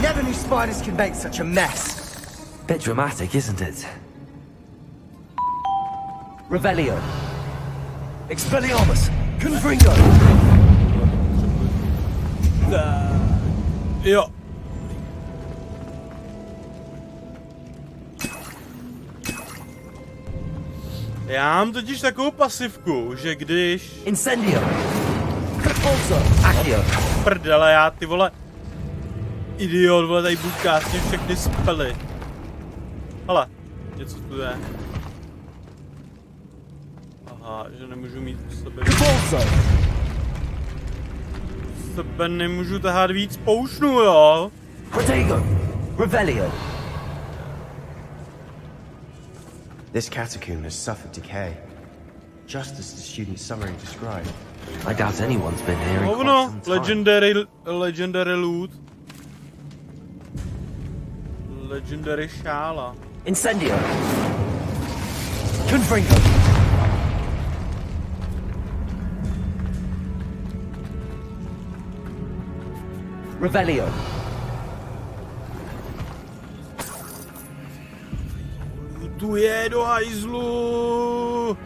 Never knew spiders could make such a mess. Bit dramatic, isn't it? Revelio. Expelliarmus. Confringo. Jo. Já mám totiž takovou pasivku, že když... Incendio. Repulso. Accio. Prdele, já ty vole... Idiot, vole, tady budu kástit všechny spely. Hele, něco tu je. Aha, že nemůžu mít u sebe... Repulso. U sebe nemůžu tahat víc poušnů, jo? Protego. Revelio. This catacomb has suffered decay. just as the student summary described. I doubt anyone's been here in Oh quite no, some time. legendary loot. Legendary šála. Incendio! Confringo! Revelio! Tu je do hajzlu!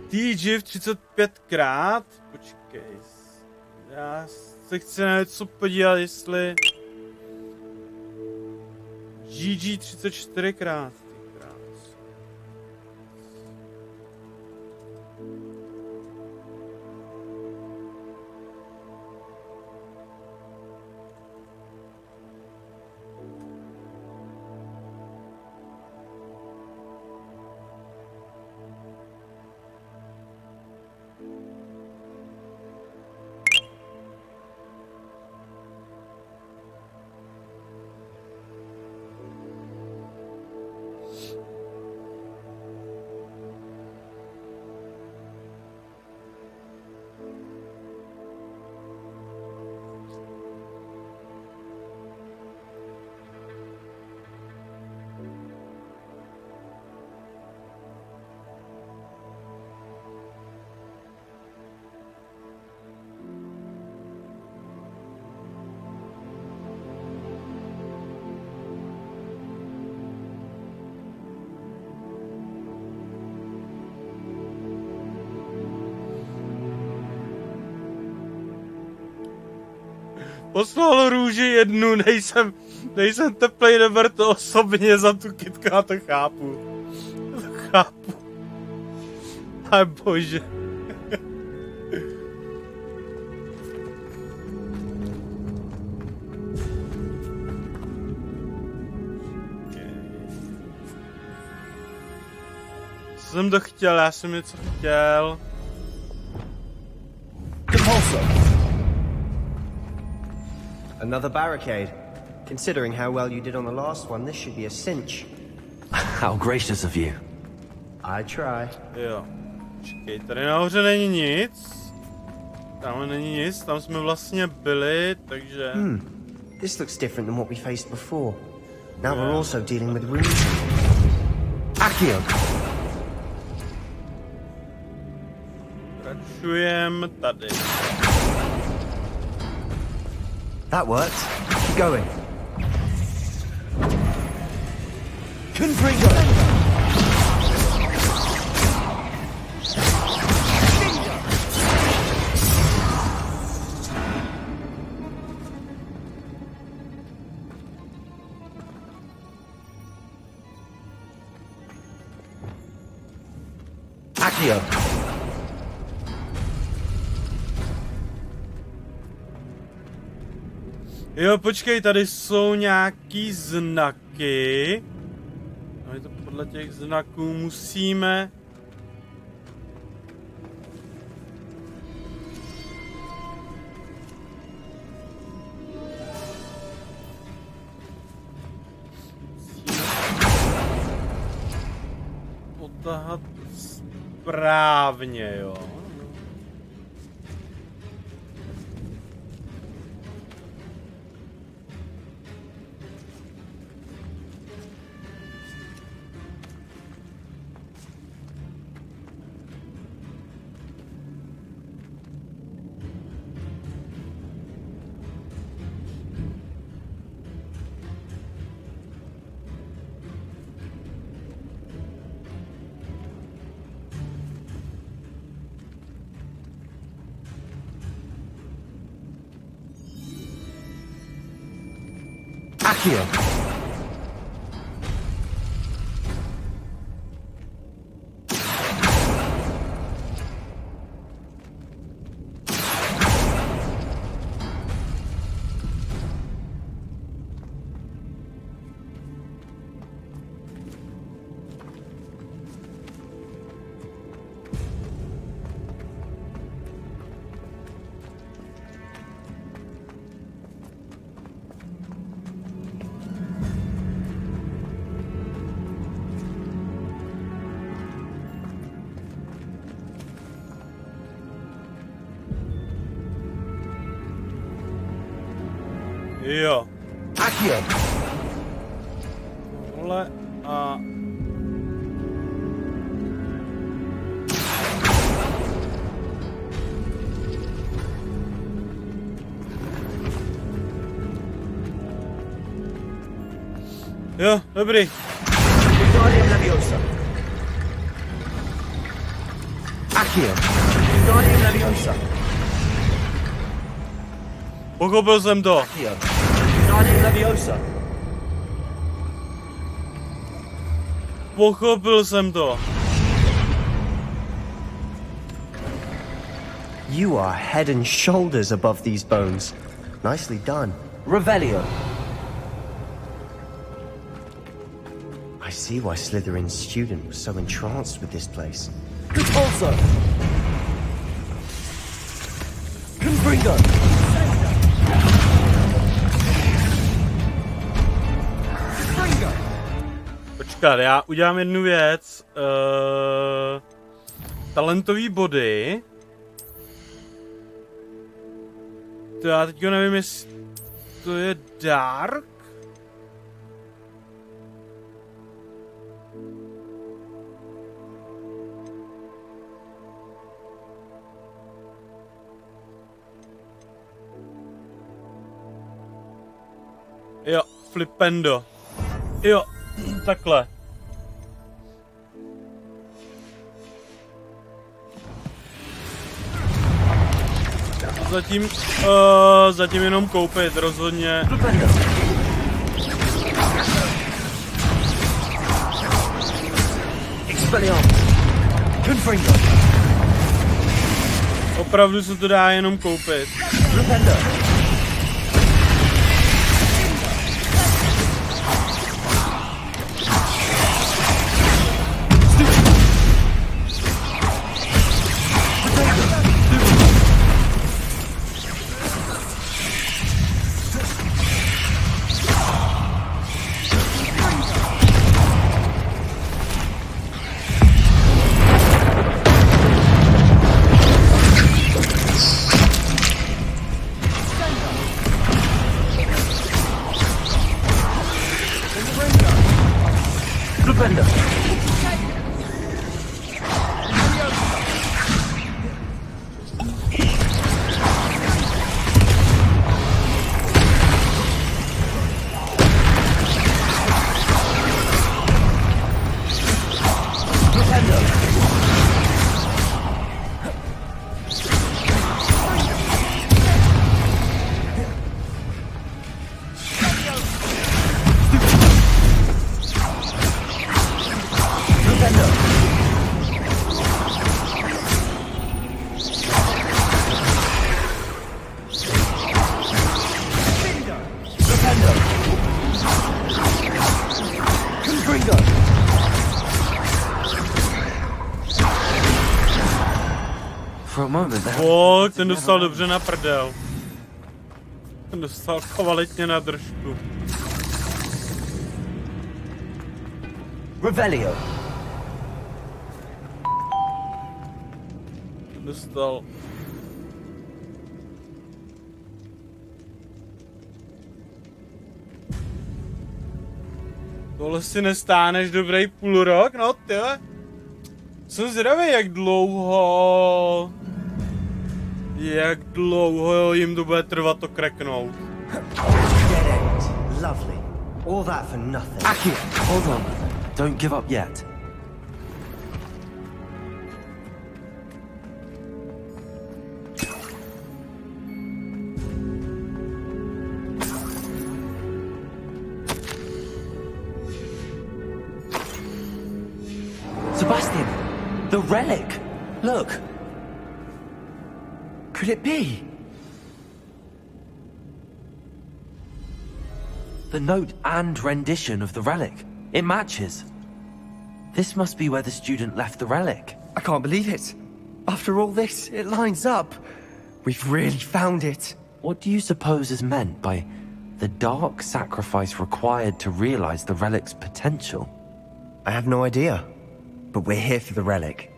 TG v 35krát? Počkej. Já se chci na něco podívat, jestli... GG 34krát. Poslal růži jednu, nejsem teplej, neber to osobně, za tu kytku, já to chápu. To chápu. Aj bože. Co jsem to chtěl, já jsem něco chtěl. Another barricade. Considering how well you did on the last one, this should be a cinch. How gracious of you. I try. Jo. Počkej, tady nahoře není nic. Tam není nic, tam jsme vlastně byli, takže... This looks different than what we faced before. Now we're also dealing with runes. Accio! Pracujem tady. That worked. Keep going. Confringo! Accio! Jo, počkej, tady jsou nějaký znaky. A my to podle těch znaků musíme... potahat správně, jo. Accio! Jo. Tohle a... Jo, dobrý. Pochopil jsem to. Pochopil jsem to. You are head and shoulders above these bones. Nicely done. Revelio. I see why Slytherin's student was so entranced with this place. Also. Confringo. Počkat, já udělám jednu věc. Talentový body. To já teďka nevím, jestli to je Dark. Jo, flipendo. Jo, takhle. Zatím jenom koupit, rozhodně. Opravdu se to dá jenom koupit. Ten dostal dobře na prdel. Ten dostal kvalitně na držku. Revelio. Dostal. Tohle si nestáneš dobrý půl rok, no ty. Jsem zvědavý, jak dlouho jim to bude trvat to kreknout. Lovely. All that for nothing. Akio, hold on. Don't give up yet. Sebastian, the relic. Look. Could it be? The note and rendition of the relic. It matches. This must be where the student left the relic. I can't believe it. After all this, it lines up. We've really found it. What do you suppose is meant by the dark sacrifice required to realize the relic's potential? I have no idea. But we're here for the relic.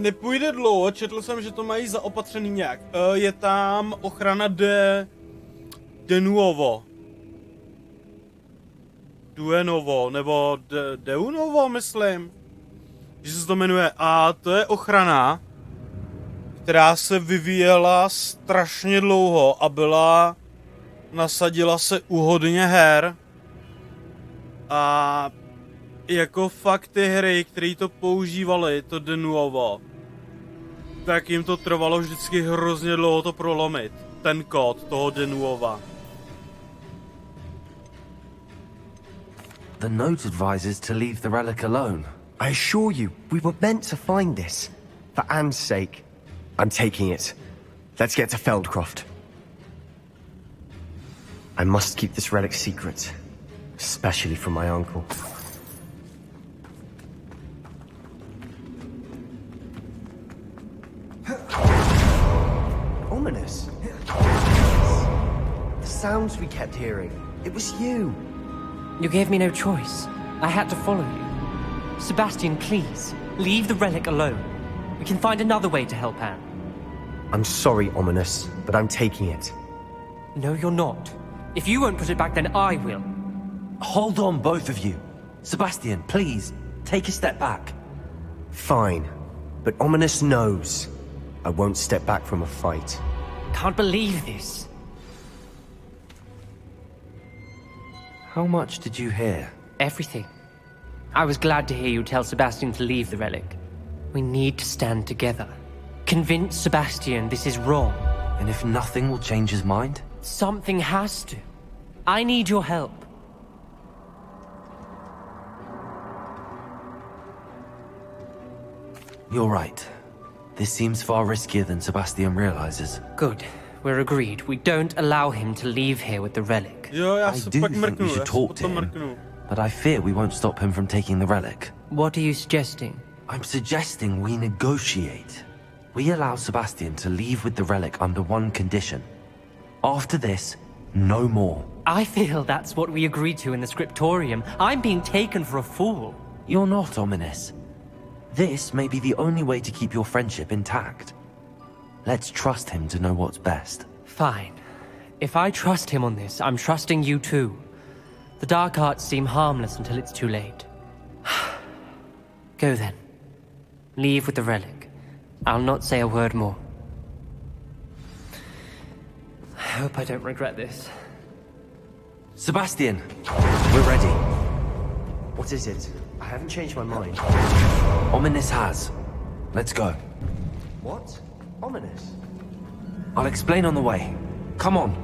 nepůjde dlouho, četl jsem, že to mají zaopatřený nějak. Je tam ochrana de nuovo. Duenovo, nebo Deunovo, myslím. Že se to jmenuje. A to je ochrana, která se vyvíjela strašně dlouho a nasadila se u hodně her. A jako fakt ty hry, které to používaly, to de nuovo, tak jim to trvalo vždycky hrozně dlouho to prolomit. Ten kód toho de nuova. The note advises to leave the relic alone. I assure you, we were meant to find this. For Anne's sake. I'm taking it. Let's get to Feldcroft. I must keep this relic secret. Especially from my uncle. Ominous. The sounds we kept hearing. It was you. You gave me no choice. I had to follow you. Sebastian, please, leave the relic alone. We can find another way to help Anne. I'm sorry, Ominous, but I'm taking it. No, you're not. If you won't put it back, then I will. Hold on, both of you. Sebastian, please, take a step back. Fine, but Ominous knows I won't step back from a fight. Can't believe this. How much did you hear? Everything. I was glad to hear you tell Sebastian to leave the relic. We need to stand together. Convince Sebastian this is wrong. And if nothing will change his mind? Something has to. I need your help. You're right. This seems far riskier than Sebastian realizes. Good. We're agreed. We don't allow him to leave here with the relic. I do think we should talk to him, but I fear we won't stop him from taking the relic. What are you suggesting? I'm suggesting we negotiate. We allow Sebastian to leave with the relic under one condition. After this, no more. I feel that's what we agreed to in the scriptorium. I'm being taken for a fool. You're not, Ominous. This may be the only way to keep your friendship intact. Let's trust him to know what's best. Fine. If I trust him on this, I'm trusting you too. The dark arts seem harmless until it's too late. Go then. Leave with the relic. I'll not say a word more. I hope I don't regret this. Sebastian, we're ready. What is it? I haven't changed my mind. Ominous has. Let's go. What? Ominous? I'll explain on the way. Come on.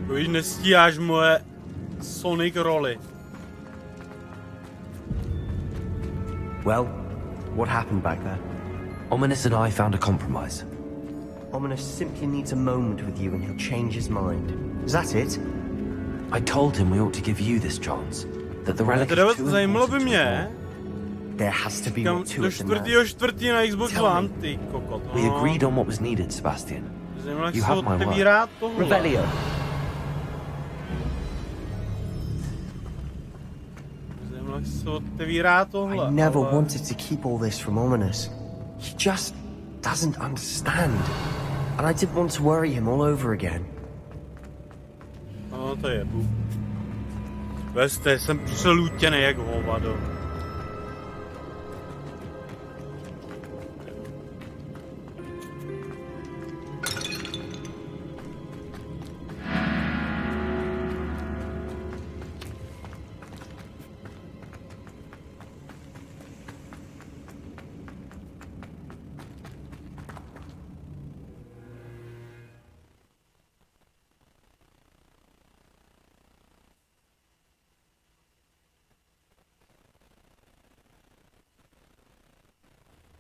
Už nestíháš moje Sonic roli. Well, what happened back there? Ominous and I found a compromise. Ominous simply needs a moment with you and he'll change his mind. Is that it? I told him we ought to give you this chance. That the relic is too important to There has to be more to it than that. Na Xbox One, ty kokot. We agreed on what was needed, Sebastian. You have my word. Revelio. I never wanted to keep all this from Ominous. He just doesn't understand. And I didn't want to worry him all over again. No to je. Veste, jsem přelůtěný jak hovado.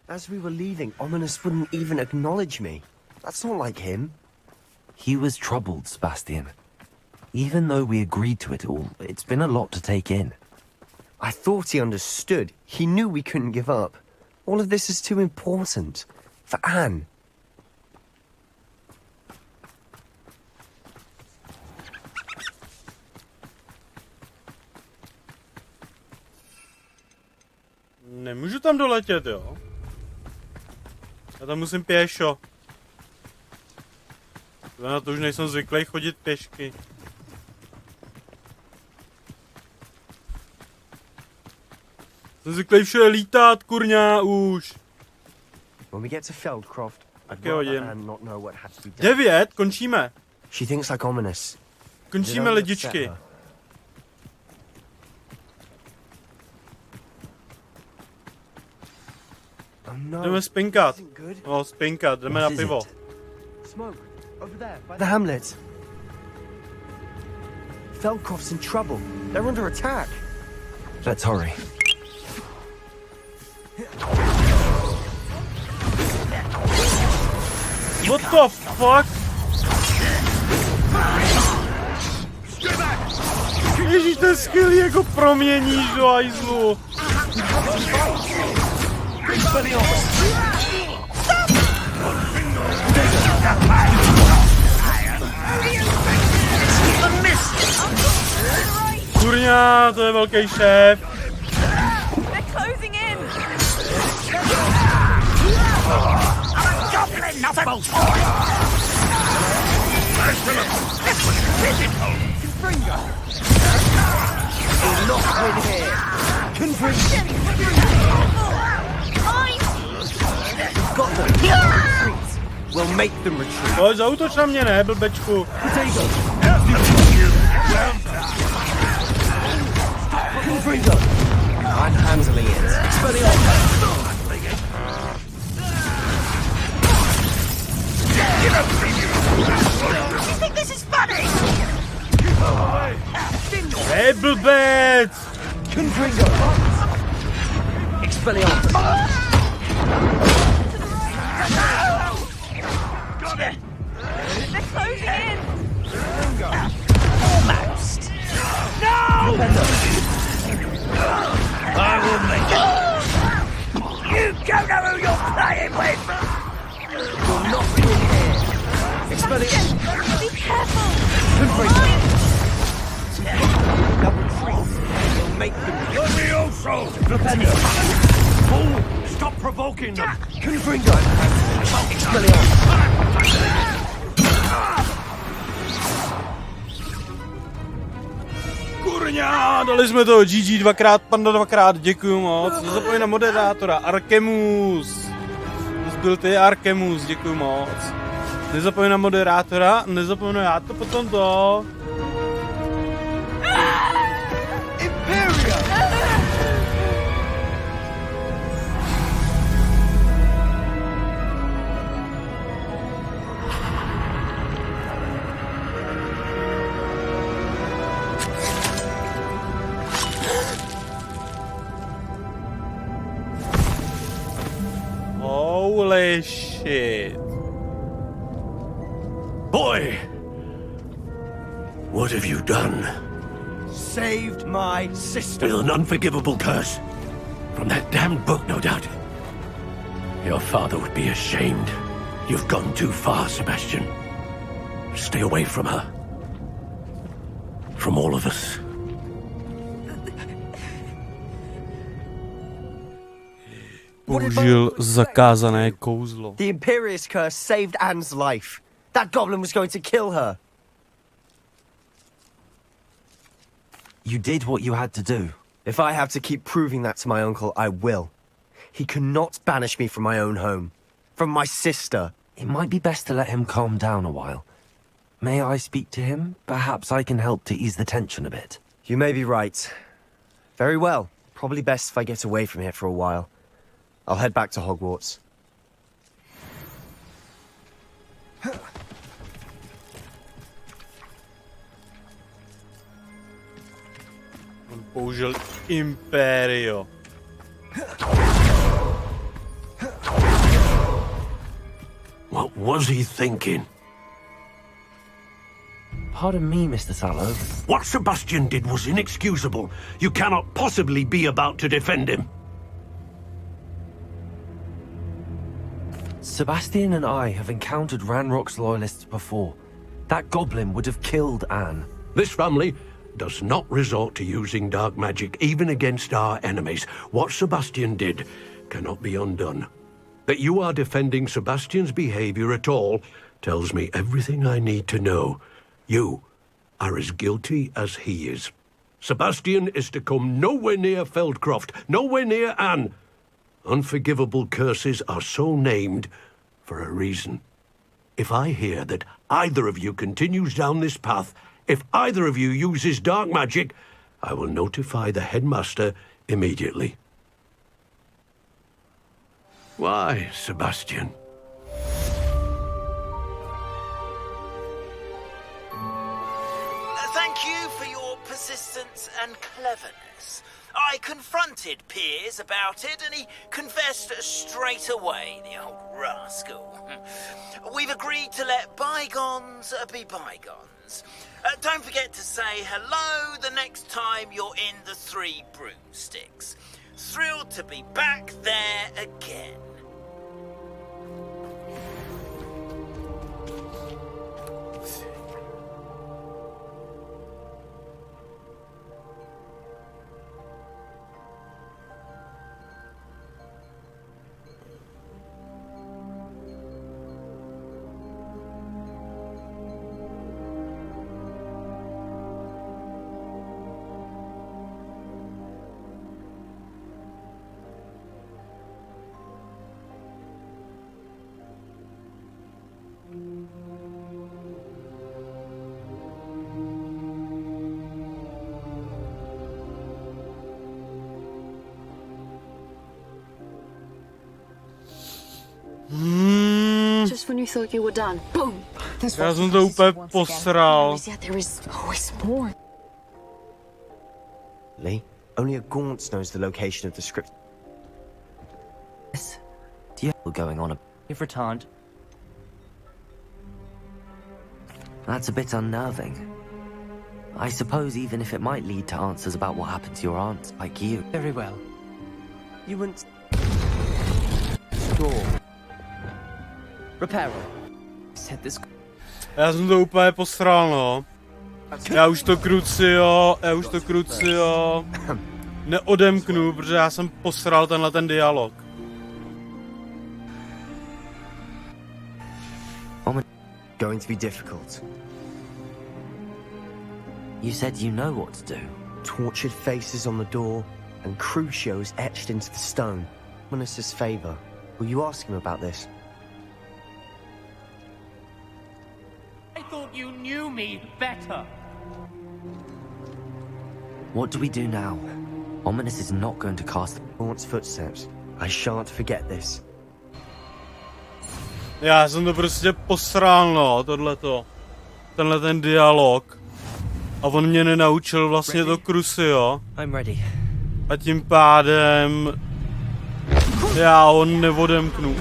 As we were leaving, Ominous wouldn't even acknowledge me. That's not like him. He was troubled, Sebastian. Even though we agreed to it all, it's been a lot to take in. I thought he understood. He knew we couldn't give up. All of this is too important. For Anne. Nemůžu tam doletět, jo? Já tam musím pěšo. Na to už nejsem zvyklý chodit pěšky. Jsem zvyklý všude lítat, kurňa, už. Tak jo, jdem. 9, končíme. Končíme, lidičky. Jdeme spinkat. No, spinkat, jdeme na pivo. The hamlet. Feldcroft's in trouble. They're under attack. Let's hurry. What the fuck? Ježíš, ten skill jako proměníš do hajzlu. Kurňa, to je velký šéf. We'll make them retreat. Pojď, zautoč na mě, ne, blbečku. I'm handling it. You think this is funny? Hey, blbec! Confringo! Expelliarmus! Got it! They're closing in! Almost! No! I will make it! You don't know who you're playing with! You're not in here! Expelliarmus! Be careful! Confringo! Double trees! You'll make them... Let me also! Fool! Stop provoking them! Confringo! Expelliarmus! Kurňa, dali jsme to, GG dvakrát, Panda dvakrát, děkuju moc. Nezapomeň na moderátora, Arkemus. Zbyl ty Arkemus, děkuju moc. Nezapomeň na moderátora, nezapomenu já to potom to. Holy shit. Boy! What have you done? Saved my sister. With an unforgivable curse. From that damned book, no doubt. Your father would be ashamed. You've gone too far, Sebastian. Stay away from her. From all of us. Použil zakázané kouzlo. The Imperious curse saved Anne's life. That goblin was going to kill her. You did what you had to do. If I have to keep proving that to my uncle, I will. He cannot banish me from my own home. From my sister. It might be best to let him calm down a while. May I speak to him? Perhaps I can help to ease the tension a bit. You may be right. Very well. Probably best if I get away from here for a while. I'll head back to Hogwarts. On použil Imperio. What was he thinking? Pardon me, Mr. Sallow. What Sebastian did was inexcusable. You cannot possibly be about to defend him. Sebastian and I have encountered Ranrock's loyalists before. That goblin would have killed Anne. This family does not resort to using dark magic, even against our enemies. What Sebastian did cannot be undone. That you are defending Sebastian's behavior at all tells me everything I need to know. You are as guilty as he is. Sebastian is to come nowhere near Feldcroft, nowhere near Anne. Unforgivable curses are so named for a reason. If I hear that either of you continues down this path, if either of you uses dark magic, I will notify the headmaster immediately. Why, Sebastian? Thank you for your persistence and cleverness. I confronted Piers about it, and he confessed straight away, the old rascal. We've agreed to let bygones be bygones. Don't forget to say hello the next time you're in the Three Broomsticks. Thrilled to be back there again. Just when you thought you were done, boom! Já jsem to úplně posral. There is always more. Lee, only a Gaunt knows the location of the script. Yes. Do you have going on? You've returned. That's a bit unnerving. I suppose even if it might lead to answers about what happened to your aunt, like you. Very well. You wouldn't... Score. Reparo. Said this... Já jsem to úplně posral, no. Já už to Crucio neodemknu, protože já jsem posral tenhle ten dialog. Going to be difficult. You said you know what to do. Tortured faces on the door and Crucio's etched into the stone. Ominous' favor. Will you ask him about this? I thought you knew me better. What do we do now? Ominous is not going to cast Gaunt's footsteps. I shan't forget this. Já jsem to prostě posral, no, tohleto. Tenhle ten dialog. A on mě nenaučil vlastně to Crucio. I'm ready. A tím pádem... Já ho neodemknu.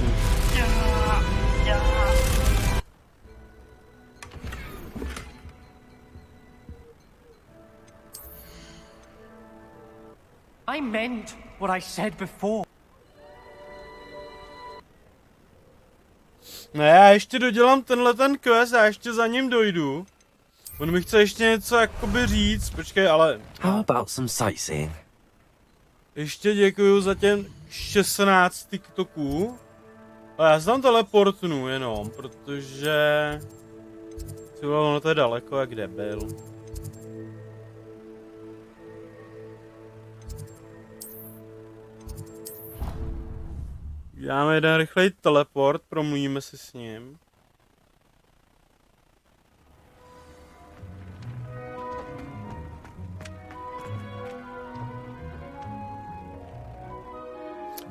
I meant what I said before. Ne, já ještě dodělám tenhle ten quest a ještě za ním dojdu. On mi chce ještě něco jakoby říct, počkej, ale... How about some sightseeing? Ještě děkuju za těm 16 TikToků. A já se tam teleportnu jenom, protože... Třeba ono to je daleko, jak debil. Dáme jeden rychlej teleport, promluvíme si s ním.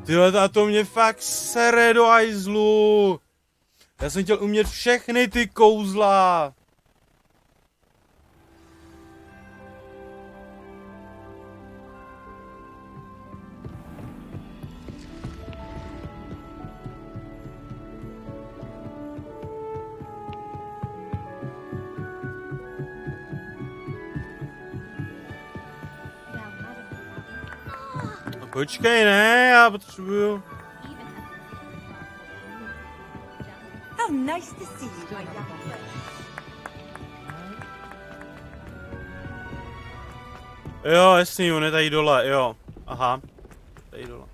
Tyhle, a to mě fakt sere do hajzlu. Já jsem chtěl umět všechny ty kouzla. Počkej, ne, já potřebuju. How nice to see you, my young friend. Jo, jasný, on je tady dole, jo. Aha, tady dole.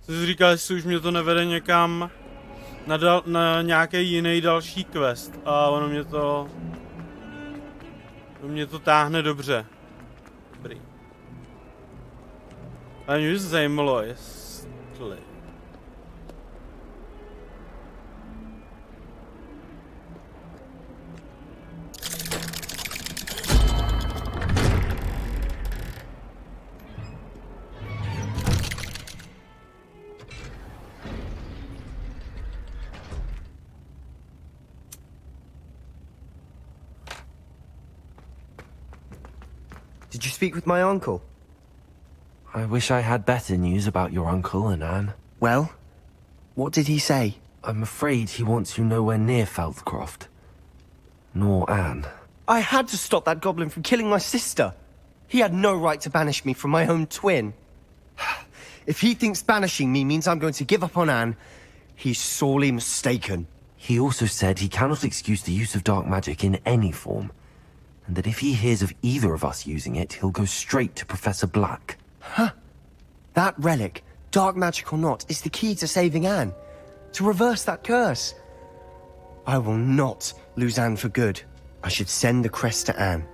Jsem si říkal, jestli už mě to nevede někam na nějaký jiný další quest. A ono mě to táhne dobře. Dobrý. Ale mě by zajímalo, jestli... Did you speak with my uncle? I wish I had better news about your uncle and Anne. Well, what did he say? I'm afraid he wants you nowhere near Feldcroft. Nor Anne. I had to stop that goblin from killing my sister. He had no right to banish me from my own twin. If he thinks banishing me means I'm going to give up on Anne, he's sorely mistaken. He also said he cannot excuse the use of dark magic in any form, and that if he hears of either of us using it, he'll go straight to Professor Black. Huh. That relic, dark magic or not, is the key to saving Anne. To reverse that curse. I will not lose Anne for good. I should send the crest to Anne.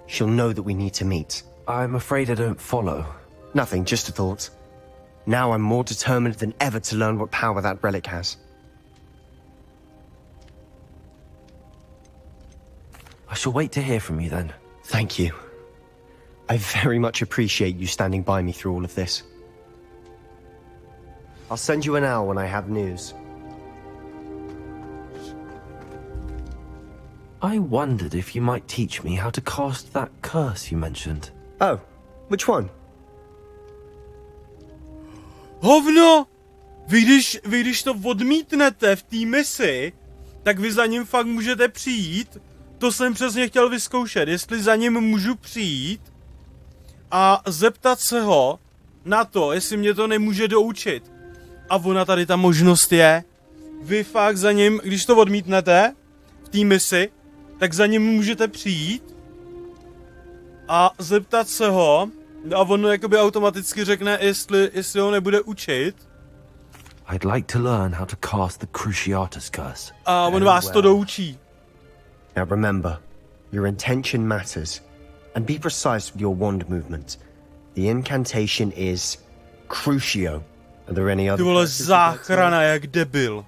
She'll know that we need to meet. I'm afraid I don't follow. Nothing, just a thought. Now I'm more determined than ever to learn what power that relic has. I shall wait to hear from you then. Thank you. I very much appreciate you standing by me through all of this. I'll send you an owl when I have news. I wondered if you might teach me how to cast that curse you mentioned. Oh, which one? Hovno! Vy když to odmítnete v té misi, tak vy za ním fakt můžete přijít. To jsem přesně chtěl vyzkoušet, jestli za ním můžu přijít a zeptat se ho na to, jestli mě to nemůže doučit. A ona tady ta možnost je. Vy fakt za ním, když to odmítnete v té misi, tak za ním můžete přijít a zeptat se ho a on jakoby automaticky řekne, jestli ho nebude učit. I'd like to learn how to cast the Cruciatus curse. A on vás to doučí. Now remember, your intention matters, and be precise with your wand movement. The incantation is Crucio. Are there any other? Ty vole, záchrana jak debil.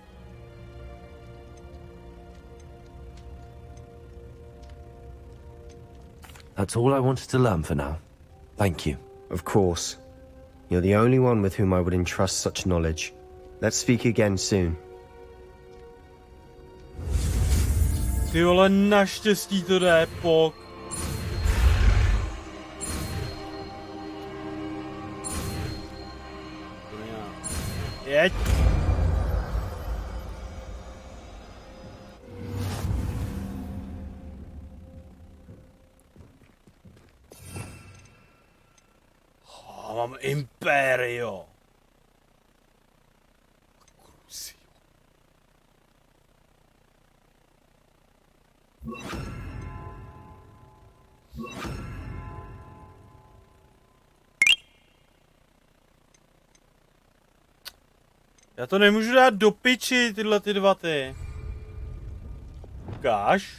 That's all I wanted to learn for now. Thank you. Of course. You're the only one with whom I would entrust such knowledge. Let's speak again soon. Ty vole, naštěstí to jde, pok. Jeď. Mám Imperio. Já to nemůžu dát do piči, tyhle ty dva ty. Ukáž.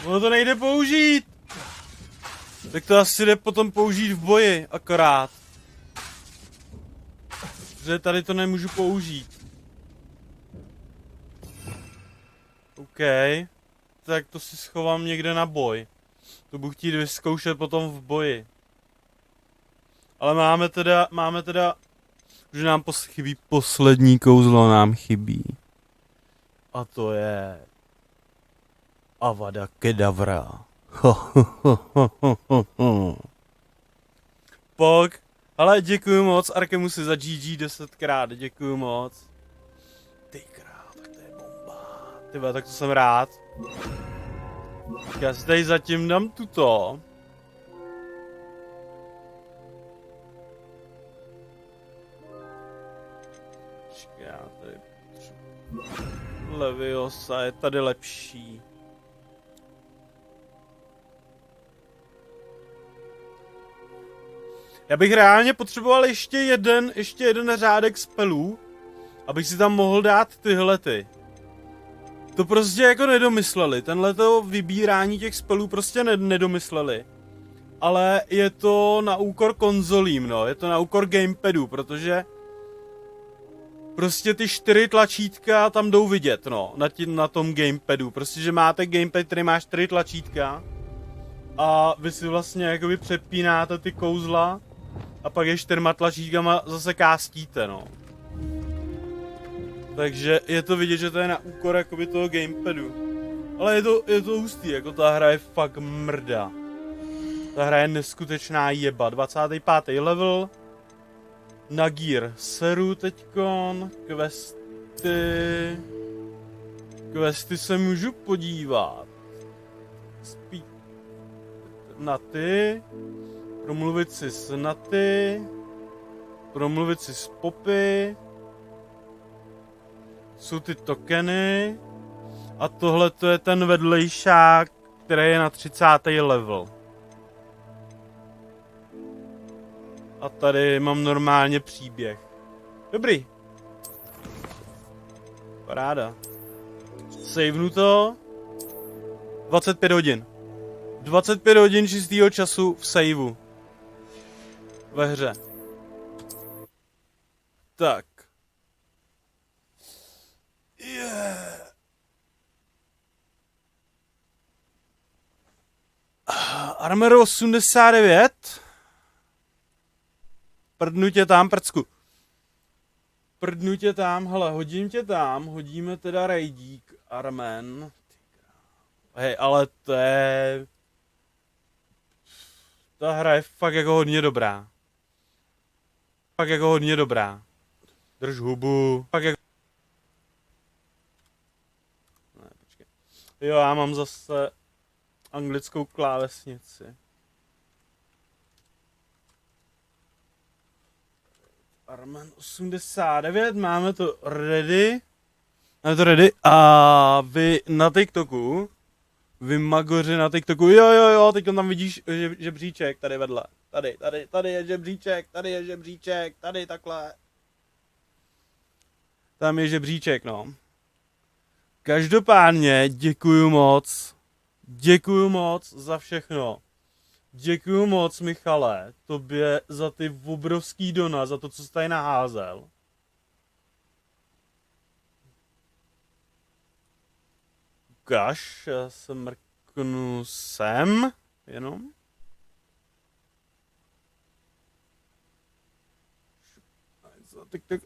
Ono to nejde použít. Tak to asi jde potom použít v boji, akorát. Protože tady to nemůžu použít. OK. Tak to si schovám někde na boj. To budu chtít vyzkoušet potom v boji. Ale máme teda, že nám chybí poslední kouzlo, nám chybí. A to je Avada Kedavra. Pok. Ale děkuju moc, Arkemusi za GG 10krát, děkuju moc. Ty král, tak to je bomba. Tyba, tak to jsem rád. Já si tady zatím dám tuto. Já tady Leviosa je tady lepší. Já bych reálně potřeboval ještě jeden řádek spelů, abych si tam mohl dát tyhlety. To prostě jako nedomysleli, tenhleto vybírání těch spelů prostě nedomysleli. Ale je to na úkor konzolím, no, je to na úkor gamepadu, protože prostě ty 4 tlačítka tam jdou vidět, no, na tom gamepadu. Prostě, že máte gamepad, který má 4 tlačítka a vy si vlastně jakoby přepínáte ty kouzla a pak je 4 tlačítkama zase kástíte, no. Takže je to vidět, že to je na úkor jakoby toho gamepadu. Ale je to hustý, jako ta hra je fakt mrda. Ta hra je neskutečná jeba. 25. level. Na gear seru teďkon. Questy se můžu podívat. Na ty. Promluvit si s Naty. Promluvit si s Poppy. Jsou ty tokeny. A tohle to je ten vedlejšák, který je na 30. level. A tady mám normálně příběh. Dobrý. Paráda. Savenu to. 25 hodin. 25 hodin čistého času v saveu. Ve hře. Tak. Yeah. Armor 89. Prdnu tě tam, prcku. Prdnu tě tam, hele, hodím tě tam, hodíme teda rajdík, Armen. Hej, ale to je... Ta hra je fakt jako hodně dobrá. Fakt jako hodně dobrá. Drž hubu, fakt jako... Ne, počkej. Jo, já mám zase anglickou klávesnici. Arman 89, máme to ready. A vy na TikToku, vy magoři na TikToku, jo, teď tam vidíš žebříček tady vedle. Tady je žebříček, tady takhle. Tam je žebříček, no. Každopádně děkuju moc za všechno. Děkuju moc, Michale, tobě za ty obrovský dona, za to, co jsi tady naházel. Ukaž, já se mrknu sem, jenom.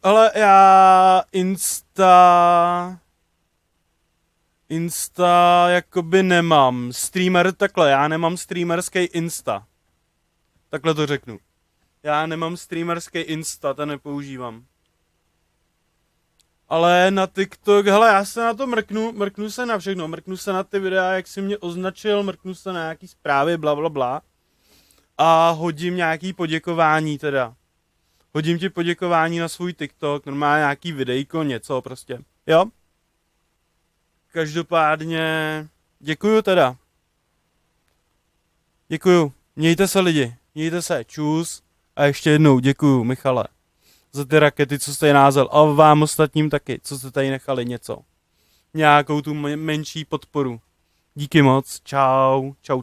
Ale já Insta jakoby nemám. Streamer, takhle, já nemám streamerský Insta. Takhle to řeknu. Já nemám streamerský Insta, ten nepoužívám. Ale na TikTok, hele, já se na to mrknu se na všechno. Mrknu se na ty videa, jak jsi mě označil, mrknu se na nějaký zprávy, blablabla. A hodím nějaký poděkování teda. Hodím ti poděkování na svůj TikTok, normálně nějaký videjko, něco prostě. Jo? Každopádně děkuju teda. Děkuju. Mějte se lidi. Mějte se. Čus. A ještě jednou děkuju, Michale, za ty rakety, co jste názel. A vám ostatním taky, co jste tady nechali něco. Nějakou tu menší podporu. Díky moc. Čau. Čau.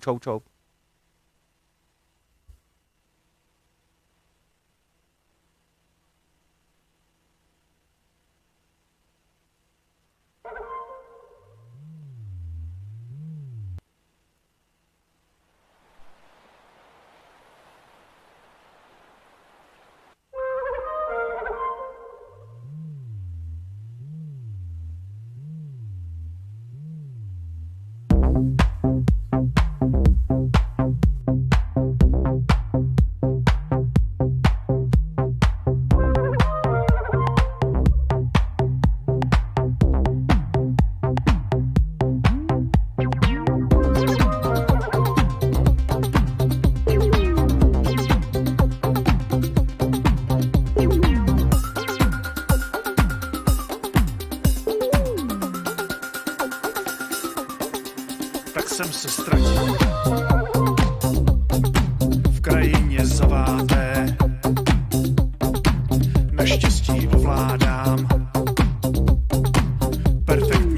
Jsem se ztratil v krajině zaváté. perfecto.